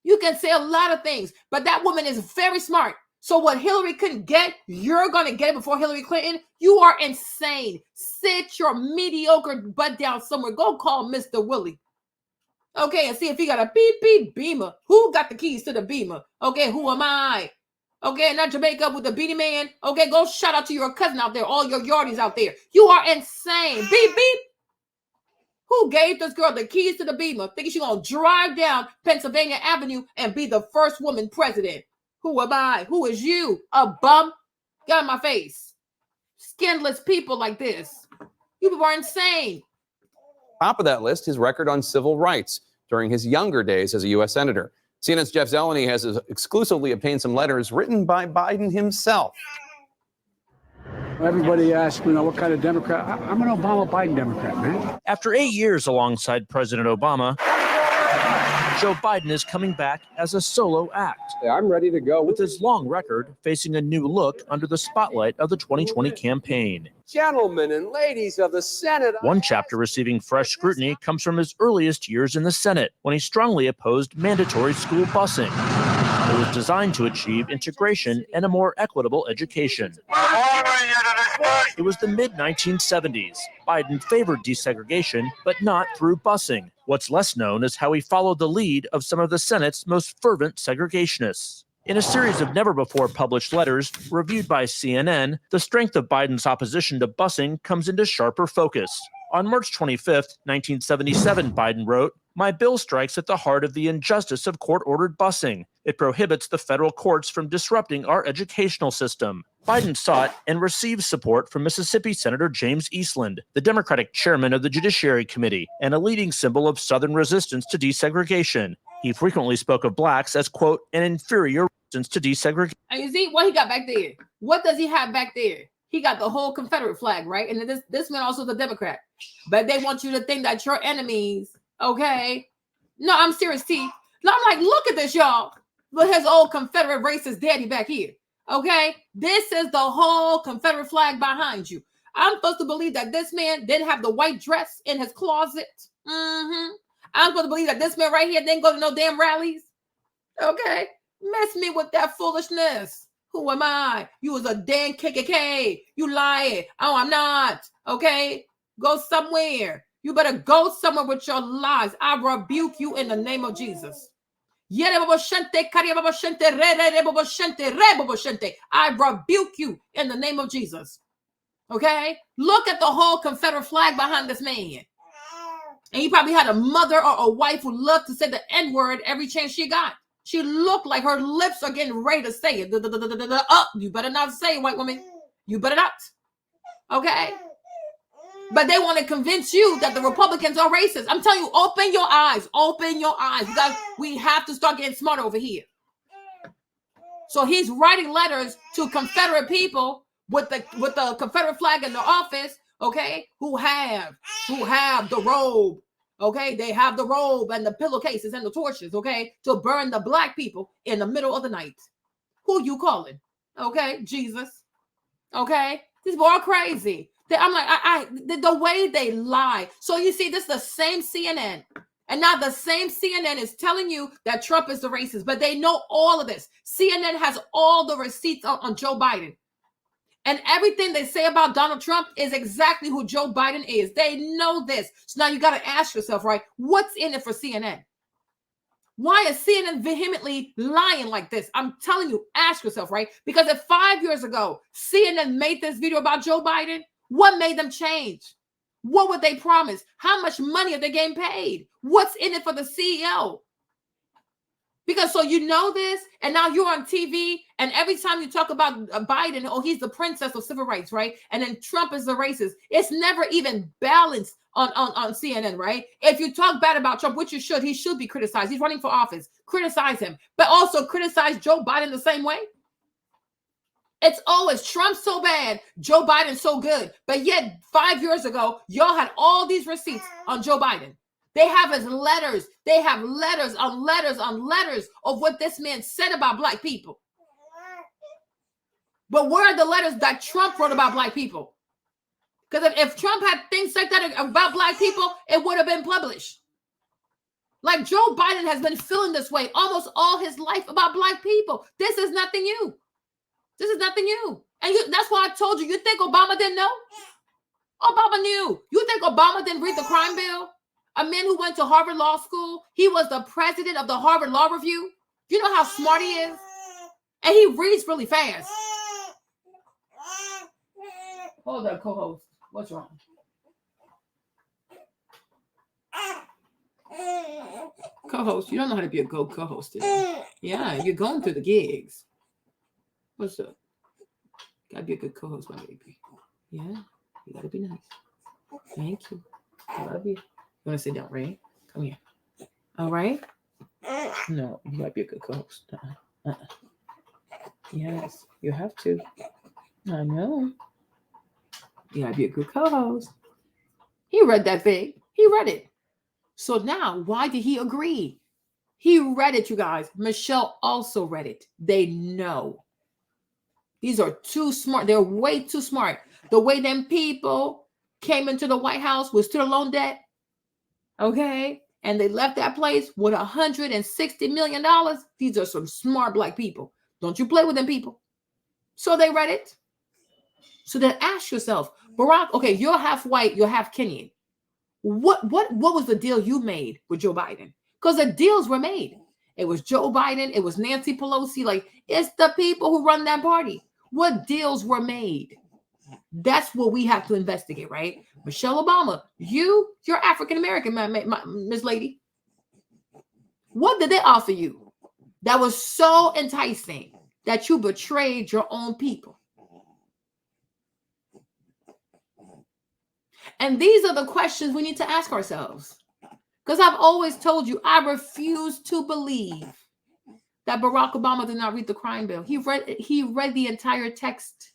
You can say a lot of things, but that woman is very smart. So what Hillary couldn't get, you're going to get it before Hillary Clinton? You are insane. Sit your mediocre butt down somewhere. Go call Mr. Willie. Okay, and see if he got a beep, beep, beamer. Who got the keys to the beamer? Okay, who am I? Okay, not Jamaica with the beanie man. Okay, go shout out to your cousin out there, all your yardies out there. You are insane. Beep, beep. Who gave this girl the keys to the beamer, thinking she's going to drive down Pennsylvania Avenue and be the first woman president? Who am I? Who is you? A bum? Get out of my face. Scandalous people like this. You people are insane. Top of that list, his record on civil rights during his younger days as a U.S. Senator. CNN's Jeff Zeleny has exclusively obtained some letters written by Biden himself. Everybody asks me, what kind of Democrat? I'm an Obama-Biden Democrat, man. After 8 years alongside President Obama, Joe Biden is coming back as a solo act. Yeah, I'm ready to go. With his long record facing a new look under the spotlight of the 2020 campaign. Gentlemen and ladies of the Senate. One chapter receiving fresh scrutiny comes from his earliest years in the Senate, when he strongly opposed mandatory school busing. It was designed to achieve integration and a more equitable education. It was the mid-1970s. Biden favored desegregation, but not through busing. What's less known is how he followed the lead of some of the Senate's most fervent segregationists. In a series of never-before-published letters reviewed by CNN, the strength of Biden's opposition to busing comes into sharper focus. On March 25, 1977, Biden wrote, My bill strikes at the heart of the injustice of court-ordered busing. It prohibits the federal courts from disrupting our educational system. Biden sought and received support from Mississippi Senator James Eastland, the Democratic chairman of the Judiciary Committee, and a leading symbol of Southern resistance to desegregation. He frequently spoke of blacks as, quote, an inferior resistance to desegregation. And you see what he got back there? What does he have back there? He got the whole Confederate flag, right? And this man also is a Democrat. But they want you to think that your enemies, okay? No, I'm serious, T. No, I'm like, look at this, y'all. Look, his old Confederate racist daddy back here, okay? This is the whole Confederate flag behind you. I'm supposed to believe that this man didn't have the white dress in his closet. I'm supposed to believe that this man right here didn't go to no damn rallies, okay? Mess me with that foolishness. Who am I? You was a damn KKK. You lying. Oh, I'm not. Okay? Go somewhere. You better go somewhere with your lies. I rebuke you in the name of Jesus. I rebuke you in the name of Jesus. Okay? Look at the whole Confederate flag behind this man. And he probably had a mother or a wife who loved to say the N-word every chance she got. She looked like her lips are getting ready to say it. You better not say it, white woman. You better not. Okay? But they want to convince you that the Republicans are racist. I'm telling you, open your eyes. Open your eyes. Because we have to start getting smart over here. So he's writing letters to Confederate people with the Confederate flag in the office, okay, who have the robe. Okay, they have the robe and the pillowcases and the torches, okay, to burn the black people in the middle of the night. Who you calling? Okay, Jesus. Okay, these people are crazy. I'm like, the way they lie. So you see, this is the same CNN, and now the same CNN is telling you that Trump is the racist, but they know all of this. CNN has all the receipts on Joe Biden. And everything they say about Donald Trump is exactly who Joe Biden is. They know this. So now you got to ask yourself, right? What's in it for CNN? Why is CNN vehemently lying like this? I'm telling you, ask yourself, right? Because if 5 years ago, CNN made this video about Joe Biden, what made them change? What would they promise? How much money are they getting paid? What's in it for the CEO? Because so you know this, and now you're on TV, and every time you talk about Biden, oh, he's the princess of civil rights, right? And then Trump is the racist. It's never even balanced on CNN, right? If you talk bad about Trump, which you should, he should be criticized. He's running for office. Criticize him, but also criticize Joe Biden the same way. It's always Trump so bad, Joe Biden so good. But yet 5 years ago, y'all had all these receipts on Joe Biden. They have his letters. They have letters on letters on letters of what this man said about black people. But where are the letters that Trump wrote about black people? Because if Trump had things like that about black people, it would have been published. Like Joe Biden has been feeling this way almost all his life about black people. This is nothing new. This is nothing new. And that's why I told you, you think Obama didn't know? Obama knew. You think Obama didn't read the crime bill? A man who went to Harvard Law School. He was the president of the Harvard Law Review. You know how smart he is? And he reads really fast. Hold on, co-host. What's wrong? Co-host, you don't know how to be a good co-host today. Yeah, you're going through the gigs. What's up? Gotta be a good co-host, my baby. Yeah, you gotta be nice. Thank you. I love you. You want to sit down, right? Come here. All right? No, you gotta be a good co-host. Yes, you have to. I know. You gotta be a good co-host. He read that thing. He read it. So now, why did he agree? He read it, you guys. Michelle also read it. They know. These are too smart. They're way too smart. The way them people came into the White House with student loan debt, okay? And they left that place with $160 million. These are some smart black people. Don't you play with them people. So they read it. So then ask yourself, Barack, okay, you're half white, you're half Kenyan. What was the deal you made with Joe Biden? Because the deals were made. It was Joe Biden. It was Nancy Pelosi. Like, it's the people who run that party. What deals were made? That's what we have to investigate, right? Michelle Obama, you're African-American, Miss Lady. What did they offer you that was so enticing that you betrayed your own people? And these are the questions we need to ask ourselves. Because I've always told you, I refuse to believe that Barack Obama did not read the crime bill. He read the entire text.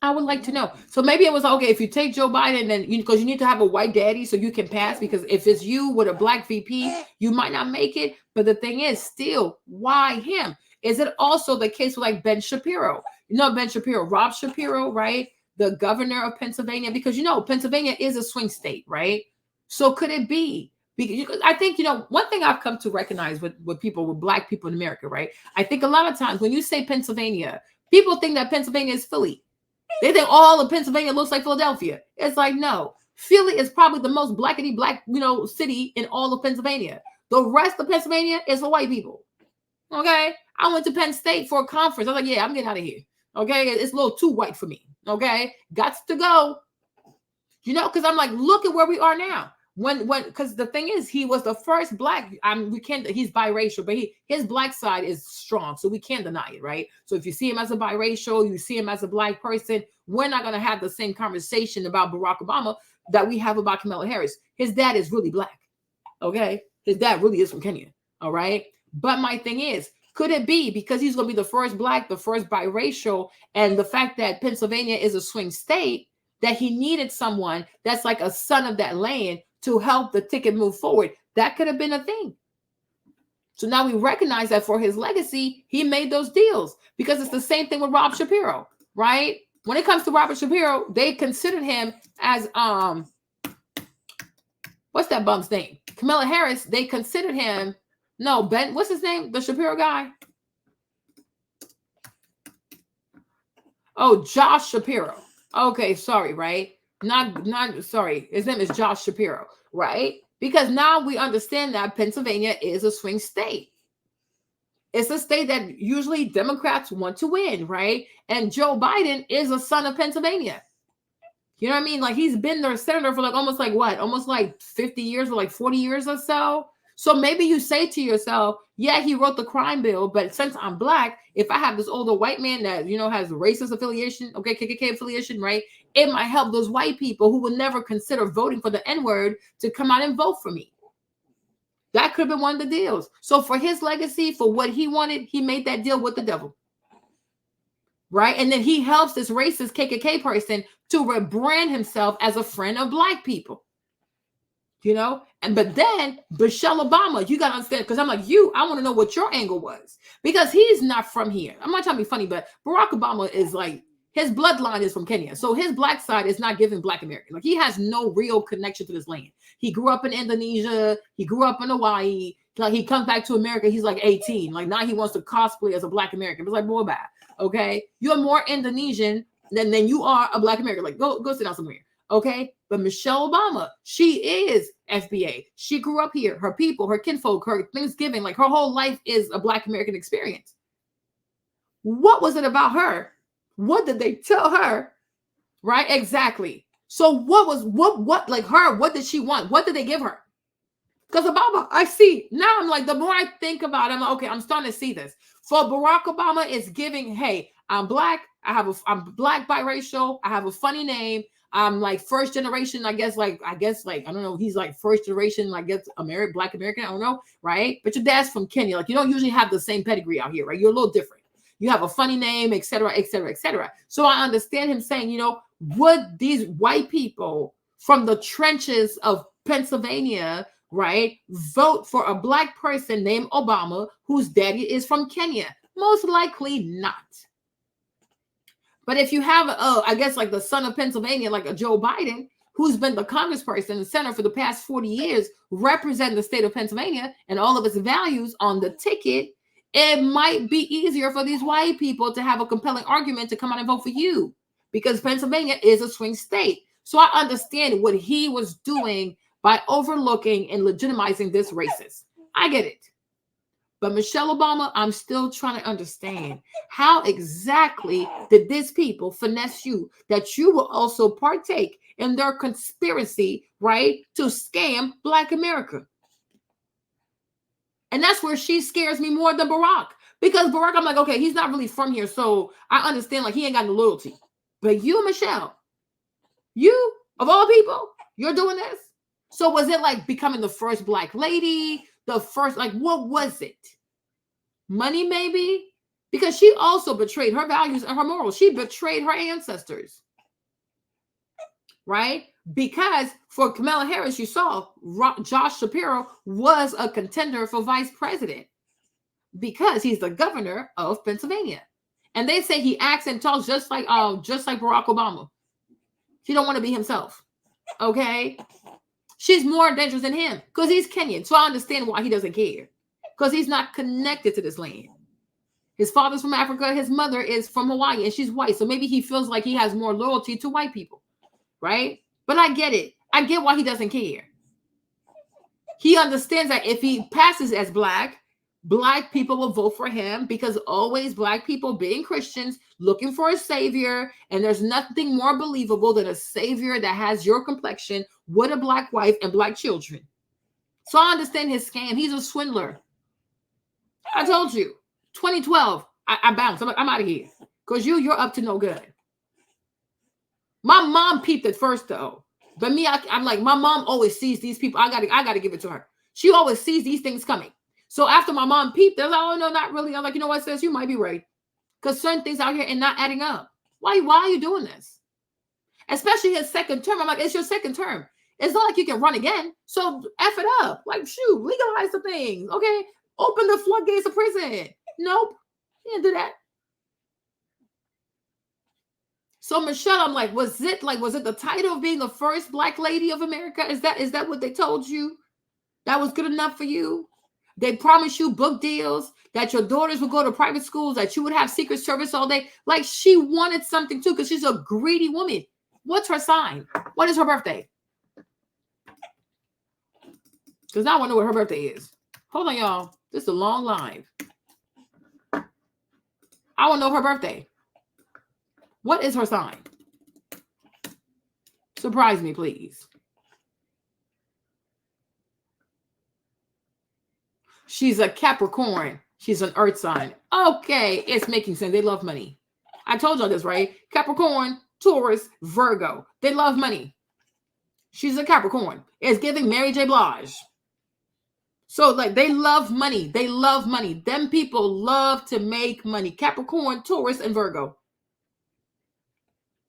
I would like to know. So maybe it was okay if you take Joe Biden, then because you need to have a white daddy so you can pass. Because if it's you with a black VP, you might not make it. But the thing is, still, why him? Is it also the case with like Ben Shapiro? You know Ben Shapiro, Rob Shapiro, right? The governor of Pennsylvania, because Pennsylvania is a swing state, right? So could it be? Because I think, one thing I've come to recognize with people, with black people in America, right? I think a lot of times when you say Pennsylvania, people think that Pennsylvania is Philly. They think all of Pennsylvania looks like Philadelphia. It's like, no, Philly is probably the most blackety black, city in all of Pennsylvania. The rest of Pennsylvania is for white people. Okay. I went to Penn State for a conference. I was like, yeah, I'm getting out of here. Okay. It's a little too white for me. Okay. Gots to go. Because I'm like, look at where we are now. Because the thing is, he was the first black. He's biracial, but his black side is strong, so we can't deny it, right? So if you see him as a biracial, you see him as a black person, we're not going to have the same conversation about Barack Obama that we have about Kamala Harris. His dad is really black, okay? His dad really is from Kenya, all right? But my thing is, could it be because he's going to be the first black, the first biracial, and the fact that Pennsylvania is a swing state, that he needed someone that's like a son of that land to help the ticket move forward? That could have been a thing. So now we recognize that for his legacy, he made those deals, because it's the same thing with Rob Shapiro, right? When it comes to Robert Shapiro, they considered him as, what's that bum's name? Kamala Harris, they considered him, what's his name? The Shapiro guy? Oh, Josh Shapiro. Okay, sorry, right? Not sorry. His name is Josh Shapiro, right? Because now we understand that Pennsylvania is a swing state. It's a state that usually Democrats want to win, right? And Joe Biden is a son of Pennsylvania. You know what I mean? Like, he's been their senator for almost 50 years or like 40 years or so. So maybe you say to yourself, yeah, he wrote the crime bill, but since I'm black, if I have this older white man that, has racist affiliation, okay, KKK affiliation, right? It might help those white people who would never consider voting for the N-word to come out and vote for me. That could have been one of the deals. So for his legacy, for what he wanted, he made that deal with the devil. Right? And then he helps this racist KKK person to rebrand himself as a friend of black people. But then Michelle Obama, you got to understand, because I'm like, I want to know what your angle was, because he's not from here. I'm not trying to be funny, but Barack Obama is like, his bloodline is from Kenya. So his black side is not giving black American. Like, he has no real connection to this land. He grew up in Indonesia. He grew up in Hawaii. Like, he comes back to America. He's like 18. Like, now he wants to cosplay as a black American. It's like, boy, bad. Okay. You're more Indonesian than you are a black American. Like, go sit down somewhere. Okay. But Michelle Obama, she is FBA. She grew up here. Her people, her kinfolk, her Thanksgiving, like her whole life is a black American experience. What was it about her? What did they tell her? Right? Exactly. So what like her, what did she want? What did they give her? Because Obama, I see now, I'm like, the more I think about it, I'm like, okay, I'm starting to see this. For Barack Obama, it's giving, hey, I'm black. I'm black biracial. I have a funny name. I'm like first generation, I guess, I don't know. He's like first generation, I guess, black American. I don't know. Right. But your dad's from Kenya. Like, you don't usually have the same pedigree out here, right? You're a little different. You have a funny name, et cetera, et cetera, et cetera. So I understand him saying, would these white people from the trenches of Pennsylvania, right, vote for a black person named Obama whose daddy is from Kenya? Most likely not. But if you have, I guess, like the son of Pennsylvania, like a Joe Biden, who's been the congressperson and senator for the past 40 years, representing the state of Pennsylvania and all of its values on the ticket, it might be easier for these white people to have a compelling argument to come out and vote for you, because Pennsylvania is a swing state. So I understand what he was doing by overlooking and legitimizing this racist. I get it. But Michelle Obama, I'm still trying to understand, how exactly did these people finesse you that you will also partake in their conspiracy, right, to scam Black America. And that's where she scares me more than Barack. Because Barack, I'm like, okay, he's not really from here, so I understand, like, he ain't got no loyalty. But you, Michelle, you, of all people, you're doing this? So was it like becoming the first Black lady? The first, like, what was it? Money, maybe? Because she also betrayed her values and her morals. She betrayed her ancestors. Right? Because for Kamala Harris, you saw Josh Shapiro was a contender for vice president because he's the governor of Pennsylvania. And they say he acts and talks just like Barack Obama. He don't want to be himself. Okay? She's more dangerous than him because he's Kenyan. So I understand why he doesn't care. Because he's not connected to this land. His father's from Africa. His mother is from Hawaii, and she's white. So maybe he feels like he has more loyalty to white people, right? But I get it. I get why he doesn't care. He understands that if he passes as Black people will vote for him because always Black people, being Christians, looking for a savior, and there's nothing more believable than a savior that has your complexion with a Black wife and Black children. So I understand his scam. He's a swindler. I told you. 2012, I bounced. I'm like, I'm out of here. Because you're up to no good. My mom peeped it first, though. But me, I'm like, my mom always sees these people. I gotta give it to her. She always sees these things coming. So after my mom peeped, they're like, oh, no, not really. I'm like, you know what, sis? You might be right. Because certain things out here and not adding up. Why are you doing this? Especially his second term. I'm like, it's your second term. It's not like you can run again. So F it up. Like, shoot, legalize the things. Okay? Open the floodgates of prison. Nope. You didn't do that. So Michelle, I'm like, was it the title of being the first Black lady of America? Is that what they told you? That was good enough for you? They promised you book deals, that your daughters would go to private schools, that you would have Secret Service all day. Like, she wanted something too, because she's a greedy woman. What's her sign? What is her birthday? Because now I want to know what her birthday is. Hold on, y'all. This is a long live. I want to know her birthday. What is her sign? Surprise me, please. She's a Capricorn. She's an earth sign. Okay, it's making sense. They love money. I told y'all this, right? Capricorn, Taurus, Virgo. They love money. She's a Capricorn. It's giving Mary J. Blige. So, like, they love money. They love money. Them people love to make money. Capricorn, Taurus, and Virgo.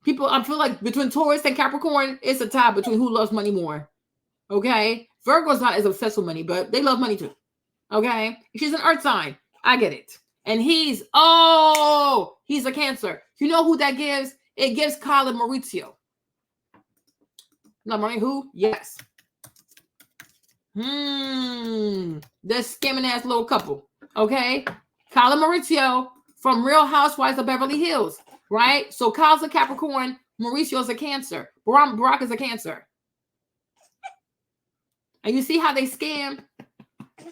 People, I feel like between Taurus and Capricorn, it's a tie between who loves money more. Okay? Virgo's not as obsessed with money, but they love money too. Okay? She's an earth sign. I get it. And he's a Cancer. You know who that gives? It gives Colin Maurizio. Not money who? Yes. This scamming ass little couple. Okay? Colin Maurizio from Real Housewives of Beverly Hills. Right? So Kyle's a Capricorn, Mauricio's a Cancer. Barack is a Cancer. And you see how they scam?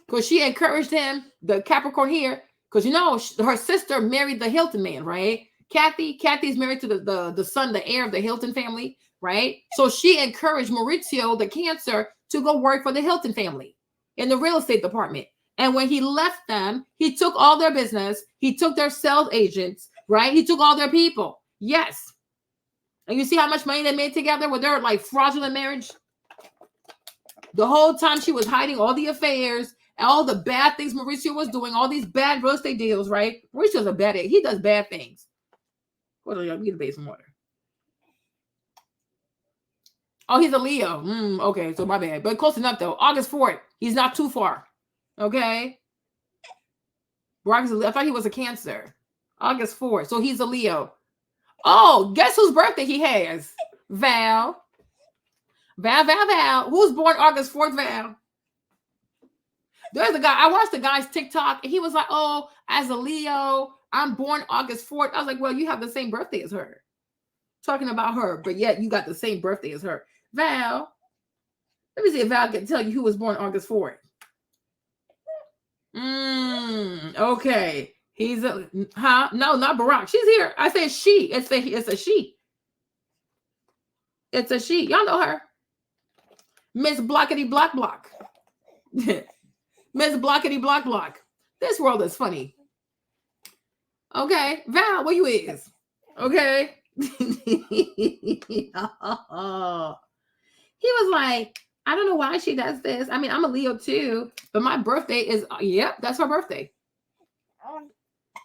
Because she encouraged him, the Capricorn here, because you know her sister married the Hilton man, right? Kathy's married to the son, the heir of the Hilton family, right? So she encouraged Mauricio, the Cancer, to go work for the Hilton family in the real estate department. And when he left them, he took all their business. He took their sales agents, right? He took all their people. Yes. And you see how much money they made together with their like fraudulent marriage? The whole time she was hiding all the affairs, all the bad things Mauricio was doing, all these bad real estate deals, right? Mauricio's a bad egg. He does bad things. Hold on, y'all. Let me get a base some water. Oh, he's a Leo. Okay, so my bad. But close enough, though. August 4th. He's not too far. Okay? I thought he was a Cancer. August 4th. So he's a Leo. Oh, guess whose birthday he has? Val. Val. Who's born August 4th, Val? There's a guy. I watched the guy's TikTok, and he was like, oh, as a Leo, I'm born August 4th. I was like, well, you have the same birthday as her. Talking about her, but yet you got the same birthday as her. Val. Let me see if Val can tell you who was born August 4th. Okay. He's a, huh? No, not Barack. She's here. I said she. It's a she. It's a she. Y'all know her. Miss Blockety Block Block. Miss Blockety Block Block. This world is funny. Okay. Val, where you is? Okay. He was like, I don't know why she does this. I mean, I'm a Leo too, but my birthday is, yep, that's her birthday.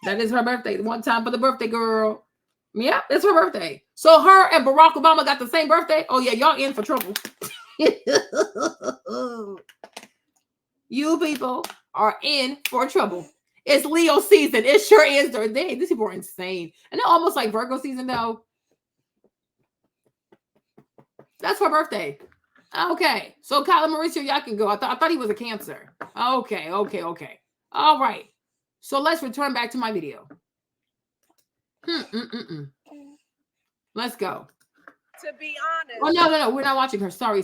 That is her birthday. One time for the birthday girl. Yep, it's her birthday. So her and Barack Obama got the same birthday. Oh yeah, y'all in for trouble. You people are in for trouble. It's Leo season. It sure is. These people are insane. And they're almost like Virgo season though. That's her birthday. Okay. So Kyla Mauricio, y'all can go. I thought he was a Cancer. Okay. All right. So let's return back to my video. Let's go. To be honest. Oh, no. We're not watching her. Sorry.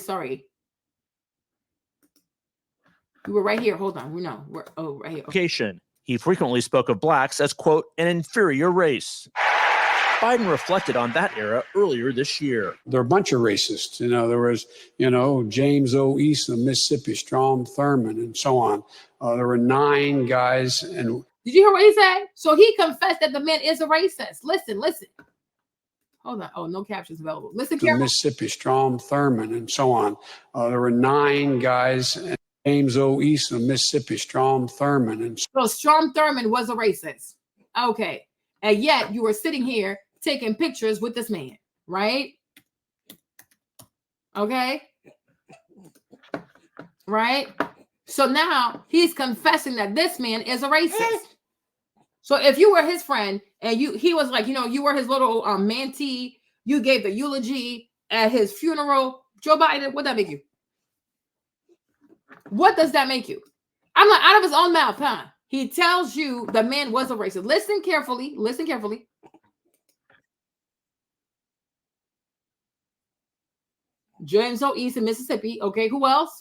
We were right here. Hold on. We're right here. Okay. He frequently spoke of blacks as, quote, an inferior race. Biden reflected on that era earlier this year. They're a bunch of racists. There was, James O. East of Mississippi, Strom Thurmond, and so on. There were 9 guys. And did you hear what he said? So he confessed that the man is a racist. Listen. Hold on. Oh, no captions available. Listen carefully. Mississippi, Strom Thurmond, and so on. There were 9 guys. And James O. East of Mississippi, Strom Thurmond. And so Strom Thurmond was a racist. Okay. And yet you were sitting here taking pictures with this man, right? Okay. Right? So now he's confessing that this man is a racist. So if you were his friend and he was like, you were his little mentee, you gave the eulogy at his funeral, Joe Biden, what'd that make you? What does that make you? I'm like, out of his own mouth, huh? He tells you the man was a racist. Listen carefully. James O. East in Mississippi. Okay, who else?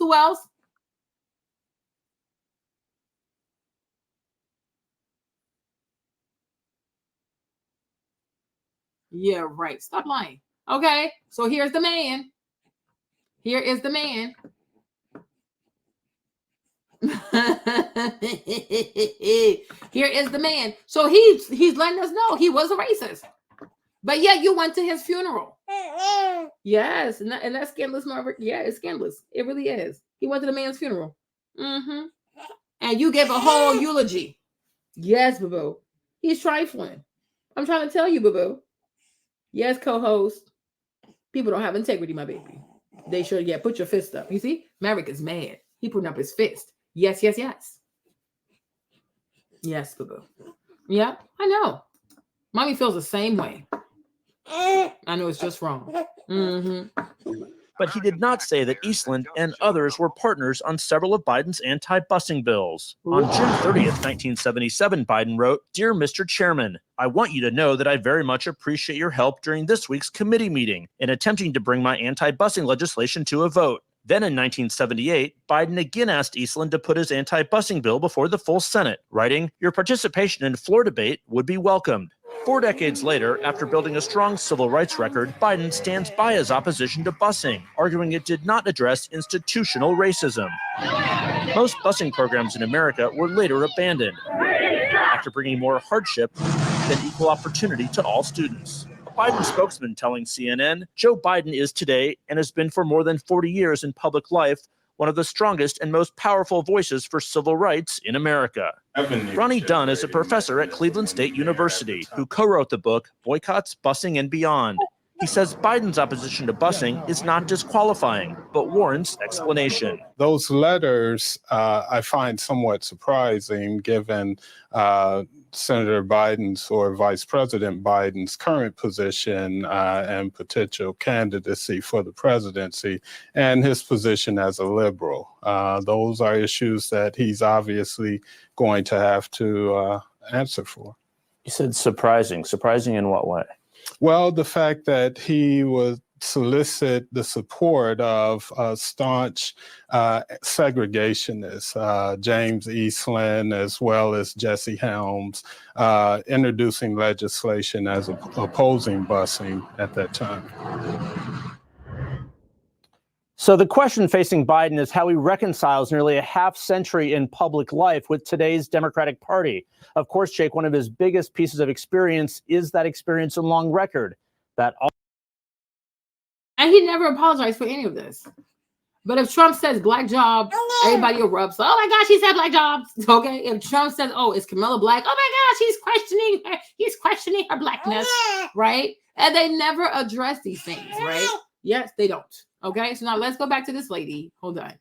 Yeah, right. Stop lying. Okay, so here's the man. Here is the man. Here is the man. So he's letting us know he was a racist. But yet you went to his funeral. Yes, and that's scandalous, Margaret. Yeah, it's scandalous. It really is. He went to the man's funeral. And you gave a whole eulogy. Yes, boo-boo. He's trifling. I'm trying to tell you, boo-boo. Yes, co-host. People don't have integrity, my baby. They should, put your fist up. You see? Merrick is mad. He putting up his fist. Yes. Yes, boo-boo. Yeah, I know. Mommy feels the same way. I know it's just wrong. But he did not say that Eastland and others were partners on several of Biden's anti-busing bills. On June 30th, 1977, Biden wrote, "Dear Mr. Chairman, I want you to know that I very much appreciate your help during this week's committee meeting in attempting to bring my anti-busing legislation to a vote." Then in 1978, Biden again asked Eastland to put his anti-busing bill before the full Senate, writing, "Your participation in floor debate would be welcomed." 4 decades later, after building a strong civil rights record, Biden stands by his opposition to busing, arguing it did not address institutional racism. Most busing programs in America were later abandoned, after bringing more hardship than equal opportunity to all students. A Biden spokesman telling CNN, "Joe Biden is today, and has been for more than 40 years in public life, one of the strongest and most powerful voices for civil rights in America." Ronnie Dunn is a professor at Cleveland State University who co-wrote the book Boycotts, Busing, and Beyond. He says Biden's opposition to busing is not disqualifying, but warrants explanation. Those letters I find somewhat surprising given Senator Biden's or Vice President Biden's current position and potential candidacy for the presidency and his position as a liberal. Those are issues that he's obviously going to have to answer for. You said surprising. Surprising in what way? Well, the fact that he would solicit the support of staunch segregationists, James Eastland, as well as Jesse Helms, introducing legislation as opposing busing at that time. So the question facing Biden is how he reconciles nearly a half century in public life with today's Democratic Party. Of course, Jake, one of his biggest pieces of experience is that experience and long record. And he never apologized for any of this. But if Trump says black job, everybody erupts. Oh my gosh, he said black jobs. Okay. If Trump says, oh, is Kamala black? Oh my gosh, he's questioning her blackness, right? And they never address these things, right? Yes, they don't. Okay. So now let's go back to this lady. Hold on.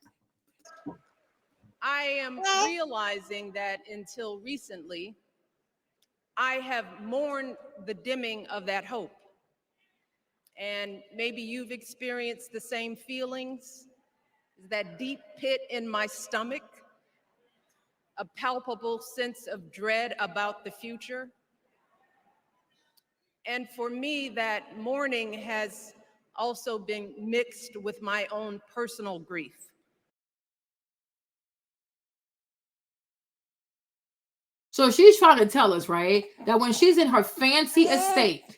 I am realizing that until recently, I have mourned the dimming of that hope. And maybe you've experienced the same feelings, that deep pit in my stomach, a palpable sense of dread about the future. And for me, that mourning has also been mixed with my own personal grief. So she's trying to tell us, right, that when she's in her fancy estate,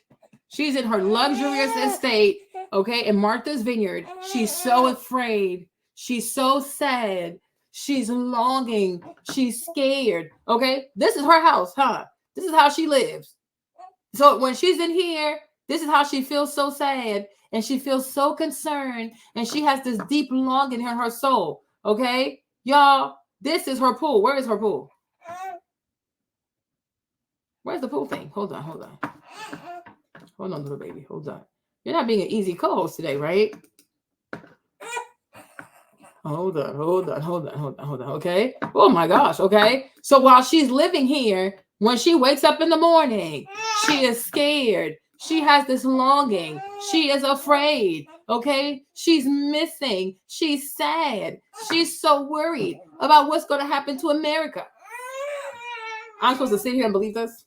she's in her luxurious estate, okay, in Martha's Vineyard, she's so afraid, she's so sad, she's longing, she's scared, okay? This is her house, huh? This is how she lives. So when she's in here, this is how she feels so sad, and she feels so concerned, and she has this deep longing in her soul, okay? Y'all, this is her pool. Where is her pool? Where's the pool thing? Hold on. Hold on, little baby. Hold on. You're not being an easy co-host today, right? Hold on. Okay. Oh my gosh. Okay. So while she's living here, when she wakes up in the morning, she is scared. She has this longing. She is afraid. Okay. She's missing. She's sad. She's so worried about what's going to happen to America. I'm supposed to sit here and believe this?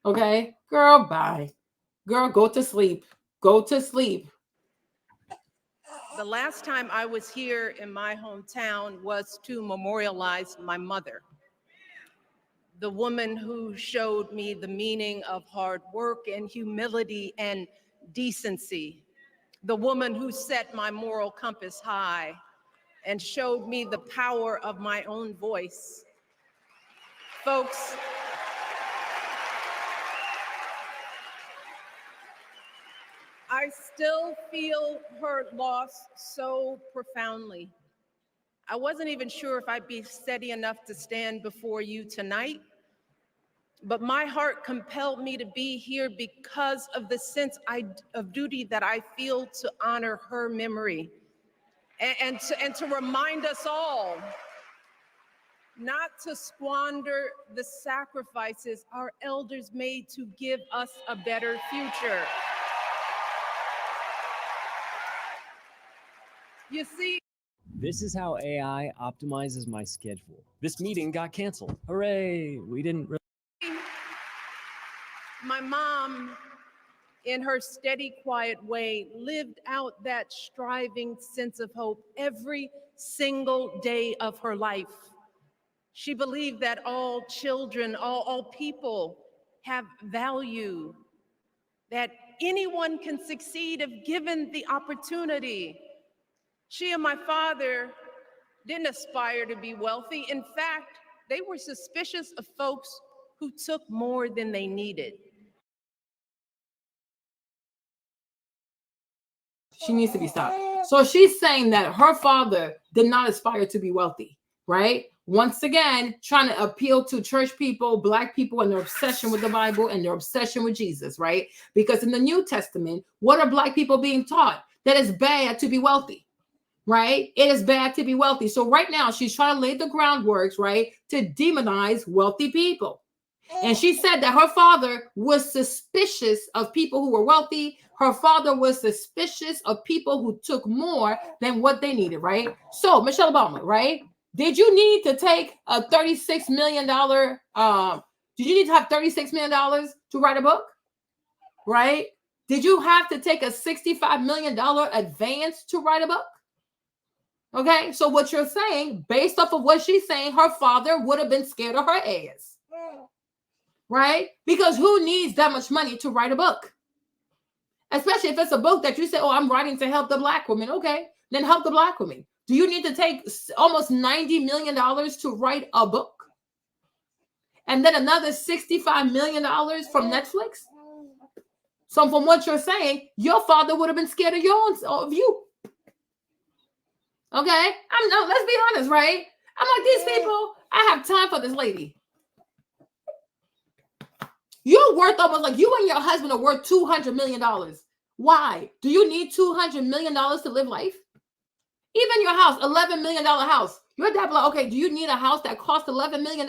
Okay. Girl, bye. Girl, go to sleep. Go to sleep. The last time I was here in my hometown was to memorialize my mother, the woman who showed me the meaning of hard work and humility and decency, the woman who set my moral compass high and showed me the power of my own voice. Folks, I still feel her loss so profoundly. I wasn't even sure if I'd be steady enough to stand before you tonight, but my heart compelled me to be here because of the sense of duty that I feel to honor her memory and to remind us all not to squander the sacrifices our elders made to give us a better future. You see, this is how AI optimizes my schedule. This meeting got canceled. Hooray! We didn't really. My mom, in her steady, quiet way, lived out that striving sense of hope every single day of her life. She believed that all children, all people have value, that anyone can succeed if given the opportunity. She and my father didn't aspire to be wealthy. In fact, they were suspicious of folks who took more than they needed. She needs to be stopped. So she's saying that her father did not aspire to be wealthy, right? Once again, trying to appeal to church people, Black people, and their obsession with the Bible and their obsession with Jesus, right? Because in the New Testament, what are Black people being taught? That it's bad to be wealthy. Right? It is bad to be wealthy. So right now she's trying to lay the groundworks, right, to demonize wealthy people. And she said that her father was suspicious of people who were wealthy. Her father was suspicious of people who took more than what they needed, right? So Michelle Obama, right? Did you need to take a $36 million, did you need to have $36 million to write a book? Right? Did you have to take a $65 million advance to write a book? Okay, so what you're saying, based off of what she's saying, her father would have been scared of her ass. Right? Because who needs that much money to write a book? Especially if it's a book that you say, oh, I'm writing to help the Black woman. Okay, Then help the black women. Do you need to take almost $90 million to write a book? And then another $65 million from Netflix? So from what you're saying, your father would have been scared of you. Okay? Let's be honest, right? I'm like, these people, I have time for this lady. You're worth almost like you and your husband are worth $200 million. Why? Do you need $200 million to live life? Even your house, $11 million house. Your dad be like, okay, do you need a house that costs $11 million?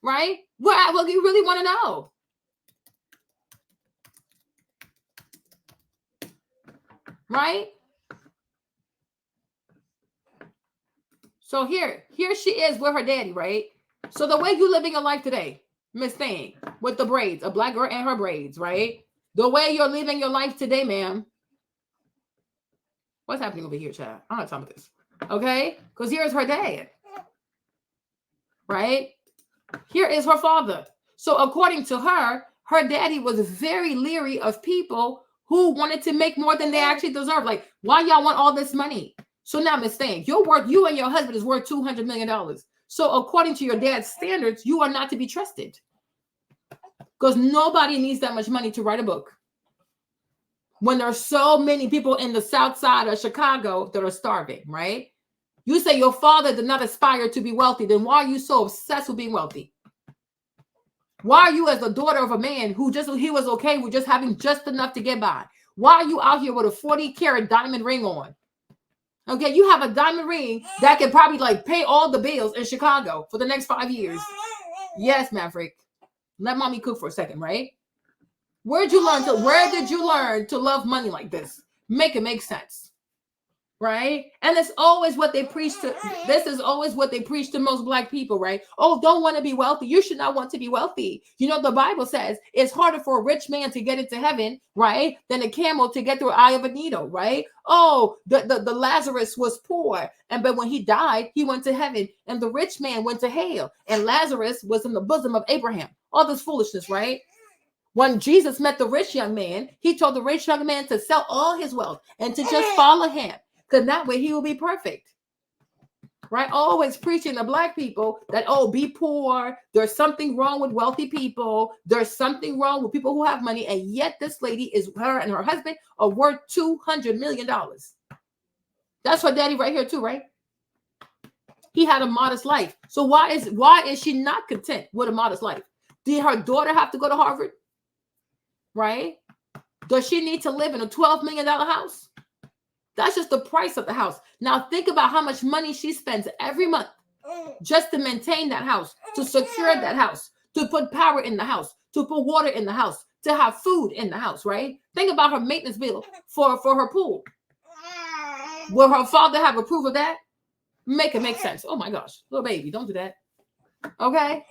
Right? Well, you really want to know. Right? So here she is with her daddy, right? So the way you living your life today, Miss Thing, with the braids, a black girl and her braids, right? The way you're living your life today, ma'am. What's happening over here, child? I don't have time for this. Okay? Because here's her dad. Right? Here is her father. So according to her, her daddy was very leery of people who wanted to make more than they actually deserve. Like, why y'all want all this money? So now, Miss Thing, you and your husband is worth $200 million. So according to your dad's standards, you are not to be trusted. Because nobody needs that much money to write a book. When there are so many people in the south side of Chicago that are starving, right? You say your father did not aspire to be wealthy, then why are you so obsessed with being wealthy? Why are you, as the daughter of a man who he was okay with just having just enough to get by? Why are you out here with a 40-carat diamond ring on? Okay, you have a diamond ring that can probably like pay all the bills in Chicago for the next 5 years. Yes, Maverick. Let mommy cook for a second, right? Where did you learn to love money like this? Make it make sense. Right? And it's always what they preach to. This is always what they preach to most black people, right? Oh, don't want to be wealthy. You should not want to be wealthy. You know, the Bible says it's harder for a rich man to get into heaven, right, than a camel to get through the eye of a needle, right? Oh, the Lazarus was poor, but when he died, he went to heaven, and the rich man went to hell, and Lazarus was in the bosom of Abraham. All this foolishness, right? When Jesus met the rich young man, he told the rich young man to sell all his wealth and to just follow him. Because that way he will be perfect. Right? Always preaching to black people that, oh, be poor. There's something wrong with wealthy people. There's something wrong with people who have money. And yet this lady her and her husband are worth $200 million. That's her daddy right here too, right? He had a modest life. So why is she not content with a modest life? Did her daughter have to go to Harvard? Right? Does she need to live in a $12 million house? That's just the price of the house. Now think about how much money she spends every month just to maintain that house, to secure that house, to put power in the house, to put water in the house, to have food in the house, right? Think about her maintenance bill for her pool. Will her father have approved of that? Make it make sense. Oh my gosh, little baby, don't do that. Okay?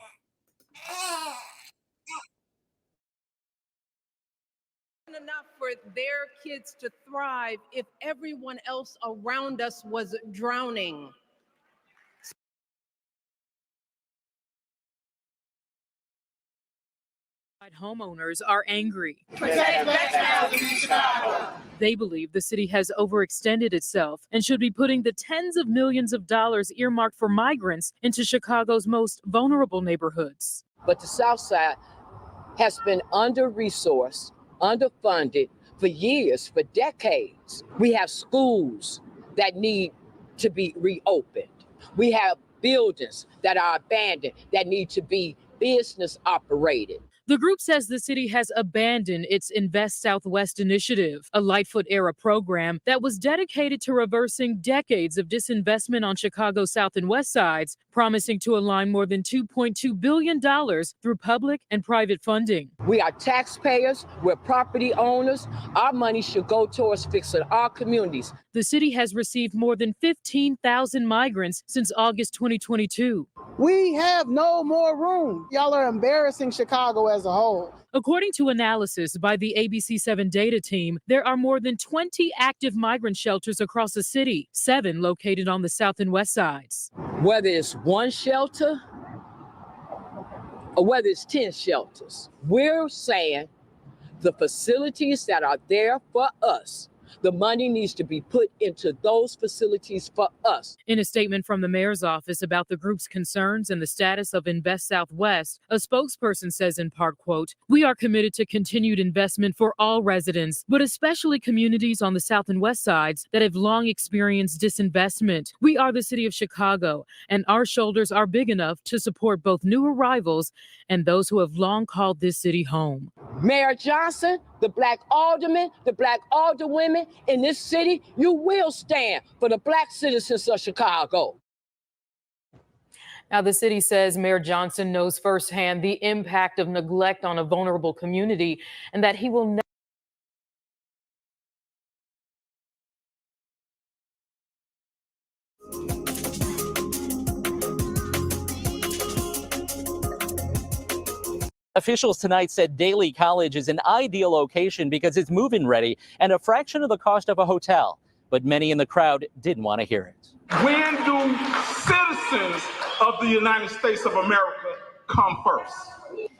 Enough for their kids to thrive if everyone else around us was drowning. Homeowners are angry. They believe the city has overextended itself and should be putting the tens of millions of dollars earmarked for migrants into Chicago's most vulnerable neighborhoods. But the South Side has been under-resourced, underfunded for years, for decades. We have schools that need to be reopened. We have buildings that are abandoned that need to be business operated. The group says the city has abandoned its Invest Southwest initiative, a Lightfoot-era program that was dedicated to reversing decades of disinvestment on Chicago's South and West sides, promising to align more than $2.2 billion through public and private funding. We are taxpayers, we're property owners. Our money should go towards fixing our communities. The city has received more than 15,000 migrants since August 2022. We have no more room. Y'all are embarrassing Chicago as a whole. According to analysis by the ABC7 data team, there are more than 20 active migrant shelters across the city, 7 located on the South and West sides. Whether it's one shelter or whether it's 10 shelters, we're saying the facilities that are there for us The money needs to be put into those facilities for us. In a statement from the mayor's office about the group's concerns and the status of Invest Southwest, a spokesperson says in part, quote, "We are committed to continued investment for all residents, but especially communities on the South and West sides that have long experienced disinvestment. We are the city of Chicago, and our shoulders are big enough to support both new arrivals and those who have long called this city home." Mayor Johnson, the black aldermen, the black alderwomen in this city, you will stand for the black citizens of Chicago. Now, the city says Mayor Johnson knows firsthand the impact of neglect on a vulnerable community and that he will never. Officials tonight said Daly College is an ideal location because it's move-in ready and a fraction of the cost of a hotel. But many in the crowd didn't want to hear it. When do citizens of the United States of America come first?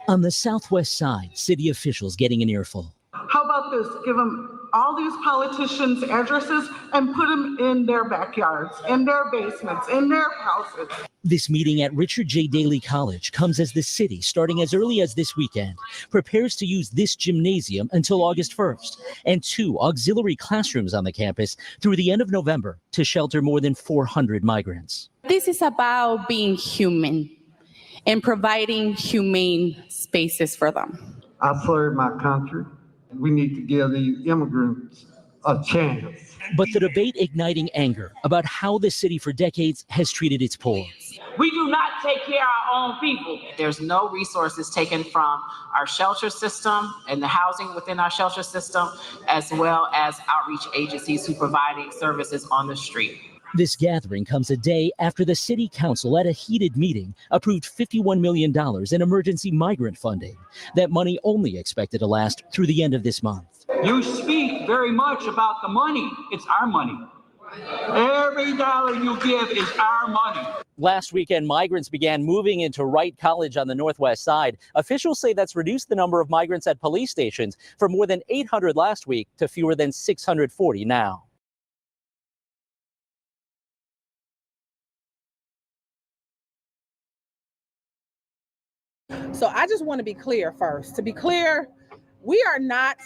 On the Southwest side, city officials getting an earful. How about this? Give them all these politicians' addresses and put them in their backyards, in their basements, in their houses. This meeting at Richard J. Daly College comes as the city, starting as early as this weekend, prepares to use this gymnasium until August 1st and 2 auxiliary classrooms on the campus through the end of November to shelter more than 400 migrants. This is about being human and providing humane spaces for them. I serve my country. We need to give these immigrants a chance. But the debate igniting anger about how the city for decades has treated its poor. We do not take care of our own people. There's no resources taken from our shelter system and the housing within our shelter system, as well as outreach agencies who providing services on the street. This gathering comes a day after the city council at a heated meeting approved $51 million in emergency migrant funding. That money only expected to last through the end of this month. You speak very much about the money. It's our money. Every dollar you give is our money. Last weekend, migrants began moving into Wright College on the Northwest side. Officials say that's reduced the number of migrants at police stations from more than 800 last week to fewer than 640 now. So I just want to be clear first. To be clear, we are not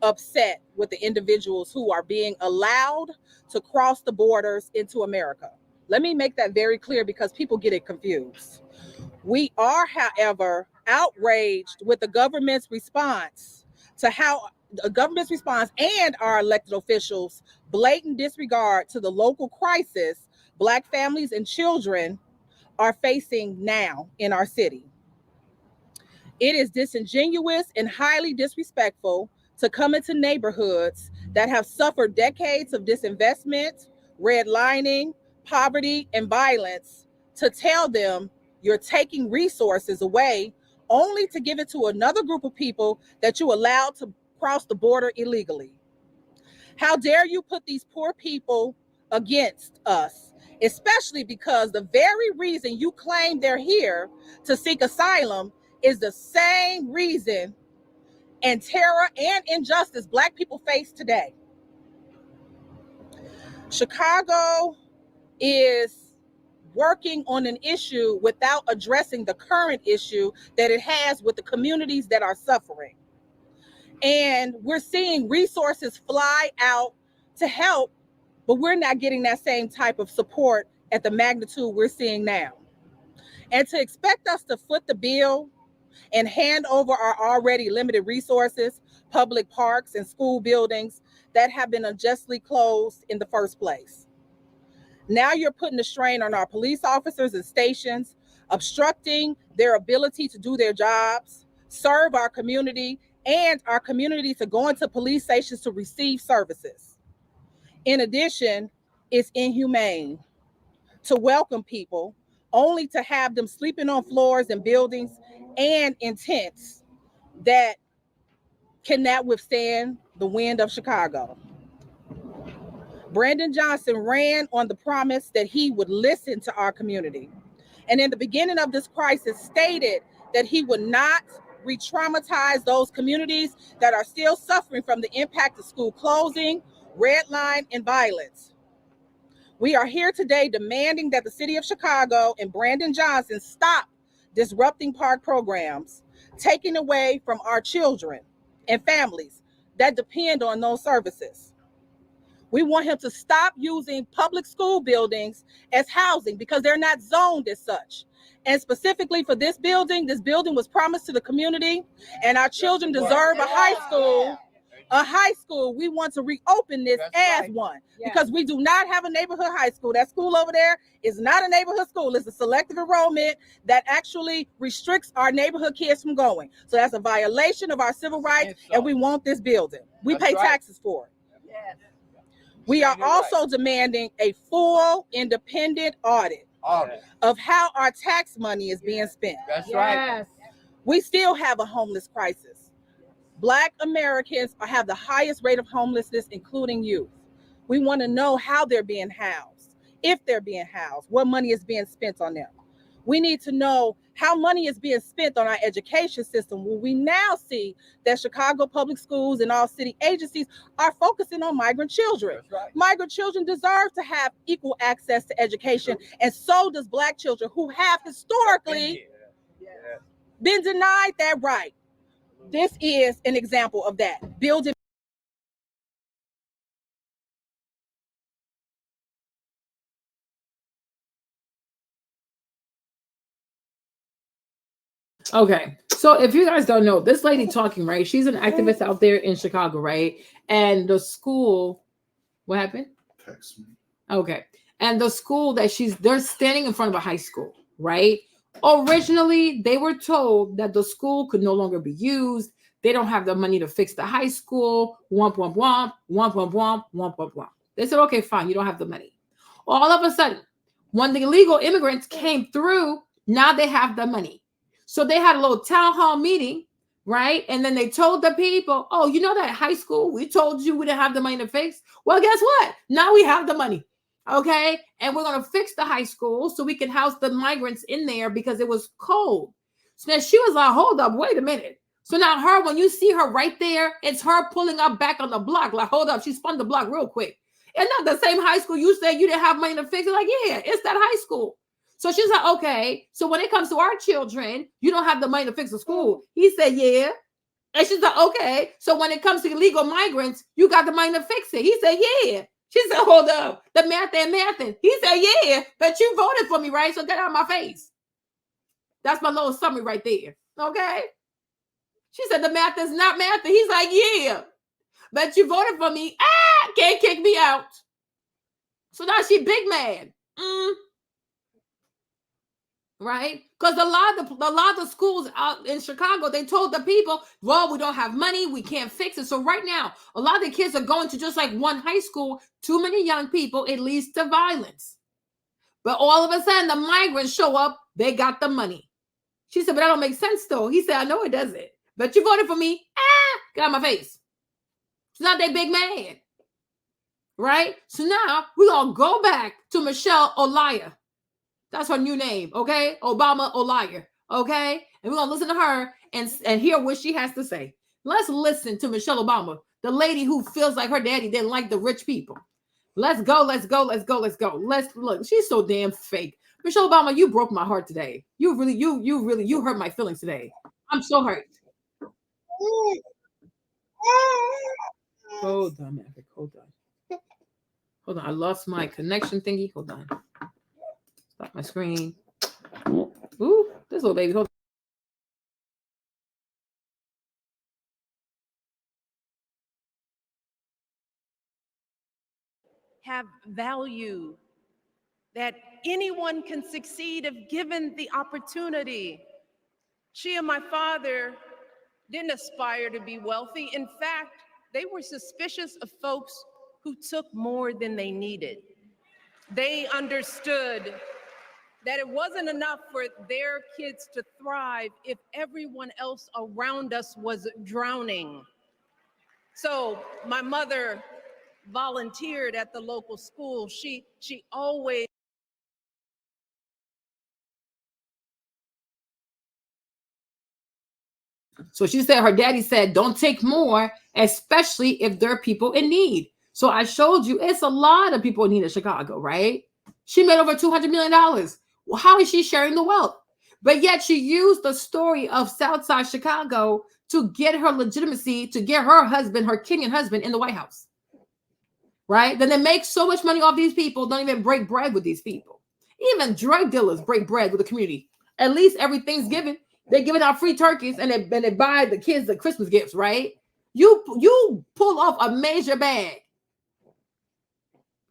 upset with the individuals who are being allowed to cross the borders into America. Let me make that very clear because people get it confused. We are, however, outraged with the government's response to how the government's response and our elected officials' blatant disregard to the local crisis Black families and children are facing now in our city. It is disingenuous and highly disrespectful to come into neighborhoods that have suffered decades of disinvestment, redlining, poverty, and violence to tell them you're taking resources away only to give it to another group of people that you allowed to cross the border illegally. How dare you put these poor people against us, especially because the very reason you claim they're here to seek asylum is the same reason and terror and injustice Black people face today. Chicago is working on an issue without addressing the current issue that it has with the communities that are suffering. And we're seeing resources fly out to help, but we're not getting that same type of support at the magnitude we're seeing now. And to expect us to foot the bill and hand over our already limited resources, public parks and school buildings that have been unjustly closed in the first place. Now you're putting a strain on our police officers and stations, obstructing their ability to do their jobs, serve our community, and our community to go into police stations to receive services. In addition, it's inhumane to welcome people only to have them sleeping on floors in buildings and in tents that cannot withstand the wind of Chicago. Brandon Johnson ran on the promise that he would listen to our community. And in the beginning of this crisis stated that he would not re-traumatize those communities that are still suffering from the impact of school closing, redline, and violence. We are here today demanding that the city of Chicago and Brandon Johnson stop disrupting park programs, taking away from our children and families that depend on those services. We want him to stop using public school buildings as housing because they're not zoned as such. And specifically for this building was promised to the community, and our children deserve a high school. A high school, we want to reopen this as one because we do not have a neighborhood high school. That school over there is not a neighborhood school. It's a selective enrollment that actually restricts our neighborhood kids from going. So that's a violation of our civil rights, and we want this building. We pay taxes for it. We are also demanding a full independent audit of how our tax money is being spent. That's right. We still have a homeless crisis. Black Americans have the highest rate of homelessness, including youth. We want to know how they're being housed, if they're being housed, what money is being spent on them. We need to know how money is being spent on our education system. Well, we now see that Chicago public schools and all city agencies are focusing on migrant children. Right. Migrant children deserve to have equal access to education, and so does Black children who have historically been denied that right. This is an example of that. Building. Okay, so if you guys don't know, this lady talking, right? She's an activist out there in Chicago, right? And the school, what happened? Text me. Okay, and the school that they're standing in front of a high school, right? Originally, they were told that the school could no longer be used. They don't have the money to fix the high school. Womp, womp, womp, womp, womp, womp, womp, womp, womp. They said, okay, fine, you don't have the money. All of a sudden, when the illegal immigrants came through, now they have the money. So they had a little town hall meeting, right? And then they told the people, oh, you know that high school, we told you we didn't have the money to fix? Well, guess what? Now we have the money, okay? And we're going to fix the high school so we can house the migrants in there because it was cold. So then she was like, hold up, wait a minute. So now when you see her right there, it's her pulling up back on the block. Like, hold up, she spun the block real quick. And not the same high school you said you didn't have money to fix it. Like, yeah, it's that high school. So she's like, okay, so when it comes to our children, you don't have the money to fix the school. He said, yeah. And she's like, okay, so when it comes to illegal migrants, you got the money to fix it. He said, yeah. She said, hold up, the math and mathing. He said, yeah, but you voted for me, right? So get out of my face. That's my little summary right there, okay? She said, the math is not mathing. He's like, yeah, but you voted for me. Can't kick me out. So now she big mad. Right? Because a lot of the schools out in Chicago, they told the people, well, we don't have money, we can't fix it. So right now, a lot of the kids are going to just like one high school, too many young people, it leads to violence. But all of a sudden, the migrants show up, they got the money. She said, but that don't make sense though. He said, I know it doesn't. But you voted for me. Get out of my face. It's not that big man. Right? So now we're going to go back to Michelle Olaya. That's her new name, okay? Obama Olaya, okay? And we're going to listen to her and hear what she has to say. Let's listen to Michelle Obama, the lady who feels like her daddy didn't like the rich people. Let's go, let's go, let's go, let's go. Let's look. She's so damn fake. Michelle Obama, you broke my heart today. You hurt my feelings today. I'm so hurt. Hold on, Maverick. Hold on. Hold on. I lost my connection thingy. Hold on. Stop my screen. Ooh, this little baby. Hold on. Have value, that anyone can succeed if given the opportunity. She and my father didn't aspire to be wealthy. In fact, they were suspicious of folks who took more than they needed. They understood that it wasn't enough for their kids to thrive if everyone else around us was drowning. So my mother volunteered at the local school. She always So she said her daddy said, don't take more, especially if there are people in need. So I showed you it's a lot of people in need in Chicago, right? She made over $200 million. Well, how is she sharing the wealth? But yet she used the story of Southside Chicago to get her legitimacy, to get her husband, her Kenyan husband, in the White House. Right? Then they make so much money off these people, don't even break bread with these people. Even drug dealers break bread with the community. At least every Thanksgiving, they're giving out free turkeys and they buy the kids the Christmas gifts, right? You pull off a major bag.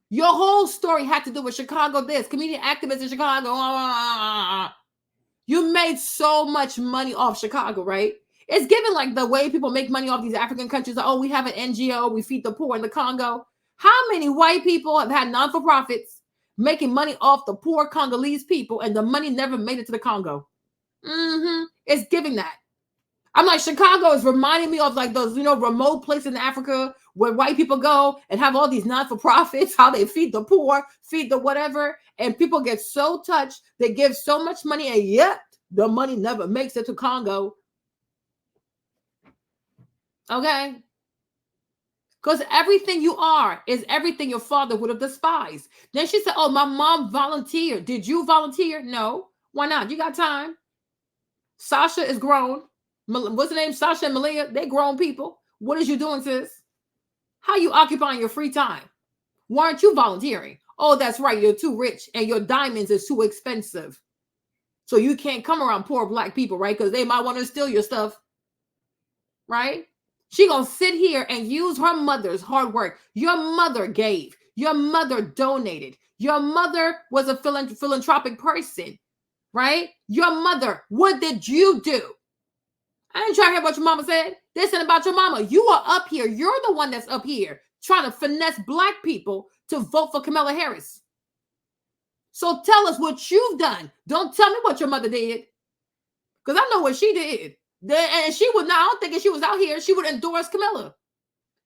Your whole story had to do with Chicago this, community activists in Chicago. You made so much money off Chicago, right? It's given like the way people make money off these African countries. Oh, we have an NGO, we feed the poor in the Congo. How many white people have had non-for-profits making money off the poor Congolese people and the money never made it to the Congo? It's giving that. I'm like, Chicago is reminding me of like those, remote places in Africa where white people go and have all these non-for-profits, how they feed the poor, feed the whatever, and people get so touched, they give so much money, and yet the money never makes it to Congo. Okay? Because everything you are is everything your father would have despised. Then she said, oh, my mom volunteered. Did you volunteer? No. Why not? You got time. Sasha is grown. What's the name? Sasha and Malia, they're grown people. What is you doing, sis? How you occupying your free time? Why aren't you volunteering? Oh, that's right. You're too rich and your diamonds is too expensive. So you can't come around poor black people, right? Because they might want to steal your stuff, right? She gonna sit here and use her mother's hard work. Your mother gave. Your mother donated. Your mother was a philanthropic person, right? Your mother, what did you do? I ain't trying to hear what your mama said. This ain't about your mama. You are up here. You're the one that's up here trying to finesse black people to vote for Kamala Harris. So tell us what you've done. Don't tell me what your mother did. Because I know what she did. And she would not, I don't think if she was out here, she would endorse Kamala.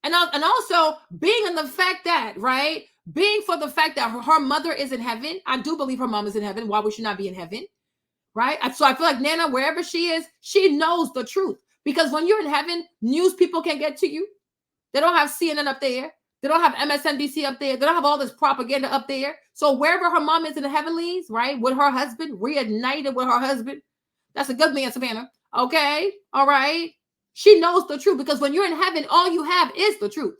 And also being in the fact that, right? Being for the fact that her mother is in heaven. I do believe her mom is in heaven. Why would she not be in heaven? Right? So I feel like Nana, wherever she is, she knows the truth. Because when you're in heaven, news people can't get to you. They don't have CNN up there. They don't have MSNBC up there. They don't have all this propaganda up there. So wherever her mom is in the heavenlies, right? With her husband, reunited with her husband. That's a good man, Savannah. Okay? All right? She knows the truth. Because when you're in heaven, all you have is the truth.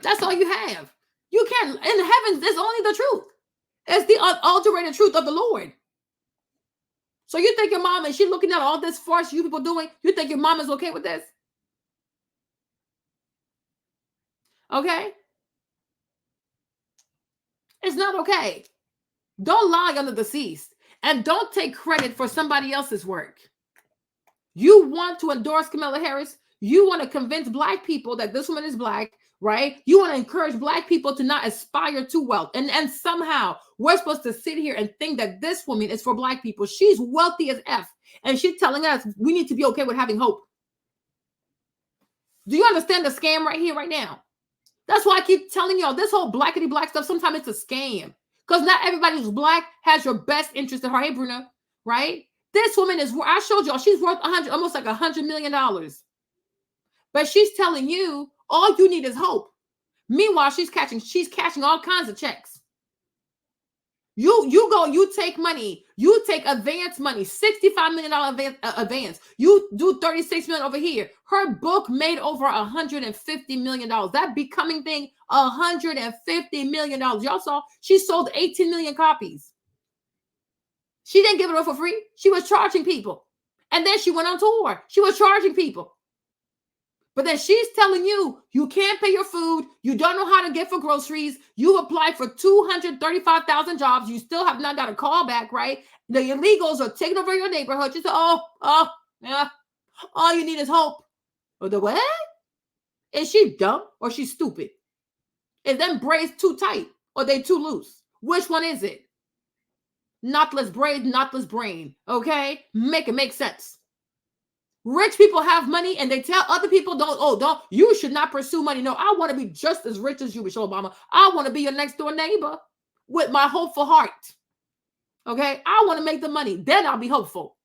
That's all you have. You can't, in the heavens, there's only the truth. It's the unadulterated truth of the Lord. So you think your mom, and she's looking at all this farce you people doing, you think your mom is okay with this? Okay? It's not okay. Don't lie on the deceased. And don't take credit for somebody else's work. You want to endorse Kamala Harris. You want to convince black people that this woman is black, right? You want to encourage black people to not aspire to wealth. And somehow we're supposed to sit here and think that this woman is for black people. She's wealthy as F. And she's telling us we need to be okay with having hope. Do you understand the scam right here, right now? That's why I keep telling y'all this whole blackity black stuff, sometimes it's a scam. Because not everybody who's black has your best interest in her. Hey, Bruno, right? This woman is, I showed y'all, she's worth almost like $100 million. But she's telling you all you need is hope. Meanwhile, she's cashing all kinds of checks. You take money, you take advance money, $65 million advance. You do $36 million over here. Her book made over $150 million. That Becoming thing, $150 million. Y'all saw she sold 18 million copies. She didn't give it away for free. She was charging people. And then she went on tour. She was charging people. But then she's telling you, you can't pay your food. You don't know how to get for groceries. You applied for 235,000 jobs. You still have not got a call back, right? The illegals are taking over your neighborhood. You say, yeah, all you need is hope. Or the what? Is she dumb or she's stupid? Is them braids too tight or they too loose? Which one is it? Knotless braid, knotless brain. Okay? Make it make sense. Rich people have money and they tell other people, you should not pursue money. No, I want to be just as rich as you, Michelle Obama. I want to be your next door neighbor with my hopeful heart. Okay, I want to make the money. Then I'll be hopeful.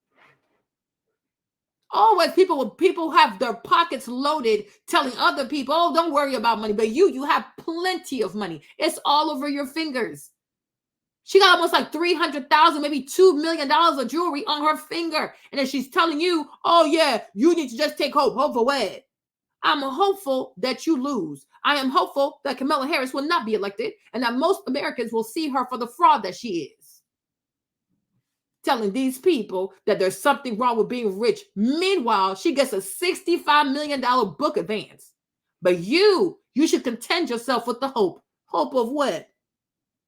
Always people have their pockets loaded telling other people, oh, don't worry about money. But you have plenty of money. It's all over your fingers. She got almost like $300,000, maybe $2 million of jewelry on her finger. And then she's telling you, oh yeah, you need to just take hope. Hope for what? I'm hopeful that you lose. I am hopeful that Kamala Harris will not be elected and that most Americans will see her for the fraud that she is. Telling these people that there's something wrong with being rich. Meanwhile, she gets a $65 million book advance. But you should content yourself with the hope. Hope of what?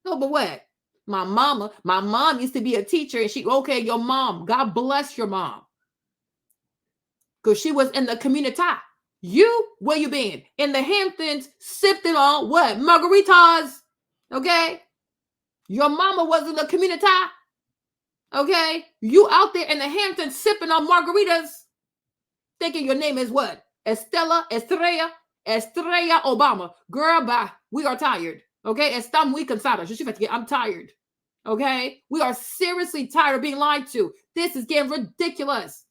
Hope of what? My mom used to be a teacher, and okay, your mom, God bless your mom. Because she was in the community. Where you been? In the Hamptons, sipping on what? Margaritas. Okay? Your mama was in the community. Okay? You out there in the Hamptons sipping on margaritas, thinking your name is what? Estrella Obama. Girl, bye. We are tired. Okay? Estamos muy cansados. I'm tired. Okay? We are seriously tired of being lied to. This is getting ridiculous.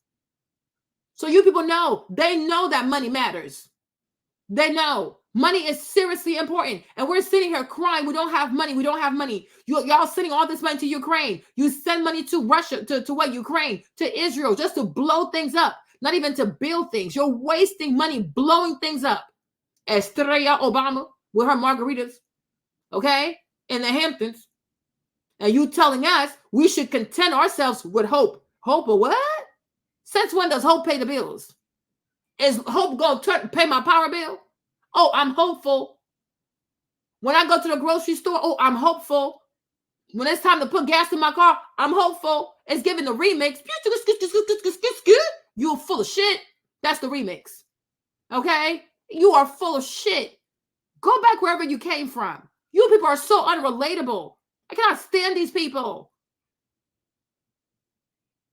So you people know, they know that money matters. They know money is seriously important. And we're sitting here crying, we don't have money, we don't have money. Y'all sending all this money to Ukraine. You send money to Russia, to what? Ukraine, to Israel, just to blow things up. Not even to build things. You're wasting money blowing things up. Estrella Obama with her margaritas, okay, in the Hamptons. And you telling us we should content ourselves with hope. Hope of what? Since when does hope pay the bills? Is hope going to pay my power bill? Oh, I'm hopeful. When I go to the grocery store, oh, I'm hopeful. When it's time to put gas in my car, I'm hopeful. It's giving the remix. You're full of shit. That's the remix. Okay? You are full of shit. Go back wherever you came from. You people are so unrelatable. I cannot stand these people.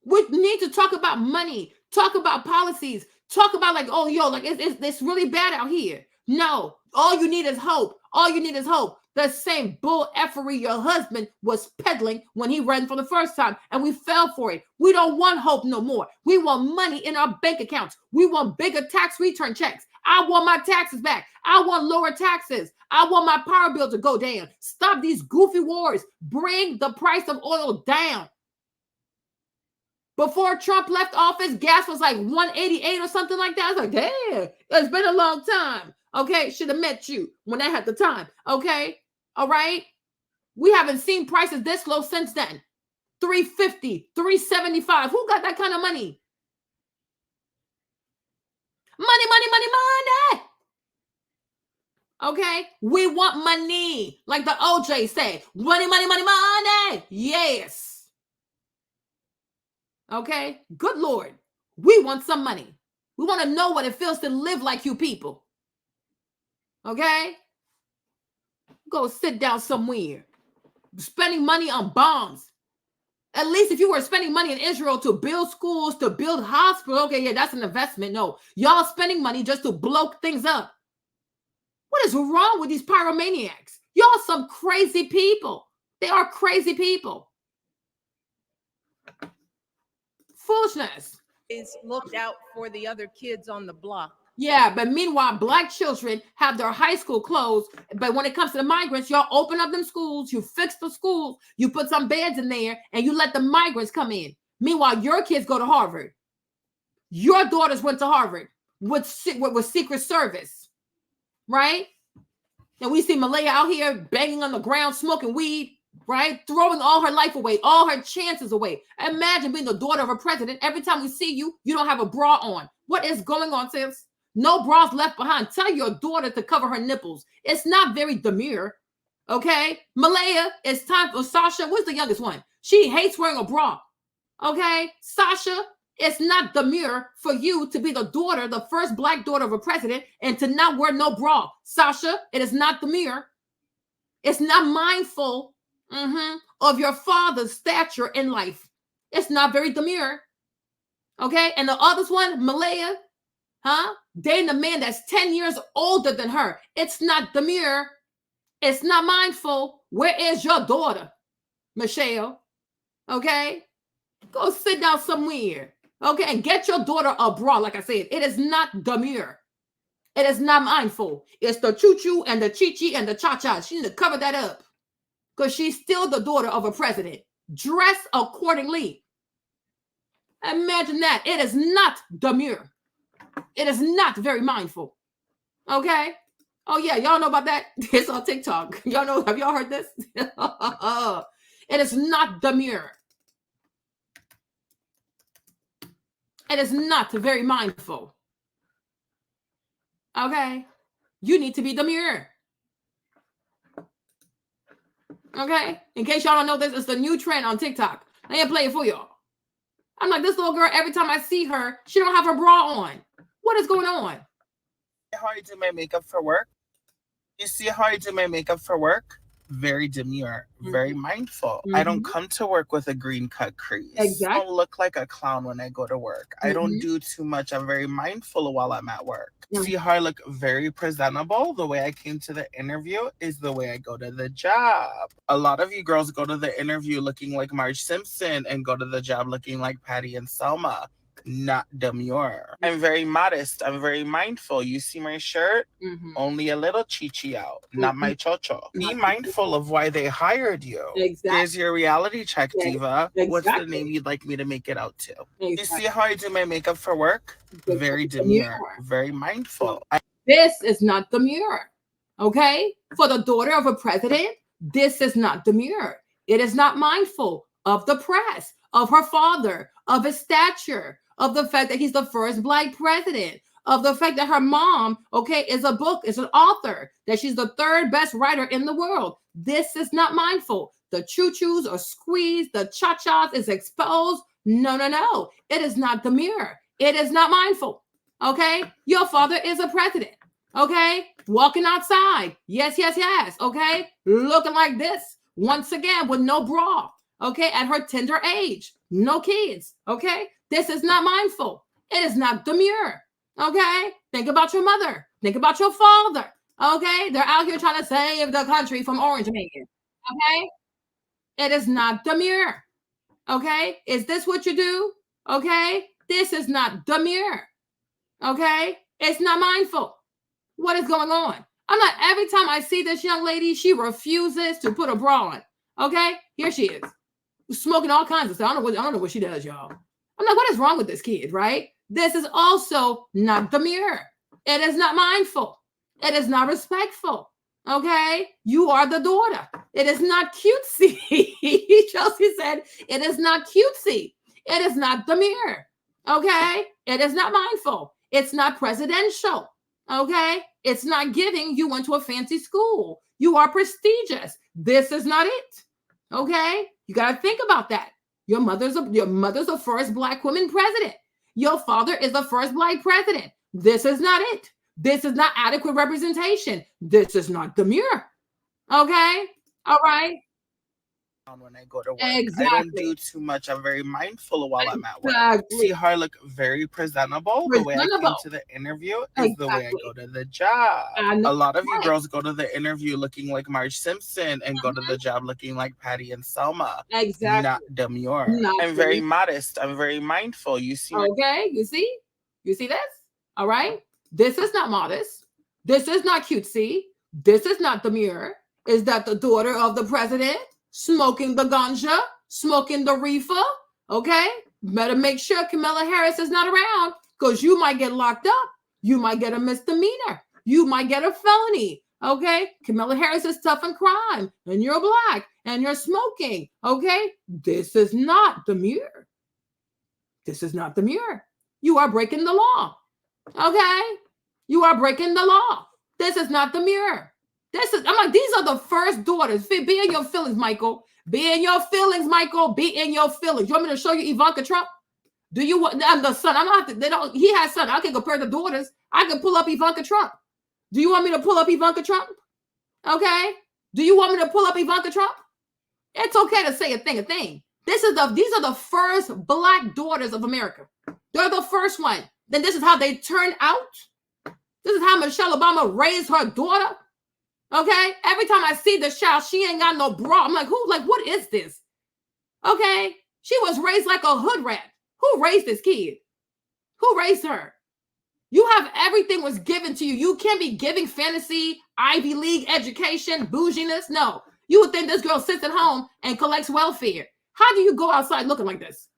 We need to talk about money, talk about policies, talk about like, oh, yo, like it's really bad out here. No, all you need is hope. All you need is hope. The same bull effery your husband was peddling when he ran for the first time, and we fell for it. We don't want hope no more. We want money in our bank accounts. We want bigger tax return checks. I want my taxes back. I want lower taxes. I want my power bill to go down. Stop these goofy wars. Bring the price of oil down. Before Trump left office, gas was like $1.88 or something like that. I was like, damn, it's been a long time. Okay, should have met you when I had the time. Okay, all right. We haven't seen prices this low since then. $3.50, $3.75. Who got that kind of money? Money, money, money, money. Okay, we want money, like the OJ say. Money, money, money, money. Yes. Okay, good Lord. We want some money. We want to know what it feels to live like you people. Okay? Go sit down somewhere. Spending money on bombs. At least if you were spending money in Israel to build schools, to build hospitals, okay, yeah, that's an investment. No, y'all spending money just to blow things up. What is wrong with these pyromaniacs? Y'all some crazy people. They are crazy people. Foolishness. Is looked out for the other kids on the block. Yeah, but meanwhile, black children have their high school closed. But when it comes to the migrants, y'all open up them schools, you fix the schools, you put some beds in there, and you let the migrants come in. Meanwhile, your kids go to Harvard. Your daughters went to Harvard with Secret Service, right? And we see Malaya out here banging on the ground, smoking weed, right? Throwing all her life away, all her chances away. Imagine being the daughter of a president. Every time we see you, you don't have a bra on. What is going on, sis? No bras left behind. Tell your daughter to cover her nipples. It's not very demure, okay? Malaya, it's time for Sasha. What's the youngest one? She hates wearing a bra, okay? Sasha, it's not demure for you to be the daughter, the first black daughter of a president, and to not wear no bra. Sasha, it is not demure. It's not mindful of your father's stature in life. It's not very demure. Okay? And the other one, Malaya, dating a man that's 10 years older than her. It's not demure. It's not mindful. Where is your daughter, Michelle? Okay? Go sit down somewhere. Okay? And get your daughter a bra. Like I said, it is not demure. It is not mindful. It's the choo-choo and the chi-chi and the cha-cha. She need to cover that up. Because she's still the daughter of a president. Dress accordingly. Imagine that. It is not demure. It is not very mindful. Okay? Oh, yeah. Y'all know about that? It's on TikTok. Y'all know. Have y'all heard this? It is not demure. It is not very mindful. Okay? You need to be demure. Okay? In case y'all don't know this, it's the new trend on TikTok. I ain't play it for y'all. I'm like, this little girl, every time I see her, she don't have her bra on. What is going on? How I do my makeup for work? You see how I do my makeup for work? Very demure, very mindful. I don't come to work with a green cut crease. Exactly. I don't look like a clown when I go to work. I don't do too much. I'm very mindful while I'm at work. See how I look very presentable? The way I came to the interview is the way I go to the job. A lot of you girls go to the interview looking like Marge Simpson and go to the job looking like Patty and Selma. Not demure. I'm very modest. I'm very mindful. You see my shirt? Only a little chichi out, not my chocho. Be mindful of why they hired you. Exactly. Here's your reality check, diva. Exactly. What's the name you'd like me to make it out to? You see how I do my makeup for work? Very demure. Very mindful. This is not demure. Okay? For the daughter of a president, this is not demure. It is not mindful of the press, of her father, of his stature, of the fact that he's the first Black president, of the fact that her mom, okay, is an author, that she's the third best writer in the world. This is not mindful. The choo-choos are squeezed, the cha-chas is exposed. No, no, no. It is not demure. It is not mindful. Okay? Your father is a president. Okay? Walking outside. Yes, yes, yes. Okay? Looking like this. Once again, with no bra. Okay? At her tender age. No kids. Okay? This is not mindful. It is not demure. Okay? Think about your mother. Think about your father. Okay? They're out here trying to save the country from Orange Man. Okay? It is not demure. Okay? Is this what you do? Okay? This is not demure. Okay? It's not mindful. What is going on? I'm not, every time I see this young lady, she refuses to put a bra on. Okay? Here she is. Smoking all kinds of stuff. I don't know what she does, y'all. I'm like, what is wrong with this kid, right? This is also not demure. It is not mindful. It is not respectful. Okay? You are the daughter. It is not cutesy. Chelsea said, it is not cutesy. It is not demure. Okay? It is not mindful. It's not presidential. Okay? It's not giving you went to a fancy school. You are prestigious. This is not it. Okay? You got to think about that. Your mother's the first Black woman president. Your father is the first Black president. This is not it. This is not adequate representation. This is not demure. Okay? All right? When I go to work. Exactly. I don't do too much. I'm very mindful while I'm at work. See how I look very presentable? The way I came to the interview is the way I go to the job. A lot of you girls go to the interview looking like Marge Simpson and go to the job looking like Patty and Selma. Exactly. Not demure. I'm very modest. I'm very mindful. You see? Okay, you see? You see this? All right? This is not modest. This is not cutesy. This is not demure. Is that the daughter of the president? Smoking the ganja, smoking the reefer, okay? Better make sure Kamala Harris is not around because you might get locked up. You might get a misdemeanor. You might get a felony, okay? Kamala Harris is tough on crime, and you're Black, and you're smoking, okay? This is not demure. This is not demure. You are breaking the law, okay? You are breaking the law. This is not demure. I'm like, these are the first daughters. Be in your feelings, Michael. Be in your feelings, Michael. Be in your feelings. You want me to show you Ivanka Trump? Do you want the son? I'm not. They don't. He has son. I can compare the daughters. I can pull up Ivanka Trump. Do you want me to pull up Ivanka Trump? Okay. Do you want me to pull up Ivanka Trump? It's okay to say a thing. These are the first Black daughters of America. They're the first one. Then this is how they turned out. This is how Michelle Obama raised her daughter. Okay, every time I see the child, she ain't got no bra. I'm like, what is this? Okay? She was raised like a hood rat. Who raised this kid? Who raised her? You have everything was given to you. You can't be giving fantasy, Ivy League education, bouginess. No. You would think this girl sits at home and collects welfare. How do you go outside looking like this?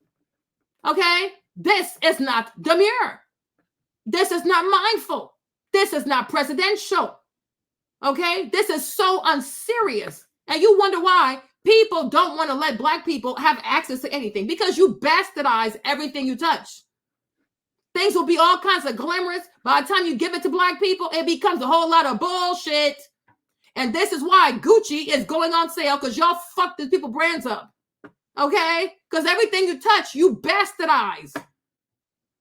Okay? This is not demure. This is not mindful. This is not presidential. Okay? This is so unserious. And you wonder why people don't want to let Black people have access to anything, because you bastardize everything you touch. Things will be all kinds of glamorous. By the time you give it to Black people, it becomes a whole lot of bullshit. And this is why Gucci is going on sale, because y'all fucked these people brands up. Okay? Because everything you touch, you bastardize.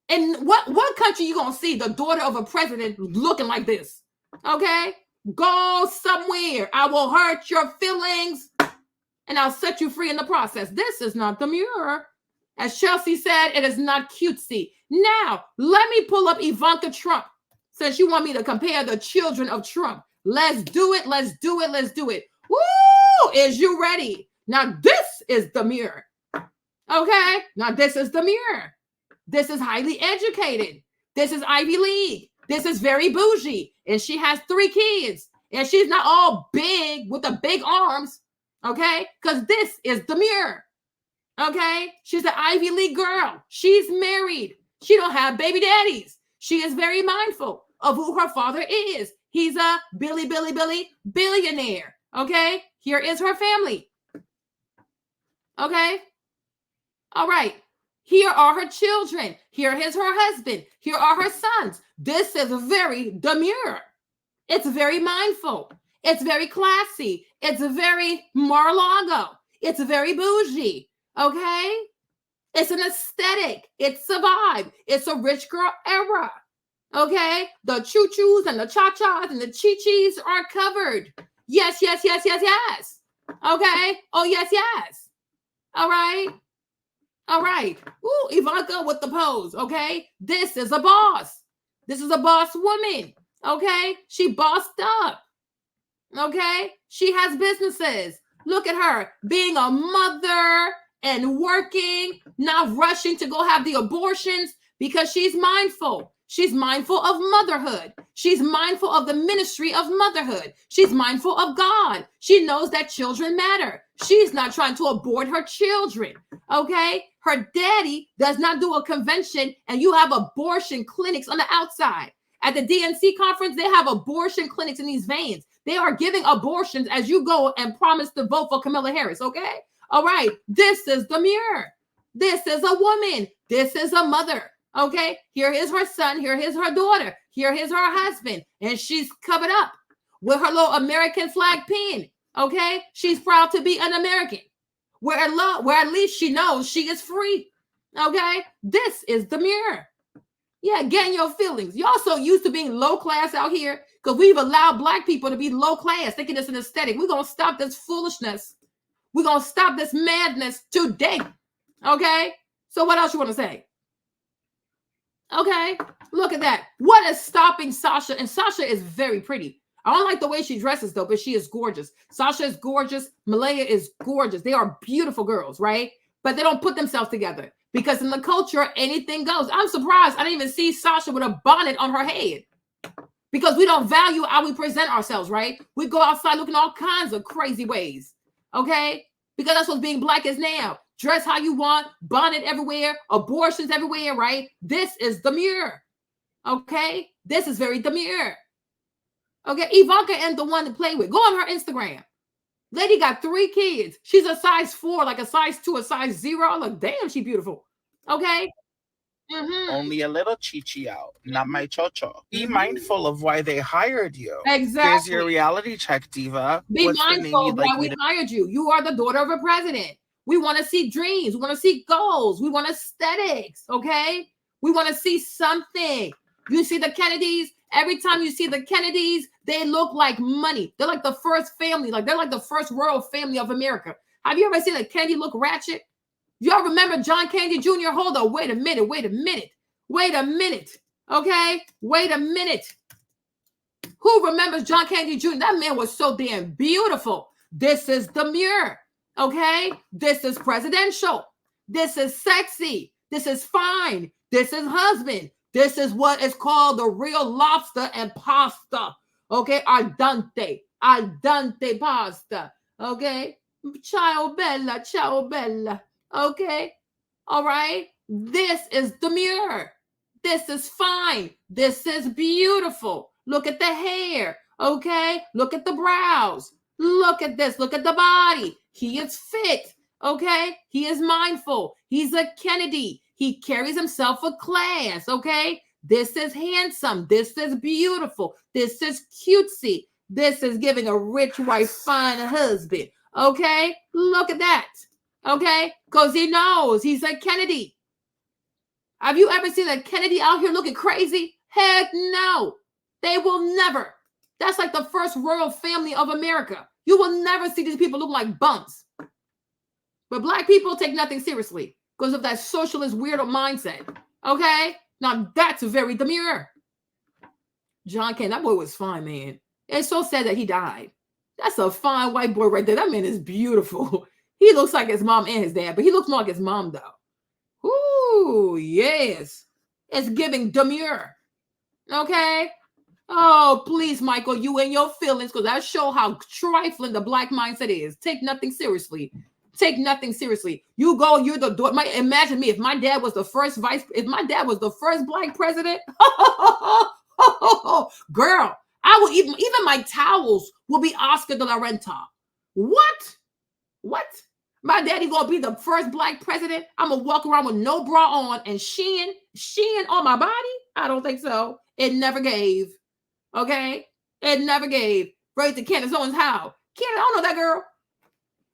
And what country you gonna see the daughter of a president looking like this? Okay? Go somewhere. I will hurt your feelings and I'll set you free in the process. This is not demure. As Chelsea said, it is not cutesy. Now, let me pull up Ivanka Trump, since you want me to compare the children of Trump. Let's do it. Let's do it. Let's do it. Woo! Is you ready? Now, this is demure. Okay? Now, this is demure. This is highly educated. This is Ivy League. This is very bougie. And she has 3 kids. And she's not all big with the big arms. Okay? Because this is demure. Okay? She's an Ivy League girl. She's married. She don't have baby daddies. She is very mindful of who her father is. He's a billionaire. Okay? Here is her family. Okay? All right. Here are her children. Here is her husband. Here are her sons. This is very demure. It's very mindful. It's very classy. It's very Mar-a-Lago. It's very bougie. Okay? It's an aesthetic. It's a vibe. It's a rich girl era. Okay? The choo-choos and the cha-chas and the chi-chis are covered. Yes, yes, yes, yes, yes. Okay? Oh, yes, yes. All right? All right. Ooh, Ivanka with the pose. Okay? This is a boss. This is a boss woman. Okay? She bossed up. Okay? She has businesses. Look at her being a mother and working, not rushing to go have the abortions, because she's mindful. She's mindful of motherhood. She's mindful of the ministry of motherhood. She's mindful of God. She knows that children matter. She's not trying to abort her children. Okay? Her daddy does not do a convention and you have abortion clinics on the outside. At the DNC conference, they have abortion clinics in these veins. They are giving abortions as you go and promise to vote for Kamala Harris. Okay? All right. This is demure. This is a woman. This is a mother. Okay, here is her son, here is her daughter, here is her husband, and she's covered up with her little American flag pin. Okay, she's proud to be an American, where at least she knows she is free. Okay, this is demure. Yeah, getting your feelings. Y'all so used to being low class out here because we've allowed Black people to be low class, thinking it's an aesthetic. We're gonna stop this foolishness. We're gonna stop this madness today. Okay, so what else you want to say? Okay, look at that. What is stopping Sasha? And Sasha is very pretty. I don't like the way she dresses, though, but she is gorgeous. Sasha is gorgeous. Malaya is gorgeous. They are beautiful girls, right? But they don't put themselves together because in the culture, anything goes. I'm surprised I didn't even see Sasha with a bonnet on her head because we don't value how we present ourselves, right? We go outside looking all kinds of crazy ways, okay? Because that's what being Black is now. Dress how you want, bonnet everywhere, abortions everywhere, right? This is demure, okay? This is very demure. Okay, Ivanka and the one to play with. Go on her Instagram. Lady got 3 kids. She's a size 4, like a size 2, a size 0. Look, damn, she beautiful. Okay? Only a little chichi out, not my chocho. Be mindful of why they hired you. Exactly. Here's your reality check, diva. Be What's the name mindful you'd of like why me we to- hired you. You are the daughter of a president. We want to see dreams. We want to see goals. We want aesthetics, okay? We want to see something. You see the Kennedys? Every time you see the Kennedys, they look like money. They're like the first family. Like they're like the first royal family of America. Have you ever seen a Kennedy look ratchet? Y'all remember John Kennedy Jr.? Hold on. Wait a minute. Wait a minute. Wait a minute. Okay? Wait a minute. Who remembers John Kennedy Jr.? That man was so damn beautiful. This is demure. Okay? This is presidential. This is sexy. This is fine. This is husband. This is what is called the real lobster and pasta. Okay? Al dente pasta. Okay? Ciao bella, ciao bella. Okay? All right? This is demure. This is fine. This is beautiful. Look at the hair. Okay? Look at the brows. Look at this. Look at the body. He is fit. Okay? He is mindful. He's a Kennedy. He carries himself with class. Okay? This is handsome. This is beautiful. This is cutesy. This is giving a rich wife, fine husband. Okay? Look at that. Okay? Because he knows he's a Kennedy. Have you ever seen a Kennedy out here looking crazy? Heck no. They will never. That's like the first royal family of America. You will never see these people look like bums. But black people take nothing seriously because of that socialist weirdo mindset. Okay? Now that's very demure. John Kennedy, that boy was fine, man. It's so sad that he died. That's a fine white boy right there. That man is beautiful. He looks like his mom and his dad, but he looks more like his mom, though. Ooh, yes. It's giving demure. Okay? Oh, please, Michael, you and your feelings, because that show how trifling the black mindset is. Take nothing seriously. Take nothing seriously. You go, you're the daughter. Imagine me if my dad was the first black president. Girl, I would even my towels will be Oscar de la Renta. What? My daddy gonna be the first black president. I'm gonna walk around with no bra on and shein on my body? I don't think so. It never gave. Okay? It never gave. Right to Candace Owens how? Candace, I don't know that girl.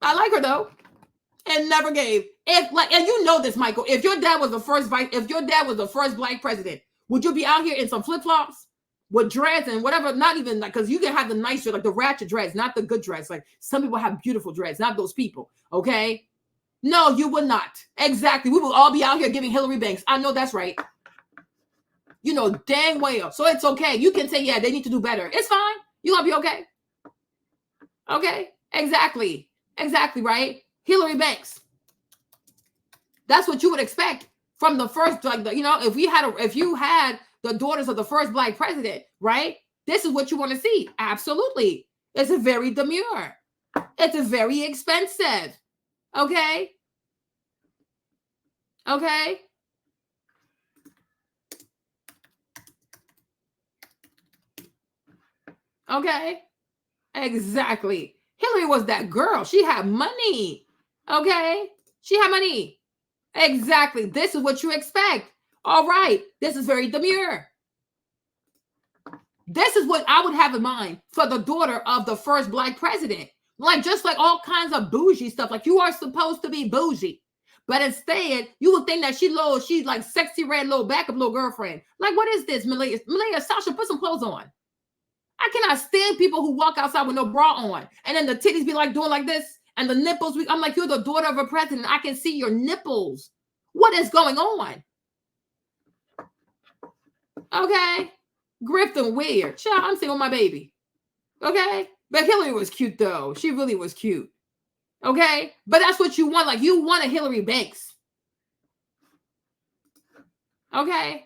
I like her though. It never gave. And you know this, Michael. If your dad was the first black president, would you be out here in some flip-flops with dreads and whatever? Not even like, because you can have the nice dreads, like the ratchet dreads, not the good dreads. Like some people have beautiful dreads, not those people. Okay? No, you would not. Exactly. We will all be out here giving Hillary Banks. I know that's right. You know dang well. So it's okay. You can say, yeah, they need to do better. It's fine. You're gonna be okay. Okay? Exactly. Exactly, right? Hillary Banks. That's what you would expect from the first, if you had the daughters of the first black president, right? This is what you want to see. Absolutely. It's a very demure. It's a very expensive. Okay? Okay? Okay? Exactly. Hillary was that girl. She had money. Okay? She had money. Exactly. This is what you expect. All right. This is very demure. This is what I would have in mind for the daughter of the first black president. Like, just like all kinds of bougie stuff. Like, you are supposed to be bougie. But instead, you would think that she's like sexy red little backup little girlfriend. Like, what is this, Malia? Sasha, put some clothes on. I cannot stand people who walk outside with no bra on. And then the titties be like doing like this. And the nipples, I'm like, you're the daughter of a president. I can see your nipples. What is going on? Okay. Grifting weird. Child, I'm seeing my baby. Okay. But Hillary was cute though. She really was cute. Okay. But that's what you want. Like you want a Hillary Banks. Okay.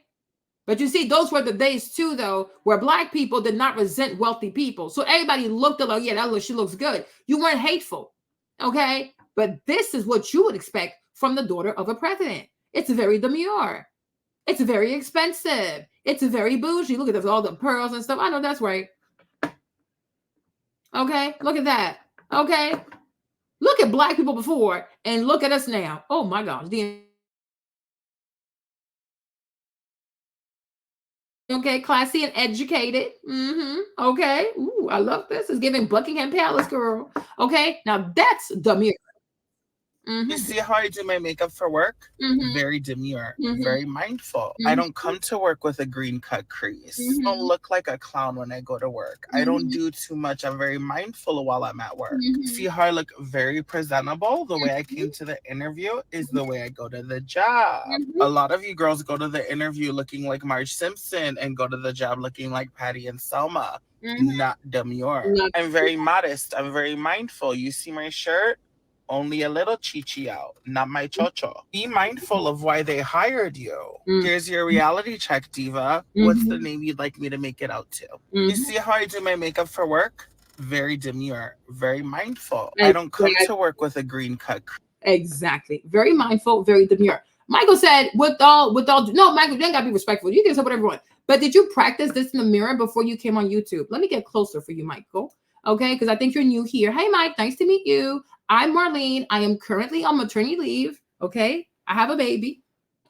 But you see, those were the days too, though, where black people did not resent wealthy people. So everybody looked at like, yeah, she looks good. You weren't hateful. Okay. But this is what you would expect from the daughter of a president. It's very demure. It's very expensive. It's very bougie. Look at this, all the pearls and stuff. I know that's right. Okay. Look at that. Okay. Look at black people before and look at us now. Oh my gosh. Okay, classy and educated. Okay. Ooh, I love this. It's giving Buckingham Palace, girl. Okay, now that's demure. You see how I do my makeup for work? Very demure, very mindful. I don't come to work with a green cut crease. I don't look like a clown when I go to work. I don't do too much. I'm very mindful while I'm at work. See how I look very presentable? The way I came to the interview is the way I go to the job. A lot of you girls go to the interview looking like Marge Simpson and go to the job looking like Patty and Selma. Not demure. I'm very modest. I'm very mindful. You see my shirt? only a little chichi out, not my chocho. Be mindful of why they hired you. Here's your reality check, diva. What's the name you'd like me to make it out to? You see how I do my makeup for work? Very demure, very mindful. I don't come to work with a green cut. Exactly. Very mindful, very demure. Michael said, no, Michael, you ain't gotta be respectful. You can say whatever you want. But did you practice this in the mirror before you came on YouTube? Let me get closer for you, Michael. Okay, because I think you're new here. Hey, Mike, nice to meet you. I'm Marlene. I am currently on maternity leave. Okay, I have a baby.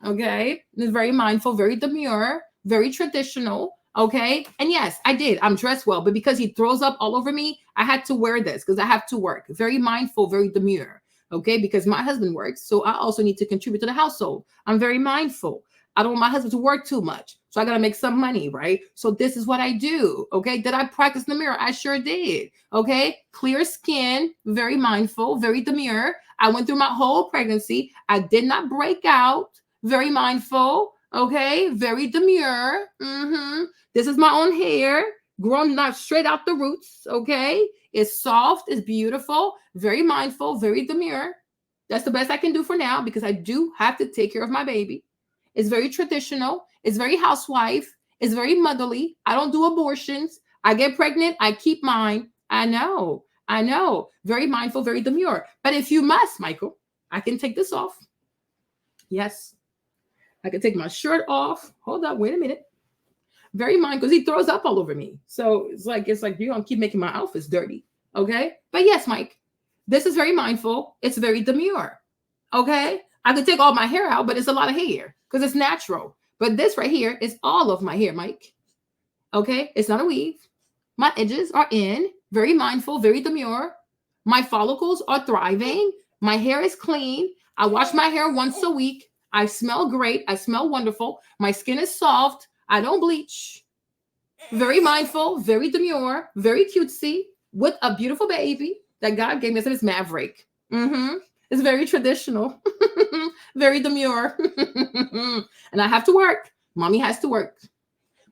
Okay, it's very mindful, very demure, very traditional. Okay, and yes, I did. I'm dressed well, but because he throws up all over me, I had to wear this because I have to work. Very mindful, very demure. Okay, because my husband works, so I also need to contribute to the household. I'm very mindful. I don't want my husband to work too much, so I got to make some money, right? So this is what I do. Okay, did I practice in the mirror? I sure did. Okay, clear skin, very mindful, very demure. I went through my whole pregnancy. I did not break out. Very mindful. Okay, very demure. This is my own hair, grown not straight out the roots. Okay, it's soft, it's beautiful, very mindful, very demure. That's the best I can do for now because I do have to take care of my baby. It's very traditional. It's very housewife. It's very motherly. I don't do abortions. I get pregnant. I keep mine. I know. Very mindful, very demure. But if you must, Michael, I can take this off. Yes. I can take my shirt off. Hold up. Wait a minute. Very mindful because he throws up all over me. So it's like you're going to keep making my outfits dirty. Okay. But yes, Mike, this is very mindful. It's very demure. Okay. I could take all my hair out, but it's a lot of hair because it's natural. But this right here is all of my hair, Mike. Okay. It's not a weave. My edges are in. Very mindful, very demure. My follicles are thriving. My hair is clean. I wash my hair once a week. I smell great. I smell wonderful. My skin is soft. I don't bleach. Very mindful, very demure, very cutesy, with a beautiful baby that God gave me. His name is Maverick. It's very traditional, very demure. And I have to work. Mommy has to work.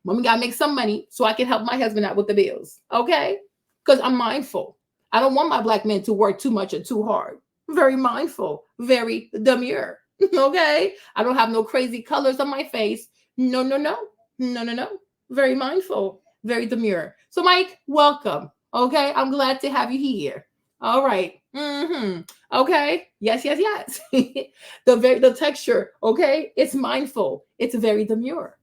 Mommy got to make some money so I can help my husband out with the bills. Okay? Because I'm mindful. I don't want my Black men to work too much or too hard. Very mindful, very demure. Okay? I don't have no crazy colors on my face. No. Very mindful, very demure. So, Mike, welcome. Okay? I'm glad to have you here. All right. Okay. Yes. The texture, okay? It's mindful. It's very demure.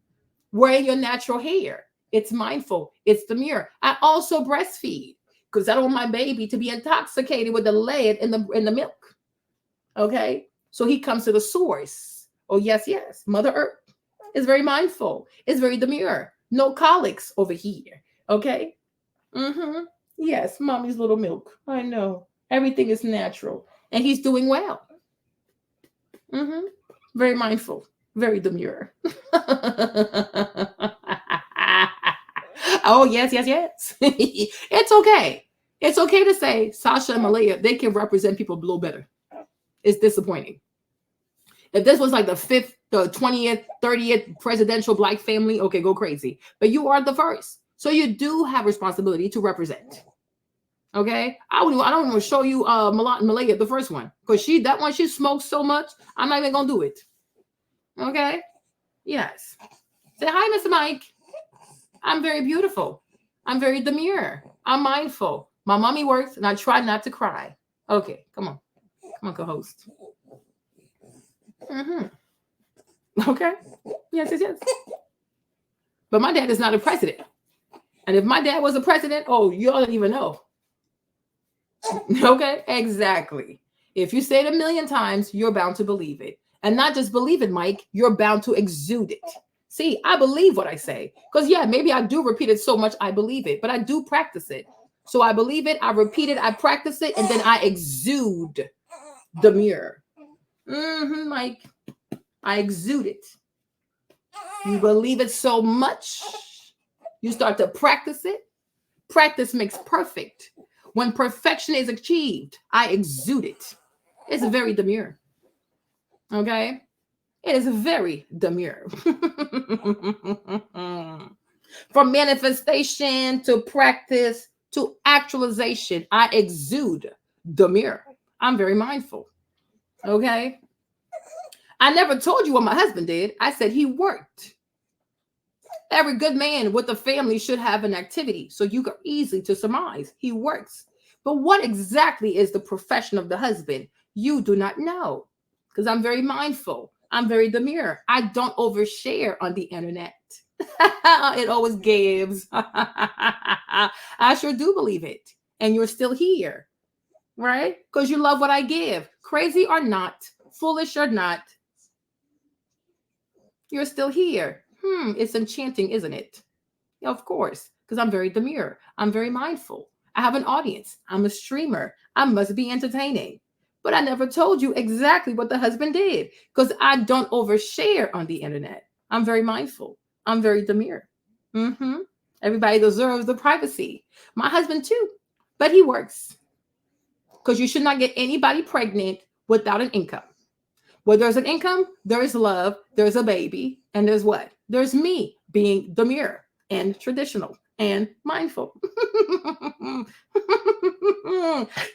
Wearing your natural hair. It's mindful. It's demure. I also breastfeed because I don't want my baby to be intoxicated with the lead in the milk. Okay? So he comes to the source. Oh, yes. Mother Earth is very mindful. It's very demure. No colics over here. Okay? Yes, mommy's little milk. I know. Everything is natural. And he's doing well. Very mindful. Very demure. Oh, yes. It's okay. It's okay to say Sasha and Malaya, they can represent people a little better. It's disappointing. If this was like the 5th, the 20th, 30th presidential Black family, okay, go crazy. But you are the first. So you do have responsibility to represent. Okay? I don't want to show you Malaya, the first one. Because she smokes so much, I'm not even going to do it. Okay? Yes. Say hi, Mr. Mike. I'm very beautiful. I'm very demure. I'm mindful. My mommy works and I try not to cry. Okay, come on. Come on, co-host. Okay. Yes. But my dad is not a president. And if my dad was a president, oh, y'all don't even know. Okay, exactly. If you say it 1,000,000 times, you're bound to believe it. And not just believe it, Mike, you're bound to exude it. See, I believe what I say. Because, yeah, maybe I do repeat it so much I believe it, but I do practice it. So I believe it, I repeat it, I practice it, and then I exude demure. Mike, I exude it. You believe it so much, you start to practice it. Practice makes perfect. When perfection is achieved, I exude it. It's very demure. Okay? It is very demure. From manifestation to practice to actualization, I exude demure. I'm very mindful. Okay. I never told you what my husband did. I said he worked. Every good man with a family should have an activity. So you are easy to surmise he works. But what exactly is the profession of the husband? You do not know, because I'm very mindful. I'm very demure. I don't overshare on the internet. It always gives. I sure do believe it. And you're still here, right? Because you love what I give. Crazy or not, foolish or not, you're still here. It's enchanting, isn't it? Yeah, of course, because I'm very demure. I'm very mindful. I have an audience. I'm a streamer. I must be entertaining. But I never told you exactly what the husband did because I don't overshare on the internet. I'm very mindful. I'm very demure. Everybody deserves the privacy. My husband too, but he works because you should not get anybody pregnant without an income. Where there's an income, there is love, there's a baby, and there's what? There's me being demure and traditional and mindful.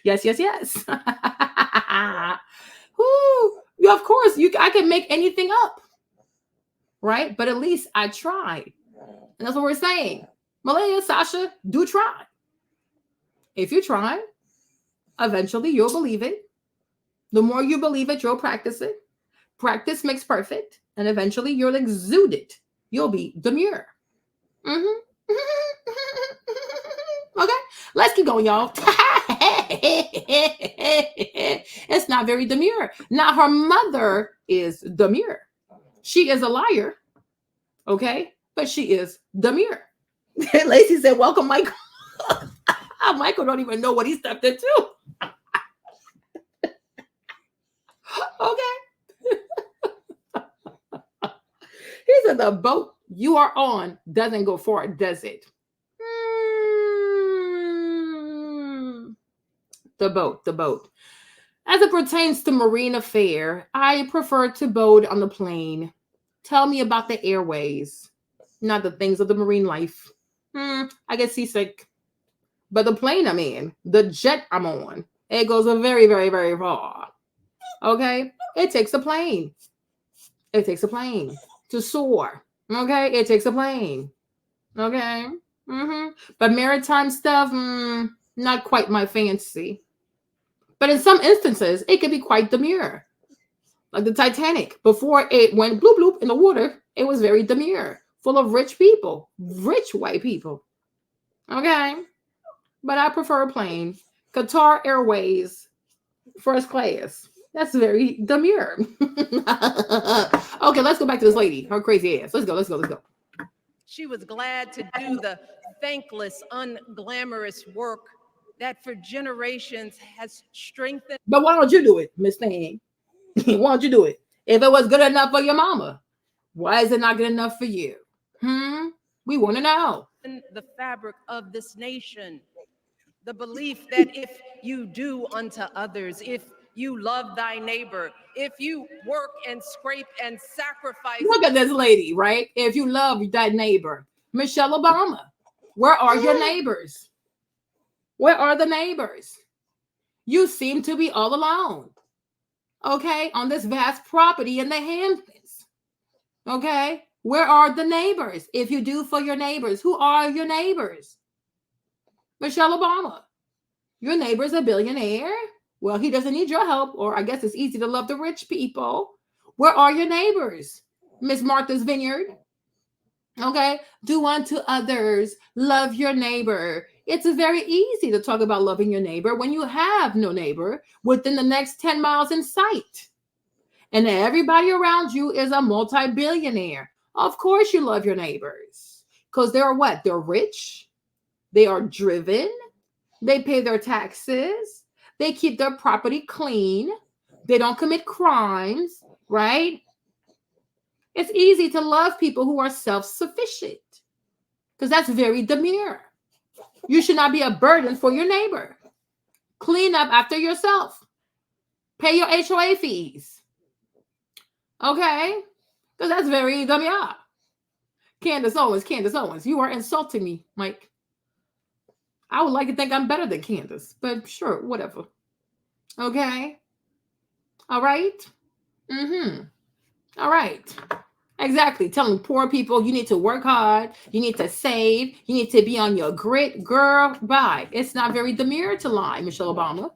Yes, yes, yes. Yeah, of course, I can make anything up, right? But at least I tried. And that's what we're saying. Malaya, Sasha, do try. If you try, eventually you'll believe it. The more you believe it, you'll practice it. Practice makes perfect. And eventually you'll exude it. You'll be demure. Okay, let's keep going, y'all. It's not very demure. Now, her mother is demure. She is a liar. Okay, but she is demure. Lacey said, welcome, Michael. Michael don't even know what he stepped into. Okay. He said the boat you are on doesn't go far, does it? The boat. As it pertains to marine affair, I prefer to boat on the plane. Tell me about the airways, not the things of the marine life. I get seasick. But the plane I'm in, the jet I'm on, it goes very, very, very far. Okay? It takes a plane. It takes a plane to soar. Okay? It takes a plane. Okay? But maritime stuff, not quite my fancy. But in some instances, it can be quite demure. Like the Titanic. Before it went bloop bloop in the water, it was very demure. Full of rich people. Rich white people. Okay? But I prefer a plane. Qatar Airways, first class. That's very demure. Okay, let's go back to this lady. Her crazy ass. Let's go. She was glad to do the thankless, unglamorous work that for generations has strengthened. But why don't you do it, Miss Thing? Why don't you do it? If it was good enough for your mama, why is it not good enough for you? We want to know. The fabric of this nation. The belief that if you do unto others, if you love thy neighbor, if you work and scrape and sacrifice. Look at this lady, right? If you love that neighbor. Michelle Obama, where are your neighbors? Where are the neighbors? You seem to be all alone. Okay, on this vast property in the Hamptons. Okay, where are the neighbors? If you do for your neighbors, who are your neighbors? Michelle Obama, your neighbor's a billionaire. Well, he doesn't need your help, or I guess it's easy to love the rich people. Where are your neighbors? Miss Martha's Vineyard. Okay, do unto others, love your neighbor. It's very easy to talk about loving your neighbor when you have no neighbor within the next 10 miles in sight. And everybody around you is a multi-billionaire. Of course you love your neighbors. Because they're what? They're rich. They are driven. They pay their taxes. They keep their property clean. They don't commit crimes, right? It's easy to love people who are self-sufficient because that's very demure. You should not be a burden for your neighbor. Clean up after yourself. Pay your HOA fees. Okay? Because that's very demure. Candace Owens, you are insulting me, Mike. I would like to think I'm better than Candace, but sure, whatever. Okay. All right. All right. Exactly. Telling poor people you need to work hard, you need to save, you need to be on your grit. Girl, bye. It's not very demure to lie, Michelle Obama.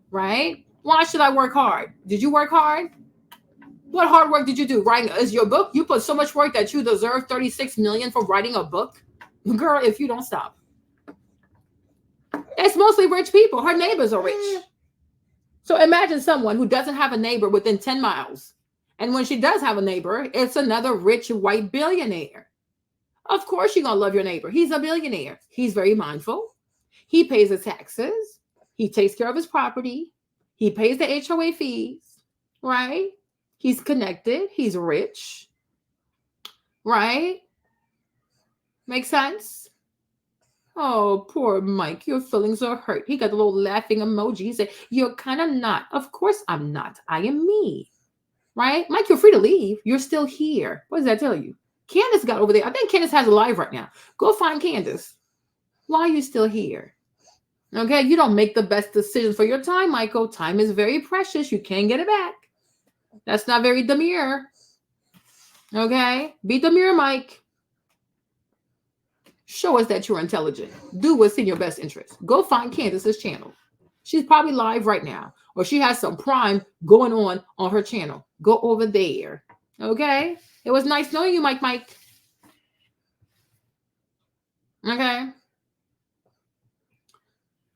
Right? Why should I work hard? Did you work hard? What hard work did you do? Writing is your book? You put so much work that you deserve 36 million for writing a book? Girl, if you don't stop. It's mostly rich people. Her neighbors are rich. So imagine someone who doesn't have a neighbor within 10 miles. And when she does have a neighbor, it's another rich white billionaire. Of course you're going to love your neighbor. He's a billionaire. He's very mindful. He pays his taxes. He takes care of his property. He pays the HOA fees, right? He's connected. He's rich, right? Make sense? Oh, poor Mike. Your feelings are hurt. He got a little laughing emoji. He said, you're kind of not. Of course I'm not. I am me. Right? Mike, you're free to leave. You're still here. What does that tell you? Candace got over there. I think Candace has a live right now. Go find Candace. Why are you still here? Okay, you don't make the best decisions for your time, Michael. Time is very precious. You can't get it back. That's not very demure. Okay? Be demure, Mike. Show us that you're intelligent. Do what's in your best interest. Go find Candace's channel. She's probably live right now. Or she has some prime going on her channel. Go over there. Okay? It was nice knowing you, Mike. Okay?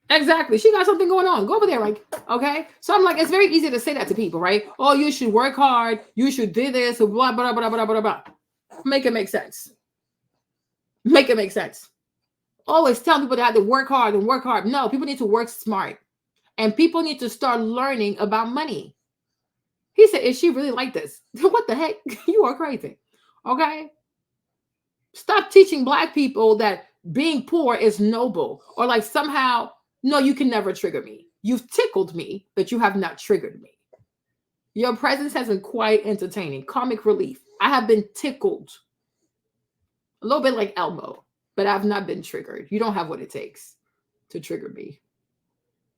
Exactly. She got something going on. Go over there, Mike. Okay? So I'm like, it's very easy to say that to people, right? Oh, you should work hard. You should do this. Blah, blah, blah, blah, blah, blah. Make it make sense. Make it make sense. Always tell people they have to work hard and work hard. No, people need to work smart. And people need to start learning about money. He said, is she really like this? What the heck? You are crazy. Okay? Stop teaching Black people that being poor is noble. Or like somehow, no, you can never trigger me. You've tickled me, but you have not triggered me. Your presence has been quite entertaining. Comic relief. I have been tickled. A little bit like Elmo, but I've not been triggered. You don't have what it takes to trigger me.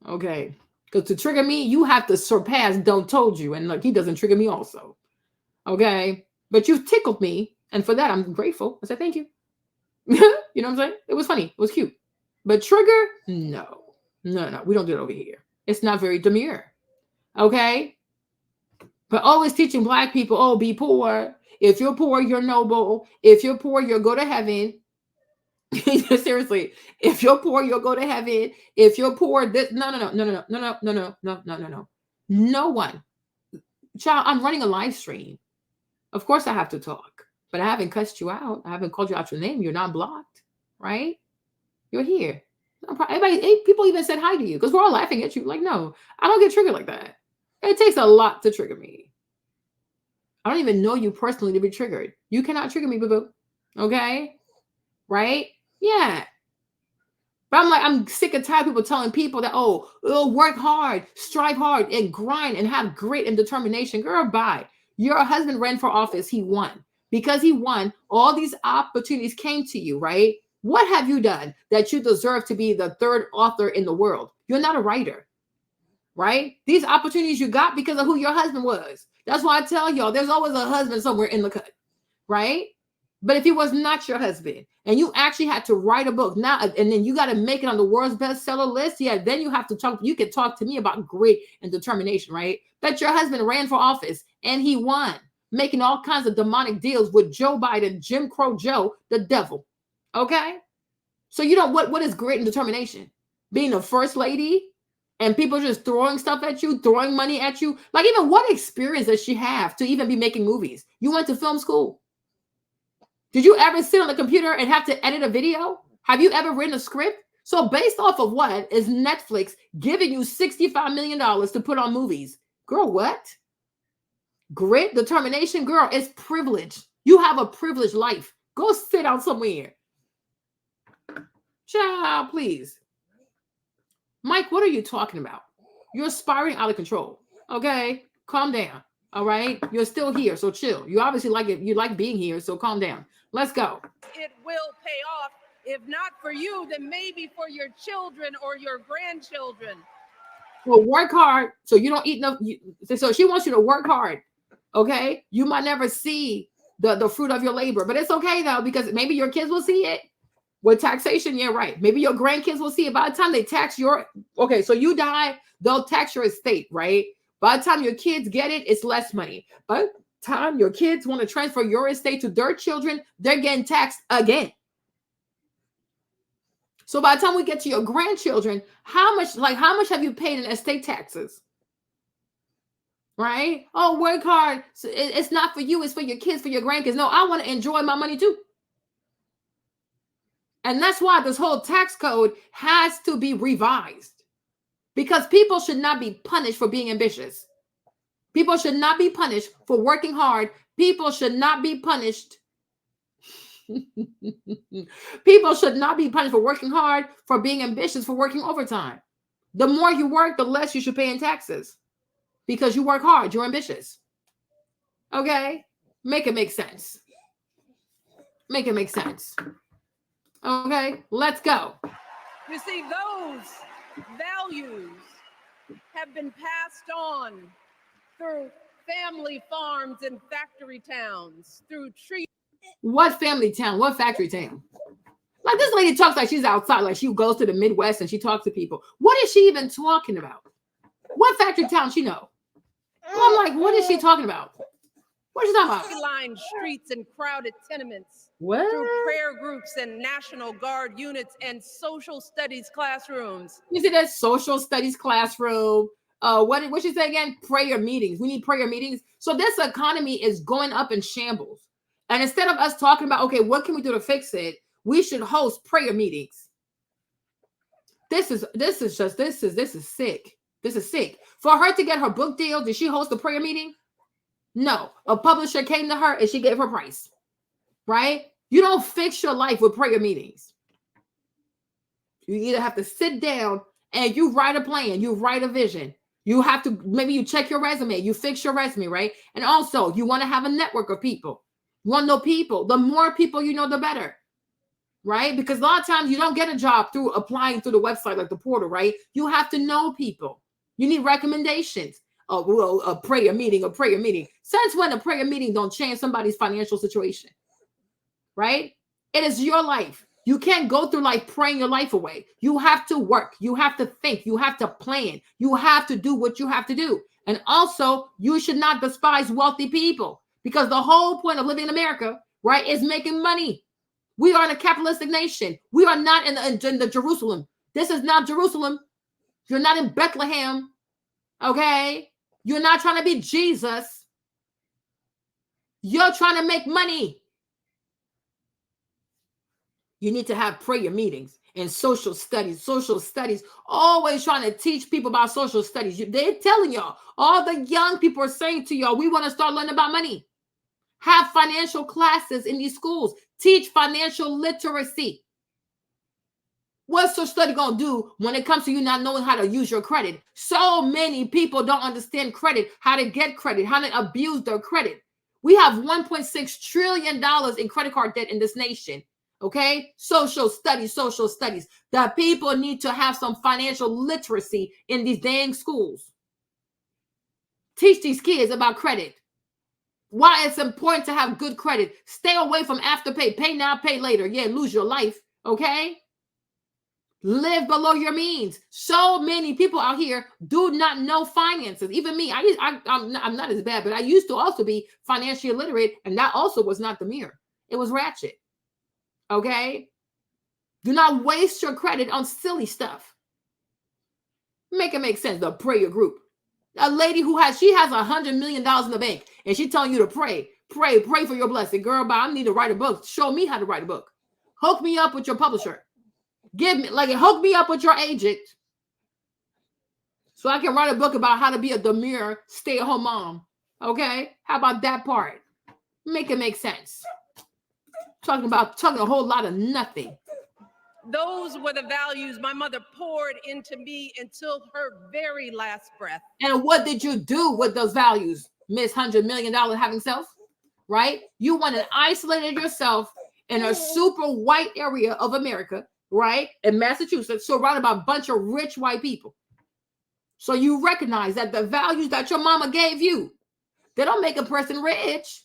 Okay. Because to trigger me, you have to surpass Don't Told You. And look, he doesn't trigger me also. Okay. But you've tickled me. And for that, I'm grateful. I said, thank you. You know what I'm saying? It was funny. It was cute. But trigger? No. No. We don't do it over here. It's not very demure. Okay. But always teaching Black people, oh, be poor. If you're poor, you're noble. If you're poor, you'll go to heaven. Seriously, if you're poor, you'll go to heaven. If you're poor, this no. No one. Child, I'm running a live stream. Of course I have to talk, but I haven't cussed you out. I haven't called you out your name. You're not blocked, right? You're here. People even said hi to you because we're all laughing at you. Like, no, I don't get triggered like that. It takes a lot to trigger me. I don't even know you personally to be triggered. You cannot trigger me, boo-boo. Okay? Right? Yeah. But I'm sick and tired of people telling people that, oh, work hard, strive hard, and grind and have grit and determination. Girl, bye. Your husband ran for office. He won. Because he won, all these opportunities came to you, right? What have you done that you deserve to be the third author in the world? You're not a writer, right? These opportunities you got because of who your husband was. That's why I tell y'all, there's always a husband somewhere in the cut, right? But if he was not your husband and you actually had to write a book now, and then you got to make it on the world's bestseller list, yeah, then you have to talk. You can talk to me about grit and determination, right? That your husband ran for office and he won, making all kinds of demonic deals with Joe Biden, Jim Crow Joe, the devil. Okay? So you know what is grit and determination? Being a first lady and people just throwing stuff at you, throwing money at you. Like, even what experience does she have to even be making movies? You went to film school. Did you ever sit on the computer and have to edit a video? Have you ever written a script? So based off of what is Netflix giving you $65 million to put on movies? Girl, what? Grit, determination, girl, it's privilege. You have a privileged life. Go sit down somewhere. Child, please. Mike, what are you talking about? You're spiraling out of control. Okay? Calm down. All right? You're still here, so chill. You obviously like it. You like being here, so calm down. Let's go. It will pay off. If not for you, then maybe for your children or your grandchildren. Well, work hard so you don't eat enough. So she wants you to work hard. Okay, you might never see the fruit of your labor, but it's okay though, because maybe your kids will see it with taxation. Yeah, right. Maybe your grandkids will see it. By the time they tax your, okay, so you die, they'll tax your estate, right? By the time your kids get it, it's less money. By the time your kids want to transfer your estate to their children, they're getting taxed again. So by the time we get to your grandchildren, how much have you paid in estate taxes? Right? Oh, work hard. So it's not for you, it's for your kids, for your grandkids. No, I want to enjoy my money too. And that's why this whole tax code has to be revised, because people should not be punished for being ambitious. People should not be punished for working hard. People should not be punished. People should not be punished for working hard, for being ambitious, for working overtime. The more you work, the less you should pay in taxes, because you work hard, you're ambitious. Okay? Make it make sense. Make it make sense. Okay, let's go. You see, those values have been passed on through family farms and factory towns, through tree. What family town? What factory town? Like, this lady talks like she's outside, like she goes to the Midwest and she talks to people. What is she even talking about? What factory town she know? Well, I'm like, what is she talking about? What is she talking about? Lined streets and crowded tenements. What? Through prayer groups and National Guard units and social studies classrooms. You see that social studies classroom? What she say again? Prayer meetings. We need prayer meetings. So this economy is going up in shambles. And instead of us talking about, okay, what can we do to fix it? We should host prayer meetings. This is sick. This is sick. For her to get her book deal, did she host a prayer meeting? No. A publisher came to her and she gave her price. Right? You don't fix your life with prayer meetings. You either have to sit down and you write a plan, you write a vision. You have to, maybe you check your resume, you fix your resume, right? And also, you want to have a network of people. You want to know people. The more people you know, the better. Right? Because a lot of times you don't get a job through applying through the website, like the portal, right? You have to know people. You need recommendations. Oh, well, a prayer meeting. Since when a prayer meeting don't change somebody's financial situation? Right? It is your life. You can't go through life praying your life away. You have to work. You have to think. You have to plan. You have to do what you have to do. And also, you should not despise wealthy people, because the whole point of living in America, right, is making money. We are in a capitalistic nation. We are not in the Jerusalem. This is not Jerusalem. You're not in Bethlehem. Okay? You're not trying to be Jesus. You're trying to make money. You need to have prayer meetings and social studies. Social studies, always trying to teach people about social studies. They're telling y'all, all the young people are saying to y'all, we want to start learning about money. Have financial classes in these schools. Teach financial literacy. What's social study going to do when it comes to you not knowing how to use your credit? So many people don't understand credit, how to get credit, how to abuse their credit. We have $1.6 trillion in credit card debt in this nation. Okay? Social studies. The people need to have some financial literacy in these dang schools. Teach these kids about credit. Why it's important to have good credit. Stay away from afterpay. Pay now, pay later. Yeah, lose your life. Okay? Live below your means. So many people out here do not know finances. Even me. I'm not as bad, but I used to also be financially illiterate, and that also was not the mirror. It was ratchet. Okay? Do not waste your credit on silly stuff. Make it make sense. The prayer group. A lady who has $100 million in the bank, and she's telling you to pray for your blessing. Girl, but I need to write a book. Show me how to write a book. Hook me up with your publisher. Hook me up with your agent, so I can write a book about how to be a demure stay-at-home mom. Okay? How about that part? Make it make sense. Talking a whole lot of nothing. Those were the values my mother poured into me until her very last breath. And what did you do with those values, Miss $100 million having self? Right? You went and isolated yourself in a super white area of America, right? In Massachusetts, surrounded by a bunch of rich white people. So you recognize that the values that your mama gave you, they don't make a person rich.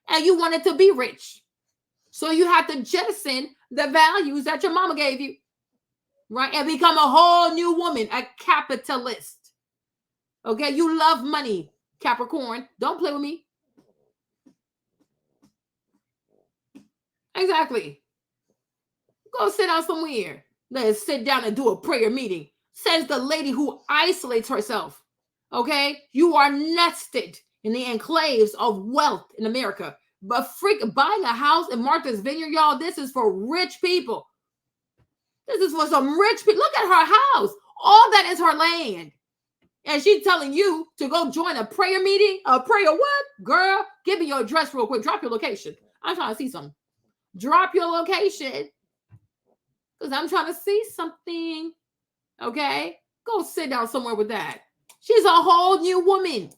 And you wanted to be rich. So you have to jettison the values that your mama gave you, right? And become a whole new woman, a capitalist. Okay, you love money, Capricorn. Don't play with me. Exactly. Go sit down somewhere. Let's sit down and do a prayer meeting. Says the lady who isolates herself. Okay, you are nested in the enclaves of wealth in America. But buying a house in Martha's Vineyard, y'all, this is for rich people. This is for some rich people. Look at her house. All that is her land. And she's telling you to go join a prayer meeting. A prayer what? Girl, give me your address real quick. Drop your location. I'm trying to see something. Drop your location. Because I'm trying to see something. Okay? Go sit down somewhere with that. She's a whole new woman.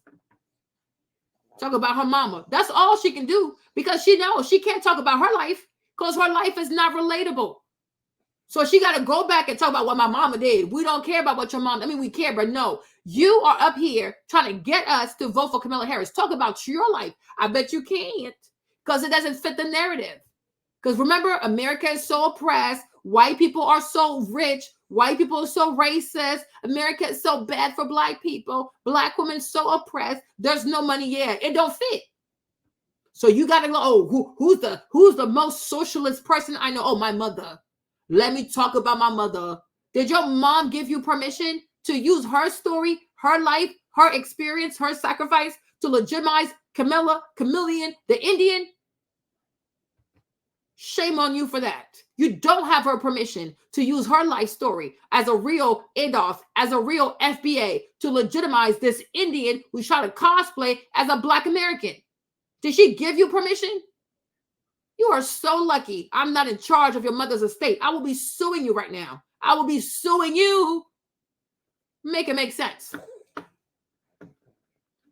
Talk about her mama. That's all she can do because she knows she can't talk about her life because her life is not relatable. So she got to go back and talk about what my mama did. We don't care about what your mom, we care, but no, you are up here trying to get us to vote for Kamala Harris. Talk about your life. I bet you can't because it doesn't fit the narrative. Because remember, America is so oppressed. White people are so rich. White people are so racist. America is so bad for black people. Black women so oppressed. There's no money yet. It don't fit. So you got to go, oh, who's the most socialist person I know? Oh, my mother. Let me talk about my mother. Did your mom give you permission to use her story, her life, her experience, her sacrifice to legitimize Chameleon, the Indian? Shame on you for that. You don't have her permission to use her life story as a real Adolf, as a real FBA to legitimize this Indian who's trying to cosplay as a Black American. Did she give you permission? You are so lucky I'm not in charge of your mother's estate. I will be suing you right now. I will be suing you. Make it make sense.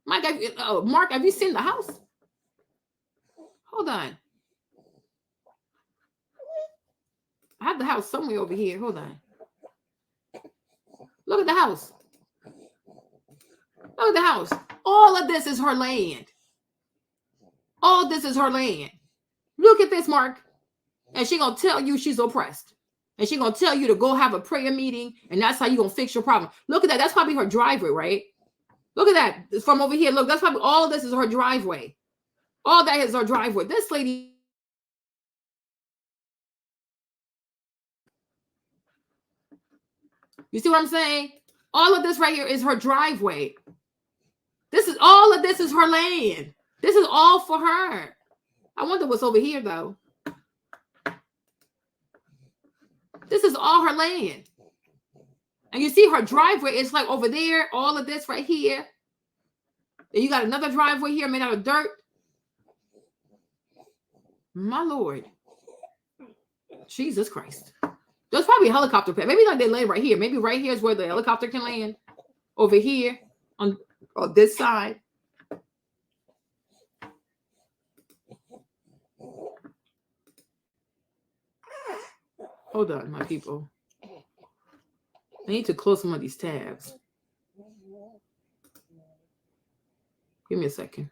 Mark, have you seen the house? Hold on. I have the house somewhere over here. Hold on. Look at the house. Look at the house. All of this is her land. All this is her land. Look at this, Mark. And she's going to tell you she's oppressed. And she's going to tell you to go have a prayer meeting. And that's how you're going to fix your problem. Look at that. That's probably her driveway, right? Look at that. It's from over here. Look, that's probably all of this is her driveway. All that is her driveway. This lady. You see what I'm saying? All of this right here is her driveway. All of this is her land. This is all for her. I wonder what's over here, though. This is all her land. And you see her driveway, it's like over there, all of this right here. Then you got another driveway here made out of dirt. My Lord. Jesus Christ. There's probably a helicopter pad. Maybe like they land right here. Maybe right here is where the helicopter can land. Over here on this side. Hold on, my people. I need to close some of these tabs. Give me a second.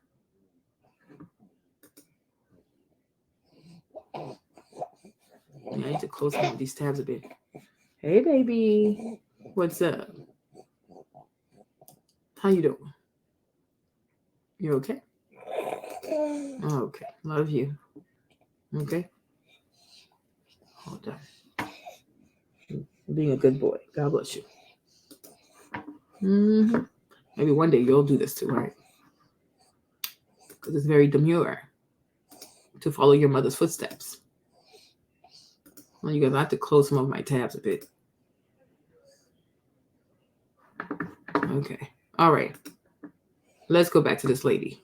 I need to close some of these tabs a bit. Hey, baby. What's up? How you doing? You okay? Okay. Love you. Okay. Hold on. Being a good boy. God bless you. Maybe one day you'll do this too, right? Because it's very demure to follow your mother's footsteps. Well, you guys, I have to close some of my tabs a bit. Okay. All right. Let's go back to this lady.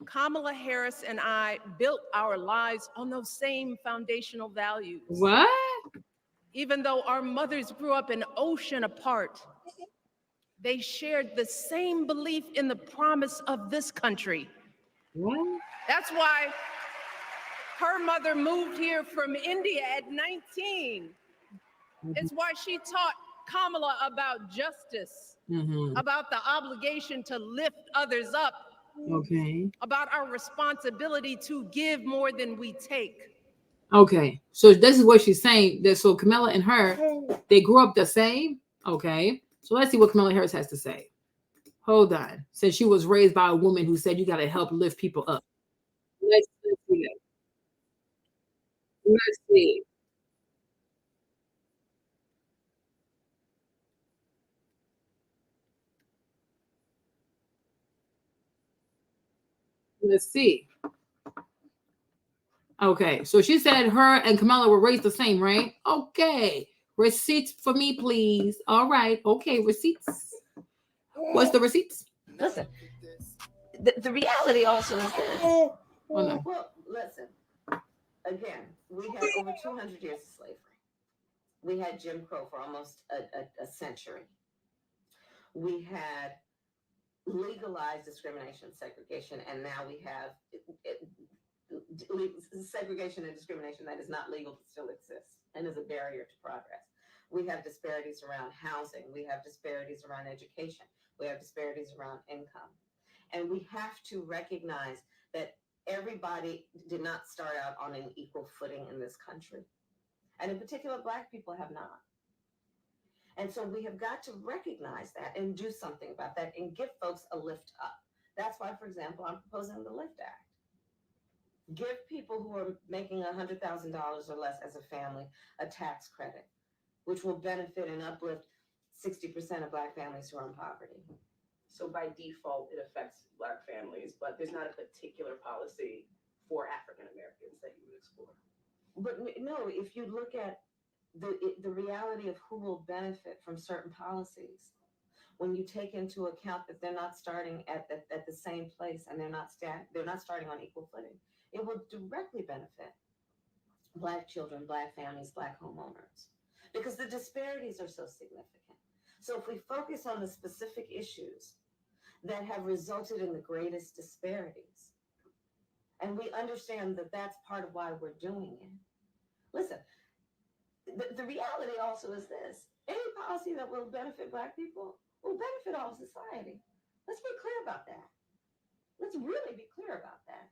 Kamala Harris and I built our lives on those same foundational values. What? Even though our mothers grew up an ocean apart, they shared the same belief in the promise of this country. What? That's why Her mother moved here from India at 19. It's why she taught Kamala about justice, about the obligation to lift others up, about our responsibility to give more than we take. Okay, so this is what she's saying. That so Kamala and her, they grew up the same. Okay, so let's see what Kamala Harris has to say. Hold on. Since she was raised by a woman who said you got to help lift people up. Let's see that. Let's see. Let's see. Okay, so she said her and Kamala were raised the same, right? Okay. Receipts for me, please. All right. Okay, receipts. What's the receipts? Listen, the reality also is this. Oh, no. Well, listen, again, we had over 200 years of slavery. We had Jim Crow for almost a century. We had legalized discrimination, segregation, and now we have segregation and discrimination that is not legal but still exists and is a barrier to progress. We have disparities around housing. We have disparities around education. We have disparities around income. And we have to recognize that everybody did not start out on an equal footing in this country. And in particular, Black people have not. And so we have got to recognize that and do something about that and give folks a lift up. That's why, for example, I'm proposing the LIFT Act. Give people who are making $100,000 or less as a family a tax credit, which will benefit and uplift 60% of Black families who are in poverty. So by default, it affects Black families, but there's not a particular policy for African Americans that you would explore. But no, if you look at the reality of who will benefit from certain policies, when you take into account that they're not starting at the same place and they're not starting on equal footing, it will directly benefit Black children, Black families, Black homeowners, because the disparities are so significant. So if we focus on the specific issues that have resulted in the greatest disparities, and we understand that that's part of why we're doing it. Listen, the reality also is this. Any policy that will benefit Black people will benefit all of society. Let's be clear about that. Let's really be clear about that.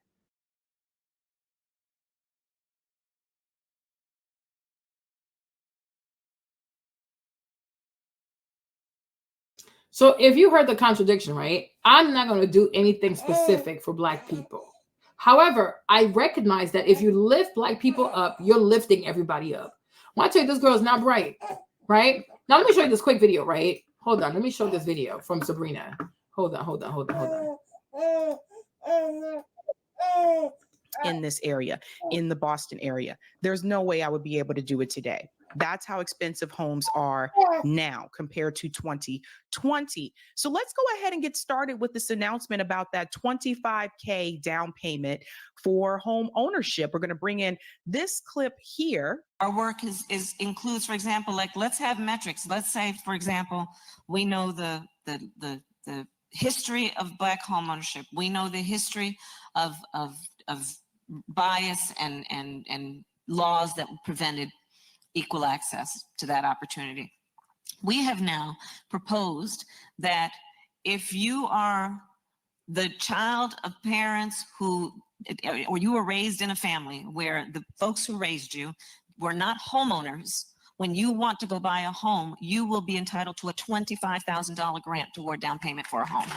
So if you heard the contradiction, right? I'm not going to do anything specific for Black people. However, I recognize that if you lift Black people up, you're lifting everybody up. When I tell you this girl is not bright, right? Now let me show you this quick video, right? Hold on. Let me show this video from Sabrina. Hold on. In this area, in the Boston area. There's no way I would be able to do it today. That's how expensive homes are now compared to 2020. So let's go ahead and get started with this announcement about that $25K down payment for home ownership. We're going to bring in this clip here. Our work includes, for example, like let's have metrics. Let's say, for example, we know the history of Black home ownership. We know the history of bias and laws that prevented equal access to that opportunity. We have now proposed that if you are the child of parents who, or you were raised in a family where the folks who raised you were not homeowners, when you want to go buy a home, you will be entitled to a $25,000 grant toward down payment for a home.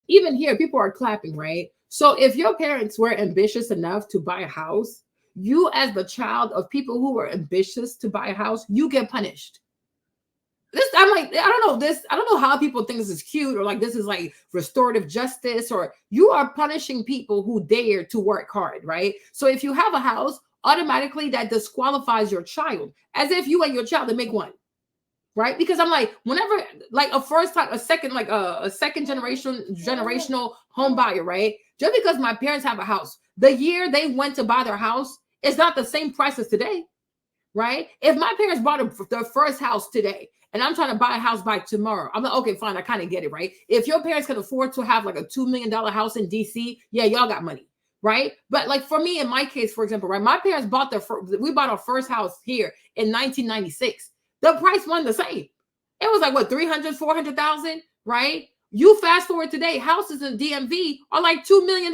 Even here, people are clapping, right? So if your parents were ambitious enough to buy a house, you as the child of people who were ambitious to buy a house, you get punished. I'm like, I don't know how people think this is cute or like this is like restorative justice, or you are punishing people who dare to work hard, right? So if you have a house, automatically that disqualifies your child, as if you and your child to make one. Right? Because I'm like, whenever like a second generational home buyer, right? Just because my parents have a house, the year they went to buy their house is not the same price as today, right? If my parents bought their first house today and I'm trying to buy a house by tomorrow. I'm like, okay, fine. I kind of get it, right? If your parents can afford to have like a $2 million house in DC, yeah, y'all got money, right? But like for me, in my case, for example, right, my parents bought we bought our first house here in 1996. The price wasn't the same. It was like what, 300, 400,000, right? You fast forward today, houses in DMV are like $2 million.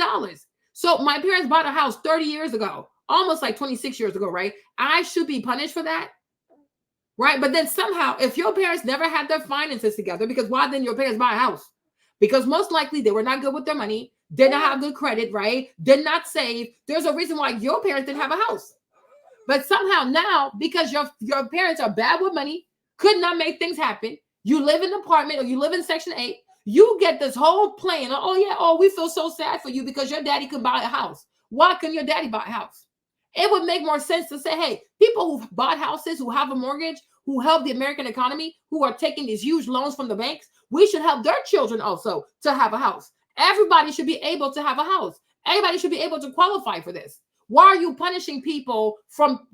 So my parents bought a house 30 years ago, almost like 26 years ago, right? I should be punished for that, right? But then somehow, if your parents never had their finances together, because why didn't your parents buy a house? Because most likely they were not good with their money, did not have good credit, right? Did not save. There's a reason why your parents didn't have a house. But somehow now, because your parents are bad with money, could not make things happen, you live in an apartment or you live in Section 8, you get this whole plan. Oh, yeah. Oh, we feel so sad for you because your daddy could buy a house. Why couldn't your daddy buy a house? It would make more sense to say, hey, people who bought houses, who have a mortgage, who help the American economy, who are taking these huge loans from the banks, we should help their children also to have a house. Everybody should be able to have a house. Everybody should be able to qualify for this. Why are you punishing people from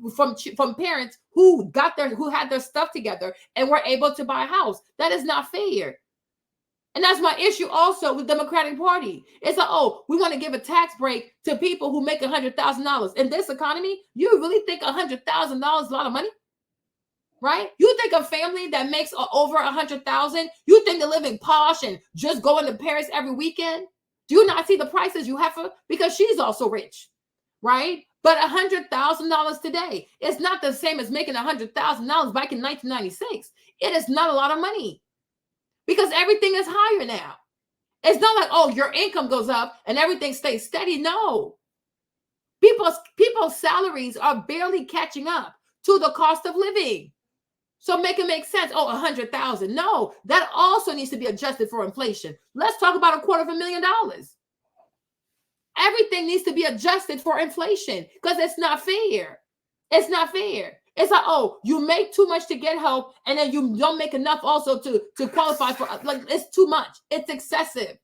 parents who had their stuff together and were able to buy a house? That is not fair. And that's my issue also with the Democratic Party. It's like, oh, we want to give a tax break to people who make $100,000. In this economy, you really think $100,000 is a lot of money? Right? You think a family that makes over $100,000, you think they're living posh and just going to Paris every weekend? Do you not see the prices you have for? Because she's also rich. Right? But $100,000 today is not the same as making $100,000 back in 1996. It is not a lot of money because everything is higher now. It's not like, oh, your income goes up and everything stays steady. No. People's salaries are barely catching up to the cost of living. So make it make sense. Oh, 100,000. No, that also needs to be adjusted for inflation. Let's talk about $250,000. Everything needs to be adjusted for inflation because it's not fair. It's not fair. It's like, oh, you make too much to get help and then you don't make enough also to qualify for, like, it's too much. It's excessive.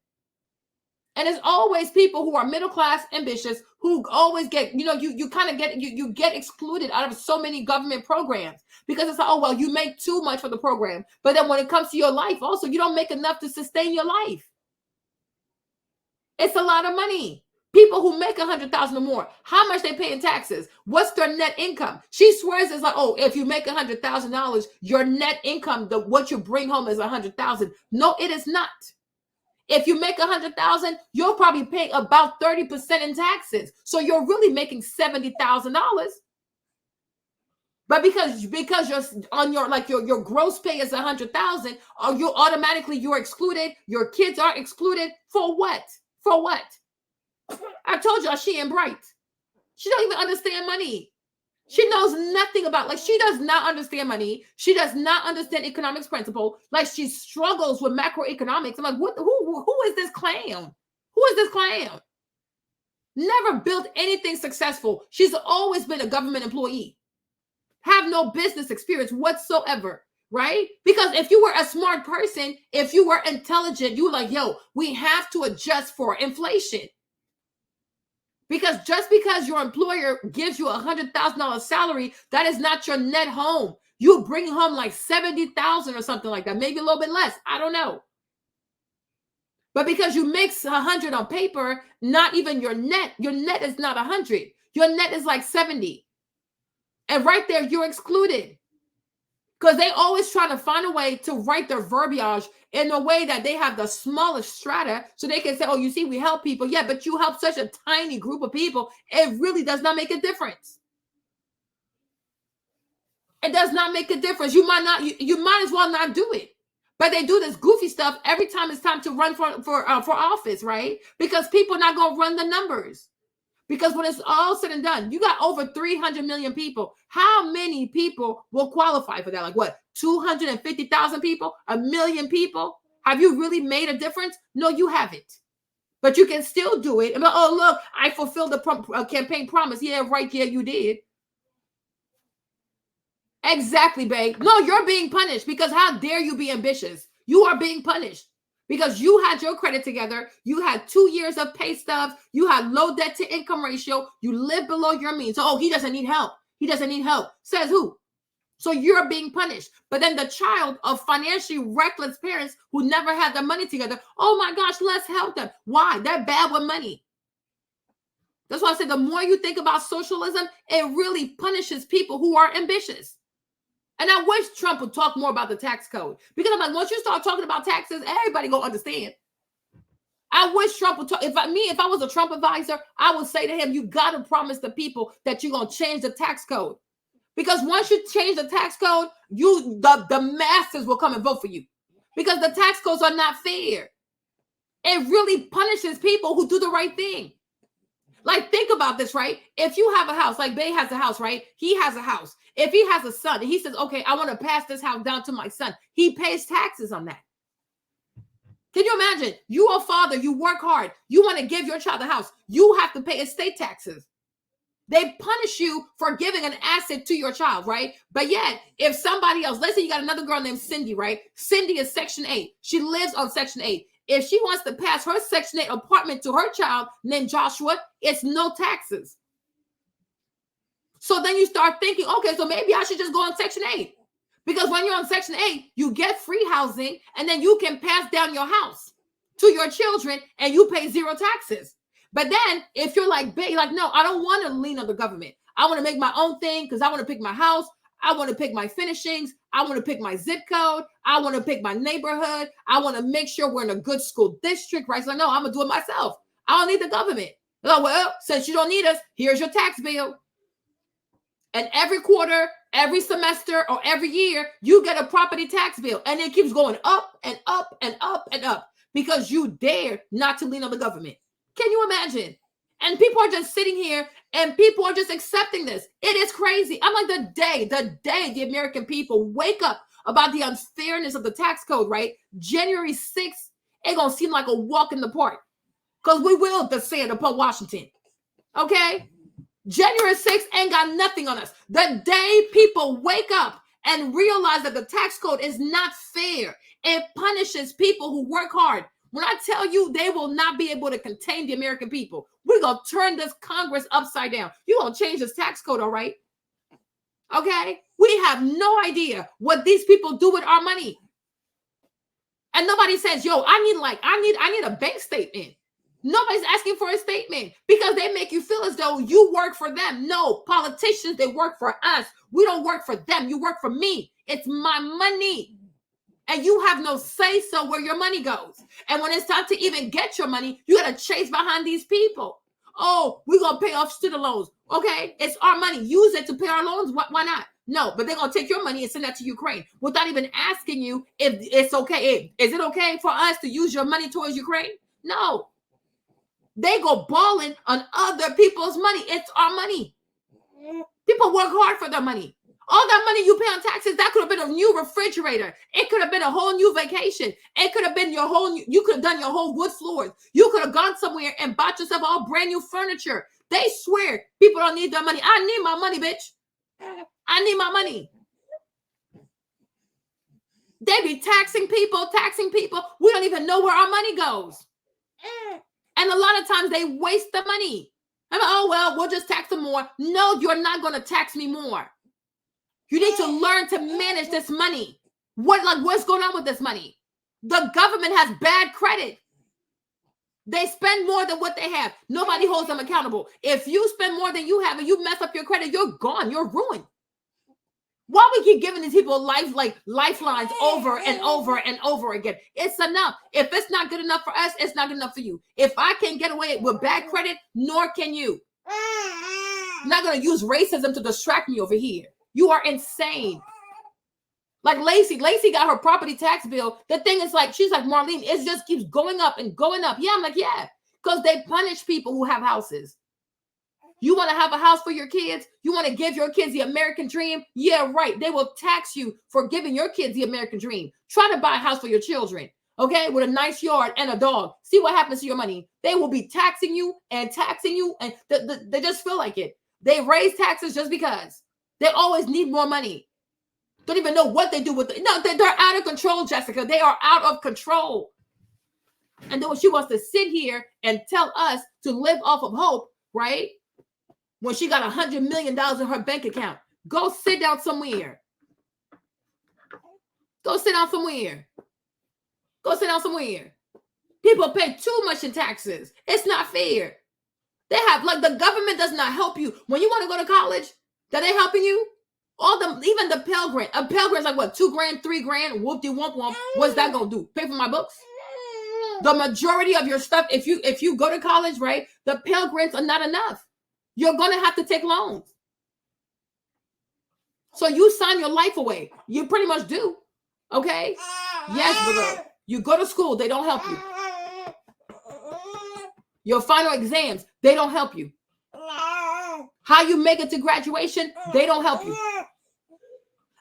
And it's always people who are middle class, ambitious, who always get, you kind of get, you get excluded out of so many government programs because it's like, oh, well, you make too much for the program. But then when it comes to your life also, you don't make enough to sustain your life. It's a lot of money. People who make $100,000 or more, how much they pay in taxes? What's their net income? She swears it's like, oh, if you make $100,000, your net income, what you bring home is $100,000. No, it is not. If you make $100,000, you'll probably pay about 30% in taxes. So you're really making $70,000. But because you're on your gross pay is $100,000, or you're excluded. Your kids are excluded for what? For what? I told y'all she ain't bright. She don't even understand money. She knows nothing about, she does not understand money. She does not understand economics principle. Like, she struggles with macroeconomics. I'm like, who is this clown? Who is this clown? Never built anything successful. She's always been a government employee. Have no business experience whatsoever. Right? Because if you were a smart person, if you were intelligent, you were like, yo, we have to adjust for inflation. Because just because your employer gives you $100,000 salary, that is not your net home. You bring home like 70,000 or something like that, maybe a little bit less. I don't know. But because you make 100 on paper, not even your net is not 100. Your net is like 70. And right there, you're excluded. Because they always try to find a way to write their verbiage in a way that they have the smallest strata so they can say, oh, you see, we help people. Yeah, but you help such a tiny group of people. It really does not make a difference. It does not make a difference. You might as well not do it. But they do this goofy stuff every time it's time to run for office, right? Because people are not going to run the numbers. Because when it's all said and done, you got over 300 million people. How many people will qualify for that? Like what? 250,000 people? 1 million people? Have you really made a difference? No, you haven't. But you can still do it. And oh, look, I fulfilled the campaign promise. Yeah, right. Yeah, you did. Exactly, babe. No, you're being punished because how dare you be ambitious? You are being punished. Because you had your credit together, you had 2 years of pay stubs, you had low debt to income ratio, you live below your means. So, oh, he doesn't need help. He doesn't need help. Says who? So you're being punished. But then the child of financially reckless parents who never had their money together, oh my gosh, let's help them. Why? They're bad with money. That's why I say the more you think about socialism, it really punishes people who are ambitious. And I wish Trump would talk more about the tax code. Because I'm like, once you start talking about taxes, everybody gonna understand. I wish Trump would talk. If I was a Trump advisor, I would say to him, you got to promise the people that you're going to change the tax code. Because once you change the tax code, the masses will come and vote for you. Because the tax codes are not fair. It really punishes people who do the right thing. Like, think about this, right? If you have a house, like Bay has a house, right? He has a house. If he has a son, and he says, okay, I want to pass this house down to my son. He pays taxes on that. Can you imagine? You are a father, you work hard, you want to give your child a house, you have to pay estate taxes. They punish you for giving an asset to your child, right? But yet, if somebody else, let's say you got another girl named Cindy, right? Cindy is Section 8. She lives on Section 8. If she wants to pass her Section 8 apartment to her child named Joshua, it's no taxes. So then you start thinking, okay, so maybe I should just go on Section 8. Because when you're on Section 8, you get free housing, and then you can pass down your house to your children, and you pay zero taxes. But then if you're like, no, I don't want to lean on the government. I want to make my own thing because I want to pick my house. I want to pick my finishings. I want to pick my zip code. I want to pick my neighborhood. I want to make sure we're in a good school district, right? So no, I'm going to do it myself. I don't need the government. They're like, well, since you don't need us, here's your tax bill. And every quarter, every semester, or every year, you get a property tax bill. And it keeps going up and up and up and up because you dare not to lean on the government. Can you imagine? And people are just sitting here and people are just accepting this. It is crazy. I'm like, the day the American people wake up about the unfairness of the tax code, right? January 6th, it's going to seem like a walk in the park because we will descend upon Washington. Okay? January 6th ain't got nothing on us. The day people wake up and realize that the tax code is not fair, it punishes people who work hard. When I tell you they will not be able to contain the American people, we're going to turn this Congress upside down. You're going to change this tax code, all right? Okay? We have no idea what these people do with our money. And nobody says, yo, I need a bank statement. Nobody's asking for a statement because they make you feel as though you work for them. No, politicians, they work for us. We don't work for them. You work for me. It's my money. And you have no say-so where your money goes. And when it's time to even get your money, you got to chase behind these people. Oh, we're going to pay off student loans. Okay, it's our money. Use it to pay our loans. Why not? No, but they're going to take your money and send that to Ukraine without even asking you if it's okay. Is it okay for us to use your money towards Ukraine? No. They go balling on other people's money. It's our money. People work hard for their money. All that money you pay on taxes, that could have been a new refrigerator. It could have been a whole new vacation. It could have been you could have done your whole wood floors. You could have gone somewhere and bought yourself all brand new furniture. They swear people don't need their money. I need my money, bitch. I need my money. They be taxing people. We don't even know where our money goes. And a lot of times they waste the money. I'm like, oh, well, we'll just tax them more. No, you're not going to tax me more. You need to learn to manage this money. What's going on with this money? The government has bad credit. They spend more than what they have. Nobody holds them accountable. If you spend more than you have and you mess up your credit, you're gone. You're ruined. Why we keep giving these people lifelines over and over and over again? It's enough. If it's not good enough for us, it's not good enough for you. If I can't get away with bad credit, nor can you. I'm not going to use racism to distract me over here. You are insane. Like Lacey got her property tax bill. The thing is she's like, Marlene, it just keeps going up and going up. Yeah, I'm like, yeah, because they punish people who have houses. You want to have a house for your kids? You want to give your kids the American dream? Yeah, right. They will tax you for giving your kids the American dream. Try to buy a house for your children, okay, with a nice yard and a dog. See what happens to your money. They will be taxing you, and they just feel like it. They raise taxes just because. They always need more money. Don't even know what they do with it. No, they're out of control, Jessica. They are out of control. And then she wants to sit here and tell us to live off of hope, right? When she got $100 million in her bank account. Go sit down somewhere. Go sit down somewhere. Go sit down somewhere. People pay too much in taxes. It's not fair. They have, like, the government does not help you. When you want to go to college, are they helping you? Even the Pell Grant. A Pell Grant's like what, $2 grand, $3 grand, whoop-de-wump-wump. What's that gonna do? Pay for my books? The majority of your stuff, if you go to college, right, the Pell Grants are not enough. You're gonna have to take loans. So you sign your life away. You pretty much do. Okay? Yes, brother. You go to school, they don't help you. Your final exams, they don't help you. How you make it to graduation, they don't help you.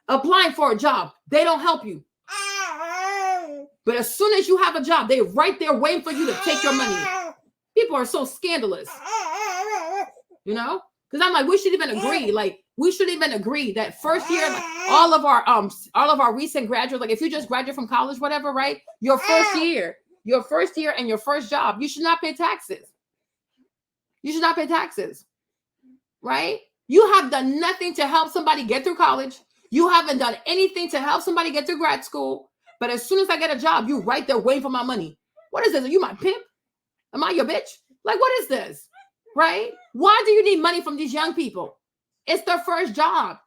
Applying for a job, they don't help you. But as soon as you have a job, they're right there waiting for you to take your money. People are so scandalous. You know? Because I'm like, we should even agree. Like, we should even agree that first year, like, all of our recent graduates, like if you just graduate from college, whatever, right? Your first year and your first job, you should not pay taxes. You should not pay taxes. Right? You have done nothing to help somebody get through college. You haven't done anything to help somebody get through grad school. But as soon as I get a job, you right there waiting for my money. What is this? Are you my pimp? Am I your bitch? Like, what is this? Right? Why do you need money from these young people? It's their first job.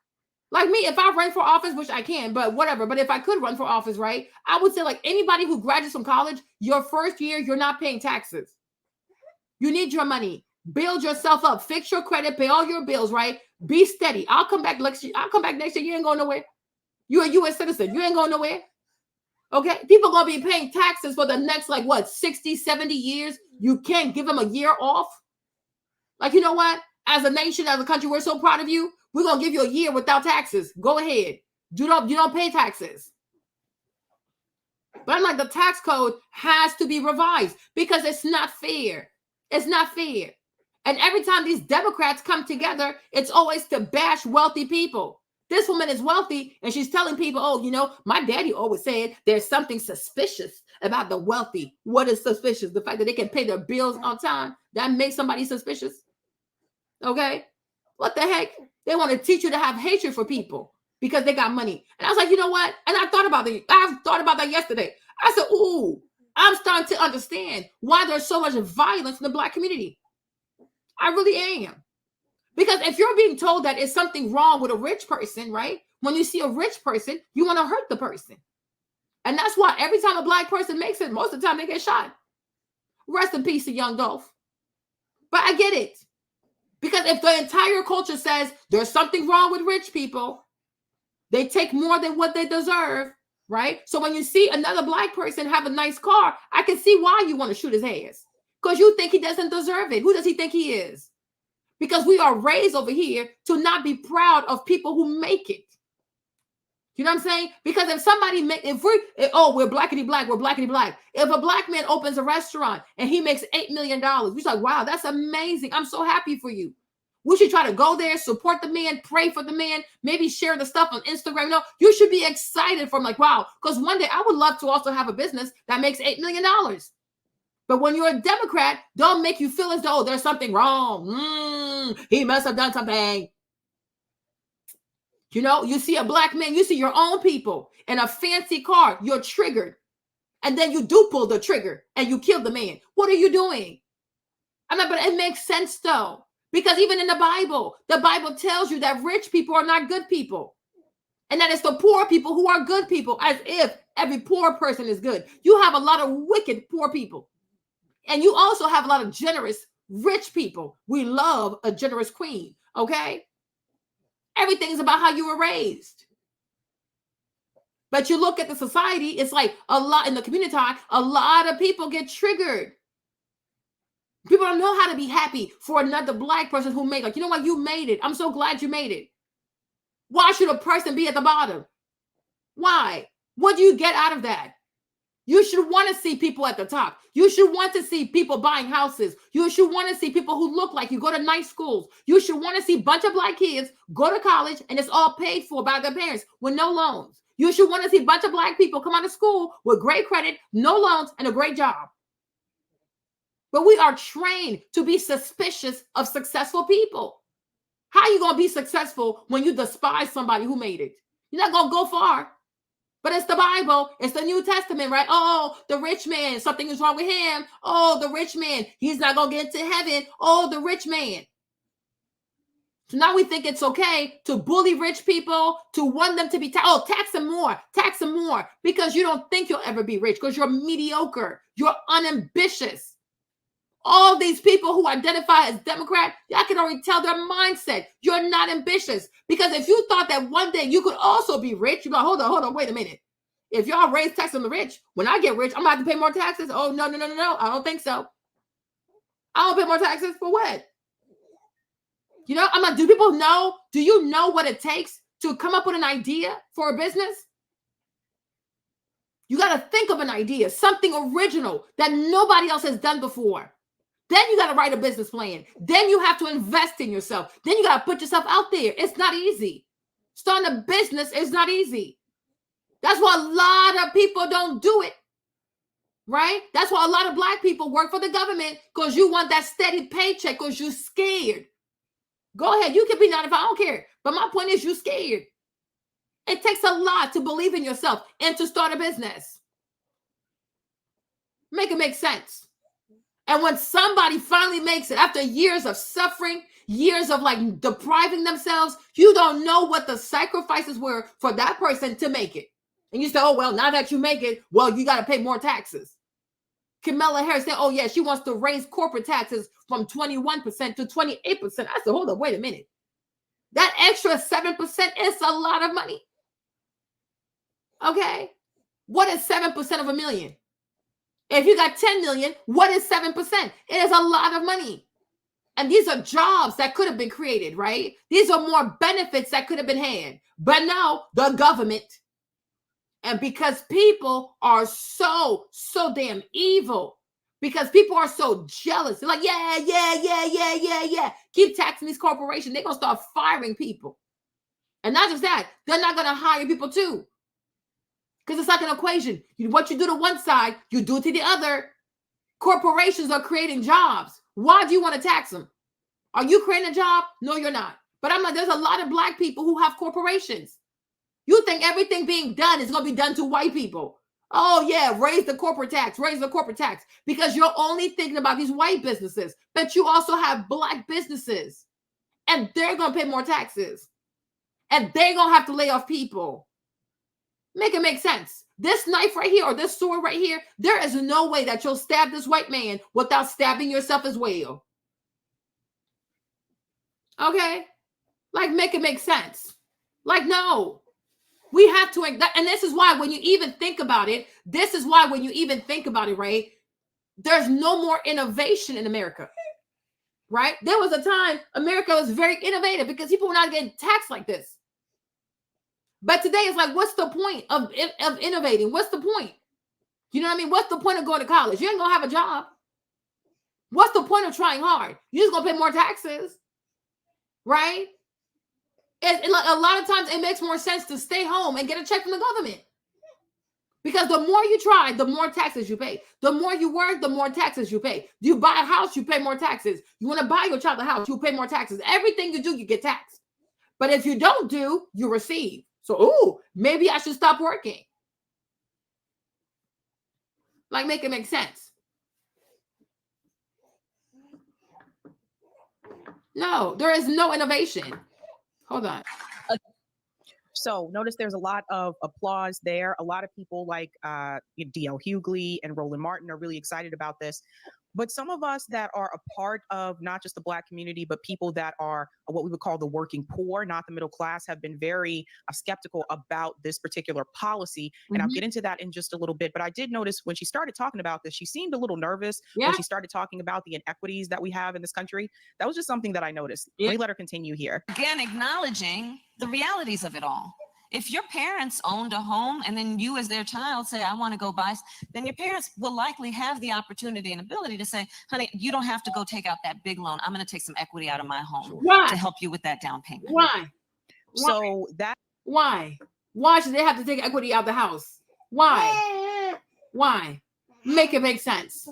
Like me, if I run for office, which I can, but whatever. But if I could run for office, right? I would say, like, anybody who graduates from college, your first year, you're not paying taxes. You need your money. Build yourself up. Fix your credit. Pay all your bills, right? Be steady. I'll come back next year. You ain't going nowhere. You're a U.S. citizen. You ain't going nowhere. Okay? People are going to be paying taxes for the next, like, what, 60, 70 years? You can't give them a year off? Like, you know what? As a nation, as a country, we're so proud of you. We're going to give you a year without taxes. Go ahead. You don't pay taxes. But I'm like, the tax code has to be revised because it's not fair. It's not fair. And every time these Democrats come together, it's always to bash wealthy people. This woman is wealthy, and she's telling people, oh, you know, my daddy always said there's something suspicious about the wealthy. What is suspicious? The fact that they can pay their bills on time, that makes somebody suspicious. Okay? What the heck? They want to teach you to have hatred for people because they got money. And I was like, you know what? And I thought about that yesterday. I said, ooh, I'm starting to understand why there's so much violence in the Black community. I really am. Because if you're being told that it's something wrong with a rich person, right? When you see a rich person, you want to hurt the person. And that's why every time a Black person makes it, most of the time they get shot. Rest in peace to young Dolph. But I get it. Because if the entire culture says there's something wrong with rich people, they take more than what they deserve, right? So when you see another Black person have a nice car, I can see why you want to shoot his ass. Because you think he doesn't deserve it. Who does he think he is? Because we are raised over here to not be proud of people who make it. You know what I'm saying? Because if somebody we're blackity black, we're blackity black. If a Black man opens a restaurant and he makes $8 million, we're like, wow, that's amazing. I'm so happy for you. We should try to go there, support the man, pray for the man, maybe share the stuff on Instagram. No, you should be excited for him, like, wow, because one day I would love to also have a business that makes $8 million. But when you're a Democrat, they'll make you feel as though there's something wrong. He must have done something. You know, you see a Black man, you see your own people in a fancy car, you're triggered. And then you do pull the trigger and you kill the man. What are you doing? I mean, but it makes sense though. Because even in the Bible tells you that rich people are not good people. And that it's the poor people who are good people, as if every poor person is good. You have a lot of wicked poor people. And you also have a lot of generous, rich people. We love a generous queen, okay? Everything is about how you were raised. But you look at the society, it's like a lot in the community, a lot of people get triggered. People don't know how to be happy for another Black person who made, like, you know what, you made it. I'm so glad you made it. Why should a person be at the bottom? Why? What do you get out of that? You should want to see people at the top. You should want to see people buying houses. You should want to see people who look like you, go to nice schools. You should want to see a bunch of Black kids go to college and it's all paid for by their parents with no loans. You should want to see a bunch of Black people come out of school with great credit, no loans, and a great job. But we are trained to be suspicious of successful people. How are you going to be successful when you despise somebody who made it? You're not going to go far. But it's the Bible. It's the New Testament, right? Oh, the rich man, something is wrong with him. Oh, the rich man, he's not going to get into heaven. Oh, the rich man. So now we think it's okay to bully rich people, to want them to be tax them more, because you don't think you'll ever be rich, because you're mediocre, you're unambitious. All these people who identify as Democrat, I can already tell their mindset. You're not ambitious, because if you thought that one day you could also be rich, you're like, hold on, wait a minute. If y'all raise taxes on the rich, when I get rich, I'm gonna have to pay more taxes. Oh, no, I don't think so. I don't pay more taxes for what? You know, I'm like, do people know? Do you know what it takes to come up with an idea for a business? You got to think of an idea, something original that nobody else has done before. Then you got to write a business plan. Then you have to invest in yourself. Then you got to put yourself out there. It's not easy. Starting a business is not easy. That's why a lot of people don't do it. Right? That's why a lot of Black people work for the government, because you want that steady paycheck, because you're scared. Go ahead. You can be 95. I don't care. But my point is, you're scared. It takes a lot to believe in yourself and to start a business. Make it make sense. And when somebody finally makes it, after years of suffering, years of like depriving themselves, you don't know what the sacrifices were for that person to make it. And you say, oh, well, now that you make it, well, you got to pay more taxes. Kamala Harris said, oh, yeah, she wants to raise corporate taxes from 21% to 28%. I said, hold on, wait a minute. That extra 7% is a lot of money. Okay. What is 7% of $1 million? If you got 10 million, what is 7%? It is a lot of money. And these are jobs that could have been created, right? These are more benefits that could have been had. But now the government, and because people are so damn evil, because people are so jealous, they're like, yeah. Keep taxing these corporations. They're going to start firing people. And not just that, they're not going to hire people too. Because it's like an equation. What you do to one side, you do to the other. Corporations are creating jobs. Why do you want to tax them? Are you creating a job? No, you're not. But I'm like, there's a lot of Black people who have corporations. You think everything being done is going to be done to white people. Oh, yeah, raise the corporate tax, because you're only thinking about these white businesses. But you also have Black businesses, and they're going to pay more taxes, and they're going to have to lay off people. Make it make sense. This knife right here, or this sword right here, there is no way that you'll stab this white man without stabbing yourself as well. Okay? Like, make it make sense. Like, no. We have to, and this is why when you even think about it, right? There's no more innovation in America, right? There was a time America was very innovative because people were not getting taxed like this. But today it's like, what's the point of innovating? What's the point? You know what I mean? What's the point of going to college? You ain't gonna have a job. What's the point of trying hard? You're just gonna pay more taxes, right? A lot of times it makes more sense to stay home and get a check from the government. Because the more you try, the more taxes you pay. The more you work, the more taxes you pay. You buy a house, you pay more taxes. You want to buy your child a house, you pay more taxes. Everything you do, you get taxed. But if you don't do, you receive. So, maybe I should stop working. Like, make it make sense. No, there is no innovation. Hold on. So notice there's a lot of applause there. A lot of people like D.L. Hughley and Roland Martin are really excited about this. But some of us that are a part of not just the Black community, but people that are what we would call the working poor, not the middle class, have been very skeptical about this particular policy. And I'll get into that in just a little bit. But I did notice when she started talking about this, she seemed a little nervous when she started talking about the inequities that we have in this country. That was just something that I noticed. Let me let her continue here. Again, acknowledging the realities of it all. If your parents owned a home and then you as their child say, I want to go buy, then your parents will likely have the opportunity and ability to say, honey, you don't have to go take out that big loan. I'm going to take some equity out of my home to help you with that down payment. Why? Why should they have to take equity out of the house? Why? Make it make sense.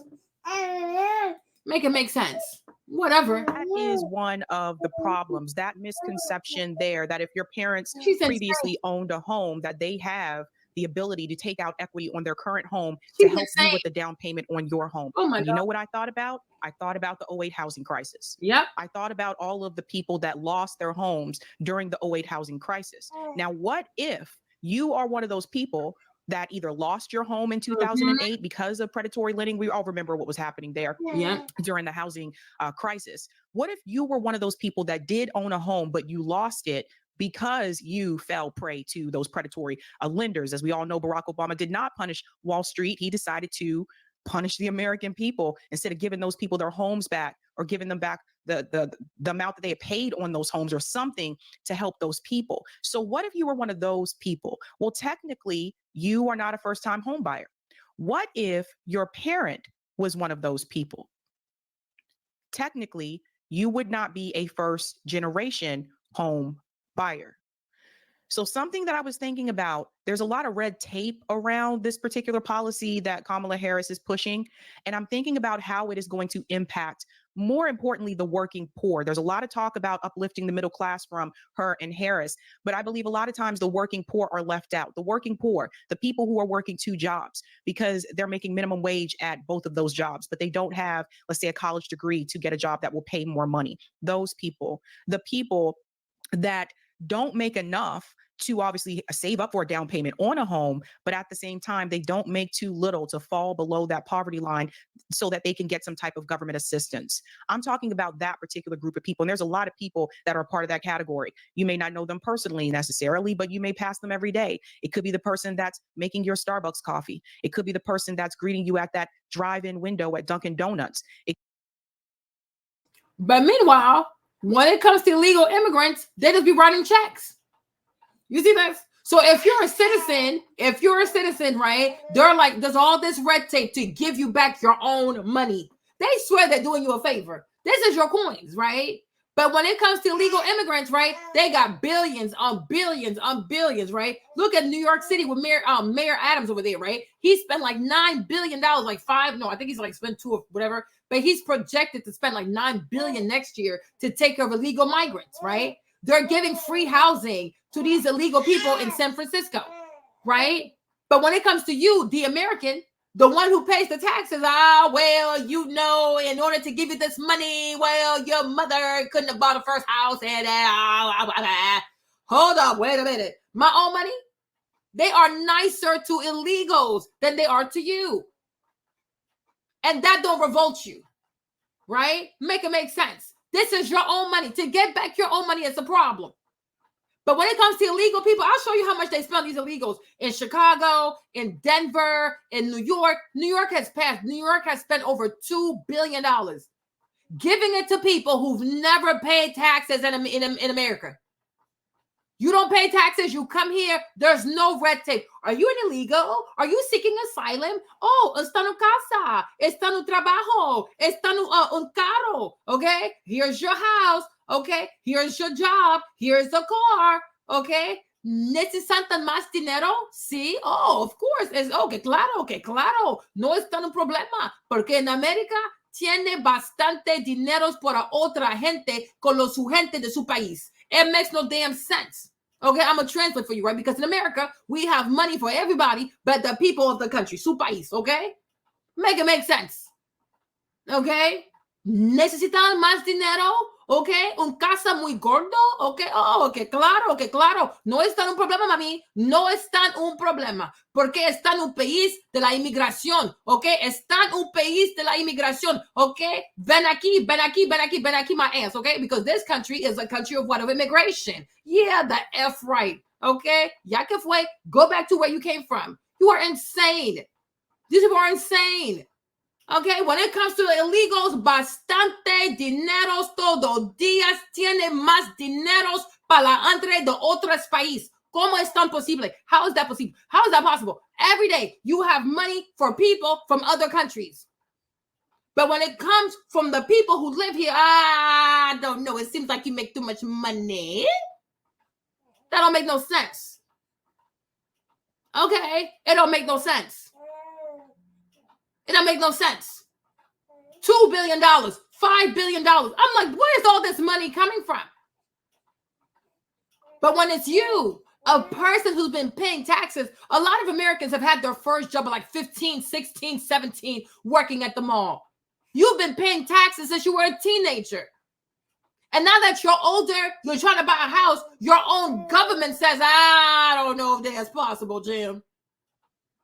Make it make sense. Whatever. That is one of the problems, that misconception there, that if your parents previously owned a home, that they have the ability to take out equity on their current home She's to help you insane. with the down payment on your home. Oh my And you God. know what I thought about? I thought about the 08 housing crisis. Yep. I thought about all of the people that lost their homes during the 08 housing crisis. Now, what if you are one of those people that either lost your home in 2008 because of predatory lending? We all remember what was happening there during the housing crisis. What if you were one of those people that did own a home, but you lost it because you fell prey to those predatory lenders? As we all know, Barack Obama did not punish Wall Street. He decided to punish the American people instead of giving those people their homes back or giving them back the amount that they had paid on those homes or something to help those people. So what if you were one of those people? Well, technically, you are not a first-time home buyer. What if your parent was one of those people? Technically, you would not be a first-generation home buyer. So something that I was thinking about, there's a lot of red tape around this particular policy that Kamala Harris is pushing. And I'm thinking about how it is going to impact, more importantly, the working poor. There's a lot of talk about uplifting the middle class from her and Harris, but I believe a lot of times the working poor are left out. The working poor, the people who are working 2 jobs because they're making minimum wage at both of those jobs, but they don't have, let's say, a college degree to get a job that will pay more money. Those people, the people that don't make enough to obviously save up for a down payment on a home, but at the same time, they don't make too little to fall below that poverty line so that they can get some type of government assistance. I'm talking about that particular group of people. And there's a lot of people that are part of that category. You may not know them personally necessarily, but you may pass them every day. It could be the person that's making your Starbucks coffee. It could be the person that's greeting you at that drive-in window at Dunkin' Donuts. But meanwhile, when it comes to illegal immigrants, they just be writing checks. You see that? So if you're a citizen, right? They're like, there's all this red tape to give you back your own money. They swear they're doing you a favor. This is your coins, right? But when it comes to illegal immigrants, right? They got billions on billions on billions, right? Look at New York City with Mayor Adams over there, right? He spent like $9 billion, like I think he's like spent 2 or whatever, but he's projected to spend like $9 billion next year to take care of illegal migrants, right? They're giving free housing to these illegal people in San Francisco, right? But when it comes to you, the American, the one who pays the taxes, well, you know, in order to give you this money, well, your mother couldn't have bought a first house and hold up, wait a minute. My own money? They are nicer to illegals than they are to you. And that don't revolt you, right? Make it make sense. This is your own money. To get back your own money is a problem. But when it comes to illegal people, I'll show you how much they spend on these illegals in Chicago, in Denver, in New York. New York has spent over $2 billion giving it to people who've never paid taxes in America. You don't pay taxes, you come here, there's no red tape. Are you an illegal? Are you seeking asylum? Oh, está en casa, está en trabajo, está en un carro, okay? Here's your house, okay? Here's your job, here's the car, okay? ¿Necesitan más dinero? Sí, oh, of course. Que claro. No es tan un problema, porque en América tiene bastante dinero para otra gente con su gente de su país. It makes no damn sense. Okay, I'm going to translate for you, right? Because in America, we have money for everybody but the people of the country, su país, okay? Make it make sense. Okay? ¿Necesitan más dinero? Okay? ¿Un casa muy gordo? Okay? Oh, que claro. No está en un problema, mami. No está en un problema. Porque está en un país de la inmigración. Okay? Está en un país de la inmigración. Okay? Ven aquí, my ass. Okay? Because this country is a country of what? Of immigration. Yeah, the F right. Okay? Ya que fue, go back to where you came from. You are insane. These people are insane. Okay, when it comes to the illegals, bastante dineros todos días, tienen más dineros para entre de otros países. ¿Cómo es tan posible? How is that possible? How is that possible? Every day you have money for people from other countries. But when it comes from the people who live here, I don't know. It seems like you make too much money. That don't make no sense. Okay, it don't make no sense. It don't make no sense. $2 billion, $5 billion. I'm like, where is all this money coming from? But when it's you, A person who's been paying taxes, a lot of Americans have had their first job at like 15, 16, 17, working at the mall. You've been paying taxes since you were a teenager. And now that you're older, you're trying to buy a house, your own government says, I don't know if that's possible, Jim.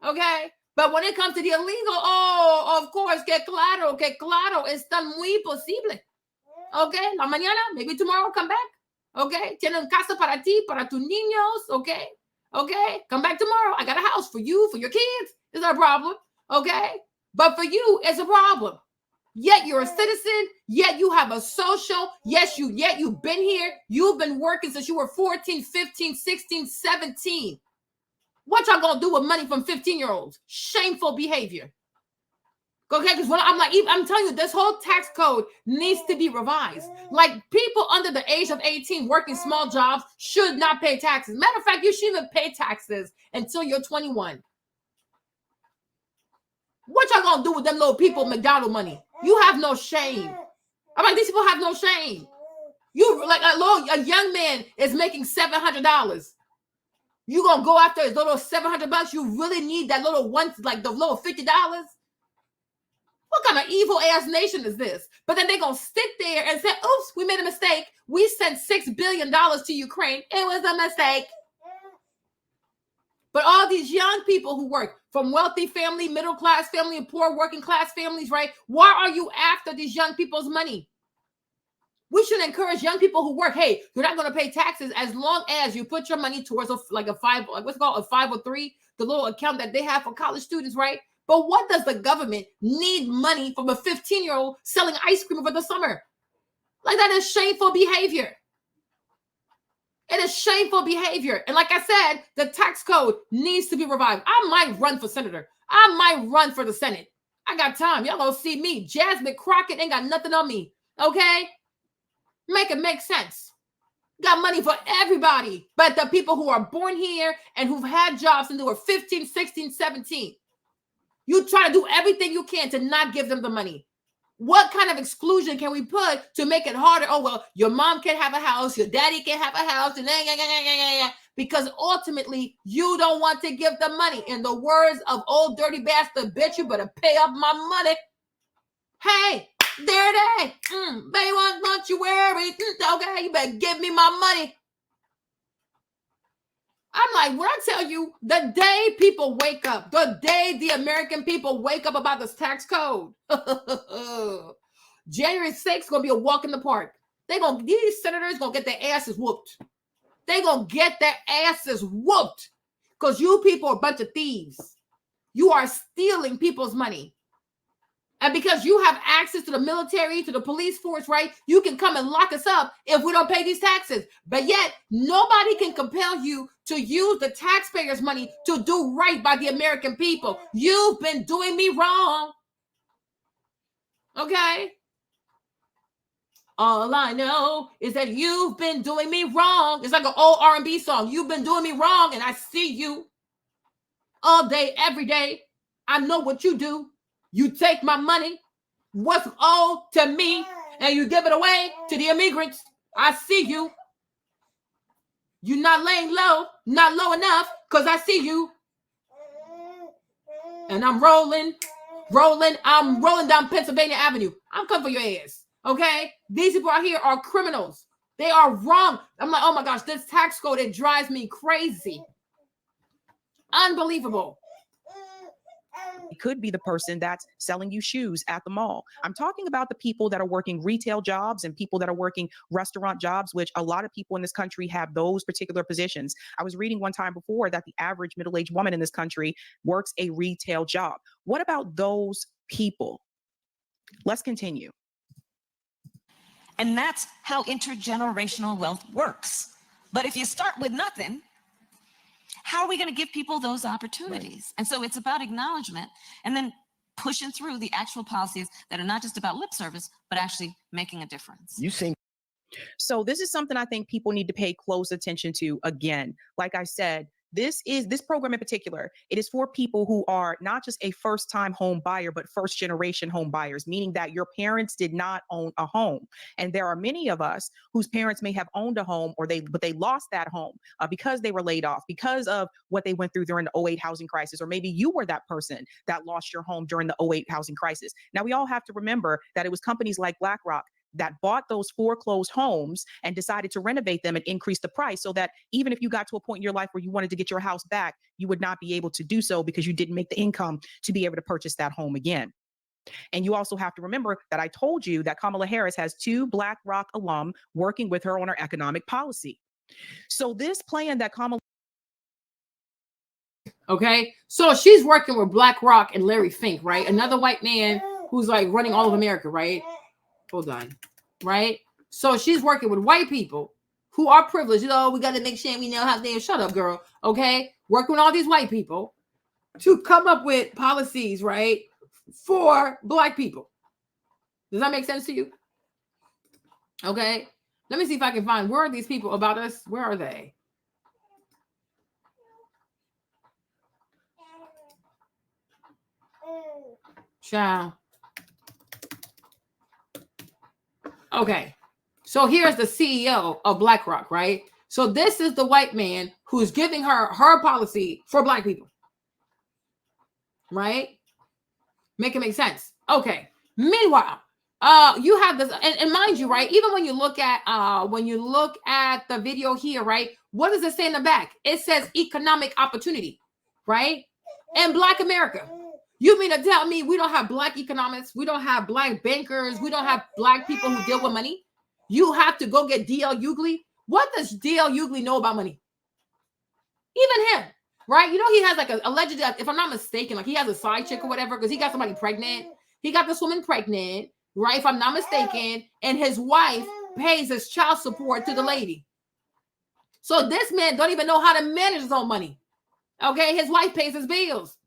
Okay? But when it comes to the illegal, oh, of course, que claro, está muy posible. Okay? La mañana, maybe tomorrow, come back. Okay? Tienen casa para ti, para tus niños. Okay? Okay? Come back tomorrow. I got a house for you, for your kids. It's not a problem. Okay? But for you, it's a problem. Yet you're a citizen, yet you have a social, yet you've been here, you've been working since you were 14, 15, 16, 17. What y'all gonna do with money from 15-year-olds? Shameful behavior. Okay, because when I'm telling you, this whole tax code needs to be revised. Like, people under the age of 18 working small jobs should not pay taxes. Matter of fact, you shouldn't even pay taxes until you're 21. What y'all gonna do with them little people McDonald money? You have no shame. I'm like, these people have no shame. You like a young man is making $700. You gonna go after his little $700? You really need that little one, like the little $50? What kind of evil ass nation is this? But then they gonna sit there and say, oops, we made a mistake. We sent $6 billion to Ukraine. It was a mistake. But all these young people who work from wealthy family, middle class family, and poor working class families, right? Why are you after these young people's money? We should encourage young people who work. Hey, you're not going to pay taxes as long as you put your money towards a 503, the little account that they have for college students, right? But what does the government need money from a 15-year-old selling ice cream over the summer? Like, that is shameful behavior. It is shameful behavior. And like I said, the tax code needs to be revived. I might run for senator. I might run for the Senate. I got time. Y'all gonna see me. Jasmine Crockett ain't got nothing on me. Okay? Make it make sense. Got money for everybody. But the people who are born here and who've had jobs and they were 15, 16, 17. You try to do everything you can to not give them the money. What kind of exclusion can we put to make it harder? Oh, well, your mom can't have a house, your daddy can't have a house, and because ultimately you don't want to give them money. In the words of old dirty bastard, bitch, you better pay up my money. Hey, there it is. Baby, don't you worry. Okay, you better give me my money. I'm like, when I tell you, the day people wake up, the day the American people wake up about this tax code, January 6th gonna be a walk in the park. These senators gonna get their asses whooped. They gonna get their asses whooped because you people are a bunch of thieves. You are stealing people's money. And because you have access to the military, to the police force, right? You can come and lock us up if we don't pay these taxes. But yet, nobody can compel you to use the taxpayers' money to do right by the American people. You've been doing me wrong. Okay? All I know is that you've been doing me wrong. It's like an old R&B song. You've been doing me wrong, and I see you all day, every day. I know what you do. You take my money, what's owed to me, and you give it away to the immigrants. I see you. You're not laying low, not low enough, because I see you. And I'm rolling. I'm rolling down Pennsylvania Avenue. I'm coming for your ass, okay? These people out here are criminals. They are wrong. I'm like, oh my gosh, this tax code, it drives me crazy. Unbelievable. It could be the person that's selling you shoes at the mall. I'm talking about the people that are working retail jobs and people that are working restaurant jobs, which a lot of people in this country have those particular positions. I was reading one time before that the average middle-aged woman in this country works a retail job. What about those people? Let's continue. And that's how intergenerational wealth works. But if you start with nothing, how are we going to give people those opportunities? Right. And so it's about acknowledgement and then pushing through the actual policies that are not just about lip service, but actually making a difference. So this is something I think people need to pay close attention to. Again, like I said, This program in particular, it is for people who are not just a first-time home buyer, but first-generation home buyers, meaning that your parents did not own a home. And there are many of us whose parents may have owned a home, but they lost that home because they were laid off, because of what they went through during the 2008 housing crisis, or maybe you were that person that lost your home during the 2008 housing crisis. Now, we all have to remember that it was companies like BlackRock that bought those foreclosed homes and decided to renovate them and increase the price, so that even if you got to a point in your life where you wanted to get your house back, you would not be able to do so because you didn't make the income to be able to purchase that home again. And you also have to remember that I told you that Kamala Harris has 2 BlackRock alum working with her on her economic policy. So this plan that Kamala... Okay, so she's working with BlackRock and Larry Fink, right? Another white man who's like running all of America, right? Hold on, right? So she's working with white people who are privileged. You know, we got to make sure we know how they... Shut up, girl. Okay, working with all these white people to come up with policies, right, for Black people. Does that make sense to you? Okay, let me see if I can find, where are these people about us? Where are they? Ciao. Okay, so here's the CEO of BlackRock, right? So this is the white man who's giving her policy for Black people, right? Make it make sense. Okay. Meanwhile, you have this, and mind you, right? Even when you look at the video here, right? What does it say in the back? It says economic opportunity, right? And Black America. You mean to tell me we don't have Black economists? We don't have Black bankers? We don't have Black people who deal with money? You have to go get D.L. Hughley. What does D.L. Hughley know about money? Even him, right? You know, he has like allegedly, if I'm not mistaken, like he has a side chick or whatever because he got somebody pregnant. He got this woman pregnant, right? If I'm not mistaken, and his wife pays his child support to the lady. So this man don't even know how to manage his own money. Okay, his wife pays his bills.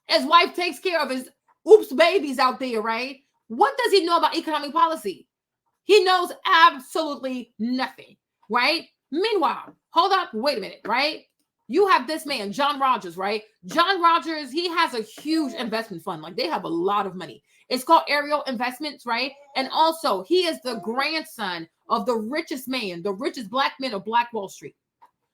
His wife takes care of his oops babies out there, right? What does he know about economic policy? He knows absolutely nothing, right? Meanwhile, hold up, wait a minute, right? You have this man, John Rogers, right? John Rogers, he has a huge investment fund. Like they have a lot of money. It's called Ariel Investments, right? And also, he is the grandson of the richest man, the richest Black man of Black Wall Street.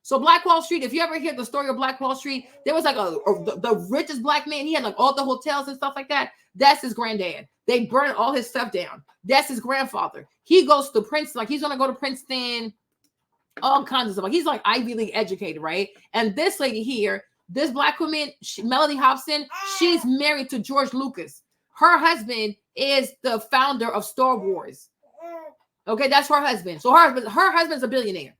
So Black Wall Street, if you ever hear the story of Black Wall Street, there was like the richest Black man. He had like all the hotels and stuff like that. That's his granddad. They burned all his stuff down. That's his grandfather. He goes to Princeton, like he's gonna go to Princeton, all kinds of stuff. Like he's like Ivy League educated, right? And this lady here, this Black woman, Melody Hobson, she's married to George Lucas. Her husband is the founder of Star Wars. Okay, that's her husband. So her husband's a billionaire.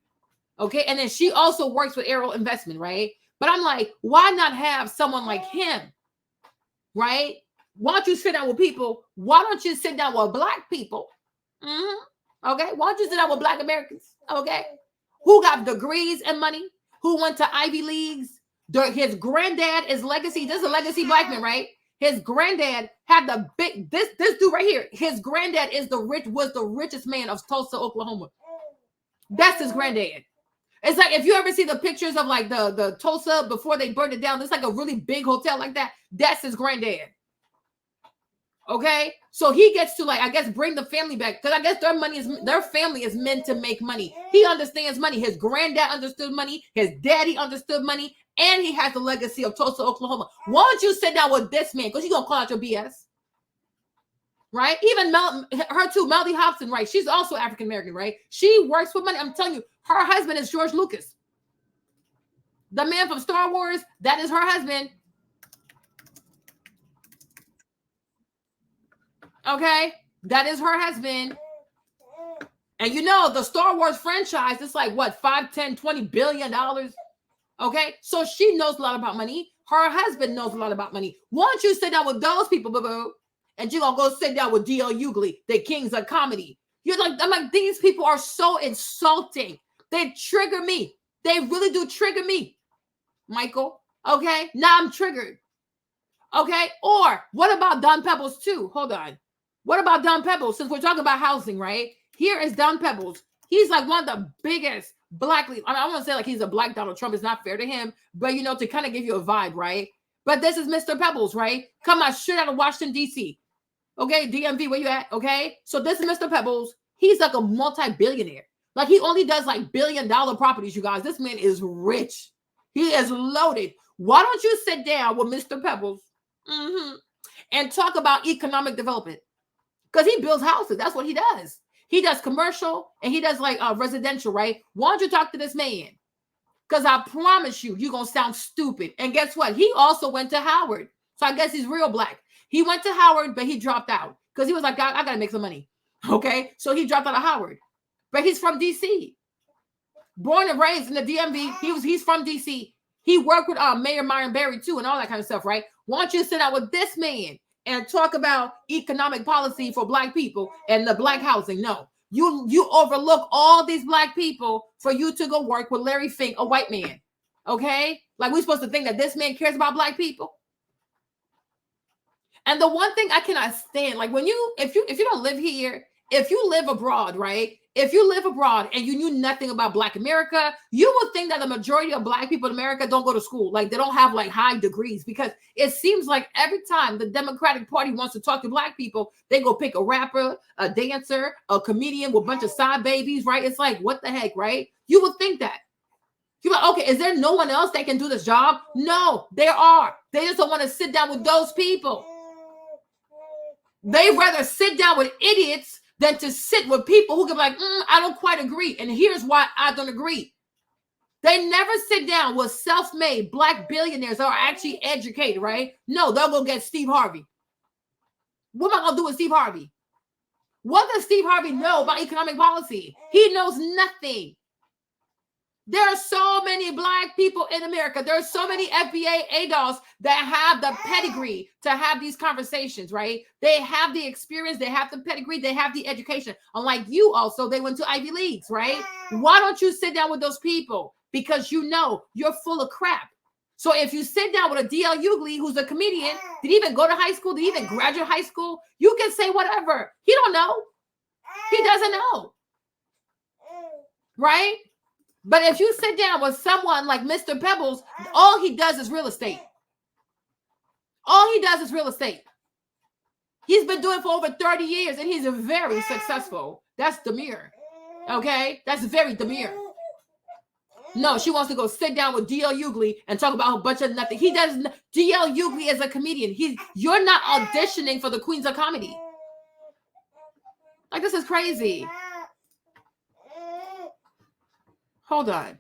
Okay, and then she also works with Ariel Investment, right? But I'm like, why not have someone like him, right? Why don't you sit down with people? Why don't you sit down with Black people? Okay, why don't you sit down with Black Americans? Okay, who got degrees and money? Who went to Ivy Leagues? His granddad is legacy. This is a legacy Black man, right? His granddad had the big this dude right here. His granddad was the richest man of Tulsa, Oklahoma. That's his granddad. It's like if you ever see the pictures of like the Tulsa before they burned it down, it's like a really big hotel like that. That's his granddad. Okay, so he gets to like I guess bring the family back because I guess their family is meant to make money. He understands money. His granddad understood money. His daddy understood money, and he has the legacy of Tulsa, Oklahoma. Why don't you sit down with this man? Because you're gonna call out your BS, right? Even her too, Melody Hobson, right? She's also African American, right? She works with money. I'm telling you, her husband is George Lucas, the man from Star Wars. That is her husband. Okay, that is her husband. And you know, the Star Wars franchise, it's like what, 5, 10, 20 billion dollars. Okay, so she knows a lot about money. Her husband knows a lot about money. Why don't you sit down with those people, boo-boo, and you're gonna go sit down with D.L. Hughley, the kings of comedy. I'm like, these people are so insulting. They trigger me. They really do trigger me, Michael. Okay, now I'm triggered. Okay, or what about Don Pebbles too? Hold on. What about Don Pebbles? Since we're talking about housing, right? Here is Don Pebbles. He's like one of the biggest black leaders. I mean, I want to say like he's a black Donald Trump. It's not fair to him, but you know, to kind of give you a vibe, right? But this is Mr. Pebbles, right? Come on, straight out of Washington, D.C. Okay, DMV, where you at? Okay, so this is Mr. Pebbles. He's like a multi-billionaire. Like he only does like $1 billion properties, you guys. This man is rich. He is loaded. Why don't you sit down with Mr. Pebbles and talk about economic development? Because he builds houses. That's what he does. He does commercial and he does like residential, right? Why don't you talk to this man? Because I promise you, you're going to sound stupid. And guess what? He also went to Howard. So I guess he's real black. He went to Howard, but he dropped out because he was like, I got to make some money. Okay. So he dropped out of Howard, but he's from DC. Born and raised in the DMV. He's from DC. He worked with Mayor Myron Barry too and all that kind of stuff, right? Why don't you sit down with this man and talk about economic policy for black people and the black housing? No, you overlook all these black people for you to go work with Larry Fink, a white man. Okay, like we're supposed to think that this man cares about black people. And the one thing I cannot stand, like if you don't live here, if you live abroad, right? If you live abroad and you knew nothing about Black America, you would think that the majority of black people in America don't go to school. Like they don't have like high degrees, because it seems like every time the Democratic Party wants to talk to black people, they go pick a rapper, a dancer, a comedian with a bunch of side babies, right? It's like, what the heck, right? You would think that. You're like, okay, is there no one else that can do this job? No, there are. They just don't want to sit down with those people. They rather sit down with idiots than to sit with people who can be like, I don't quite agree. And here's why I don't agree. They never sit down with self-made black billionaires that are actually educated, right? No, they'll go get Steve Harvey. What am I going to do with Steve Harvey? What does Steve Harvey know about economic policy? He knows nothing. There are so many black people in America. There are so many FBA ADOS that have the pedigree to have these conversations, right? They have the experience, they have the pedigree, they have the education. Unlike you also, they went to Ivy Leagues, right? Why don't you sit down with those people? Because you know you're full of crap. So if you sit down with a D.L. Hughley, who's a comedian, did he even go to high school? Did he even graduate high school? You can say whatever. He don't know. He doesn't know. Right? But if you sit down with someone like Mr. Pebbles, all he does is real estate. All he does is real estate. He's been doing it for over 30 years and he's very successful. That's demure. Okay? That's very demure. No, she wants to go sit down with D.L. Hughley and talk about a bunch of nothing. He doesn't. D.L. Hughley is a comedian. You're not auditioning for the Queens of Comedy. Like, this is crazy. Hold on.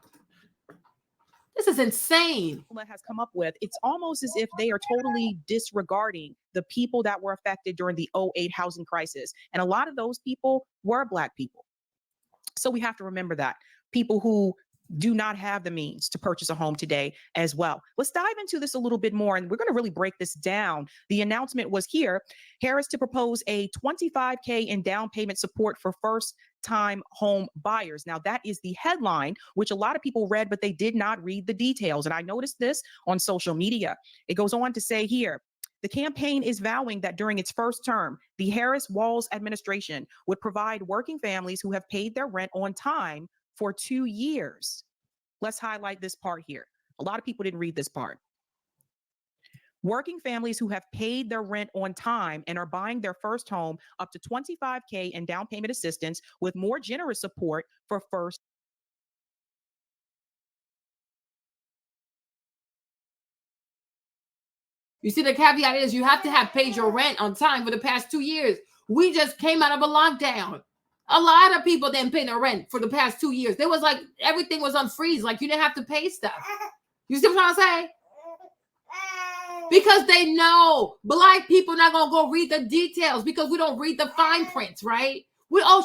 This is insane. That has come up with, it's almost as if they are totally disregarding the people that were affected during the 2008 housing crisis. And a lot of those people were black people. So we have to remember that. People who do not have the means to purchase a home today as well. Let's dive into this a little bit more, and we're going to really break this down. The announcement was here, Harris to propose a $25K in down payment support for first-time home buyers. Now, that is the headline, which a lot of people read, but they did not read the details. And I noticed this on social media. It goes on to say here, the campaign is vowing that during its first term, the Harris-Walz administration would provide working families who have paid their rent on time for 2 years. Let's highlight this part here. A lot of people didn't read this part. Working families who have paid their rent on time and are buying their first home up to $25K in down payment assistance with more generous support for first. You see, the caveat is you have to have paid your rent on time for the past 2 years. We just came out of a lockdown. A lot of people didn't pay their rent for the past 2 years. There was like, everything was on freeze. Like you didn't have to pay stuff. You see what I'm trying to say? Because they know black people not going to go read the details because we don't read the fine prints, right?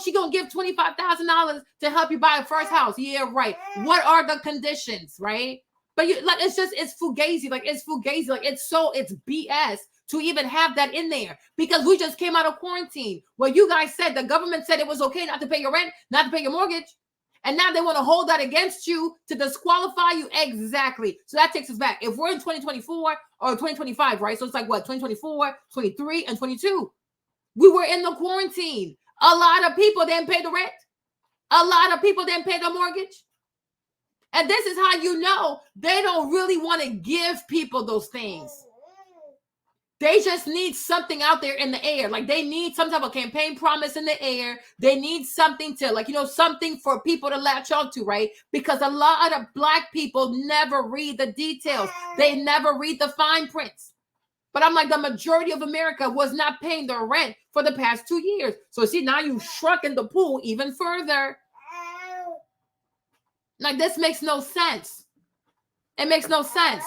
She going to give $25,000 to help you buy a first house. Yeah, right. What are the conditions, right? But it's fugazi. Like it's fugazi. Like it's BS to even have that in there because we just came out of quarantine where you guys said the government said it was okay not to pay your rent, not to pay your mortgage. And now they want to hold that against you to disqualify you. Exactly. So that takes us back. If we're in 2024 or 2025, right? So it's like what, 2024, 23, and 22. We were in the quarantine. A lot of people didn't pay the rent. A lot of people didn't pay their mortgage. And this is how you know they don't really want to give people those things. They just need something out there in the air. Like they need some type of campaign promise in the air. They need something to, like, something for people to latch on to, right? Because a lot of Black people never read the details. They never read the fine prints. But I'm like, the majority of America was not paying their rent for the past 2 years. So see, now you've shrunken the pool even further. Like, this makes no sense. It makes no sense.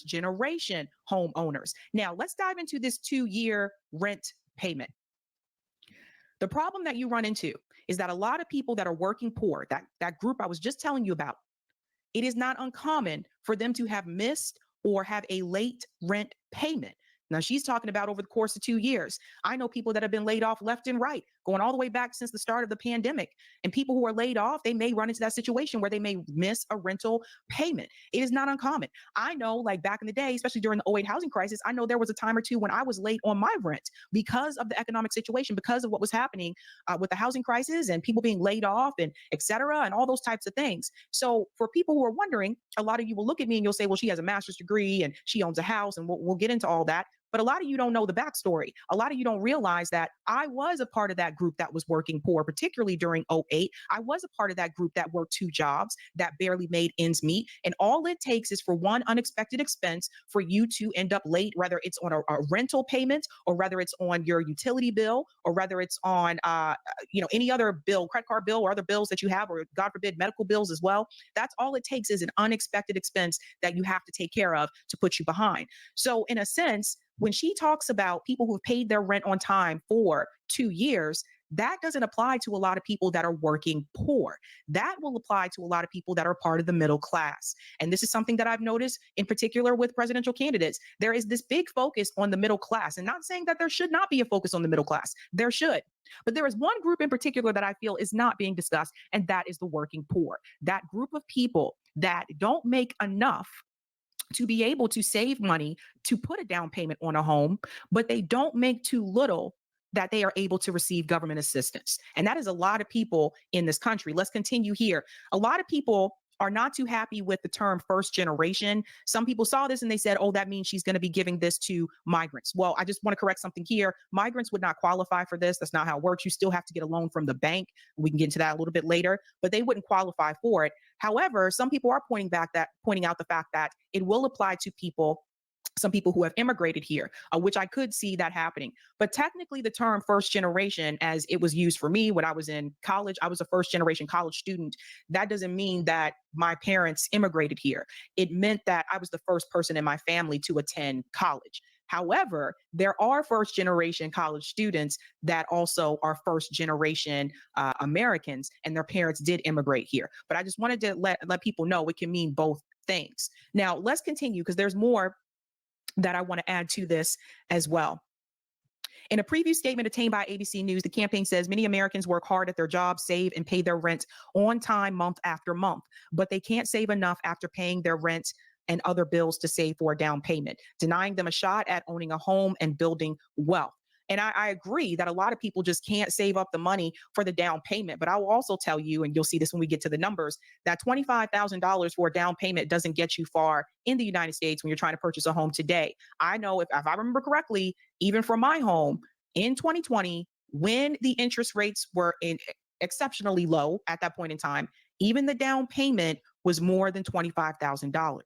Generation homeowners. Now, let's dive into this 2-year rent payment. The problem that you run into is that a lot of people that are working poor, that group I was just telling you about, it is not uncommon for them to have missed or have a late rent payment. Now, she's talking about over the course of 2 years. I know people that have been laid off left and right, going all the way back since the start of the pandemic. And people who are laid off, they may run into that situation where they may miss a rental payment. It is not uncommon. I know, like back in the day, especially during the 2008 housing crisis, I know there was a time or two when I was late on my rent because of the economic situation, because of what was happening with the housing crisis and people being laid off and et cetera, and all those types of things. So for people who are wondering, a lot of you will look at me and you'll say, well, she has a master's degree and she owns a house, and we'll get into all that. But a lot of you don't know the backstory. A lot of you don't realize that I was a part of that group that was working poor, particularly during 2008. I was a part of that group that worked 2 jobs, that barely made ends meet. And all it takes is for one unexpected expense for you to end up late, whether it's on a rental payment, or whether it's on your utility bill, or whether it's on any other bill, credit card bill, or other bills that you have, or God forbid, medical bills as well. That's all it takes, is an unexpected expense that you have to take care of to put you behind. So in a sense, when she talks about people who have paid their rent on time for 2 years, that doesn't apply to a lot of people that are working poor. That will apply to a lot of people that are part of the middle class. And this is something that I've noticed in particular with presidential candidates. There is this big focus on the middle class, and not saying that there should not be a focus on the middle class. There should. But there is one group in particular that I feel is not being discussed, and that is the working poor. That group of people that don't make enough to be able to save money to put a down payment on a home, but they don't make too little that they are able to receive government assistance. And that is a lot of people in this country. Let's continue here. A lot of people are not too happy with the term first generation. Some people saw this and they said, oh, that means she's going to be giving this to migrants. Well, I just want to correct something here. Migrants would not qualify for this. That's not how it works. You still have to get a loan from the bank. We can get into that a little bit later, but they wouldn't qualify for it. However, some people are pointing out the fact that it will apply to some people who have immigrated here, which I could see that happening. But technically, the term first generation, as it was used for me when I was in college, I was a first generation college student. That doesn't mean that my parents immigrated here. It meant that I was the first person in my family to attend college. However, there are first generation college students that also are first generation Americans, and their parents did immigrate here. But I just wanted to let people know it can mean both things. Now, let's continue, because there's more that I want to add to this as well. In a preview statement obtained by ABC News, the campaign says many Americans work hard at their jobs, save and pay their rent on time, month after month, but they can't save enough after paying their rent and other bills to save for a down payment, denying them a shot at owning a home and building wealth. And I agree that a lot of people just can't save up the money for the down payment. But I will also tell you, and you'll see this when we get to the numbers, that $25,000 for a down payment doesn't get you far in the United States when you're trying to purchase a home today. I know if I remember correctly, even for my home in 2020, when the interest rates were exceptionally low at that point in time, even the down payment was more than $25,000.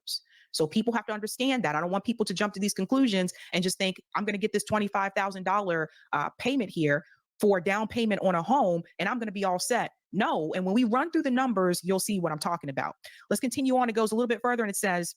So people have to understand that. I don't want people to jump to these conclusions and just think, I'm going to get this $25,000 payment here for a down payment on a home, and I'm going to be all set. No. And when we run through the numbers, you'll see what I'm talking about. Let's continue on. It goes a little bit further, and it says,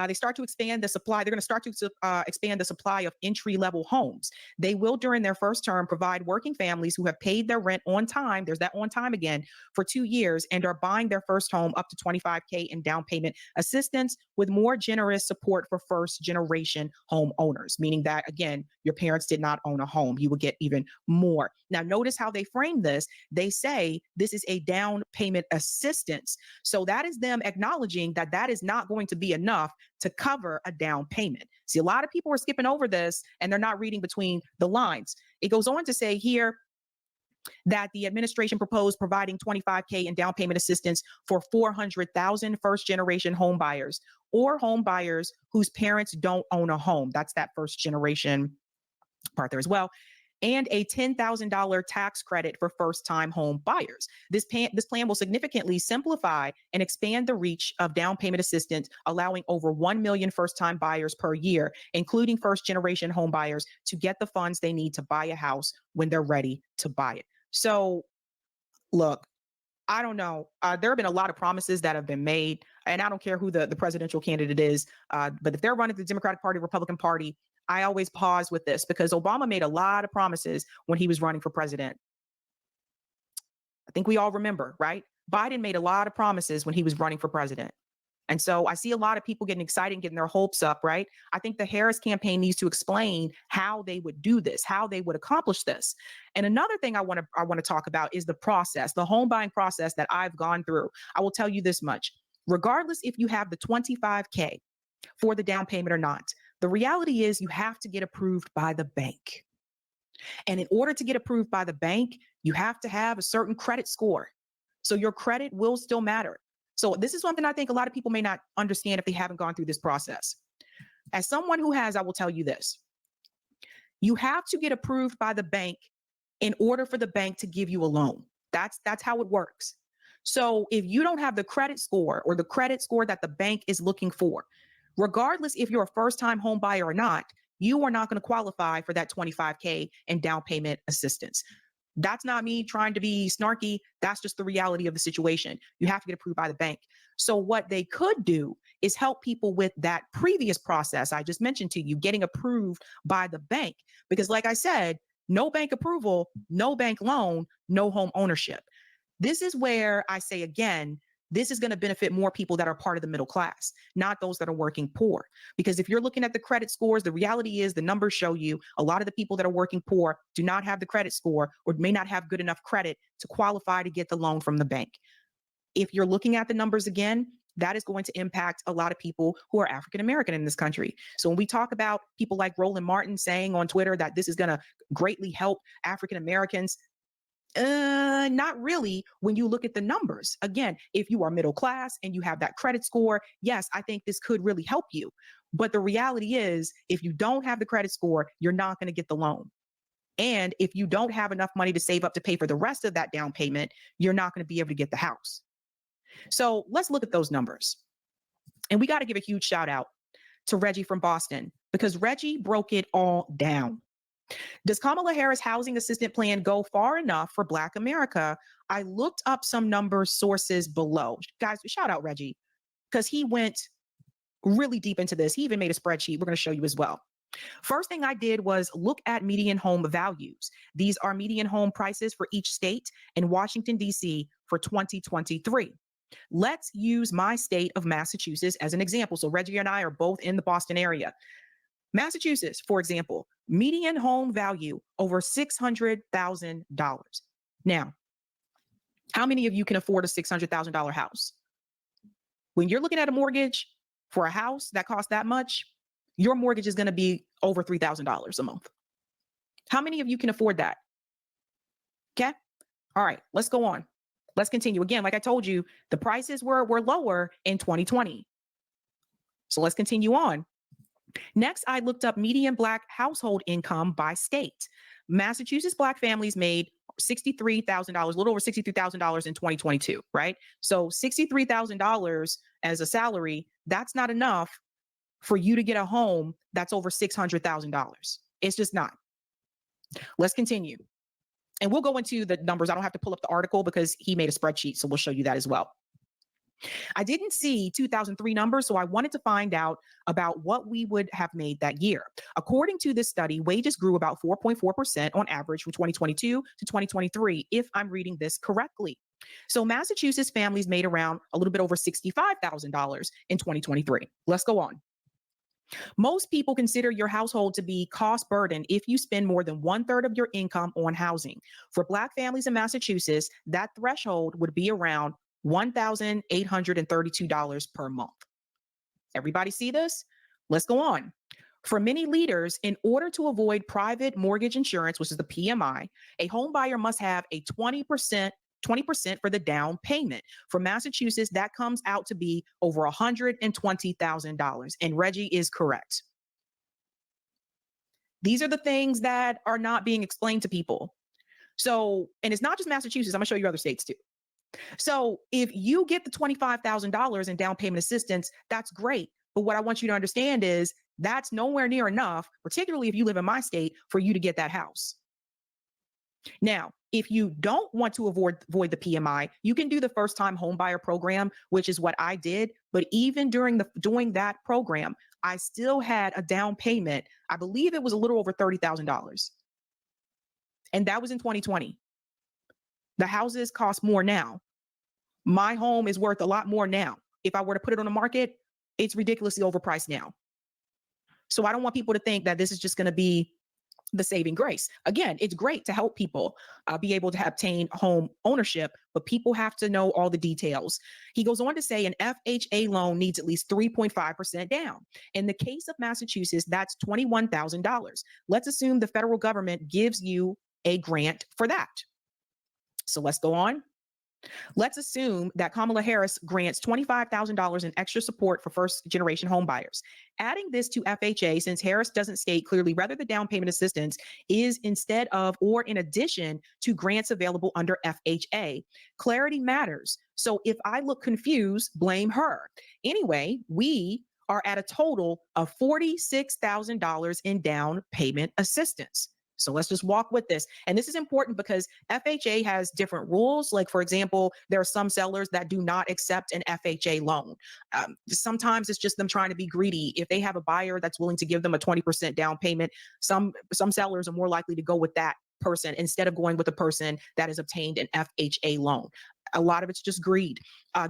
they start to expand the supply. They're going to start to expand the supply of entry-level homes. They will, during their first term, provide working families who have paid their rent on time, there's that on time again, for 2 years and are buying their first home up to $25,000 in down payment assistance, with more generous support for first-generation homeowners, meaning that, again, your parents did not own a home. You will get even more. Now, notice how they frame this. They say this is a down payment assistance. So that is them acknowledging that that is not going to be enough to cover a down payment. See, a lot of people are skipping over this and they're not reading between the lines. It goes on to say here, that the administration proposed providing $25K in down payment assistance for 400,000 first-generation home buyers or home buyers whose parents don't own a home. That's that first-generation part there as well. And a $10,000 tax credit for first-time home buyers. This plan will significantly simplify and expand the reach of down payment assistance, allowing over 1 million first-time buyers per year, including first-generation home buyers, to get the funds they need to buy a house when they're ready to buy it. So, look, I don't know. There have been a lot of promises that have been made, and I don't care who the presidential candidate is, but if they're running the Democratic Party, Republican Party, I always pause with this because Obama made a lot of promises when he was running for president. I think we all remember, right? Biden made a lot of promises when he was running for president. And so I see a lot of people getting excited and getting their hopes up, right? I think the Harris campaign needs to explain how they would do this, how they would accomplish this. And another thing I want to talk about is the process, the home buying process that I've gone through. I will tell you this much. Regardless if you have the $25K for the down payment or not, the reality is you have to get approved by the bank. And in order to get approved by the bank, you have to have a certain credit score. So your credit will still matter. So this is something I think a lot of people may not understand if they haven't gone through this process. As someone who has, I will tell you this. You have to get approved by the bank in order for the bank to give you a loan. That's how it works. So if you don't have the credit score or the credit score that the bank is looking for, regardless if you're a first-time home buyer or not, you are not going to qualify for that $25K in down payment assistance. That's not me trying to be snarky. That's just the reality of the situation. You have to get approved by the bank. So what they could do is help people with that previous process I just mentioned to you, getting approved by the bank. Because like I said, no bank approval, no bank loan, no home ownership. This is where I say again, this is going to benefit more people that are part of the middle class, not those that are working poor. Because if you're looking at the credit scores, the reality is the numbers show you a lot of the people that are working poor do not have the credit score or may not have good enough credit to qualify to get the loan from the bank. If you're looking at the numbers again, that is going to impact a lot of people who are African American in this country. So when we talk about people like Roland Martin saying on Twitter that this is going to greatly help African Americans, not really when you look at the numbers. Again, if you are middle class and you have that credit score, yes, I think this could really help you. But the reality is, if you don't have the credit score, you're not going to get the loan. And if you don't have enough money to save up to pay for the rest of that down payment, you're not going to be able to get the house. So let's look at those numbers. And we got to give a huge shout out to Reggie from Boston because Reggie broke it all down. Does Kamala Harris' housing assistance plan go far enough for Black America? I looked up some numbers sources below. Guys, shout out Reggie because he went really deep into this. He even made a spreadsheet we're going to show you as well. First thing I did was look at median home values. These are median home prices for each state in Washington, D.C. for 2023. Let's use my state of Massachusetts as an example. So Reggie and I are both in the Boston area. Massachusetts, for example, median home value over $600,000. Now, how many of you can afford a $600,000 house? When you're looking at a mortgage for a house that costs that much, your mortgage is going to be over $3,000 a month. How many of you can afford that? Okay. All right, let's go on. Let's continue. Again, like I told you, the prices were lower in 2020. So let's continue on. Next, I looked up median Black household income by state. Massachusetts Black families made $63,000, a little over $63,000 in 2022, right? So $63,000 as a salary, that's not enough for you to get a home that's over $600,000. It's just not. Let's continue. And we'll go into the numbers. I don't have to pull up the article because he made a spreadsheet, so we'll show you that as well. I didn't see 2003 numbers, so I wanted to find out about what we would have made that year. According to this study, wages grew about 4.4% on average from 2022 to 2023, if I'm reading this correctly. So Massachusetts families made around a little bit over $65,000 in 2023. Let's go on. Most people consider your household to be cost burden if you spend more than 1/3 of your income on housing. For Black families in Massachusetts, that threshold would be around $1,832 per month. Everybody see this? Let's go on. For many leaders, in order to avoid private mortgage insurance, which is the PMI, a home buyer must have a 20% for the down payment. For Massachusetts, that comes out to be over $120,000. And Reggie is correct. These are the things that are not being explained to people. So, and it's not just Massachusetts. I'm gonna show you other states too. So if you get the $25,000 in down payment assistance, that's great. But what I want you to understand is that's nowhere near enough, particularly if you live in my state, for you to get that house. Now, if you don't want to avoid the PMI, you can do the first time home buyer program, which is what I did. But even during that program, I still had a down payment. I believe it was a little over $30,000. And that was in 2020. The houses cost more now. My home is worth a lot more now. If I were to put it on the market, it's ridiculously overpriced now. So I don't want people to think that this is just going to be the saving grace. Again, it's great to help people be able to obtain home ownership, but people have to know all the details. He goes on to say an FHA loan needs at least 3.5% down. In the case of Massachusetts, that's $21,000. Let's assume the federal government gives you a grant for that. So let's go on. Let's assume that Kamala Harris grants $25,000 in extra support for first-generation home buyers. Adding this to FHA, since Harris doesn't state clearly whether the down payment assistance is instead of or in addition to grants available under FHA. Clarity matters. So if I look confused, blame her. Anyway, we are at a total of $46,000 in down payment assistance. So let's just walk with this. And this is important because FHA has different rules. Like, for example, there are some sellers that do not accept an FHA loan. Sometimes it's just them trying to be greedy. If they have a buyer that's willing to give them a 20% down payment, some sellers are more likely to go with that person instead of going with a person that has obtained an FHA loan. A lot of it's just greed.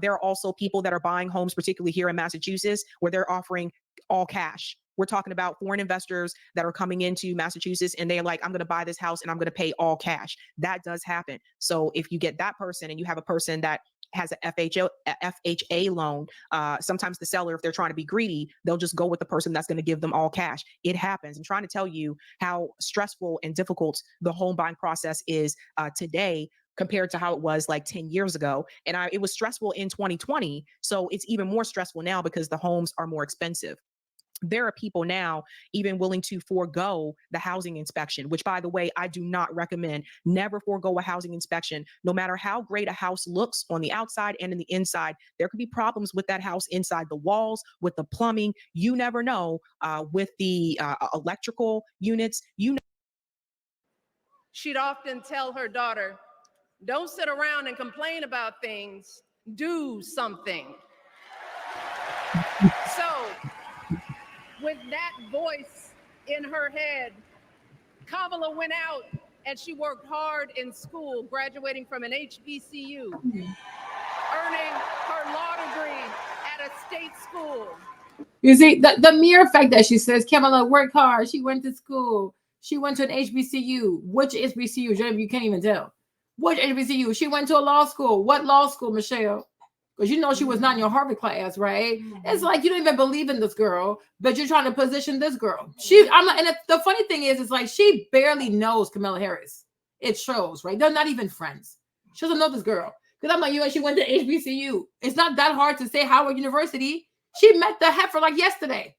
There are also people that are buying homes, particularly here in Massachusetts, where they're offering all cash. We're talking about foreign investors that are coming into Massachusetts and they're like, I'm going to buy this house and I'm going to pay all cash. That does happen. So if you get that person and you have a person that has a FHA loan, sometimes the seller, if they're trying to be greedy, they'll just go with the person that's going to give them all cash. It happens. I'm trying to tell you how stressful and difficult the home buying process is today compared to how it was like 10 years ago. And it was stressful in 2020. So it's even more stressful now because the homes are more expensive. There are people now even willing to forego the housing inspection, which, by the way, I do not recommend. Never forego a housing inspection. No matter how great a house looks on the outside and in the inside, there could be problems with that house inside the walls, with the plumbing. You never know with the electrical units. She'd often tell her daughter, don't sit around and complain about things, do something. So, with that voice in her head, Kamala went out and she worked hard in school, graduating from an HBCU, earning her law degree at a state school. You see, the mere fact that she says, Kamala worked hard, she went to school, she went to an HBCU. Which HBCU? You can't even tell. Which HBCU? She went to a law school. What law school, Michelle? Because you know she was not in your Harvard class, right? It's like you don't even believe in this girl, but you're trying to position this girl. The funny thing is, it's like she barely knows Kamala Harris. It shows, right? They're not even friends. She doesn't know this girl. Because I'm like, she went to HBCU. It's not that hard to say Howard University. She met the heifer like yesterday.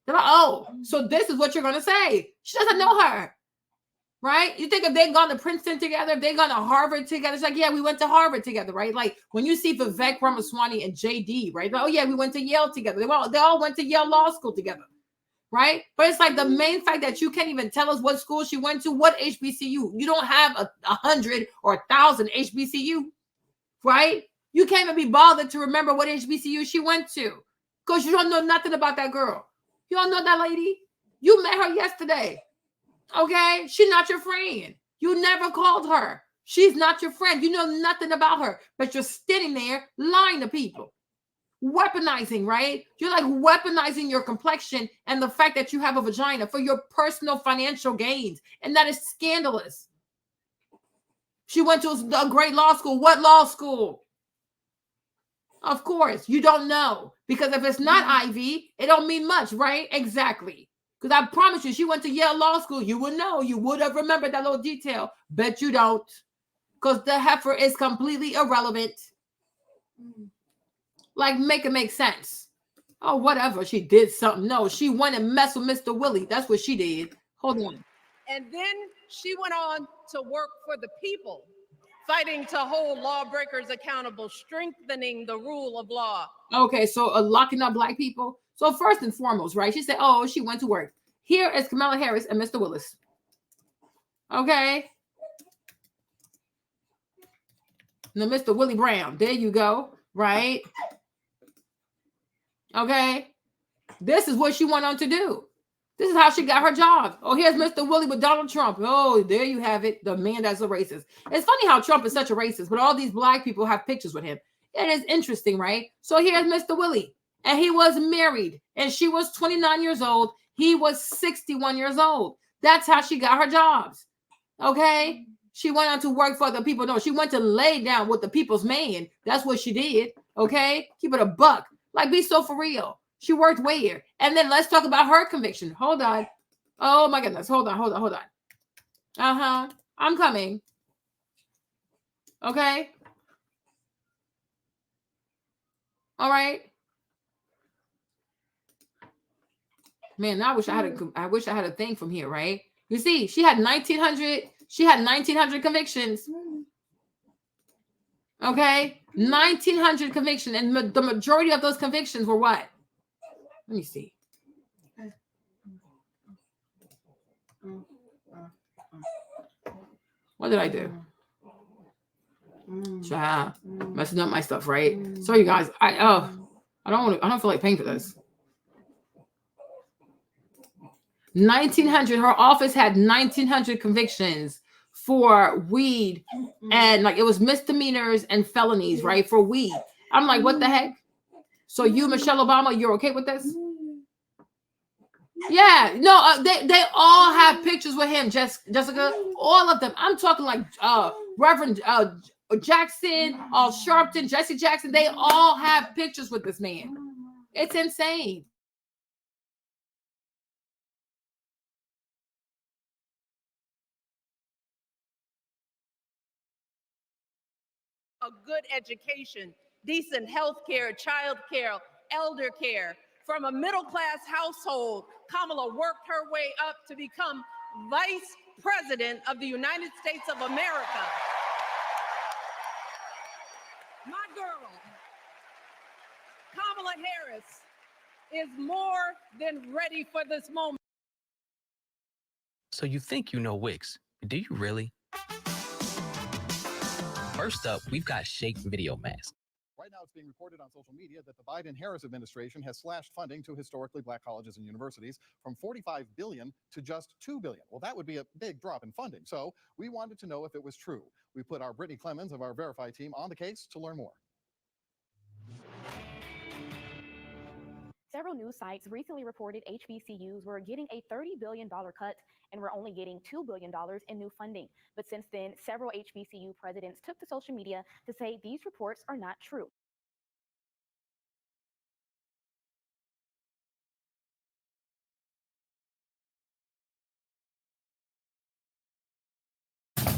They're like, oh, so this is what you're gonna say. She doesn't know her. Right? You think if they'd gone to Princeton together, if they'd gone to Harvard together, it's like, yeah, we went to Harvard together, right? Like when you see Vivek Ramaswamy and JD, right? Oh, yeah, we went to Yale together. They all went to Yale Law School together, right? But it's like the main fact that you can't even tell us what school she went to, what HBCU. You don't have 100 or 1,000 HBCU, right? You can't even be bothered to remember what HBCU she went to because you don't know nothing about that girl. You don't know that lady. You met her yesterday. Okay, she's not your friend. You never called her. She's not your friend. You know nothing about her, but you're standing there lying to people, weaponizing, right? You're like weaponizing your complexion and the fact that you have a vagina for your personal financial gains, and that is scandalous. She went to a great law school. What law school? Of course, you don't know, because if it's not Ivy, it don't mean much, right? Exactly. Because I promise you, she went to Yale Law School. You would know. You would have remembered that little detail. Bet you don't. Because the heifer is completely irrelevant. Like, make it make sense. Oh, whatever. She did something. No, she went and messed with Mr. Willie. That's what she did. Hold on. And then she went on to work for the people, fighting to hold lawbreakers accountable, strengthening the rule of law. Okay, so locking up black people. So first and foremost, right? She said, oh, she went to work. Here is Kamala Harris and Mr. Willis. Okay. Now, Mr. Willie Brown. There you go. Right? Okay. This is what she went on to do. This is how she got her job. Oh, here's Mr. Willie with Donald Trump. Oh, there you have it. The man that's a racist. It's funny how Trump is such a racist, but all these black people have pictures with him. It is interesting, right? So here's Mr. Willie. And he was married. And she was 29 years old. He was 61 years old. That's how she got her jobs. Okay? She went on to work for the people. No, she went to lay down with the people's man. That's what she did. Okay? Keep it a buck. Like, be so for real. She worked where? And then let's talk about her conviction. Hold on. Oh, my goodness. Hold on. I'm coming. Okay? All right. Man, I wish I had a thing from here, right? You see, she had 1900 convictions. Okay? 1900 convictions, and the majority of those convictions were what? Let me see. What did I do? Child, messing up my stuff, right? So you guys, I don't feel like paying for this. 1900. Her office had 1900 convictions for weed, and like it was misdemeanors and felonies, right? For weed. I'm like, what the heck? So you, Michelle Obama, you're okay with this? Yeah, no, they all have pictures with him, Jessica, all of them. I'm talking like Reverend Jackson, Sharpton, Jesse Jackson. They all have pictures with this man. It's insane. A good education, decent health care, child care, elder care. From a middle-class household, Kamala worked her way up to become Vice President of the United States of America. My girl, Kamala Harris, is more than ready for this moment. So you think you know Wix, do you really? First up, we've got Shake Video Mask. Right now, it's being reported on social media that the Biden-Harris administration has slashed funding to historically black colleges and universities from $45 billion to just $2 billion. Well, that would be a big drop in funding. So we wanted to know if it was true. We put our Brittany Clemens of our Verify team on the case to learn more. Several news sites recently reported HBCUs were getting a $30 billion cut and were only getting $2 billion in new funding. But since then, several HBCU presidents took to social media to say these reports are not true.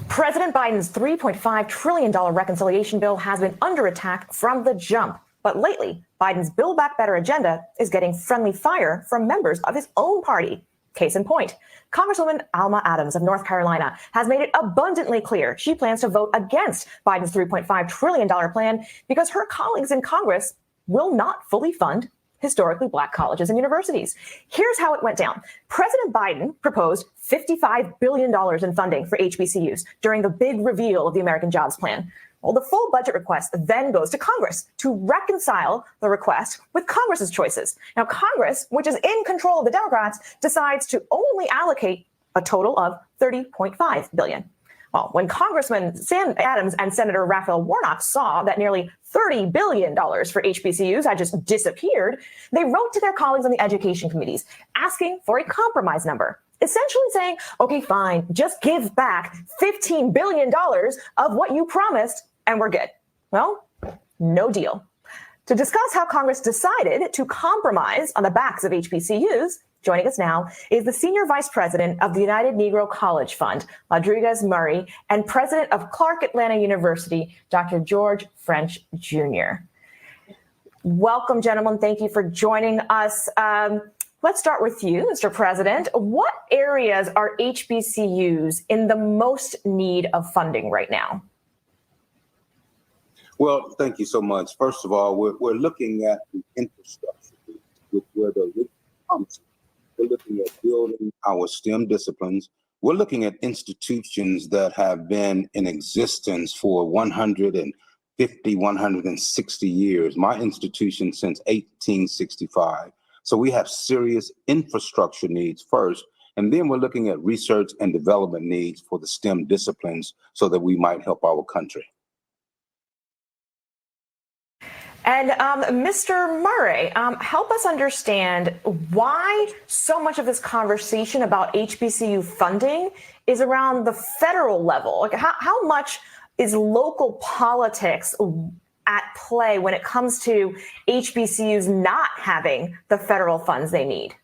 President Biden's $3.5 trillion reconciliation bill has been under attack from the jump. But lately, Biden's Build Back Better agenda is getting friendly fire from members of his own party. Case in point, Congresswoman Alma Adams of North Carolina has made it abundantly clear she plans to vote against Biden's $3.5 trillion plan because her colleagues in Congress will not fully fund historically black colleges and universities. Here's how it went down. President Biden proposed $55 billion in funding for HBCUs during the big reveal of the American Jobs Plan. Well, the full budget request then goes to Congress to reconcile the request with Congress's choices. Now, Congress, which is in control of the Democrats, decides to only allocate a total of $30.5 billion. Well, when Congressman Sam Adams and Senator Raphael Warnock saw that nearly $30 billion for HBCUs had just disappeared, they wrote to their colleagues on the education committees asking for a compromise number, essentially saying, okay, fine, just give back $15 billion of what you promised and we're good. Well, no deal. To discuss how Congress decided to compromise on the backs of HBCUs, Joining us now is the Senior Vice President of the United Negro College Fund, Rodriguez Murray, and President of Clark Atlanta University, Dr. George French Jr. Welcome, gentlemen. Thank you for joining us. Let's start with you, Mr. President. What areas are HBCUs in the most need of funding right now? Well, thank you so much. First of all, we're looking at the infrastructure, with where the comes. We're looking at building our STEM disciplines. We're looking at institutions that have been in existence for 150, 160 years. My institution since 1865. So we have serious infrastructure needs first, and then we're looking at research and development needs for the STEM disciplines so that we might help our country. And Mr. Murray, help us understand why so much of this conversation about HBCU funding is around the federal level. Like, how much is local politics at play when it comes to HBCUs not having the federal funds they need?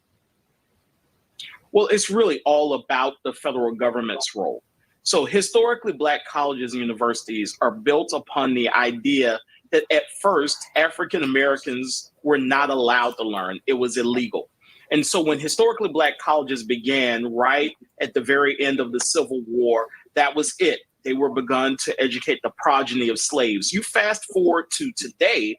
Well, it's really all about the federal government's role. So historically, Black colleges and universities are built upon the idea that at first, African Americans were not allowed to learn. It was illegal. And so when historically Black colleges began right at the very end of the Civil War, that was it. They were begun to educate the progeny of slaves. You fast forward to today,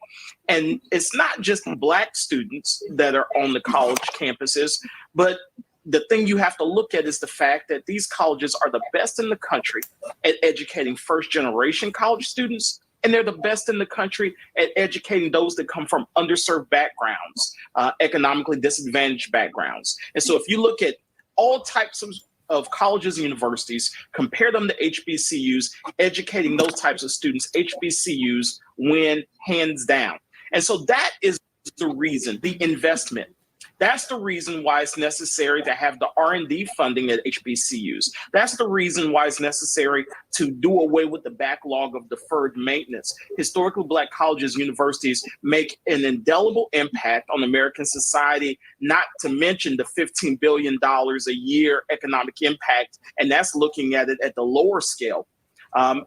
and it's not just Black students that are on the college campuses, but the thing you have to look at is the fact that these colleges are the best in the country at educating first-generation college students, and they're the best in the country at educating those that come from underserved backgrounds, economically disadvantaged backgrounds. And so if you look at all types of colleges and universities, compare them to HBCUs, educating those types of students, HBCUs win hands down. And so that is the reason, the investment. That's the reason why it's necessary to have the R&D funding at HBCUs. That's the reason why it's necessary to do away with the backlog of deferred maintenance. Historically Black colleges and universities make an indelible impact on American society, not to mention the $15 billion a year economic impact, and that's looking at it at the lower scale.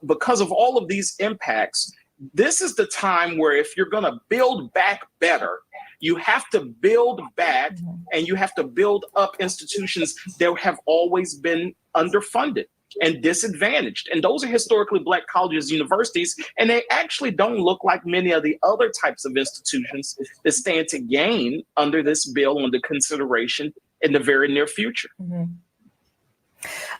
Because of all of these impacts, this is the time where if you're going to build back better, you have to build back and you have to build up institutions that have always been underfunded and disadvantaged. And those are historically Black colleges and universities, and they actually don't look like many of the other types of institutions that stand to gain under this bill under consideration in the very near future.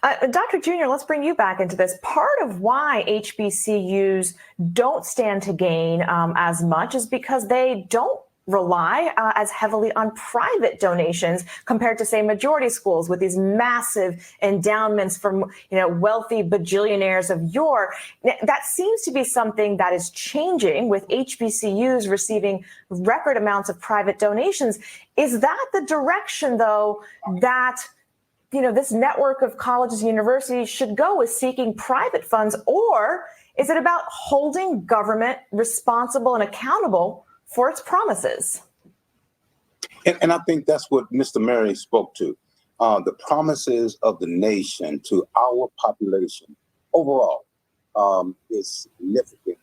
Dr. Jr., let's bring you back into this. Part of why HBCUs don't stand to gain as much is because they don't rely as heavily on private donations compared to, say, majority schools with these massive endowments from, wealthy bajillionaires of yore. That seems to be something that is changing with HBCUs receiving record amounts of private donations. Is that the direction, though, that this network of colleges and universities should go, is seeking private funds, or is it about holding government responsible and accountable for its promises? And I think that's what Mr. Murray spoke to. The promises of the nation to our population overall is significant.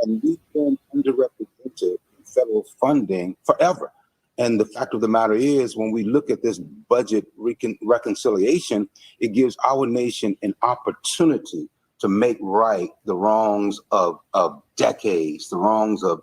And we've been underrepresented in federal funding forever. And the fact of the matter is, when we look at this budget reconciliation, it gives our nation an opportunity to make right the wrongs of decades, the wrongs of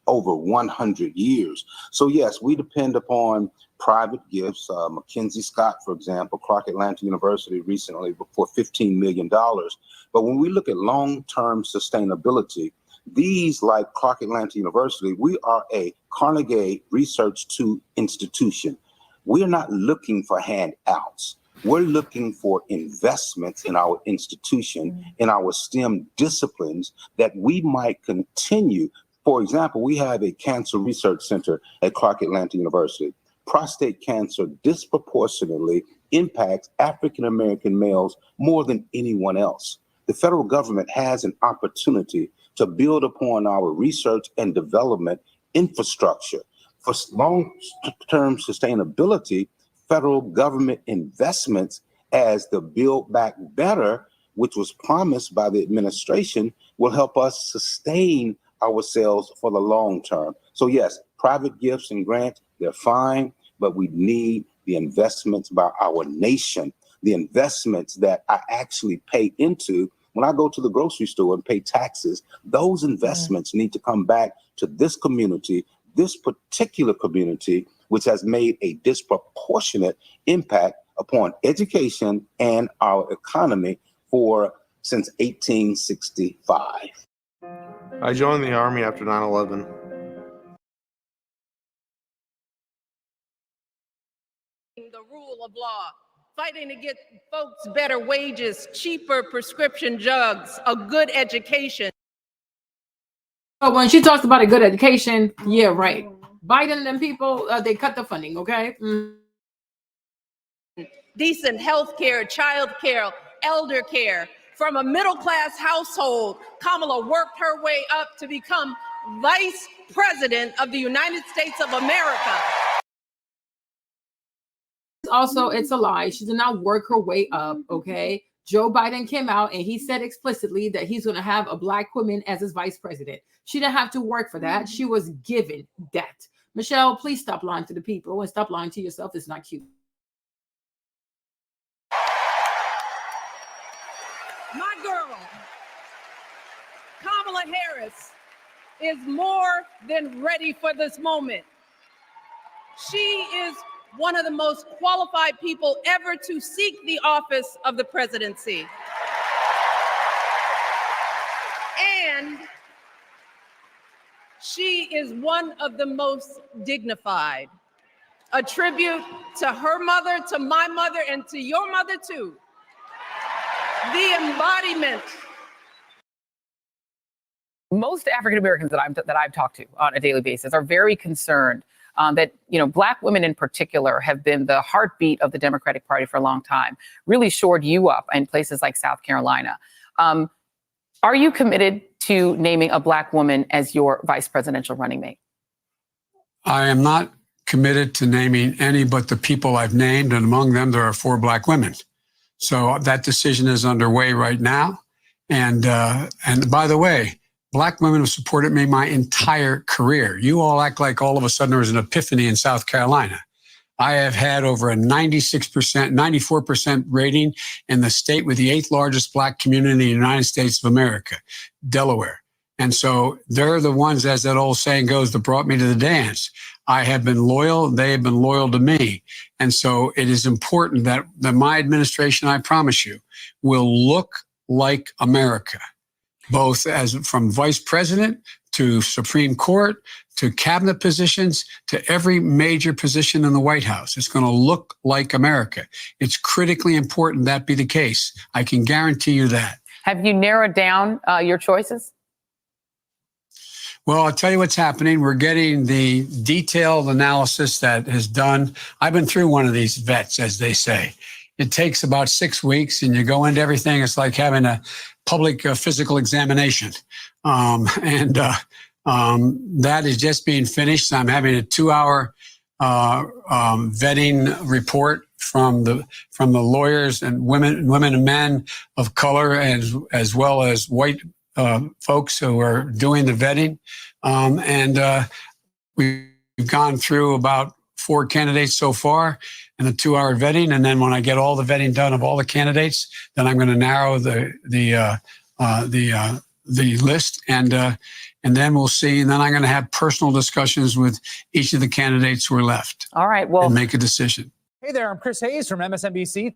over 100 years. So yes, we depend upon private gifts. Mackenzie Scott, for example, Clark Atlanta University recently for $15 million. But when we look at long-term sustainability, these, like Clark Atlanta University, we are a Carnegie Research II institution. We're not looking for handouts. We're looking for investments in our institution, in our STEM disciplines that we might continue. For example, we have a cancer research center at Clark Atlanta University. Prostate cancer disproportionately impacts African-American males more than anyone else. The federal government has an opportunity to build upon our research and development infrastructure. For long-term sustainability, federal government investments as the Build Back Better, which was promised by the administration, will help us sustain ourselves for the long term. So yes, private gifts and grants, they're fine, but we need the investments by our nation, the investments that I actually pay into. When I go to the grocery store and pay taxes, those investments need to come back to this community, this particular community, which has made a disproportionate impact upon education and our economy since 1865. I joined the Army after 9/11. The rule of law, fighting to get folks better wages, cheaper prescription drugs, a good education. So when she talks about a good education, yeah, right. Biden and them people, they cut the funding, okay? Decent health care, child care, elder care. From a middle-class household, Kamala worked her way up to become Vice President of the United States of America. Also, it's a lie. She did not work her way up, okay? Joe Biden came out and he said explicitly that he's going to have a Black woman as his vice president. She didn't have to work for that. She was given that. Michelle, please stop lying to the people and stop lying to yourself. It's not cute. My girl, Kamala Harris, is more than ready for this moment. She is one of the most qualified people ever to seek the office of the presidency. And she is one of the most dignified. A tribute to her mother, to my mother, and to your mother too. The embodiment. Most African Americans that I've talked to on a daily basis are very concerned that, Black women in particular have been the heartbeat of the Democratic Party for a long time, really shored you up in places like South Carolina. Are you committed to naming a Black woman as your vice presidential running mate? I am not committed to naming any but the people I've named, and among them there are 4 Black women. So that decision is underway right now. And by the way, Black women have supported me my entire career. You all act like all of a sudden there was an epiphany in South Carolina. I have had over a 96%, 94% rating in the state with the 8th largest Black community in the United States of America, Delaware. And so they're the ones, as that old saying goes, that brought me to the dance. I have been loyal. They have been loyal to me. And so it is important that my administration, I promise you, will look like America, both as from vice president to Supreme Court to cabinet positions to every major position in the White House. It's going to look like America. It's critically important that be the case. I can guarantee you that. Have you narrowed down your choices? Well, I'll tell you what's happening. We're getting the detailed analysis that is done. I've been through one of these vets, as they say. It takes about 6 weeks and you go into everything. It's like having a public physical examination. That is just being finished. I'm having a 2-hour vetting report from the lawyers and women and men of color, as well as white folks who are doing the vetting. We've gone through about 4 candidates so far in the 2-hour vetting. And then when I get all the vetting done of all the candidates, then I'm going to narrow the list, and then we'll see. And then I'm going to have personal discussions with each of the candidates who are left. All right. Well, and make a decision. Hey there, I'm Chris Hayes from MSNBC.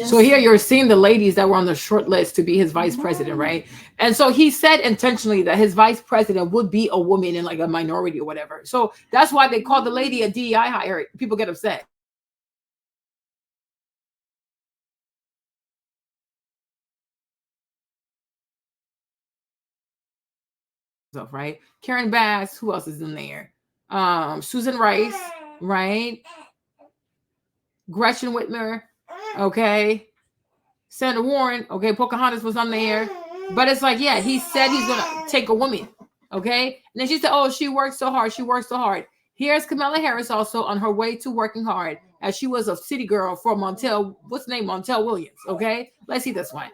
So here you're seeing the ladies that were on the short list to be his vice president, right? And so he said intentionally that his vice president would be a woman in like a minority or whatever. So that's why they call the lady a DEI hire. People get upset. Right? Karen Bass, who else is in there? Susan Rice, right? Gretchen Whitmer, okay. Senator Warren, okay. Pocahontas was on there. But it's like, yeah, he said he's gonna take a woman, okay. And then she said, oh, she works so hard. She works so hard. Here's Kamala Harris also on her way to working hard, as she was a city girl for Montel. What's the name? Montel Williams, okay. Let's see this one.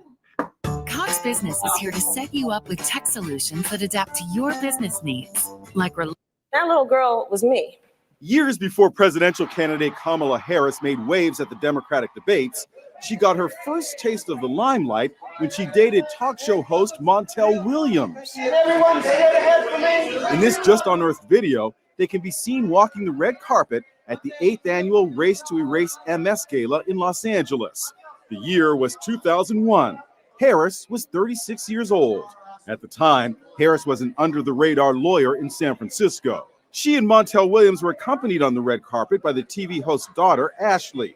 Cox Business is here to set you up with tech solutions that adapt to your business needs. Like that little girl was me. Years before presidential candidate Kamala Harris made waves at the Democratic debates, she got her first taste of the limelight when she dated talk show host Montel Williams. Can everyone say it ahead for me? In this just unearthed video, they can be seen walking the red carpet at the 8th annual Race to Erase MS Gala in Los Angeles. The year was 2001. Harris was 36 years old. At the time, Harris was an under-the-radar lawyer in San Francisco. She and Montel Williams were accompanied on the red carpet by the TV host's daughter, Ashley.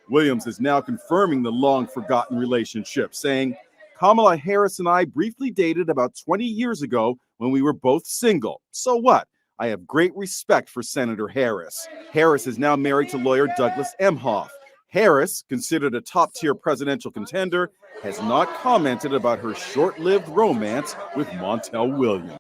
Williams is now confirming the long-forgotten relationship, saying, Kamala Harris and I briefly dated about 20 years ago when we were both single. So what? I have great respect for Senator Harris. Harris is now married to lawyer Douglas Emhoff. Harris, considered a top-tier presidential contender, has not commented about her short-lived romance with Montel Williams.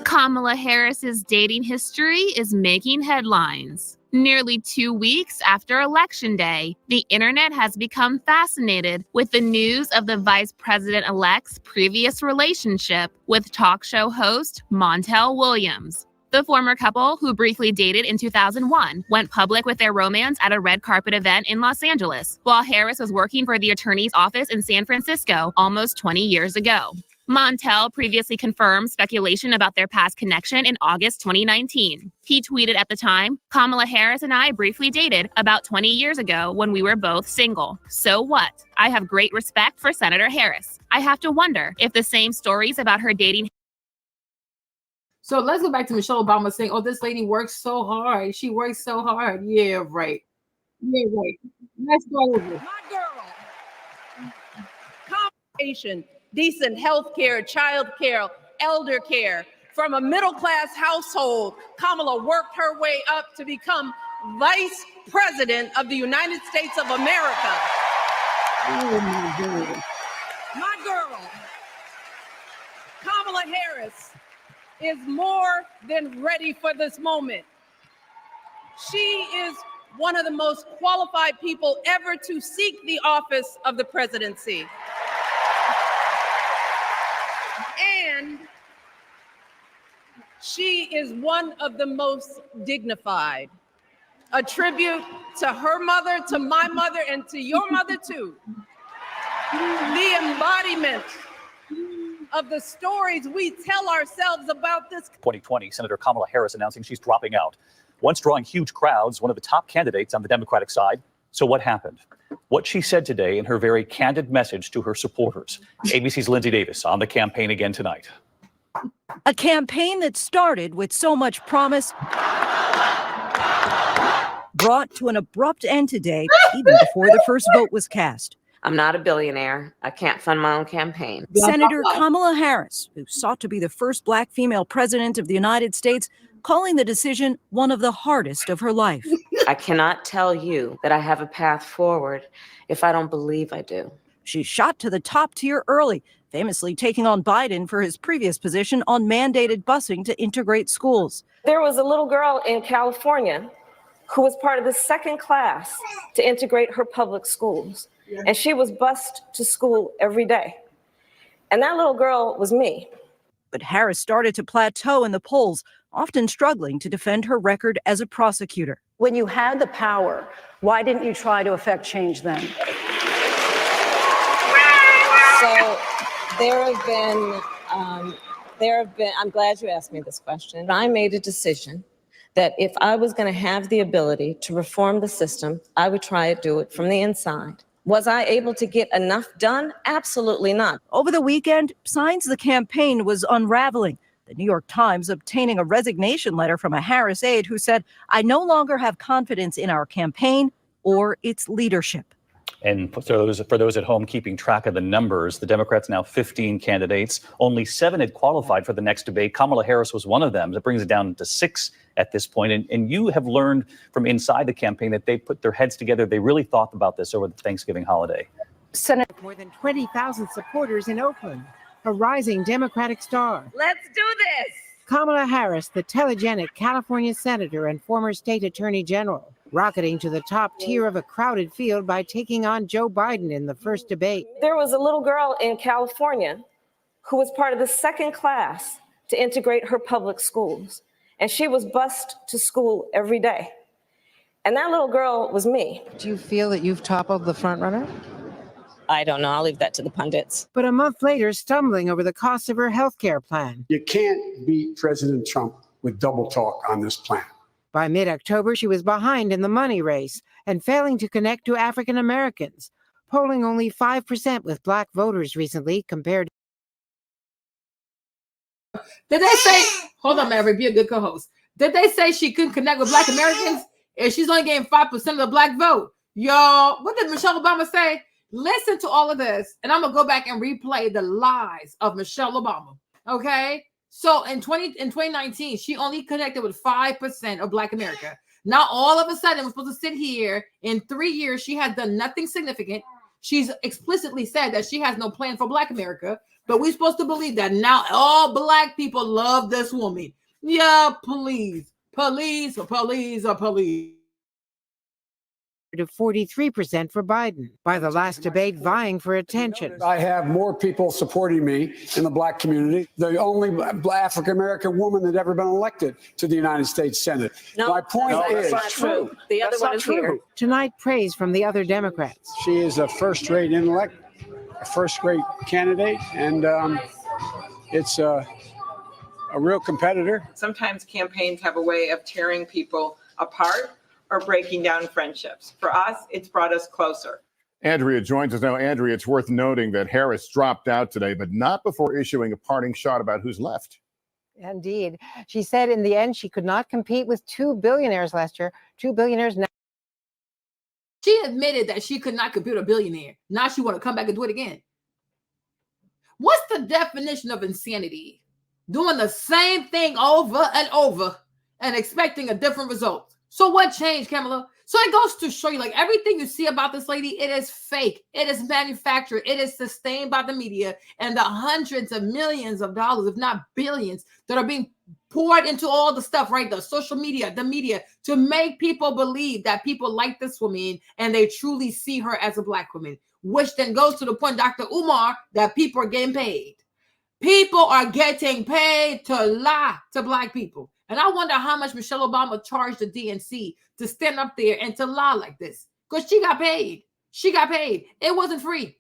Kamala Harris's dating history is making headlines. Nearly 2 weeks after Election Day, the internet has become fascinated with the news of the vice president-elect's previous relationship with talk show host Montel Williams. The former couple, who briefly dated in 2001, went public with their romance at a red carpet event in Los Angeles, while Harris was working for the attorney's office in San Francisco almost 20 years ago. Montel previously confirmed speculation about their past connection in August 2019. He tweeted at the time, Kamala Harris and I briefly dated about 20 years ago when we were both single. So what? I have great respect for Senator Harris. I have to wonder if the same stories about her dating. So let's go back to Michelle Obama saying, oh, this lady works so hard. She works so hard. Yeah, right. Yeah, right. Let's go over. My girl. Conversation. Decent health care, child care, elder care. From a middle-class household, Kamala worked her way up to become Vice President of the United States of America. Oh my God. My girl, Kamala Harris, is more than ready for this moment. She is one of the most qualified people ever to seek the office of the presidency. And she is one of the most dignified. A tribute to her mother, to my mother, and to your mother too. The embodiment of the stories we tell ourselves about this. 2020, Senator Kamala Harris announcing she's dropping out. Once drawing huge crowds, one of the top candidates on the Democratic side. So what happened? What she said today in her very candid message to her supporters. ABC's Lindsay Davis on the campaign again tonight. A campaign that started with so much promise brought to an abrupt end today, even before the first vote was cast. I'm not a billionaire. I can't fund my own campaign. Senator Kamala Harris, who sought to be the first Black female president of the United States, calling the decision one of the hardest of her life. I cannot tell you that I have a path forward if I don't believe I do. She shot to the top tier early, famously taking on Biden for his previous position on mandated busing to integrate schools. There was a little girl in California who was part of the second class to integrate her public schools. And she was bused to school every day. And that little girl was me. But Harris started to plateau in the polls, often struggling to defend her record as a prosecutor. When you had the power, why didn't you try to affect change then? So there have been, I'm glad you asked me this question. I made a decision that if I was going to have the ability to reform the system, I would try to do it from the inside. Was I able to get enough done? Absolutely not. Over the weekend, signs the campaign was unraveling. The New York Times obtaining a resignation letter from a Harris aide who said, "I no longer have confidence in our campaign or its leadership." And for those at home keeping track of the numbers, the Democrats now 15 candidates. Only 7 had qualified for the next debate. Kamala Harris was one of them. That brings it down to 6 at this point. And you have learned from inside the campaign that they put their heads together. They really thought about this over the Thanksgiving holiday. Senator, more than 20,000 supporters in Oakland, a rising Democratic star. Let's do this. Kamala Harris, the telegenic California senator and former state attorney general, rocketing to the top tier of a crowded field by taking on Joe Biden in the first debate. There was a little girl in California who was part of the second class to integrate her public schools. And she was bused to school every day. And that little girl was me. Do you feel that you've toppled the frontrunner? I don't know. I'll leave that to the pundits. But a month later, stumbling over the cost of her health care plan. You can't beat President Trump with double talk on this plan. By mid-October, she was behind in the money race and failing to connect to African Americans, polling only 5% with black voters recently compared. Did they say, hold on, Maverick, be a good co-host. Did they say she couldn't connect with black Americans if she's only getting 5% of the black vote? Y'all, what did Michelle Obama say? Listen to all of this, and I'm going to go back and replay the lies of Michelle Obama, okay? So in 2019, she only connected with 5% of Black America. Now, all of a sudden, we're supposed to sit here. In 3 years, she has done nothing significant. She's explicitly said that she has no plan for Black America, but we're supposed to believe that now all Black people love this woman. Yeah, please, police, police, police. To 43% for Biden. By the last debate, vying for attention. I have more people supporting me in the black community. The only African-American woman that ever been elected to the United States Senate. No, my point is, that's not true. The other one is here. Tonight, praise from the other Democrats. She is a first-rate intellect, a first-rate candidate, and it's a real competitor. Sometimes campaigns have a way of tearing people apart or breaking down friendships. For us, it's brought us closer. Andrea joins us now. Andrea, it's worth noting that Harris dropped out today, but not before issuing a parting shot about who's left. Indeed. She said in the end, she could not compete with 2 billionaires last year. 2 billionaires now. She admitted that she could not compute a billionaire. Now she want to come back and do it again. What's the definition of insanity? Doing the same thing over and over and expecting a different result. So what changed, Kamala? So it goes to show you, like, everything you see about this lady, it is fake. It is manufactured. It is sustained by the media and the hundreds of millions of dollars, if not billions, that are being poured into all the stuff, right? The social media, the media, to make people believe that people like this woman and they truly see her as a Black woman, which then goes to the point, Dr. Umar, that people are getting paid. People are getting paid to lie to Black people. And I wonder how much Michelle Obama charged the DNC to stand up there and to lie like this. Because she got paid. She got paid. It wasn't free.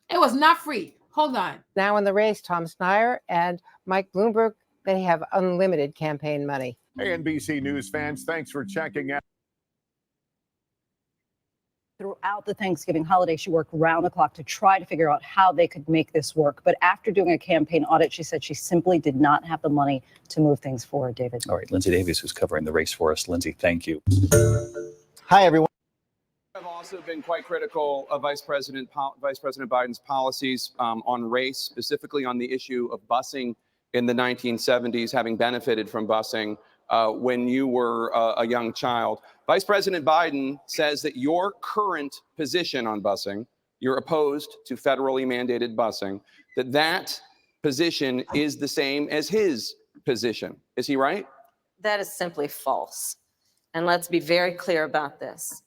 It was not free. Hold on. Now in the race, Tom Steyer and Mike Bloomberg, they have unlimited campaign money. Hey, NBC News fans, thanks for checking out. Throughout the Thanksgiving holiday, she worked round the clock to try to figure out how they could make this work. But after doing a campaign audit, she said she simply did not have the money to move things forward, David. All right, Lindsay Davies, who's covering the race for us. Lindsay, thank you. Hi, everyone. I've also been quite critical of Vice President Biden's policies on race, specifically on the issue of busing in the 1970s, having benefited from busing when you were a young child. Vice President Biden says that your current position on busing, you're opposed to federally mandated busing, that position is the same as his position. Is he right? That is simply false. And let's be very clear about this.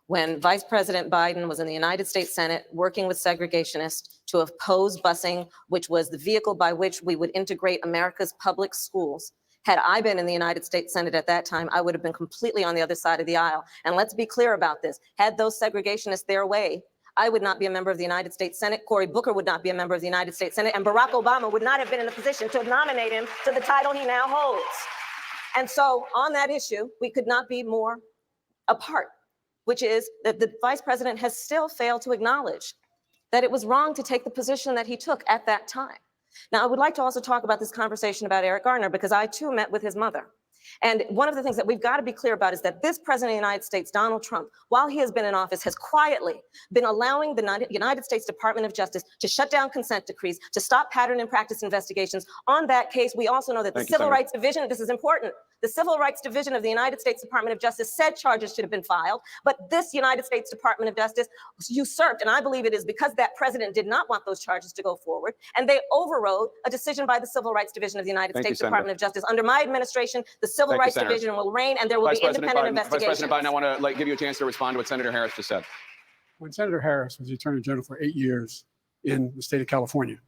When Vice President Biden was in the United States Senate working with segregationists to oppose busing, which was the vehicle by which we would integrate America's public schools, had I been in the United States Senate at that time, I would have been completely on the other side of the aisle. And let's be clear about this. Had those segregationists their way, I would not be a member of the United States Senate. Cory Booker would not be a member of the United States Senate. And Barack Obama would not have been in a position to nominate him to the title he now holds. And so on that issue, we could not be more apart, which is that the vice president has still failed to acknowledge that it was wrong to take the position that he took at that time. Now, I would like to also talk about this conversation about Eric Garner, because I too met with his mother. And one of the things that we've got to be clear about is that this president of the United States, Donald Trump, while he has been in office, has quietly been allowing the United States Department of Justice to shut down consent decrees, to stop pattern and practice investigations. On that case, we also know that the Civil Rights Division, this is important, the Civil Rights Division of the United States Department of Justice said charges should have been filed, but this United States Department of Justice usurped, and I believe it is because that president did not want those charges to go forward, and they overrode a decision by the Civil Rights Division of the United States Department of Justice. Under my administration, the Civil Rights Division will reign, and there will be independent investigations. Vice President Biden, I want to give you a chance to respond to what Senator Harris just said. When Senator Harris was the Attorney General for 8 years in the state of California,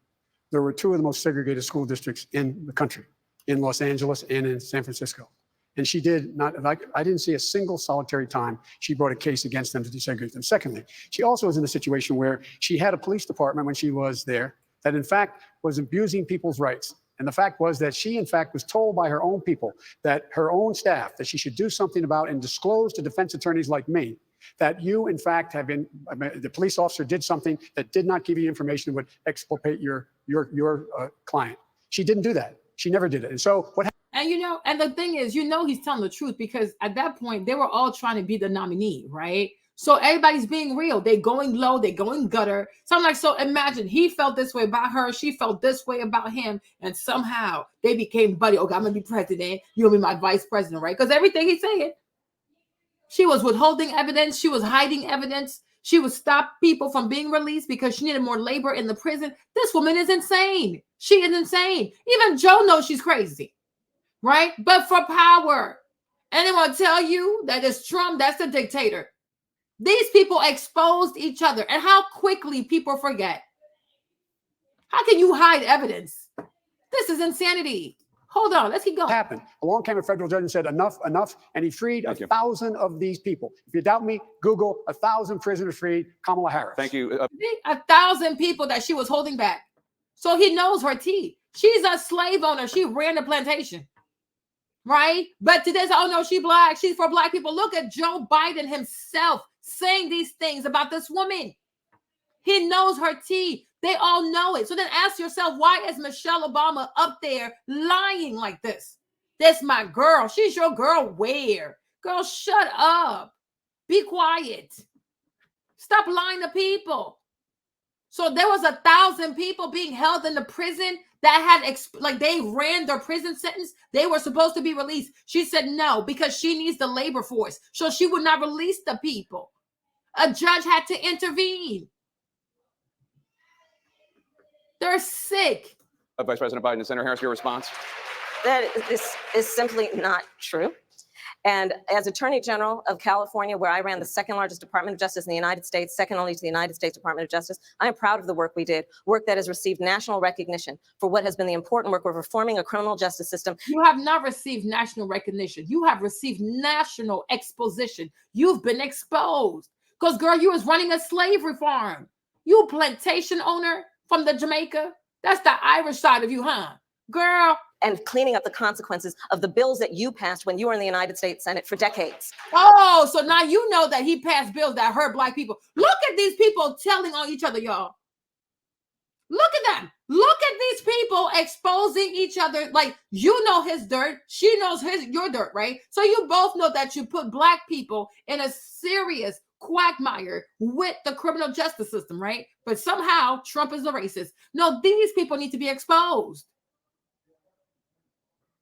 there were two of the most segregated school districts in the country, in Los Angeles and in San Francisco. And she did not, like, I didn't see a single solitary time she brought a case against them to desegregate them. Secondly, she also was in a situation where she had a police department when she was there that in fact was abusing people's rights. And the fact was that she, in fact, was told by her own people, that her own staff, that she should do something about and disclose to defense attorneys like me that you, in fact, have been, the police officer did something that did not give you information that would exculpate your client. She didn't do that. She never did it. And so what happened? And and the thing is, he's telling the truth, because at that point they were all trying to be the nominee, right? So everybody's being real. They're going low, they're going gutter. So I'm like, so imagine he felt this way about her, she felt this way about him, and somehow they became buddy. Okay, I'm gonna be president, you'll be my vice president, right? Because everything he's saying, she was withholding evidence, she was hiding evidence, she would stop people from being released because she needed more labor in the prison. This woman is insane. She is insane. Even Joe knows she's crazy, right? But for power. And they want to tell you that it's Trump, that's the dictator. These people exposed each other, and how quickly people forget. How can you hide evidence? This is insanity. Hold on, let's keep going. Happened. Along came a federal judge and said, enough, and he freed 1,000 of these people. If you doubt me, Google 1,000 prisoners freed, Kamala Harris. Thank you. 1,000 people that she was holding back. So he knows her tea. She's a slave owner. She ran the plantation, right? But today, oh no, she's black. She's for black people. Look at Joe Biden himself saying these things about this woman. He knows her tea. They all know it. So then ask yourself, why is Michelle Obama up there lying like this? That's my girl. She's your girl. Where? Girl, shut up. Be quiet. Stop lying to people. So there was 1,000 people being held in the prison that had, they ran their prison sentence. They were supposed to be released. She said no, because she needs the labor force. So she would not release the people. A judge had to intervene. They're sick. Vice President Biden and Senator Harris, your response? That is simply not true. And as Attorney General of California, where I ran the second largest Department of Justice in the United States, second only to the United States Department of Justice, I am proud of the work we did, work that has received national recognition for what has been the important work of reforming a criminal justice system. You have not received national recognition. You have received national exposition. You've been exposed. Because, girl, you was running a slavery farm. You a plantation owner from the Jamaica. That's the Irish side of you, huh? Girl. And cleaning up the consequences of the bills that you passed when you were in the United States Senate for decades. Oh, so now you know that he passed bills that hurt black people. Look at these people telling on each other, y'all. Look at them. Look at these people exposing each other. Like, you know his dirt. She knows your dirt, right? So you both know that you put black people in a serious quagmire with the criminal justice system, right? But somehow Trump is a racist. No, these people need to be exposed.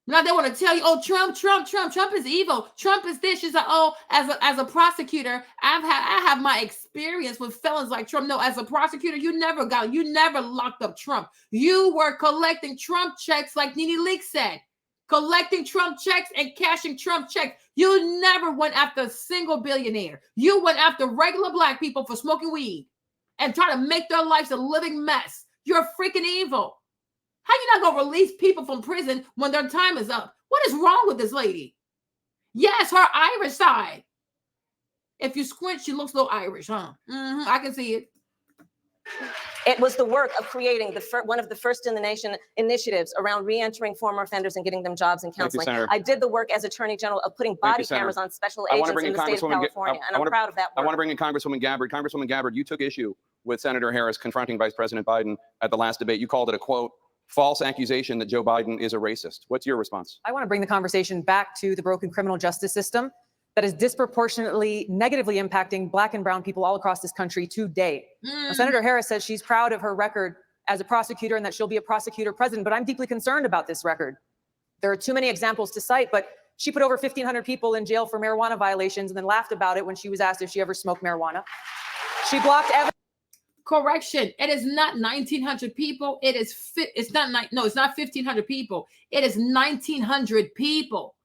Now they want to tell you, oh, Trump is evil. Trump is this. She's like, oh, as a prosecutor, I have my experience with felons like Trump. No, as a prosecutor, you never locked up Trump. You were collecting Trump checks, like Nene Leakes said, collecting Trump checks and cashing Trump checks. You never went after a single billionaire. You went after regular black people for smoking weed and trying to make their lives a living mess. You're freaking evil. How you not gonna release people from prison when their time is up? What is wrong with this lady? Yes, her Irish side. If you squint, she looks a little Irish, huh? I can see it. It was the work of creating one of the first in the nation initiatives around re-entering former offenders and getting them jobs and counseling. I did the work as Attorney General of putting body cameras on special agents in the state of California, and I'm proud of that work. I want to bring in Congresswoman Gabbard. Congresswoman Gabbard, you took issue with Senator Harris confronting Vice President Biden at the last debate. You called it a, quote, false accusation that Joe Biden is a racist. What's your response? I want to bring the conversation back to the broken criminal justice system that is disproportionately negatively impacting Black and brown people all across this country today. Now, Senator Harris says she's proud of her record as a prosecutor and that she'll be a prosecutor president, but I'm deeply concerned about this record. There are too many examples to cite, but she put over 1,500 people in jail for marijuana violations and then laughed about it when she was asked if she ever smoked marijuana. She blocked evidence. Correction. It is not 1,900 people. It's not 1,500 people. It is 1,900 people.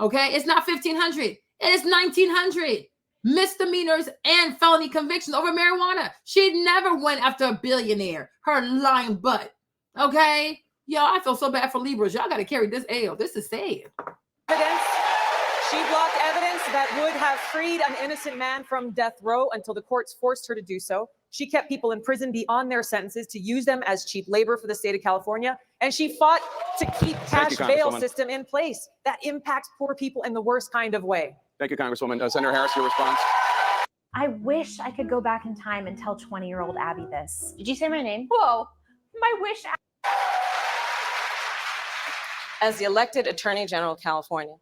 Okay. It's not 1,500. It is 1,900 misdemeanors and felony convictions over marijuana. She never went after a billionaire, her lying butt. Okay. Yo, I feel so bad for Libras. Y'all got to carry this L. This is sad. She blocked evidence that would have freed an innocent man from death row until the courts forced her to do so. She kept people in prison beyond their sentences to use them as cheap labor for the state of California. And she fought to keep cash bail system in place that impacts poor people in the worst kind of way. Thank you, Congresswoman. Senator Harris, your response? I wish I could go back in time and tell 20-year-old Abby this. Did you say my name? Whoa, my wish. As the elected Attorney General of California,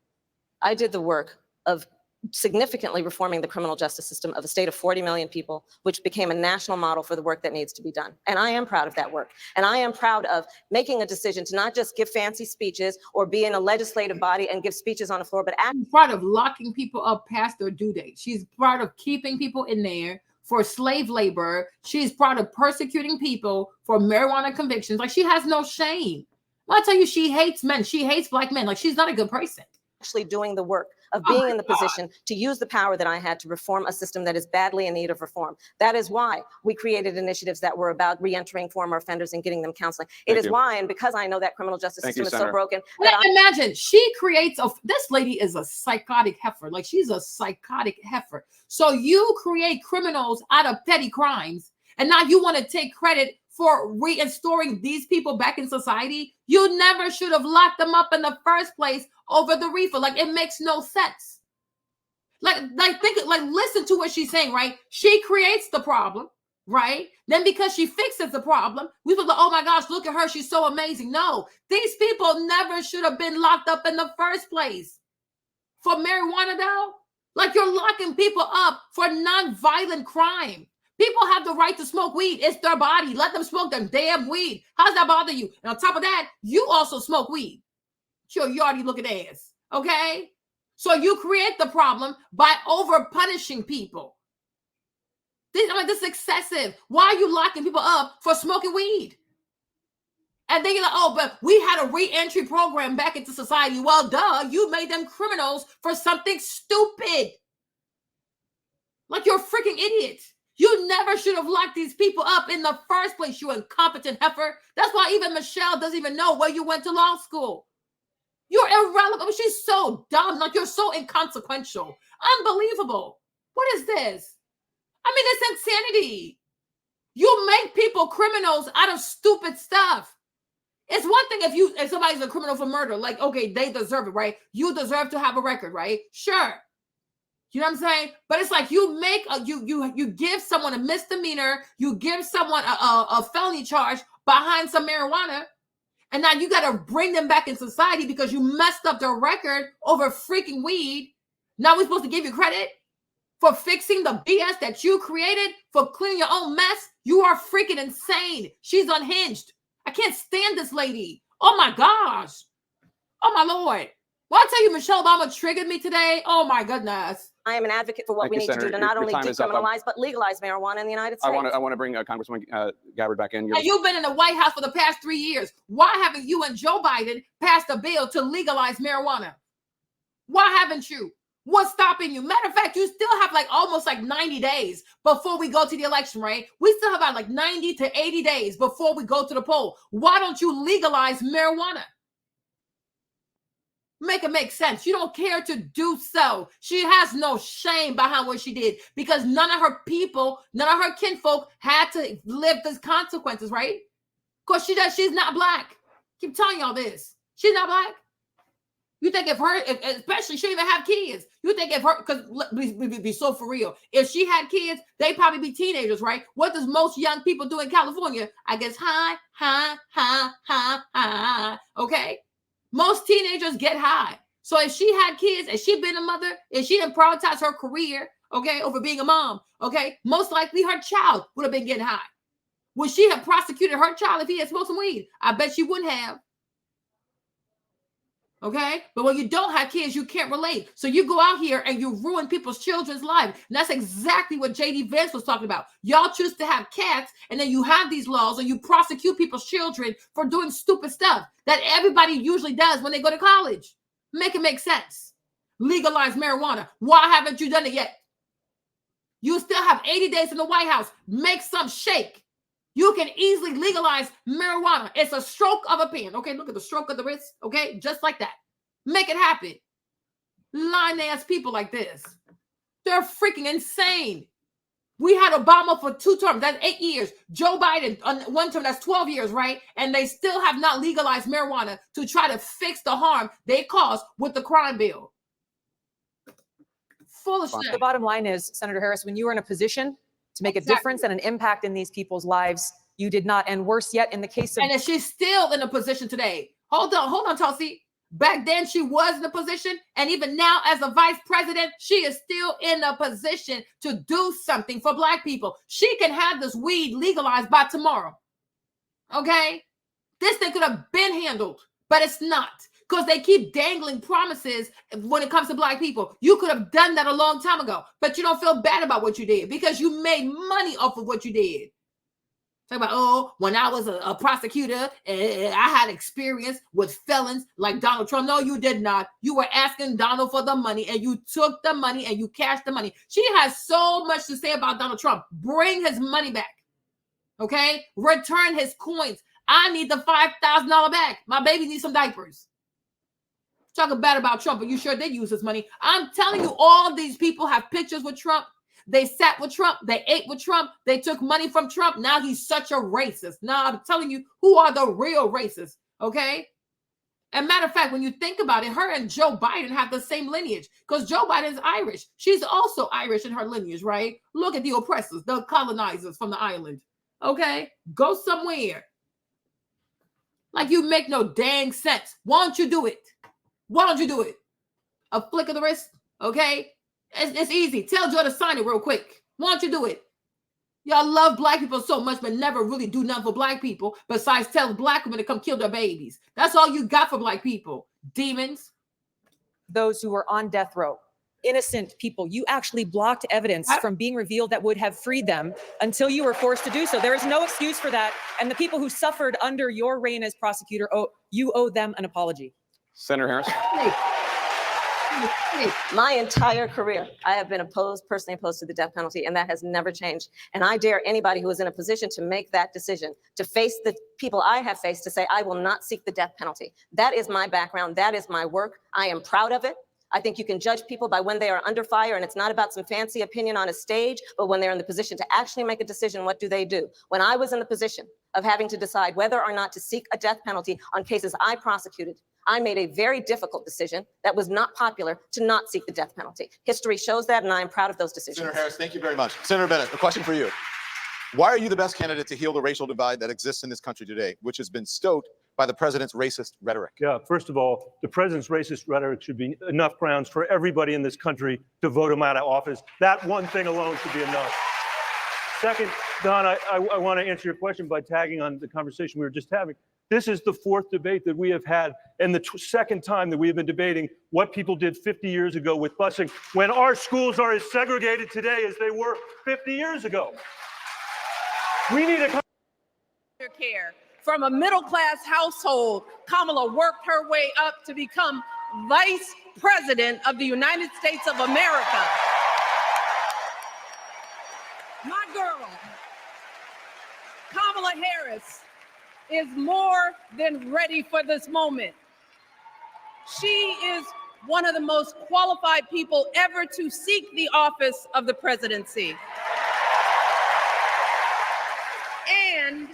I did the work of significantly reforming the criminal justice system of a state of 40 million people, which became a national model for the work that needs to be done. And I am proud of that work. And I am proud of making a decision to not just give fancy speeches or be in a legislative body and give speeches on the floor, but I'm proud of locking people up past their due date. She's proud of keeping people in there for slave labor. She's proud of persecuting people for marijuana convictions. Like, she has no shame. Well, I tell you, she hates men. She hates Black men. Like, she's not a good person. Actually doing the work of being in the position to use the power that I had to reform a system that is badly in need of reform. That is why we created initiatives that were about re-entering former offenders and getting them counseling. It is why, and because I know that criminal justice system is so broken. Imagine she creates this lady is a psychotic heifer. Like, she's a psychotic heifer. So you create criminals out of petty crimes, and now you want to take credit for restoring these people back in society. You never should have locked them up in the first place over the reefer. Like, it makes no sense. Listen to what she's saying, right? She creates the problem, right? Then because she fixes the problem, we feel like, oh my gosh, look at her, she's so amazing. No, these people never should have been locked up in the first place. For marijuana, though, like, you're locking people up for non-violent crime. People have the right to smoke weed. It's their body. Let them smoke their damn weed. How's that bother you? And on top of that, you also smoke weed. Your yardy looking ass. Okay? So you create the problem by over punishing people. This is excessive. Why are you locking people up for smoking weed? And then you're like, oh, but we had a re-entry program back into society. Well, duh, you made them criminals for something stupid. Like, you're a freaking idiot. You never should have locked these people up in the first place, you incompetent heifer. That's why even Michelle doesn't even know where you went to law school. You're irrelevant. She's so dumb. Like, you're so inconsequential. Unbelievable. What is this? I mean, it's insanity. You make people criminals out of stupid stuff. It's one thing if somebody's a criminal for murder, like, okay, they deserve it, right? You deserve to have a record, right? Sure. You know what I'm saying? But it's like, you make you give someone a misdemeanor, you give someone a felony charge behind some marijuana, and now you got to bring them back in society because you messed up their record over freaking weed. Now we're supposed to give you credit for fixing the BS that you created, for cleaning your own mess? You are freaking insane. She's unhinged. I can't stand this lady. Oh my gosh. Oh my Lord. Well, I tell you, Michelle Obama triggered me today. Oh my goodness. I am an advocate for what we need to do to not only decriminalize, but legalize marijuana in the United States. I want to bring Congresswoman Gabbard back in. And you've been in the White House for the past 3 years. Why haven't you and Joe Biden passed a bill to legalize marijuana? Why haven't you? What's stopping you? Matter of fact, you still have almost 90 days before we go to the election, right? We still have about 90 to 80 days before we go to the poll. Why don't you legalize marijuana? Make it make sense. You don't care to do so. She has no shame behind what she did because none of her people, none of her kinfolk had to live these consequences, right? Because she's not black. Keep telling y'all this. She's not black. You think especially she didn't even have kids. You think if her, because be so for real. If she had kids, they'd probably be teenagers, right? What does most young people do in California? I guess high. Okay? Most teenagers get high. So if she had kids and she'd been a mother, if she didn't prioritize her career, okay, over being a mom, okay, most likely her child would have been getting high. Would she have prosecuted her child if he had smoked some weed? I bet she wouldn't have. Okay, but when you don't have kids, you can't relate. So you go out here and you ruin people's children's lives. And that's exactly what JD Vance was talking about. Y'all choose to have cats, and then you have these laws and you prosecute people's children for doing stupid stuff that everybody usually does when they go to college. Make it make sense. Legalize marijuana. Why haven't you done it yet? You still have 80 days in the White House. Make some shake. You can easily legalize marijuana. It's a stroke of a pen. Okay, look at the stroke of the wrist. Okay, just like that. Make it happen. Lying-ass people like this. They're freaking insane. We had Obama for 2 terms. That's 8 years. Joe Biden on 1 term. That's 12 years, right? And they still have not legalized marijuana to try to fix the harm they caused with the crime bill. Full of shit. The bottom line is, Senator Harris, when you were in a position to make a difference and an impact in these people's lives, you did not. And worse yet, in the case of... And she's still in a position today. Hold on, Tulsi. Back then, she was in a position. And even now, as a vice president, she is still in a position to do something for Black people. She can have this weed legalized by tomorrow. Okay? This thing could have been handled, but it's not. Because they keep dangling promises when it comes to Black people. You could have done that a long time ago, but you don't feel bad about what you did because you made money off of what you did. Talk about, oh, when I was a prosecutor, I had experience with felons like Donald Trump. No, you did not. You were asking Donald for the money and you took the money and you cashed the money. She has so much to say about Donald Trump. Bring his money back. Okay? Return his coins. I need the $5,000 back. My baby needs some diapers. Talking bad about Trump, but you sure did use his money. I'm telling you, all these people have pictures with Trump. They sat with Trump. They ate with Trump. They took money from Trump. Now he's such a racist. Now I'm telling you, who are the real racists, okay? And matter of fact, when you think about it, her and Joe Biden have the same lineage because Joe Biden is Irish. She's also Irish in her lineage, right? Look at the oppressors, the colonizers from the island, okay? Go somewhere. Like you make no dang sense. Why don't you do it? Why don't you do it? A flick of the wrist, okay? It's easy. Tell Joe to sign it real quick. Why don't you do it? Y'all love Black people so much, but never really do nothing for Black people besides tell Black women to come kill their babies. That's all you got for Black people. Demons. Those who were on death row, innocent people, you actually blocked evidence from being revealed that would have freed them until you were forced to do so. There is no excuse for that. And the people who suffered under your reign as prosecutor, you owe them an apology. Senator Harris. My entire career, I have been personally opposed to the death penalty, and that has never changed. And I dare anybody who is in a position to make that decision, to face the people I have faced, to say, I will not seek the death penalty. That is my background. That is my work. I am proud of it. I think you can judge people by when they are under fire, and it's not about some fancy opinion on a stage, but when they're in the position to actually make a decision, what do they do? When I was in the position of having to decide whether or not to seek a death penalty on cases I prosecuted, I made a very difficult decision that was not popular to not seek the death penalty. History shows that, and I am proud of those decisions. Senator Harris, thank you very much. Senator Bennett, a question for you. Why are you the best candidate to heal the racial divide that exists in this country today, which has been stoked by the president's racist rhetoric? Yeah, first of all, the president's racist rhetoric should be enough grounds for everybody in this country to vote him out of office. That one thing alone should be enough. Second, Don, I want to answer your question by tagging on the conversation we were just having. This is the 4th debate that we have had, and the second time that we have been debating what people did 50 years ago with busing, when our schools are as segregated today as they were 50 years ago. We need a care. From a middle-class household, Kamala worked her way up to become Vice President of the United States of America. My girl, Kamala Harris, is more than ready for this moment. She is one of the most qualified people ever to seek the office of the presidency. And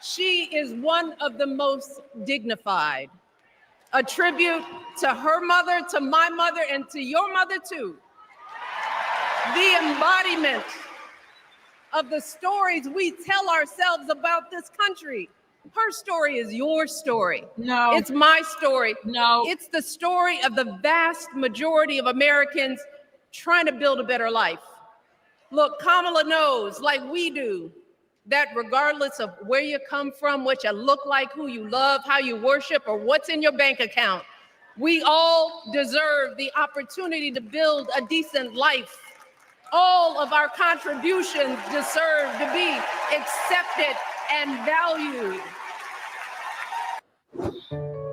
she is one of the most dignified. A tribute to her mother, to my mother, and to your mother too. The embodiment of the stories we tell ourselves about this country. Her story is your story. No. It's my story. No. It's the story of the vast majority of Americans trying to build a better life. Look, Kamala knows, like we do, that regardless of where you come from, what you look like, who you love, how you worship, or what's in your bank account, we all deserve the opportunity to build a decent life. All of our contributions deserve to be accepted and valued.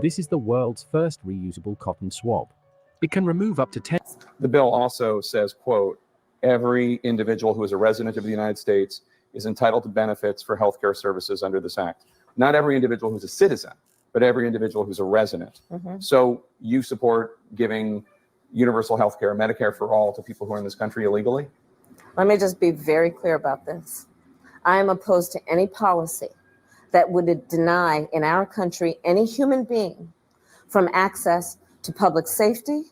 This is the world's first reusable cotton swab. It can remove up to 10. The bill also says, quote, every individual who is a resident of the United States is entitled to benefits for healthcare services under this act. Not every individual who's a citizen, but every individual who's a resident. So you support giving universal healthcare, Medicare for all, to people who are in this country illegally? Let me just be very clear about this. I am opposed to any policy that would deny in our country any human being from access to public safety,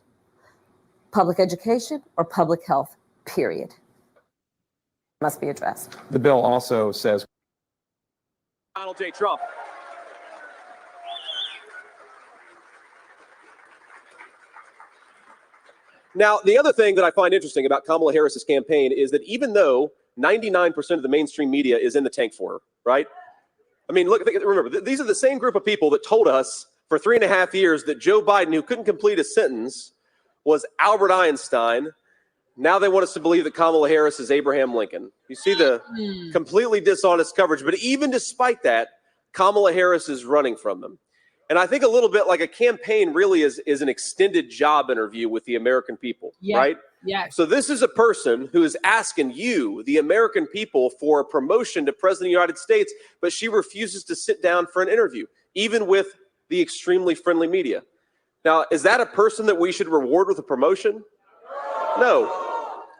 public education, or public health, period. Must be addressed. The bill also says Donald J. Trump. Now, the other thing that I find interesting about Kamala Harris's campaign is that even though 99% of the mainstream media is in the tank for her, right? I mean, look, remember, these are the same group of people that told us for 3.5 years that Joe Biden, who couldn't complete a sentence, was Albert Einstein. Now they want us to believe that Kamala Harris is Abraham Lincoln. You see the completely dishonest coverage. But even despite that, Kamala Harris is running from them. And I think a little bit like a campaign really is an extended job interview with the American people, right? Yeah. So this is a person who is asking you, the American people, for a promotion to President of the United States, but she refuses to sit down for an interview, even with the extremely friendly media. Now, is that a person that we should reward with a promotion? No,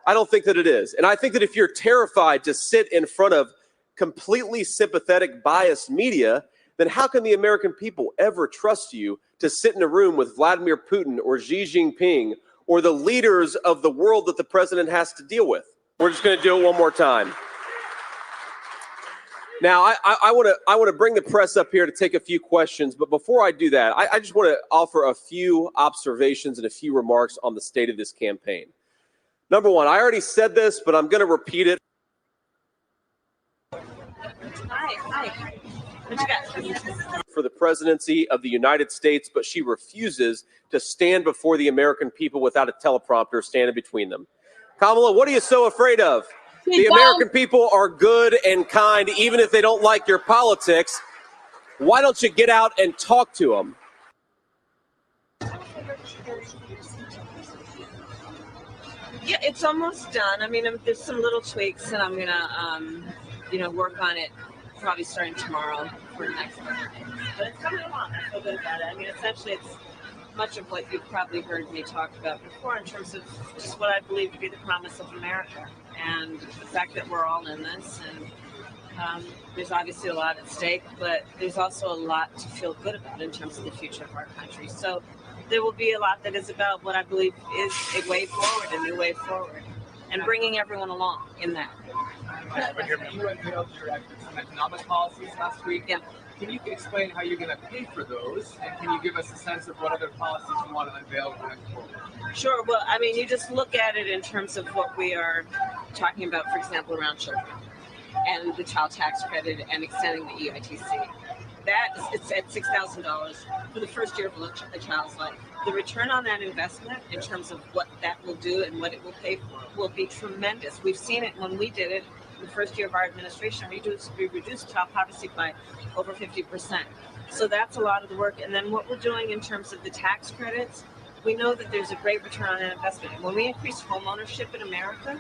I don't think that it is. And I think that if you're terrified to sit in front of completely sympathetic, biased media, then how can the American people ever trust you to sit in a room with Vladimir Putin or Xi Jinping or the leaders of the world that the president has to deal with? We're just going to do it one more time. Now, I want to bring the press up here to take a few questions, but before I do that, I just want to offer a few observations and a few remarks on the state of this campaign. Number one, I already said this, but I'm going to repeat it. Hi. What you got? For the presidency of the United States, but she refuses to stand before the American people without a teleprompter standing between them. Kamala, what are you so afraid of? The American people are good and kind, even if they don't like your politics. Why don't you get out and talk to them? Yeah, it's almost done. I mean, there's some little tweaks, and I'm gonna, work on it probably starting tomorrow for next month. But it's coming along. I feel good about it. I mean, essentially, it's much of what you've probably heard me talk about before in terms of just what I believe to be the promise of America and the fact that we're all in this. And there's obviously a lot at stake, but there's also a lot to feel good about in terms of the future of our country. So there will be a lot that is about what I believe is a way forward, a new way forward, and bringing everyone along in that. You unveiled your economic policies last week. Yeah. Can you explain how you're going to pay for those? And can you give us a sense of what other policies you want to unveil going forward? Sure. Well, I mean, you just look at it in terms of what we are talking about, for example, around children and the child tax credit and extending the EITC. It's at $6,000 for the first year of a child's life. The return on that investment in terms of what that will do and what it will pay for will be tremendous. We've seen it when we did it the first year of our administration. We reduced child poverty by over 50%. So that's a lot of the work. And then what we're doing in terms of the tax credits, we know that there's a great return on that investment. When we increase home ownership in America,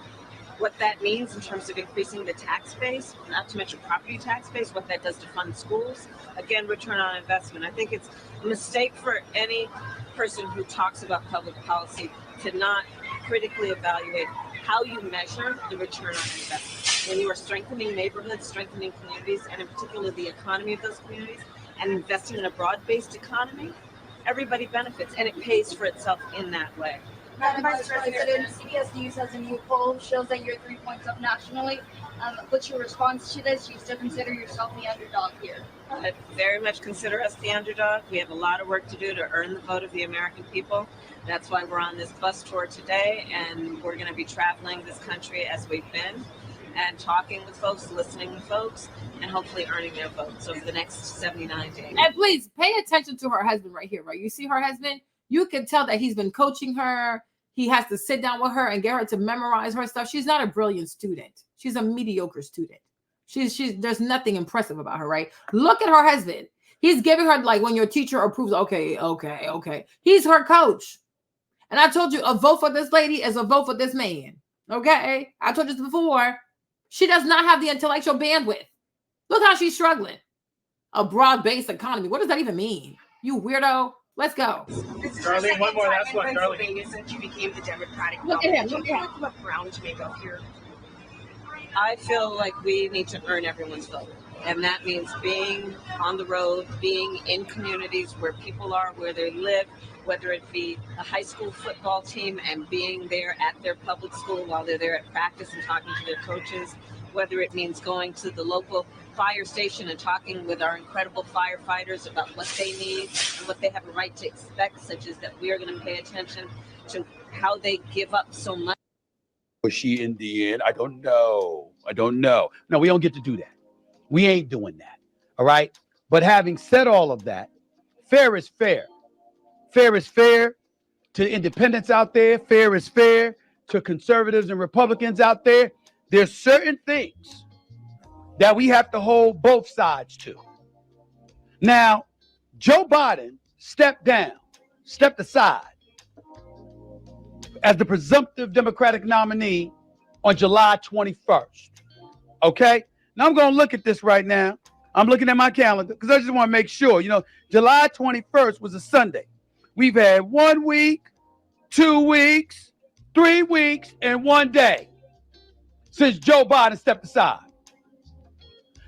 what that means in terms of increasing the tax base, not to mention property tax base, what that does to fund schools. Again, return on investment. I think it's a mistake for any person who talks about public policy to not critically evaluate how you measure the return on investment. When you are strengthening neighborhoods, strengthening communities, and in particular the economy of those communities, and investing in a broad-based economy, everybody benefits, and it pays for itself in that way. Madam Vice President, CBS News has a new poll shows that you're 3 points up nationally. What's your response to this? You still consider yourself the underdog here? I very much consider us the underdog. We have a lot of work to do to earn the vote of the American people. That's why we're on this bus tour today, and we're going to be traveling this country as we've been, and talking with folks, listening to folks, and hopefully earning their votes over the next 79 days. And please pay attention to her husband right here, right? You see her husband? You can tell that he's been coaching her. He has to sit down with her and get her to memorize her stuff. She's not a brilliant student. She's a mediocre student. There's nothing impressive about her, right? Look at her husband. He's giving her, like, when your teacher approves, okay. He's her coach. And I told you, a vote for this lady is a vote for this man. Okay? I told you this before. She does not have the intellectual bandwidth. Look how she's struggling. A broad-based economy. What does that even mean? You weirdo. Let's go. Darlene, one more last one, Darlene. Since you became the Democratic Look at him. Look at him. What ground to make up here? I feel like we need to earn everyone's vote. And that means being on the road, being in communities where people are, where they live, whether it be a high school football team and being there at their public school while they're there at practice and talking to their coaches, whether it means going to the local fire station and talking with our incredible firefighters about what they need and what they have a right to expect, such as that we are going to pay attention to how they give up so much. Was she in the end? I don't know. No, we don't get to do that. We ain't doing that. All right. But having said all of that, fair is fair. Fair is fair to independents out there. Fair is fair to conservatives and Republicans out there. There's certain things that we have to hold both sides to. Now, Joe Biden stepped aside as the presumptive Democratic nominee on July 21st. Okay? Now I'm going to look at this right now. I'm looking at my calendar because I just want to make sure. July 21st was a Sunday. We've had 1 week, 2 weeks, 3 weeks, and 1 day since Joe Biden stepped aside.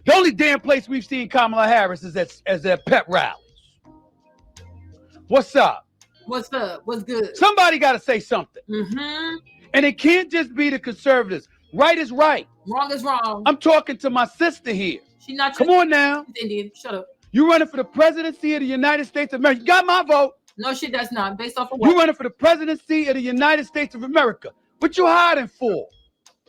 The only damn place we've seen Kamala Harris is at pep rallies. What's up? What's up? What's good? Somebody got to say something. Mm-hmm. And it can't just be the conservatives. Right is right. Wrong is wrong. I'm talking to my sister here. She's not. Come on now. She's Indian. Shut up. You running for the presidency of the United States of America. You got my vote. No, she does not. Based off of what? You running for the presidency of the United States of America. What you hiding for?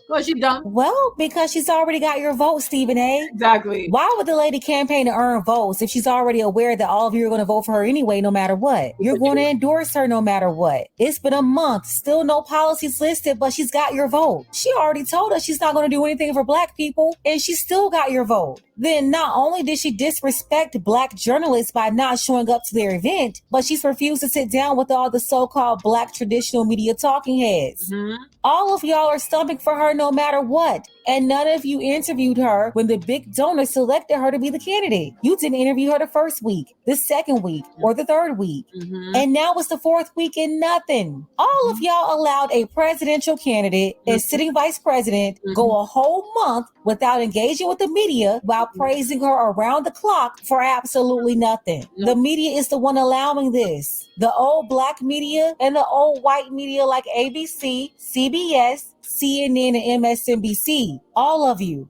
Well, she dumb. Well, because she's already got your vote, Stephen A. Exactly. Why would the lady campaign to earn votes if she's already aware that all of you are going to vote for her anyway, no matter what? You're going to endorse her no matter what. It's been a month, still no policies listed, but she's got your vote. She already told us she's not going to do anything for black people, and she still got your vote. Then not only did she disrespect black journalists by not showing up to their event, but she's refused to sit down with all the so-called black traditional media talking heads. Mm-hmm. All of y'all are stumping for her no matter what. And none of you interviewed her when the big donor selected her to be the candidate. You didn't interview her the first week, the second week, or the third week. Mm-hmm. And now it's the fourth week and nothing. All of y'all allowed a presidential candidate and sitting vice president go a whole month without engaging with the media while praising her around the clock for absolutely nothing. The media is the one allowing this. The old black media and the old white media like ABC, CBS, CNN, and MSNBC. All of you.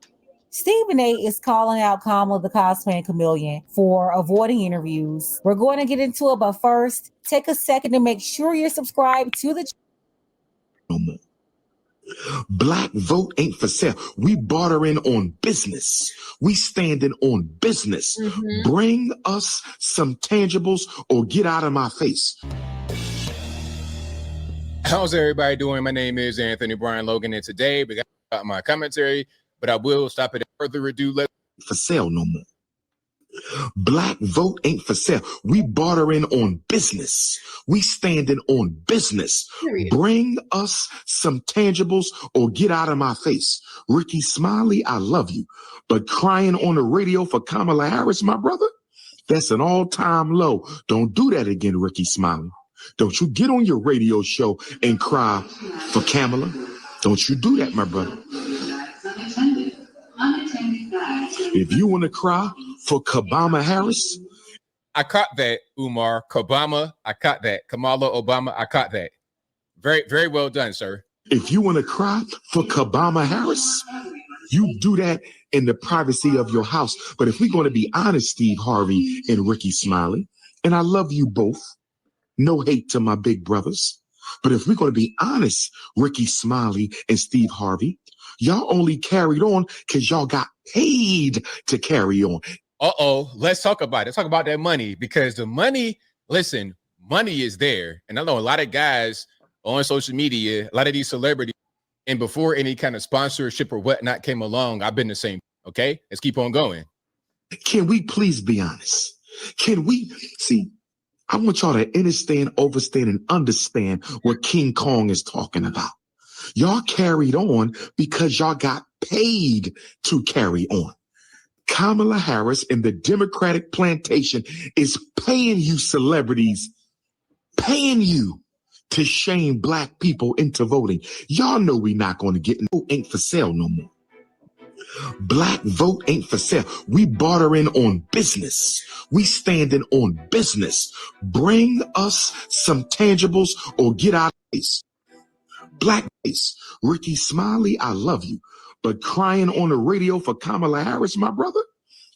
Stephen A is calling out Kamala the cosplaying chameleon for avoiding interviews. We're going to get into it, but first, take a second to make sure you're subscribed to the channel. Black vote ain't for sale. We bartering on business. We standing on business. Bring us some tangibles or get out of my face. How's everybody doing? My name is Anthony Brian Logan, and today we got my commentary, but I will stop it at further ado. For sale no more. Black vote ain't for sale. We bartering on business. We standing on business. Period. Bring us some tangibles or get out of my face. Ricky Smiley, I love you. But crying on the radio for Kamala Harris, my brother, that's an all-time low. Don't do that again, Ricky Smiley. Don't you get on your radio show and cry for Kamala. Don't you do that, my brother. If you want to cry for Obama Harris. I caught that, Umar. Obama, I caught that. Kamala Obama, I caught that. Very, very well done, sir. If you want to cry for Obama Harris, you do that in the privacy of your house. But if we're going to be honest, Steve Harvey and Ricky Smiley, and I love you both, no hate to my big brothers. But if we're going to be honest, Ricky Smiley and Steve Harvey, y'all only carried on because y'all got paid to carry on. Uh-oh, let's talk about it. Let's talk about that money, because the money, listen, money is there. And I know a lot of guys on social media, a lot of these celebrities, and before any kind of sponsorship or whatnot came along, I've been the same. Okay, let's keep on going. Can we please be honest? Can we see? I want y'all to understand, overstand, and understand what King Kong is talking about. Y'all carried on because y'all got paid to carry on. Kamala Harris and the Democratic plantation is paying you celebrities, paying you to shame black people into voting. Y'all know we not going to get no ain't for sale no more. Black vote ain't for sale. We bartering on business. We standing on business. Bring us some tangibles or get out of face. Black face. Ricky Smiley, I love you. But crying on the radio for Kamala Harris, my brother,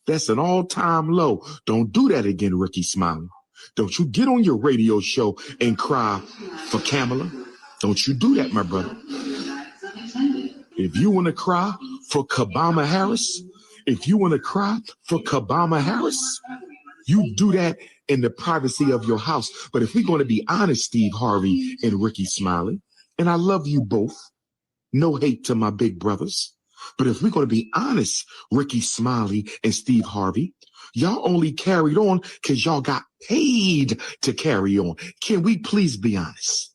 that's an all-time low. Don't do that again, Ricky Smiley. Don't you get on your radio show and cry for Kamala. Don't you do that, my brother. If you want to cry for Obama Harris, if you want to cry for Obama Harris, you do that in the privacy of your house. But if we're going to be honest, Steve Harvey and Ricky Smiley, and I love you both, no hate to my big brothers. But if we're going to be honest, Ricky Smiley and Steve Harvey, y'all only carried on because y'all got paid to carry on. Can we please be honest?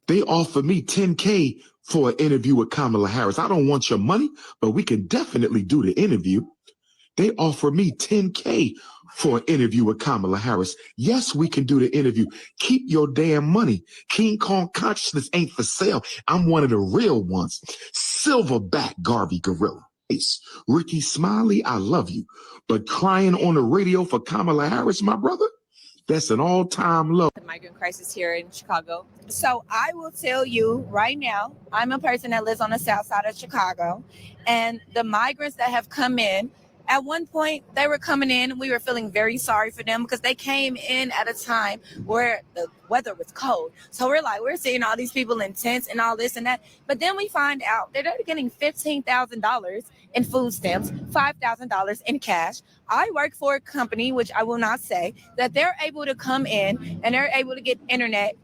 They offered me $10K for an interview with Kamala Harris. I don't want your money, but we can definitely do the interview. They offered me $10K for an interview with Kamala Harris. Yes, we can do the interview. Keep your damn money. King Kong consciousness ain't for sale. I'm one of the real ones. Silverback Garvey Gorilla. Ricky Smiley, I love you. But crying on the radio for Kamala Harris, my brother, that's an all-time low. The migrant crisis here in Chicago. So I will tell you right now, I'm a person that lives on the south side of Chicago, and the migrants that have come in, at one point they were coming in, we were feeling very sorry for them because they came in at a time where the weather was cold. So we're seeing all these people in tents and all this and that. But then we find out that they're getting $15,000 in food stamps, $5,000 in cash. I work for a company, which I will not say, that they're able to come in and they're able to get internet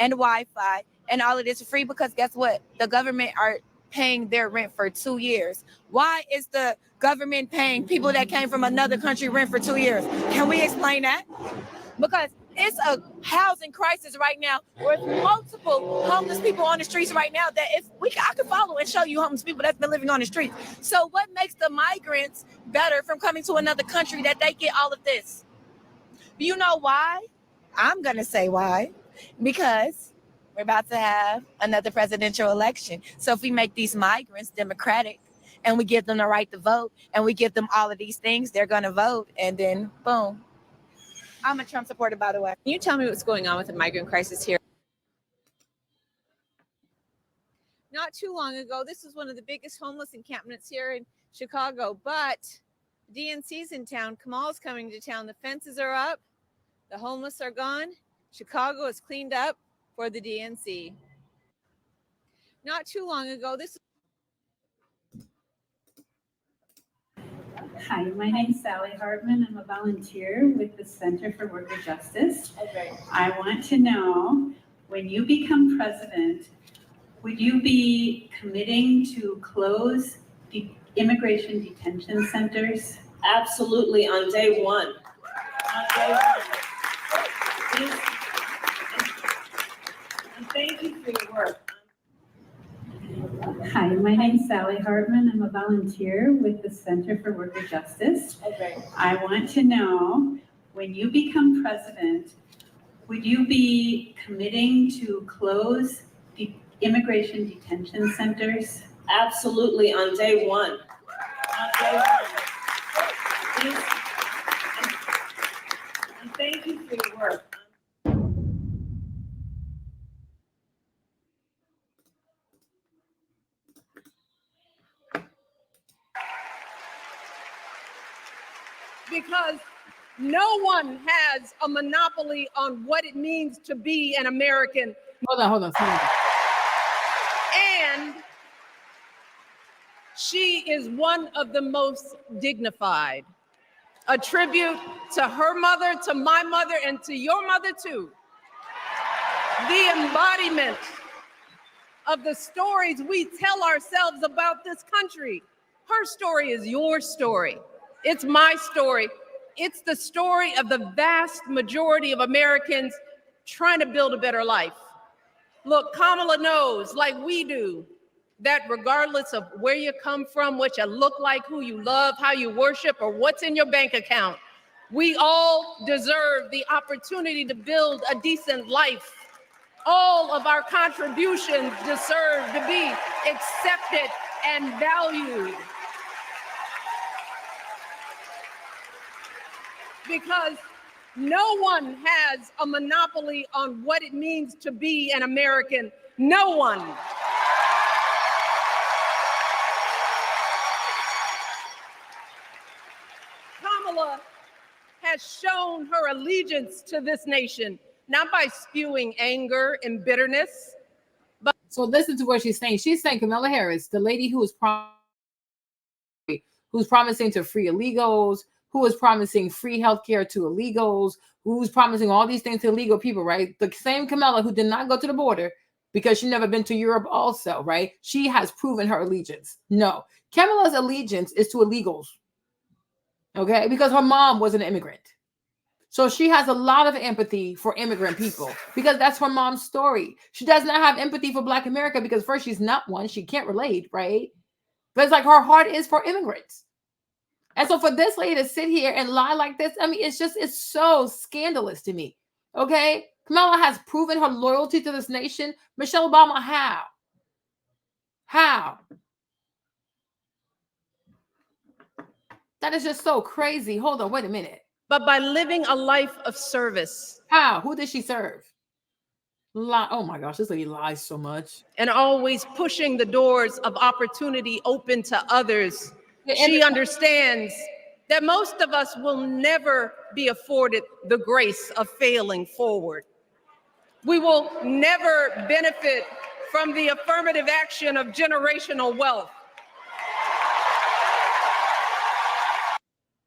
and Wi-Fi and all of this for free because guess what? The government are paying their rent for 2 years. Why is the government paying people that came from another country rent for 2 years? Can we explain that? Because it's a housing crisis right now with multiple homeless people on the streets right now that I could follow and show you homeless people that's been living on the streets. So what makes the migrants better from coming to another country that they get all of this? Do you know why? I'm going to say why. Because we're about to have another presidential election. So if we make these migrants democratic and we give them the right to vote and we give them all of these things, they're going to vote and then boom. I'm a Trump supporter, by the way. Can you tell me what's going on with the migrant crisis here? Not too long ago, this was one of the biggest homeless encampments here in Chicago, but DNC's in town. Kamal's coming to town. The fences are up. The homeless are gone. Chicago is cleaned up for the DNC. Not too long ago, this. Hi, my name is Sally Hartman. I'm a volunteer with the Center for Worker Justice. I want to know, when you become president, would you be committing to close immigration detention centers Absolutely, on day one. On day one. Please, and thank you for your work. Hi, my name's Sally Hartman. I'm a volunteer with the Center for Worker Justice. I want to know, when you become president, would you be committing to close the immigration detention centers? Absolutely, on day one. On day one. Please, and thank you for your work. Because no one has a monopoly on what it means to be an American. Hold on. And she is one of the most dignified. A tribute to her mother, to my mother, and to your mother too. The embodiment of the stories we tell ourselves about this country. Her story is your story. It's my story. It's the story of the vast majority of Americans trying to build a better life. Look, Kamala knows, like we do, that regardless of where you come from, what you look like, who you love, how you worship, or what's in your bank account, we all deserve the opportunity to build a decent life. All of our contributions deserve to be accepted and valued. Because no one has a monopoly on what it means to be an American. No one. Kamala has shown her allegiance to this nation, not by spewing anger and bitterness. So listen to what she's saying. She's saying Kamala Harris, the lady who's promising to free illegals, who is promising free healthcare to illegals, who's promising all these things to illegal people, right? The same Kamala who did not go to the border because she never been to Europe also, right? She has proven her allegiance. No, Kamala's allegiance is to illegals, okay? Because her mom was an immigrant. So she has a lot of empathy for immigrant people because that's her mom's story. She does not have empathy for Black America because first, she's not one. She can't relate, right? But it's like her heart is for immigrants. And so for this lady to sit here and lie like this, I mean, it's so scandalous to me. Okay. Kamala has proven her loyalty to this nation. Michelle Obama, how? How? That is just so crazy. Hold on, wait a minute. But by living a life of service. How? Who did she serve? Oh my gosh, this lady lies so much. And always pushing the doors of opportunity open to others. She understands that most of us will never be afforded the grace of failing forward. We will never benefit from the affirmative action of generational wealth.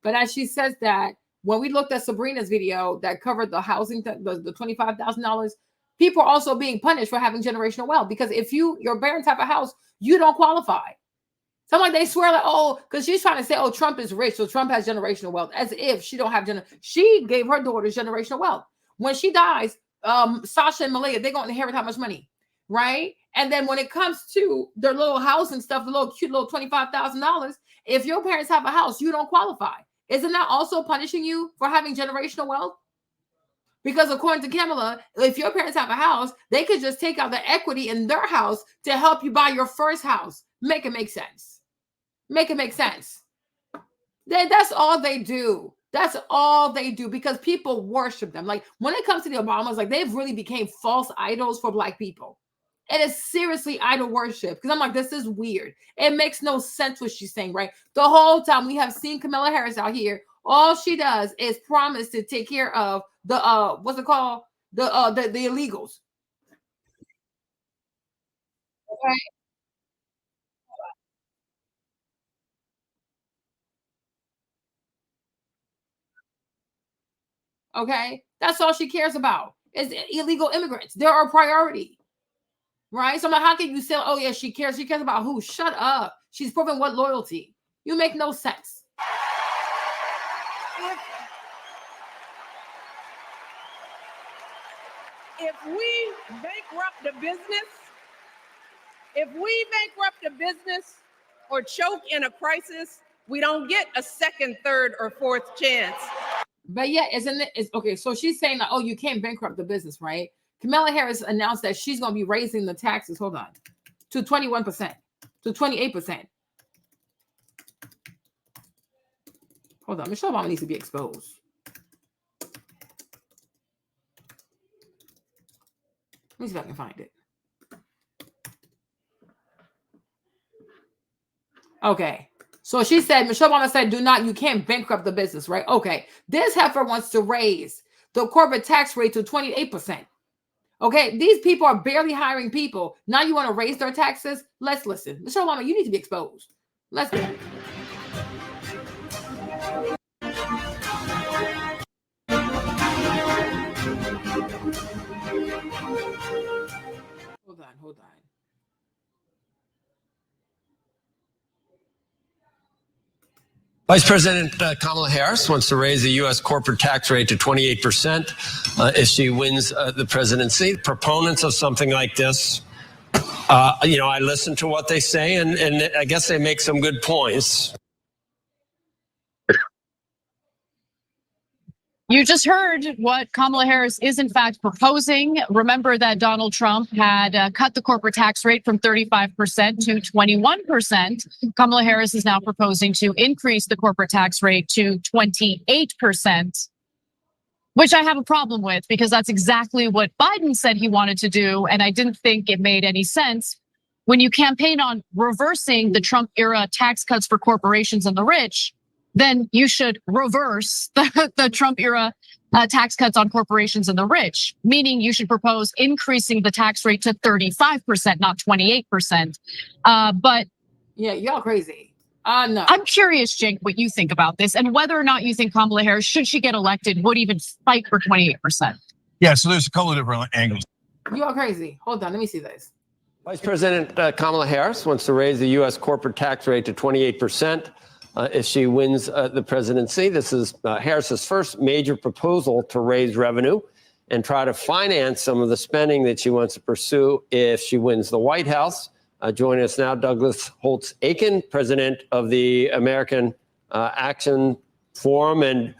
But as she says that, when we looked at Sabrina's video that covered the housing, the $25,000, people are also being punished for having generational wealth because if your parents have a house, you don't qualify. Some like they swear like, oh, because she's trying to say, oh, Trump is rich, so Trump has generational wealth, as if she don't have she gave her daughters generational wealth. When she dies, Sasha and Malia, they're going to inherit how much money, right? And then when it comes to their little house and stuff, the little cute little $25,000, if your parents have a house, you don't qualify. Isn't that also punishing you for having generational wealth? Because according to Kamala, if your parents have a house, they could just take out the equity in their house to help you buy your first house. Make it make sense. Make it make sense. That's all they do. That's all they do because people worship them. Like when it comes to the Obamas, like they've really became false idols for Black people. It is seriously idol worship because I'm like, this is weird. It makes no sense what she's saying, right? The whole time we have seen Kamala Harris out here. All she does is promise to take care of the what's it called? The illegals. Okay. Okay. That's all she cares about is illegal immigrants. They're our priority. Right? So I'm like, how can you say, oh yeah, she cares? She cares about who? Shut up. She's proving what loyalty? You make no sense. If we bankrupt a business or choke in a crisis, we don't get a second, third, or fourth chance. But yeah, isn't it? It's okay. So she's saying that, oh, you can't bankrupt the business, right? Kamala Harris announced that she's going to be raising the taxes. Hold on, to 21%, to 28%. Hold on, Michelle Obama needs to be exposed. Let me see if I can find it. Okay. So she said, Michelle Obama said, you can't bankrupt the business, right? Okay. This heifer wants to raise the corporate tax rate to 28%. Okay. These people are barely hiring people. Now you want to raise their taxes? Let's listen. Michelle Obama, you need to be exposed. Let's go. Hold on. Vice President Kamala Harris wants to raise the U.S. corporate tax rate to 28% if she wins the presidency. Proponents of something like this, I listen to what they say, and I guess they make some good points. You just heard what Kamala Harris is in fact proposing. Remember that Donald Trump had cut the corporate tax rate from 35% to 21%. Kamala Harris is now proposing to increase the corporate tax rate to 28%, which I have a problem with because that's exactly what Biden said he wanted to do. And I didn't think it made any sense. When you campaign on reversing the Trump era tax cuts for corporations and the rich, then you should reverse the Trump era tax cuts on corporations and the rich, meaning you should propose increasing the tax rate to 35%, not 28%. But yeah, y'all crazy. No. I'm curious, Jake, what you think about this and whether or not you think Kamala Harris, should she get elected, would even fight for 28%. Yeah, so there's a couple of different angles. You all crazy. Hold on, let me see this. Vice President Kamala Harris wants to raise the U.S. corporate tax rate to 28%. If she wins the presidency. This is Harris's first major proposal to raise revenue and try to finance some of the spending that she wants to pursue if she wins the White House. Joining us now, Douglas Holtz-Aiken, president of the American Action Forum. And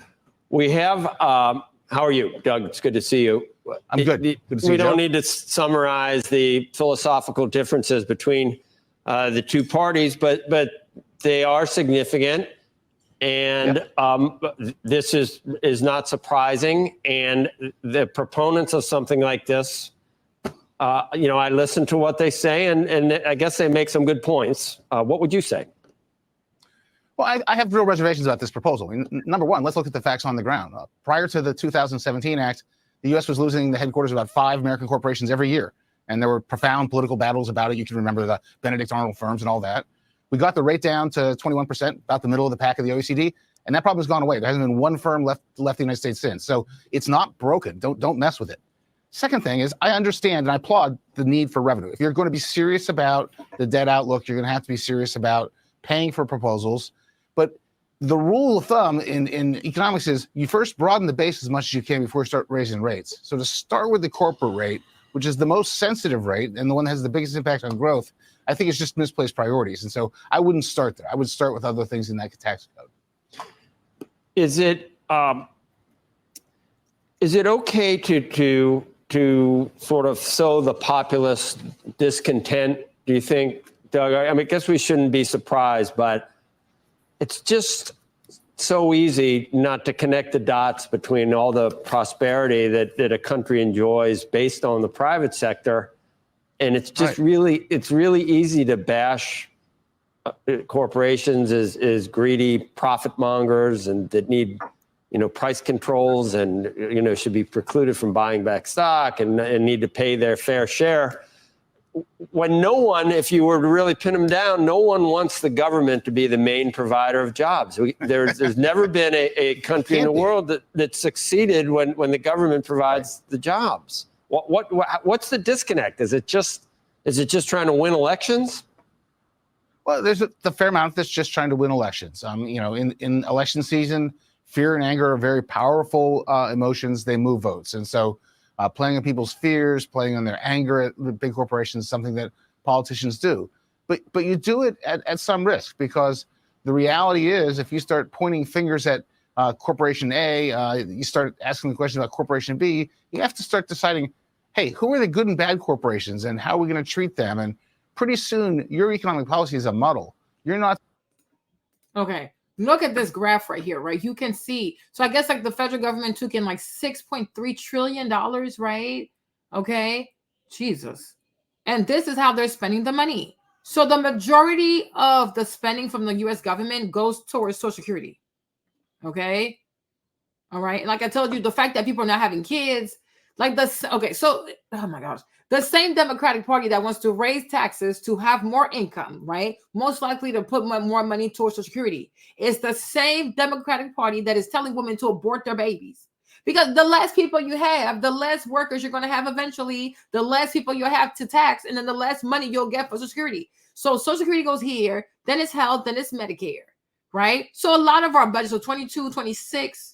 we have, how are you, Doug? It's good to see you. I'm good. Good to see you, we don't Joe. need to summarize the philosophical differences between the two parties, but they are significant, and this is not surprising. And the proponents of something like this, I listen to what they say, and I guess they make some good points. What would you say? Well, I have real reservations about this proposal. I mean, number one, let's look at the facts on the ground. Prior to the 2017 Act, the U.S. was losing the headquarters of about 5 American corporations every year, and there were profound political battles about it. You can remember the Benedict Arnold firms and all that. We got the rate down to 21%, about the middle of the pack of the OECD, and that problem has gone away. There hasn't been one firm left the United States since. So it's not broken. Don't mess with it. Second thing is, I understand and I applaud the need for revenue. If you're going to be serious about the debt outlook, you're going to have to be serious about paying for proposals. But the rule of thumb in economics is you first broaden the base as much as you can before you start raising rates. So to start with the corporate rate, which is the most sensitive rate and the one that has the biggest impact on growth, I think it's just misplaced priorities. And so I wouldn't start there. I would start with other things in that tax code. Is it okay to sort of sow the populist discontent, do you think, Doug? I mean, I guess we shouldn't be surprised, but it's just so easy not to connect the dots between all the prosperity that a country enjoys based on the private sector. And it's just it's really easy to bash corporations as greedy profit mongers and that need, price controls and, should be precluded from buying back stock and need to pay their fair share. When no one, if you were to really pin them down, no one wants the government to be the main provider of jobs. There's never been a country in the world that succeeded when the government provides the jobs. What's the disconnect? Is it just trying to win elections? Well, there's the fair amount that's just trying to win elections. In election season, fear and anger are very powerful emotions. They move votes. And so playing on people's fears, playing on their anger at the big corporations is something that politicians do. But you do it at some risk, because the reality is, if you start pointing fingers at Corporation A, you start asking the question about Corporation B, you have to start deciding, hey, who are the good and bad corporations and how are we going to treat them? And pretty soon your economic policy is a muddle. You're not. Okay. Look at this graph right here, right? You can see. So I guess like the federal government took in like $6.3 trillion, right? Okay. Jesus. And this is how they're spending the money. So the majority of the spending from the US government goes towards Social Security. Okay. All right. Like I told you, the fact that people are not having kids, like this. Okay. So, oh my gosh. The same Democratic Party that wants to raise taxes to have more income, right? Most likely to put more money towards Social Security. It's the same Democratic Party that is telling women to abort their babies. Because the less people you have, the less workers you're going to have eventually, the less people you have to tax, and then the less money you'll get for Social Security. So Social Security goes here, then it's health, then it's Medicare, right? So a lot of our budget, so 22, 26,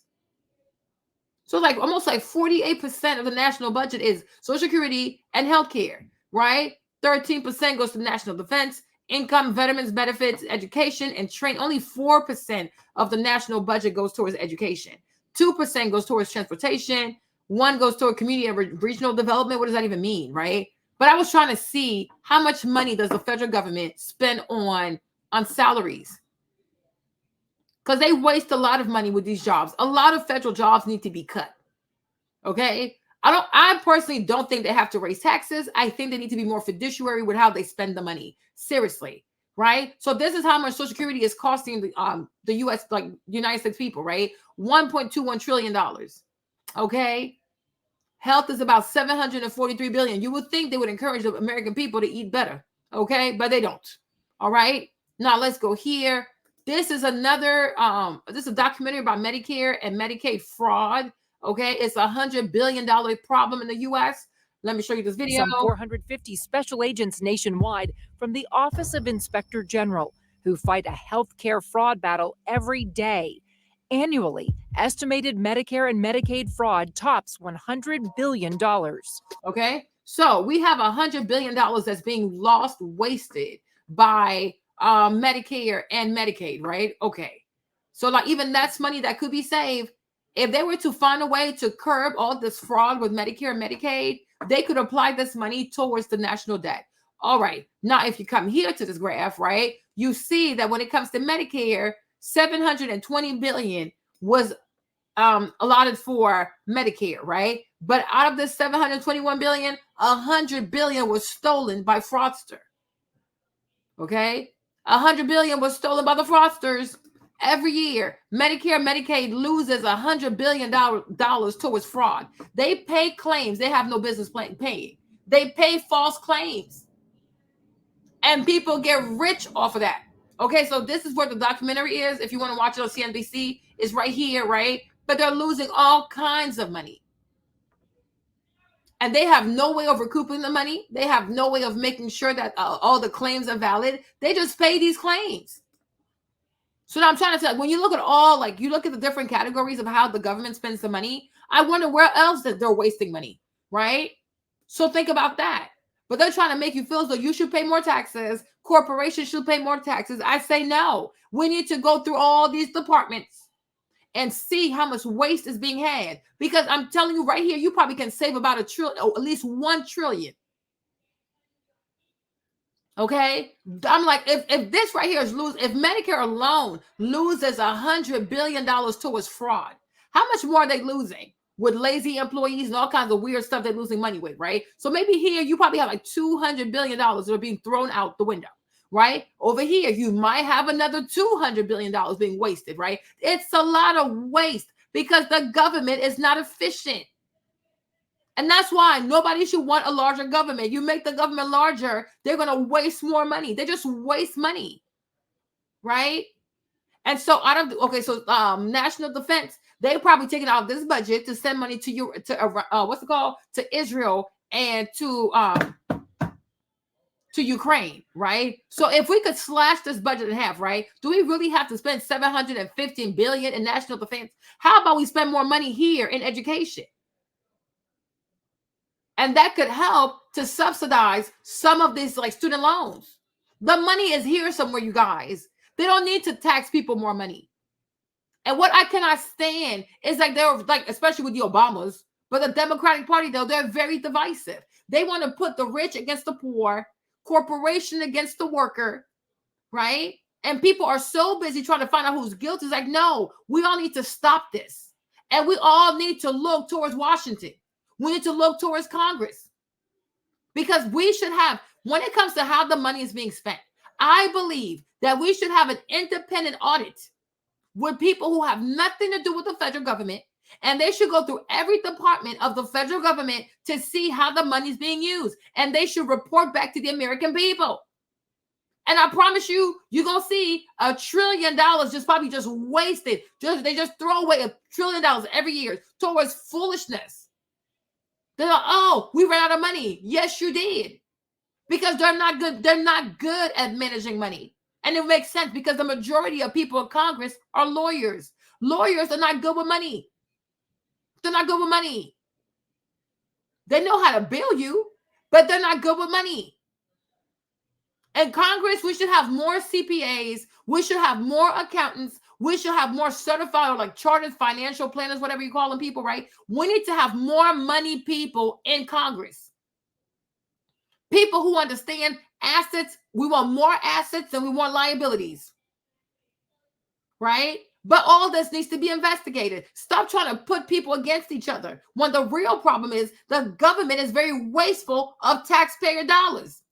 so like almost like 48% of the national budget is Social Security and healthcare, right? 13% goes to national defense, income, veterans benefits, education, and train. Only 4% of the national budget goes towards education. 2% goes towards transportation. 1% goes toward community and regional development. What does that even mean, right? But I was trying to see how much money does the federal government spend on salaries? Because they waste a lot of money with these jobs. A lot of federal jobs need to be cut. Okay. I personally don't think they have to raise taxes. I think they need to be more fiduciary with how they spend the money. Seriously. Right. So this is how much Social Security is costing the US, like United States people, right? $1.21 trillion. Okay. Health is about $743 billion. You would think they would encourage the American people to eat better. Okay. But they don't. All right. Now let's go here. This is another, this is a documentary about Medicare and Medicaid fraud. Okay, it's $100 billion problem in the U.S. Let me show you this video. Some 450 special agents nationwide from the Office of Inspector General who fight a healthcare fraud battle every day. Annually, estimated Medicare and Medicaid fraud tops $100 billion. Okay, so we have $100 billion that's being lost, wasted by Medicare and Medicaid, right? Okay. So like even that's money that could be saved. If they were to find a way to curb all this fraud with Medicare and Medicaid, they could apply this money towards the national debt. All right. Now, if you come here to this graph, right, you see that when it comes to Medicare, $720 billion was allotted for Medicare, right? But out of this $721 billion, $100 billion was stolen by fraudster. Okay. $100 billion was stolen by the fraudsters. Every year, Medicare and Medicaid loses $100 billion towards fraud. They pay claims they have no business paying. They pay false claims. And people get rich off of that. Okay, so this is where the documentary is. If you want to watch it on CNBC, it's right here, right? But they're losing all kinds of money. And they have no way of recouping the money. They have no way of making sure that all the claims are valid. They just pay these claims. So now I'm trying to tell, when you look at all, like you look at the different categories of how the government spends the money, I wonder where else that they're wasting money, right? So think about that. But they're trying to make you feel as though you should pay more taxes. Corporations should pay more taxes. I say no. We need to go through all these departments and see how much waste is being had. Because I'm telling you right here, you probably can save about $1 trillion, or at least $1 trillion. Okay, I'm like, if this right here is if Medicare alone loses $100 billion towards fraud, how much more are they losing with lazy employees and all kinds of weird stuff they're losing money with, right? So maybe here you probably have like $200 billion that are being thrown out the window, right? Over here, you might have another $200 billion being wasted, right? It's a lot of waste because the government is not efficient. And that's why nobody should want a larger government. You make the government larger, they're going to waste more money. They just waste money, right? And so national defense, they probably taking out of this budget to send money to you, to what's it called? To Israel and to to Ukraine, right? So if we could slash this budget in half, right? Do we really have to spend $715 billion in national defense? How about we spend more money here in education? And that could help to subsidize some of these like student loans. The money is here somewhere, you guys. They don't need to tax people more money. And what I cannot stand is like they're like, especially with the Obamas, but the Democratic Party, though, they're very divisive. They want to put the rich against the poor, corporation against the worker, right? And people are so busy trying to find out who's guilty. It's like, no, we all need to stop this. And we all need to look towards Washington. We need to look towards Congress. Because we should have, when it comes to how the money is being spent, I believe that we should have an independent audit with people who have nothing to do with the federal government, and they should go through every department of the federal government to see how the money is being used, and they should report back to the American people. And I promise you, you're gonna see $1 trillion just probably just wasted. They just throw away $1 trillion every year towards foolishness. They're like, oh, we ran out of money. Yes, you did, because they're not good. They're not good at managing money. And it makes sense because the majority of people in Congress are lawyers. Lawyers are not good with money. They're not good with money. They know how to bill you, but they're not good with money. In Congress, we should have more CPAs. We should have more accountants. We should have more certified or like chartered financial planners, whatever you call them people, right? We need to have more money people in Congress. People who understand assets. We want more assets than we want liabilities, right? But all this needs to be investigated. Stop trying to put people against each other when the real problem is the government is very wasteful of taxpayer dollars.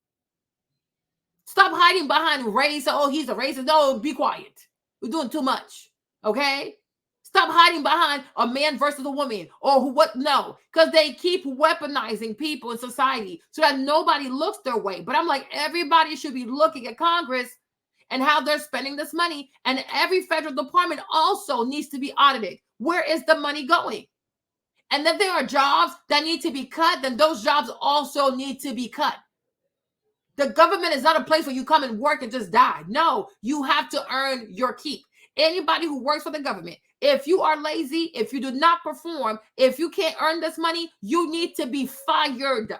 Stop hiding behind race. Oh, he's a racist. No, be quiet. We're doing too much, okay? Stop hiding behind a man versus a woman or what? No, because they keep weaponizing people in society so that nobody looks their way. But I'm like, everybody should be looking at Congress and how they're spending this money. And every federal department also needs to be audited. Where is the money going? And if there are jobs that need to be cut, then those jobs also need to be cut. The government is not a place where you come and work and just die. No, you have to earn your keep. Anybody who works for the government, if you are lazy, if you do not perform, if you can't earn this money, you need to be fired.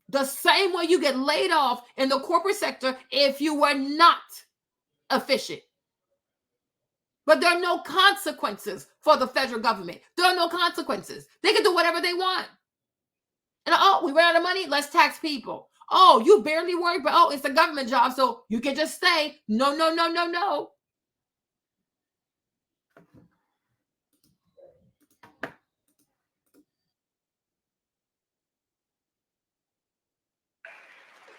The same way you get laid off in the corporate sector if you were not efficient. But there are no consequences for the federal government. There are no consequences. They can do whatever they want. And oh, we ran out of money, let's tax people. Oh, you barely work, but oh, it's a government job, so you can just stay. No, no, no, no, no.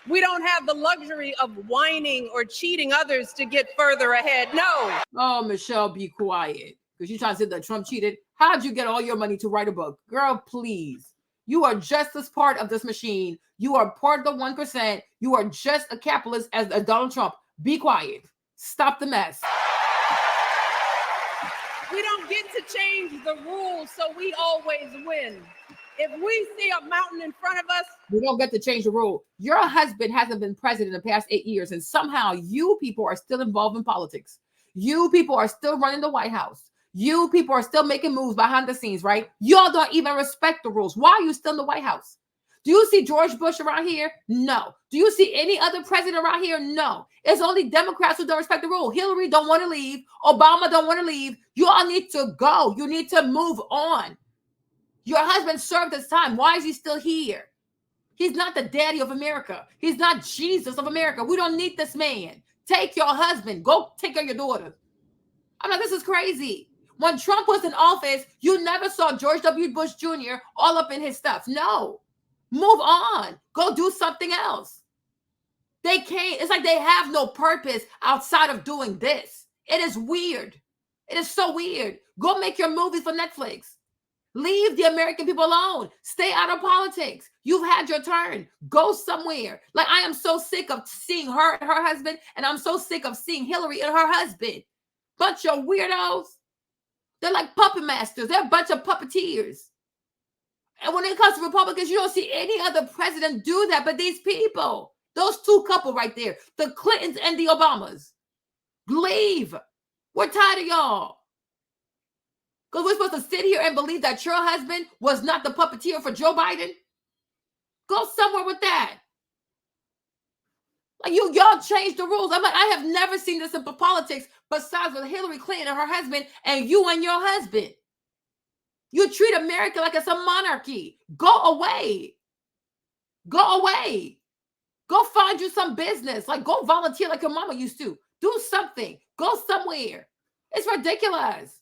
We don't have the luxury of whining or cheating others to get further ahead. No. Oh, Michelle, be quiet. Because you're trying to say that Trump cheated. How'd you get all your money to write a book? Girl, please. You are just as part of this machine. You are part of the 1%. You are just a capitalist as Donald Trump. Be quiet. Stop the mess. We don't get to change the rules, so we always win. If we see a mountain in front of us, we don't get to change the rule. Your husband hasn't been president in the past 8 years, and somehow you people are still involved in politics. You people are still running the White House. You people are still making moves behind the scenes, right? Y'all don't even respect the rules. Why are you still in the White House? Do you see George Bush around here? No. Do you see any other president around here? No. It's only Democrats who don't respect the rule. Hillary don't want to leave. Obama don't want to leave. You all need to go. You need to move on. Your husband served his time. Why is he still here? He's not the daddy of America. He's not Jesus of America. We don't need this man. Take your husband. Go take care of your daughter. I'm like, this is crazy. When Trump was in office, you never saw George W. Bush Jr. all up in his stuff. No. Move on. Go do something else. They can't. It's like they have no purpose outside of doing this. It is weird. It is so weird. Go make your movies for Netflix. Leave the American people alone. Stay out of politics. You've had your turn. Go somewhere. Like, I am so sick of seeing her and her husband, and I'm so sick of seeing Hillary and her husband. Bunch of weirdos. They're like puppet masters. They're a bunch of puppeteers. And when it comes to Republicans, you don't see any other president do that. But these people, those two couple right there, the Clintons and the Obamas, leave. We're tired of y'all. Because we're supposed to sit here and believe that your husband was not the puppeteer for Joe Biden? Go somewhere with that. Like y'all changed the rules. I'm like, I have never seen this in politics besides with Hillary Clinton and her husband and you and your husband. You treat America like it's a monarchy. Go away. Go away. Go find you some business. Like go volunteer like your mama used to. Do something. Go somewhere. It's ridiculous.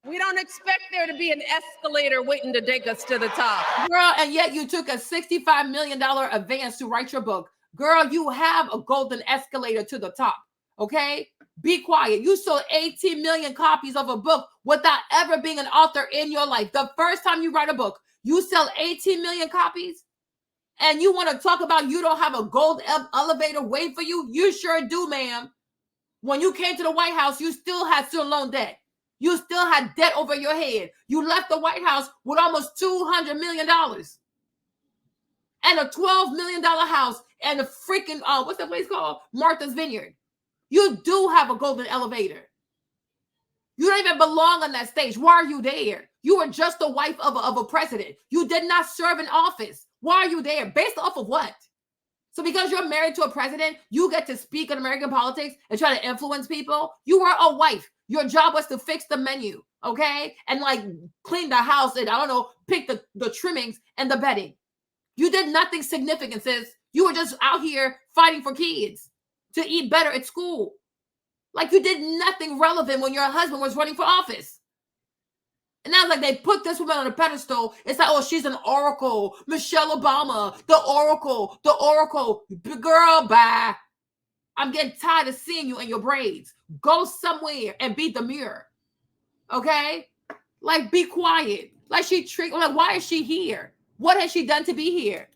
We don't expect there to be an escalator waiting to take us to the top. Girl, and yet you took a $65 million advance to write your book. Girl, you have a golden escalator to the top, okay? Be quiet. You sold 18 million copies of a book without ever being an author in your life. The first time you write a book, you sell 18 million copies? And you want to talk about you don't have a gold elevator waiting for you? You sure do, ma'am. When you came to the White House, you still had student loan debt. You still had debt over your head. You left the White House with almost $200 million. And a $12 million house and a freaking, what's that place called? Martha's Vineyard. You do have a golden elevator. You don't even belong on that stage. Why are you there? You were just the wife of a president. You did not serve in office. Why are you there? Based off of what? So because you're married to a president, you get to speak on American politics and try to influence people? You were a wife. Your job was to fix the menu, okay? And like clean the house and, I don't know, pick the trimmings and the bedding. You did nothing significant, sis. You were just out here fighting for kids to eat better at school. Like you did nothing relevant when your husband was running for office. And now like they put this woman on a pedestal. It's like, oh, she's an oracle. Michelle Obama, the oracle, the oracle. Girl, bye. I'm getting tired of seeing you in your braids. Go somewhere and be the mirror. Okay? Like be quiet. Like like why is she here? What has she done to be here?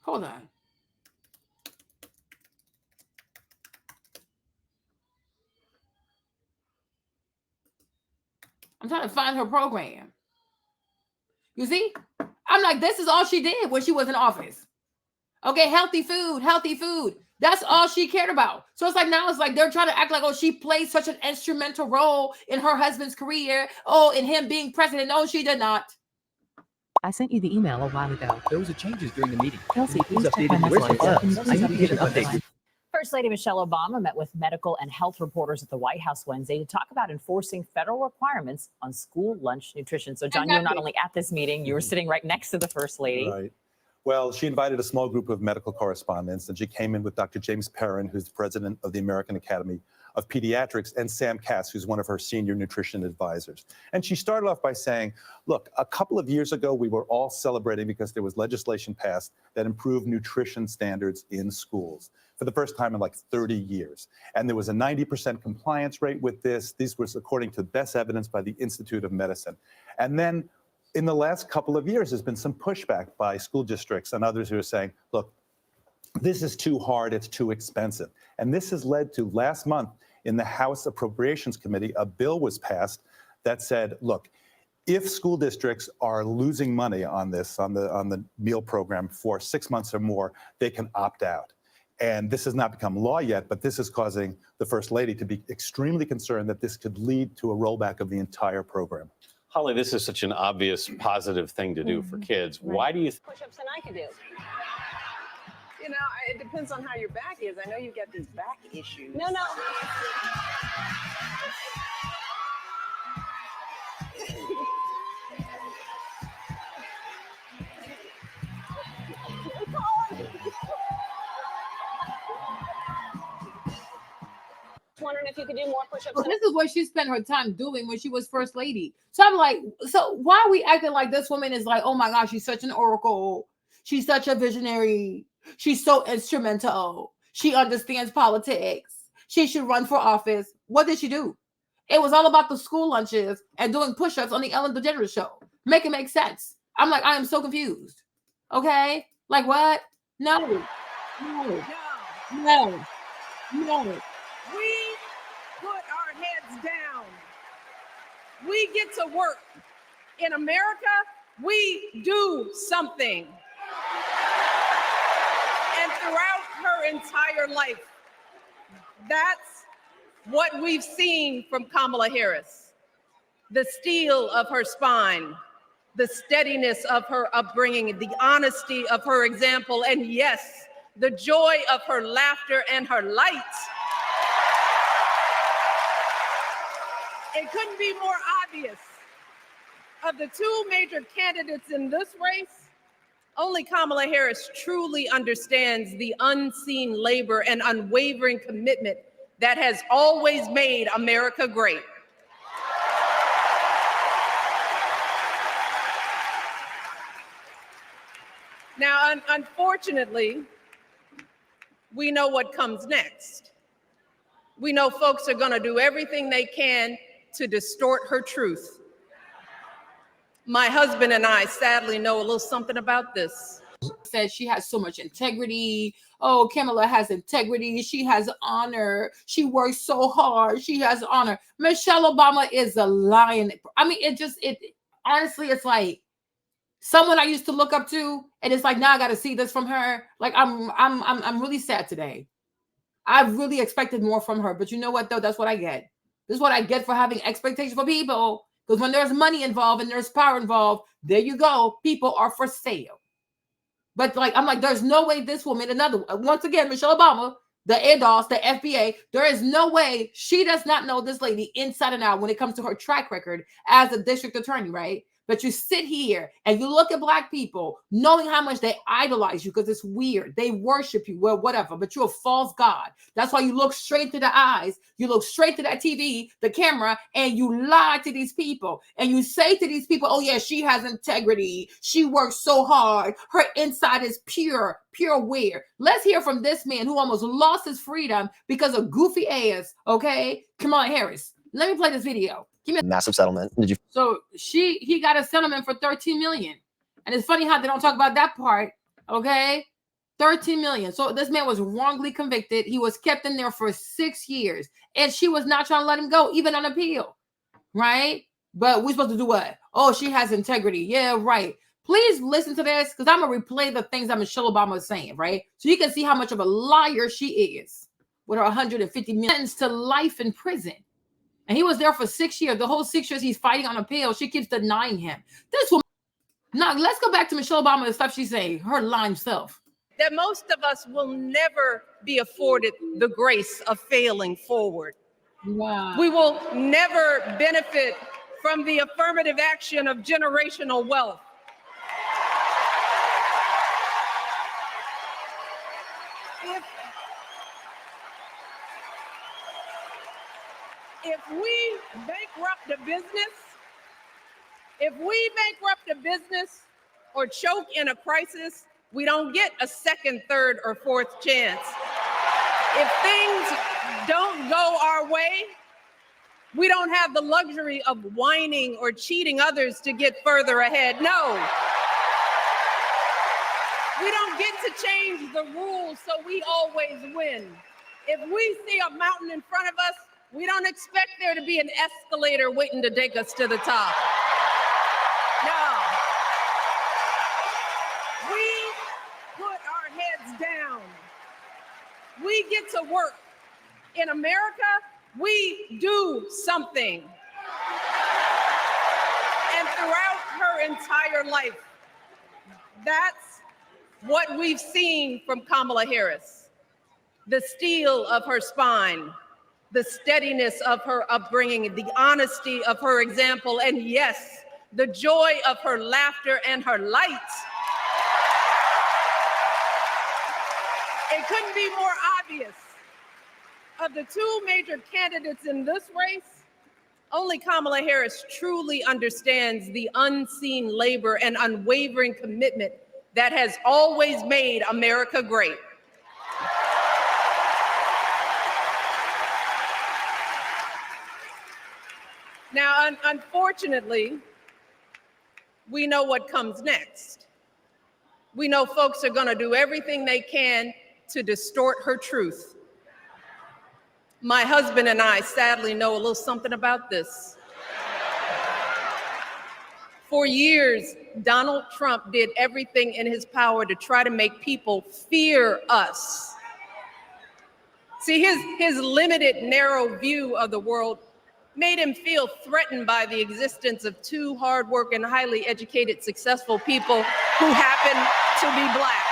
Hold on. I'm trying to find her program. You see? I'm like, this is all she did when she was in office. Okay, healthy food, healthy food. That's all she cared about. So it's like now it's like they're trying to act like, oh, she played such an instrumental role in her husband's career. Oh, in him being president. No, she did not. I sent you the email a while ago. Those are changes during the meeting. Kelsey, please update my messages. I need to get an update. First Lady Michelle Obama met with medical and health reporters at the White House Wednesday to talk about enforcing federal requirements on school lunch nutrition. So, John, you were not only at this meeting, you were sitting right next to the First Lady. Right. Well, she invited a small group of medical correspondents, and she came in with Dr. James Perrin, who's the president of the American Academy of Pediatrics, and Sam Katz, who's one of her senior nutrition advisors. And she started off by saying, look, a couple of years ago, we were all celebrating because there was legislation passed that improved nutrition standards in schools for the first time in like 30 years. And there was a 90% compliance rate with this. These was according to best evidence by the Institute of Medicine. And then in the last couple of years, there's been some pushback by school districts and others who are saying, look, this is too hard, it's too expensive. And this has led to last month in the House Appropriations Committee, a bill was passed that said, look, if school districts are losing money on this, on the meal program for 6 months or more, they can opt out. And this has not become law yet, but this is causing the First Lady to be extremely concerned that this could lead to a rollback of the entire program. Holly, this is such an obvious positive thing to do for kids. Right. Why do you Push-ups than I can do. You know, it depends on how your back is. I know you've got these back issues. No, no. Wondering if you could do more push-ups. Well, this is what she spent her time doing when she was First Lady. So I'm like, so why are we acting like this woman is like, oh my gosh, she's such an oracle. She's such a visionary. She's so instrumental. She understands politics. She should run for office. What did she do? It was all about the school lunches and doing push-ups on the Ellen DeGeneres show. Make it make sense. I'm like, I am so confused. Okay? Like what? No. No. No. We put our heads down. We get to work. In America, we do something. And throughout her entire life, that's what we've seen from Kamala Harris. The steel of her spine, the steadiness of her upbringing, the honesty of her example, and yes, the joy of her laughter and her light. It couldn't be more obvious. Of the two major candidates in this race, only Kamala Harris truly understands the unseen labor and unwavering commitment that has always made America great. Now, unfortunately, we know what comes next. We know folks are going to do everything they can to distort her truth. My husband and I sadly know a little something about this. Said she has so much integrity. Oh, Kamala has integrity. She has honor. She works so hard. She has honor. Michelle Obama is a lion. I mean, honestly, it's like someone I used to look up to, and it's like now I got to see this from her. Like I'm really sad today. I really expected more from her, but you know what though? That's what I get. This is what I get for having expectations for people. Because when there's money involved and there's power involved, there you go. People are for sale. But I'm like, there's no way this woman, once again, Michelle Obama, the ADOS, the FBA, there is no way she does not know this lady inside and out when it comes to her track record as a district attorney, right? But you sit here and you look at Black people knowing how much they idolize you because it's weird. They worship you, well, whatever, but you're a false god. That's why you look straight to the eyes. You look straight to that TV, the camera, and you lie to these people. And you say to these people, oh, yeah, she has integrity. She works so hard. Her inside is pure weird. Let's hear from this man who almost lost his freedom because of goofy ass, okay? Kamala Harris. Let me play this video. Massive settlement. Did you? So he got a settlement for 13 million. And it's funny how they don't talk about that part. Okay. 13 million. So this man was wrongly convicted. He was kept in there for 6 years. And she was not trying to let him go, even on appeal. Right? But we're supposed to do what? Oh, she has integrity. Yeah, right. Please listen to this because I'm going to replay the things that Michelle Obama is saying, right? So you can see how much of a liar she is with her 150 million sentenced to life in prison. And he was there for 6 years. The whole 6 years he's fighting on appeal. She keeps denying him. This woman. Now, let's go back to Michelle Obama and the stuff she's saying, her lying self. That most of us will never be afforded the grace of failing forward. Wow. We will never benefit from the affirmative action of generational wealth. If we bankrupt a business or choke in a crisis, we don't get a second, third, or fourth chance. If things don't go our way, we don't have the luxury of whining or cheating others to get further ahead. No. We don't get to change the rules so we always win. If we see a mountain in front of us, we don't expect there to be an escalator waiting to take us to the top. No. We put our heads down. We get to work. In America, we do something. And throughout her entire life, that's what we've seen from Kamala Harris. The steel of her spine, the steadiness of her upbringing, the honesty of her example, and yes, the joy of her laughter and her light. It couldn't be more obvious. Of the two major candidates in this race, only Kamala Harris truly understands the unseen labor and unwavering commitment that has always made America great. Now, unfortunately, we know what comes next. We know folks are going to do everything they can to distort her truth. My husband and I sadly know a little something about this. For years, Donald Trump did everything in his power to try to make people fear us. See, his limited, narrow view of the world made him feel threatened by the existence of two hardworking, highly educated, successful people who happen to be Black.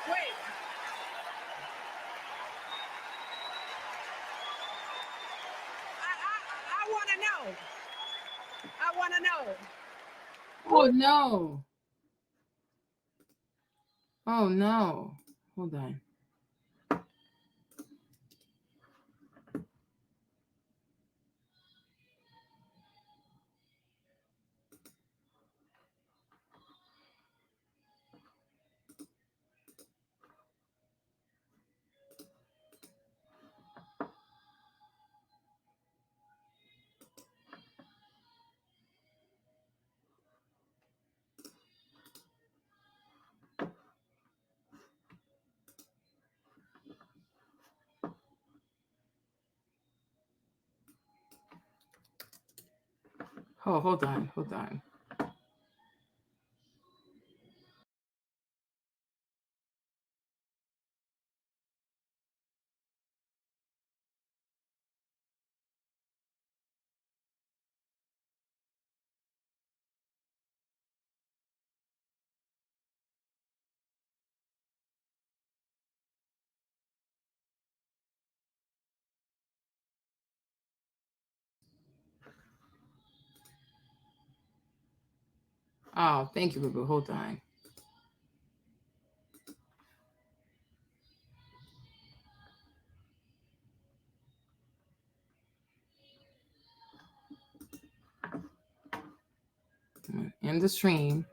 Wait. I want to know. I want to know. Oh no. Oh no. Hold on. Oh, hold on, hold on. Oh, thank you, Boo. Hold on. End the stream.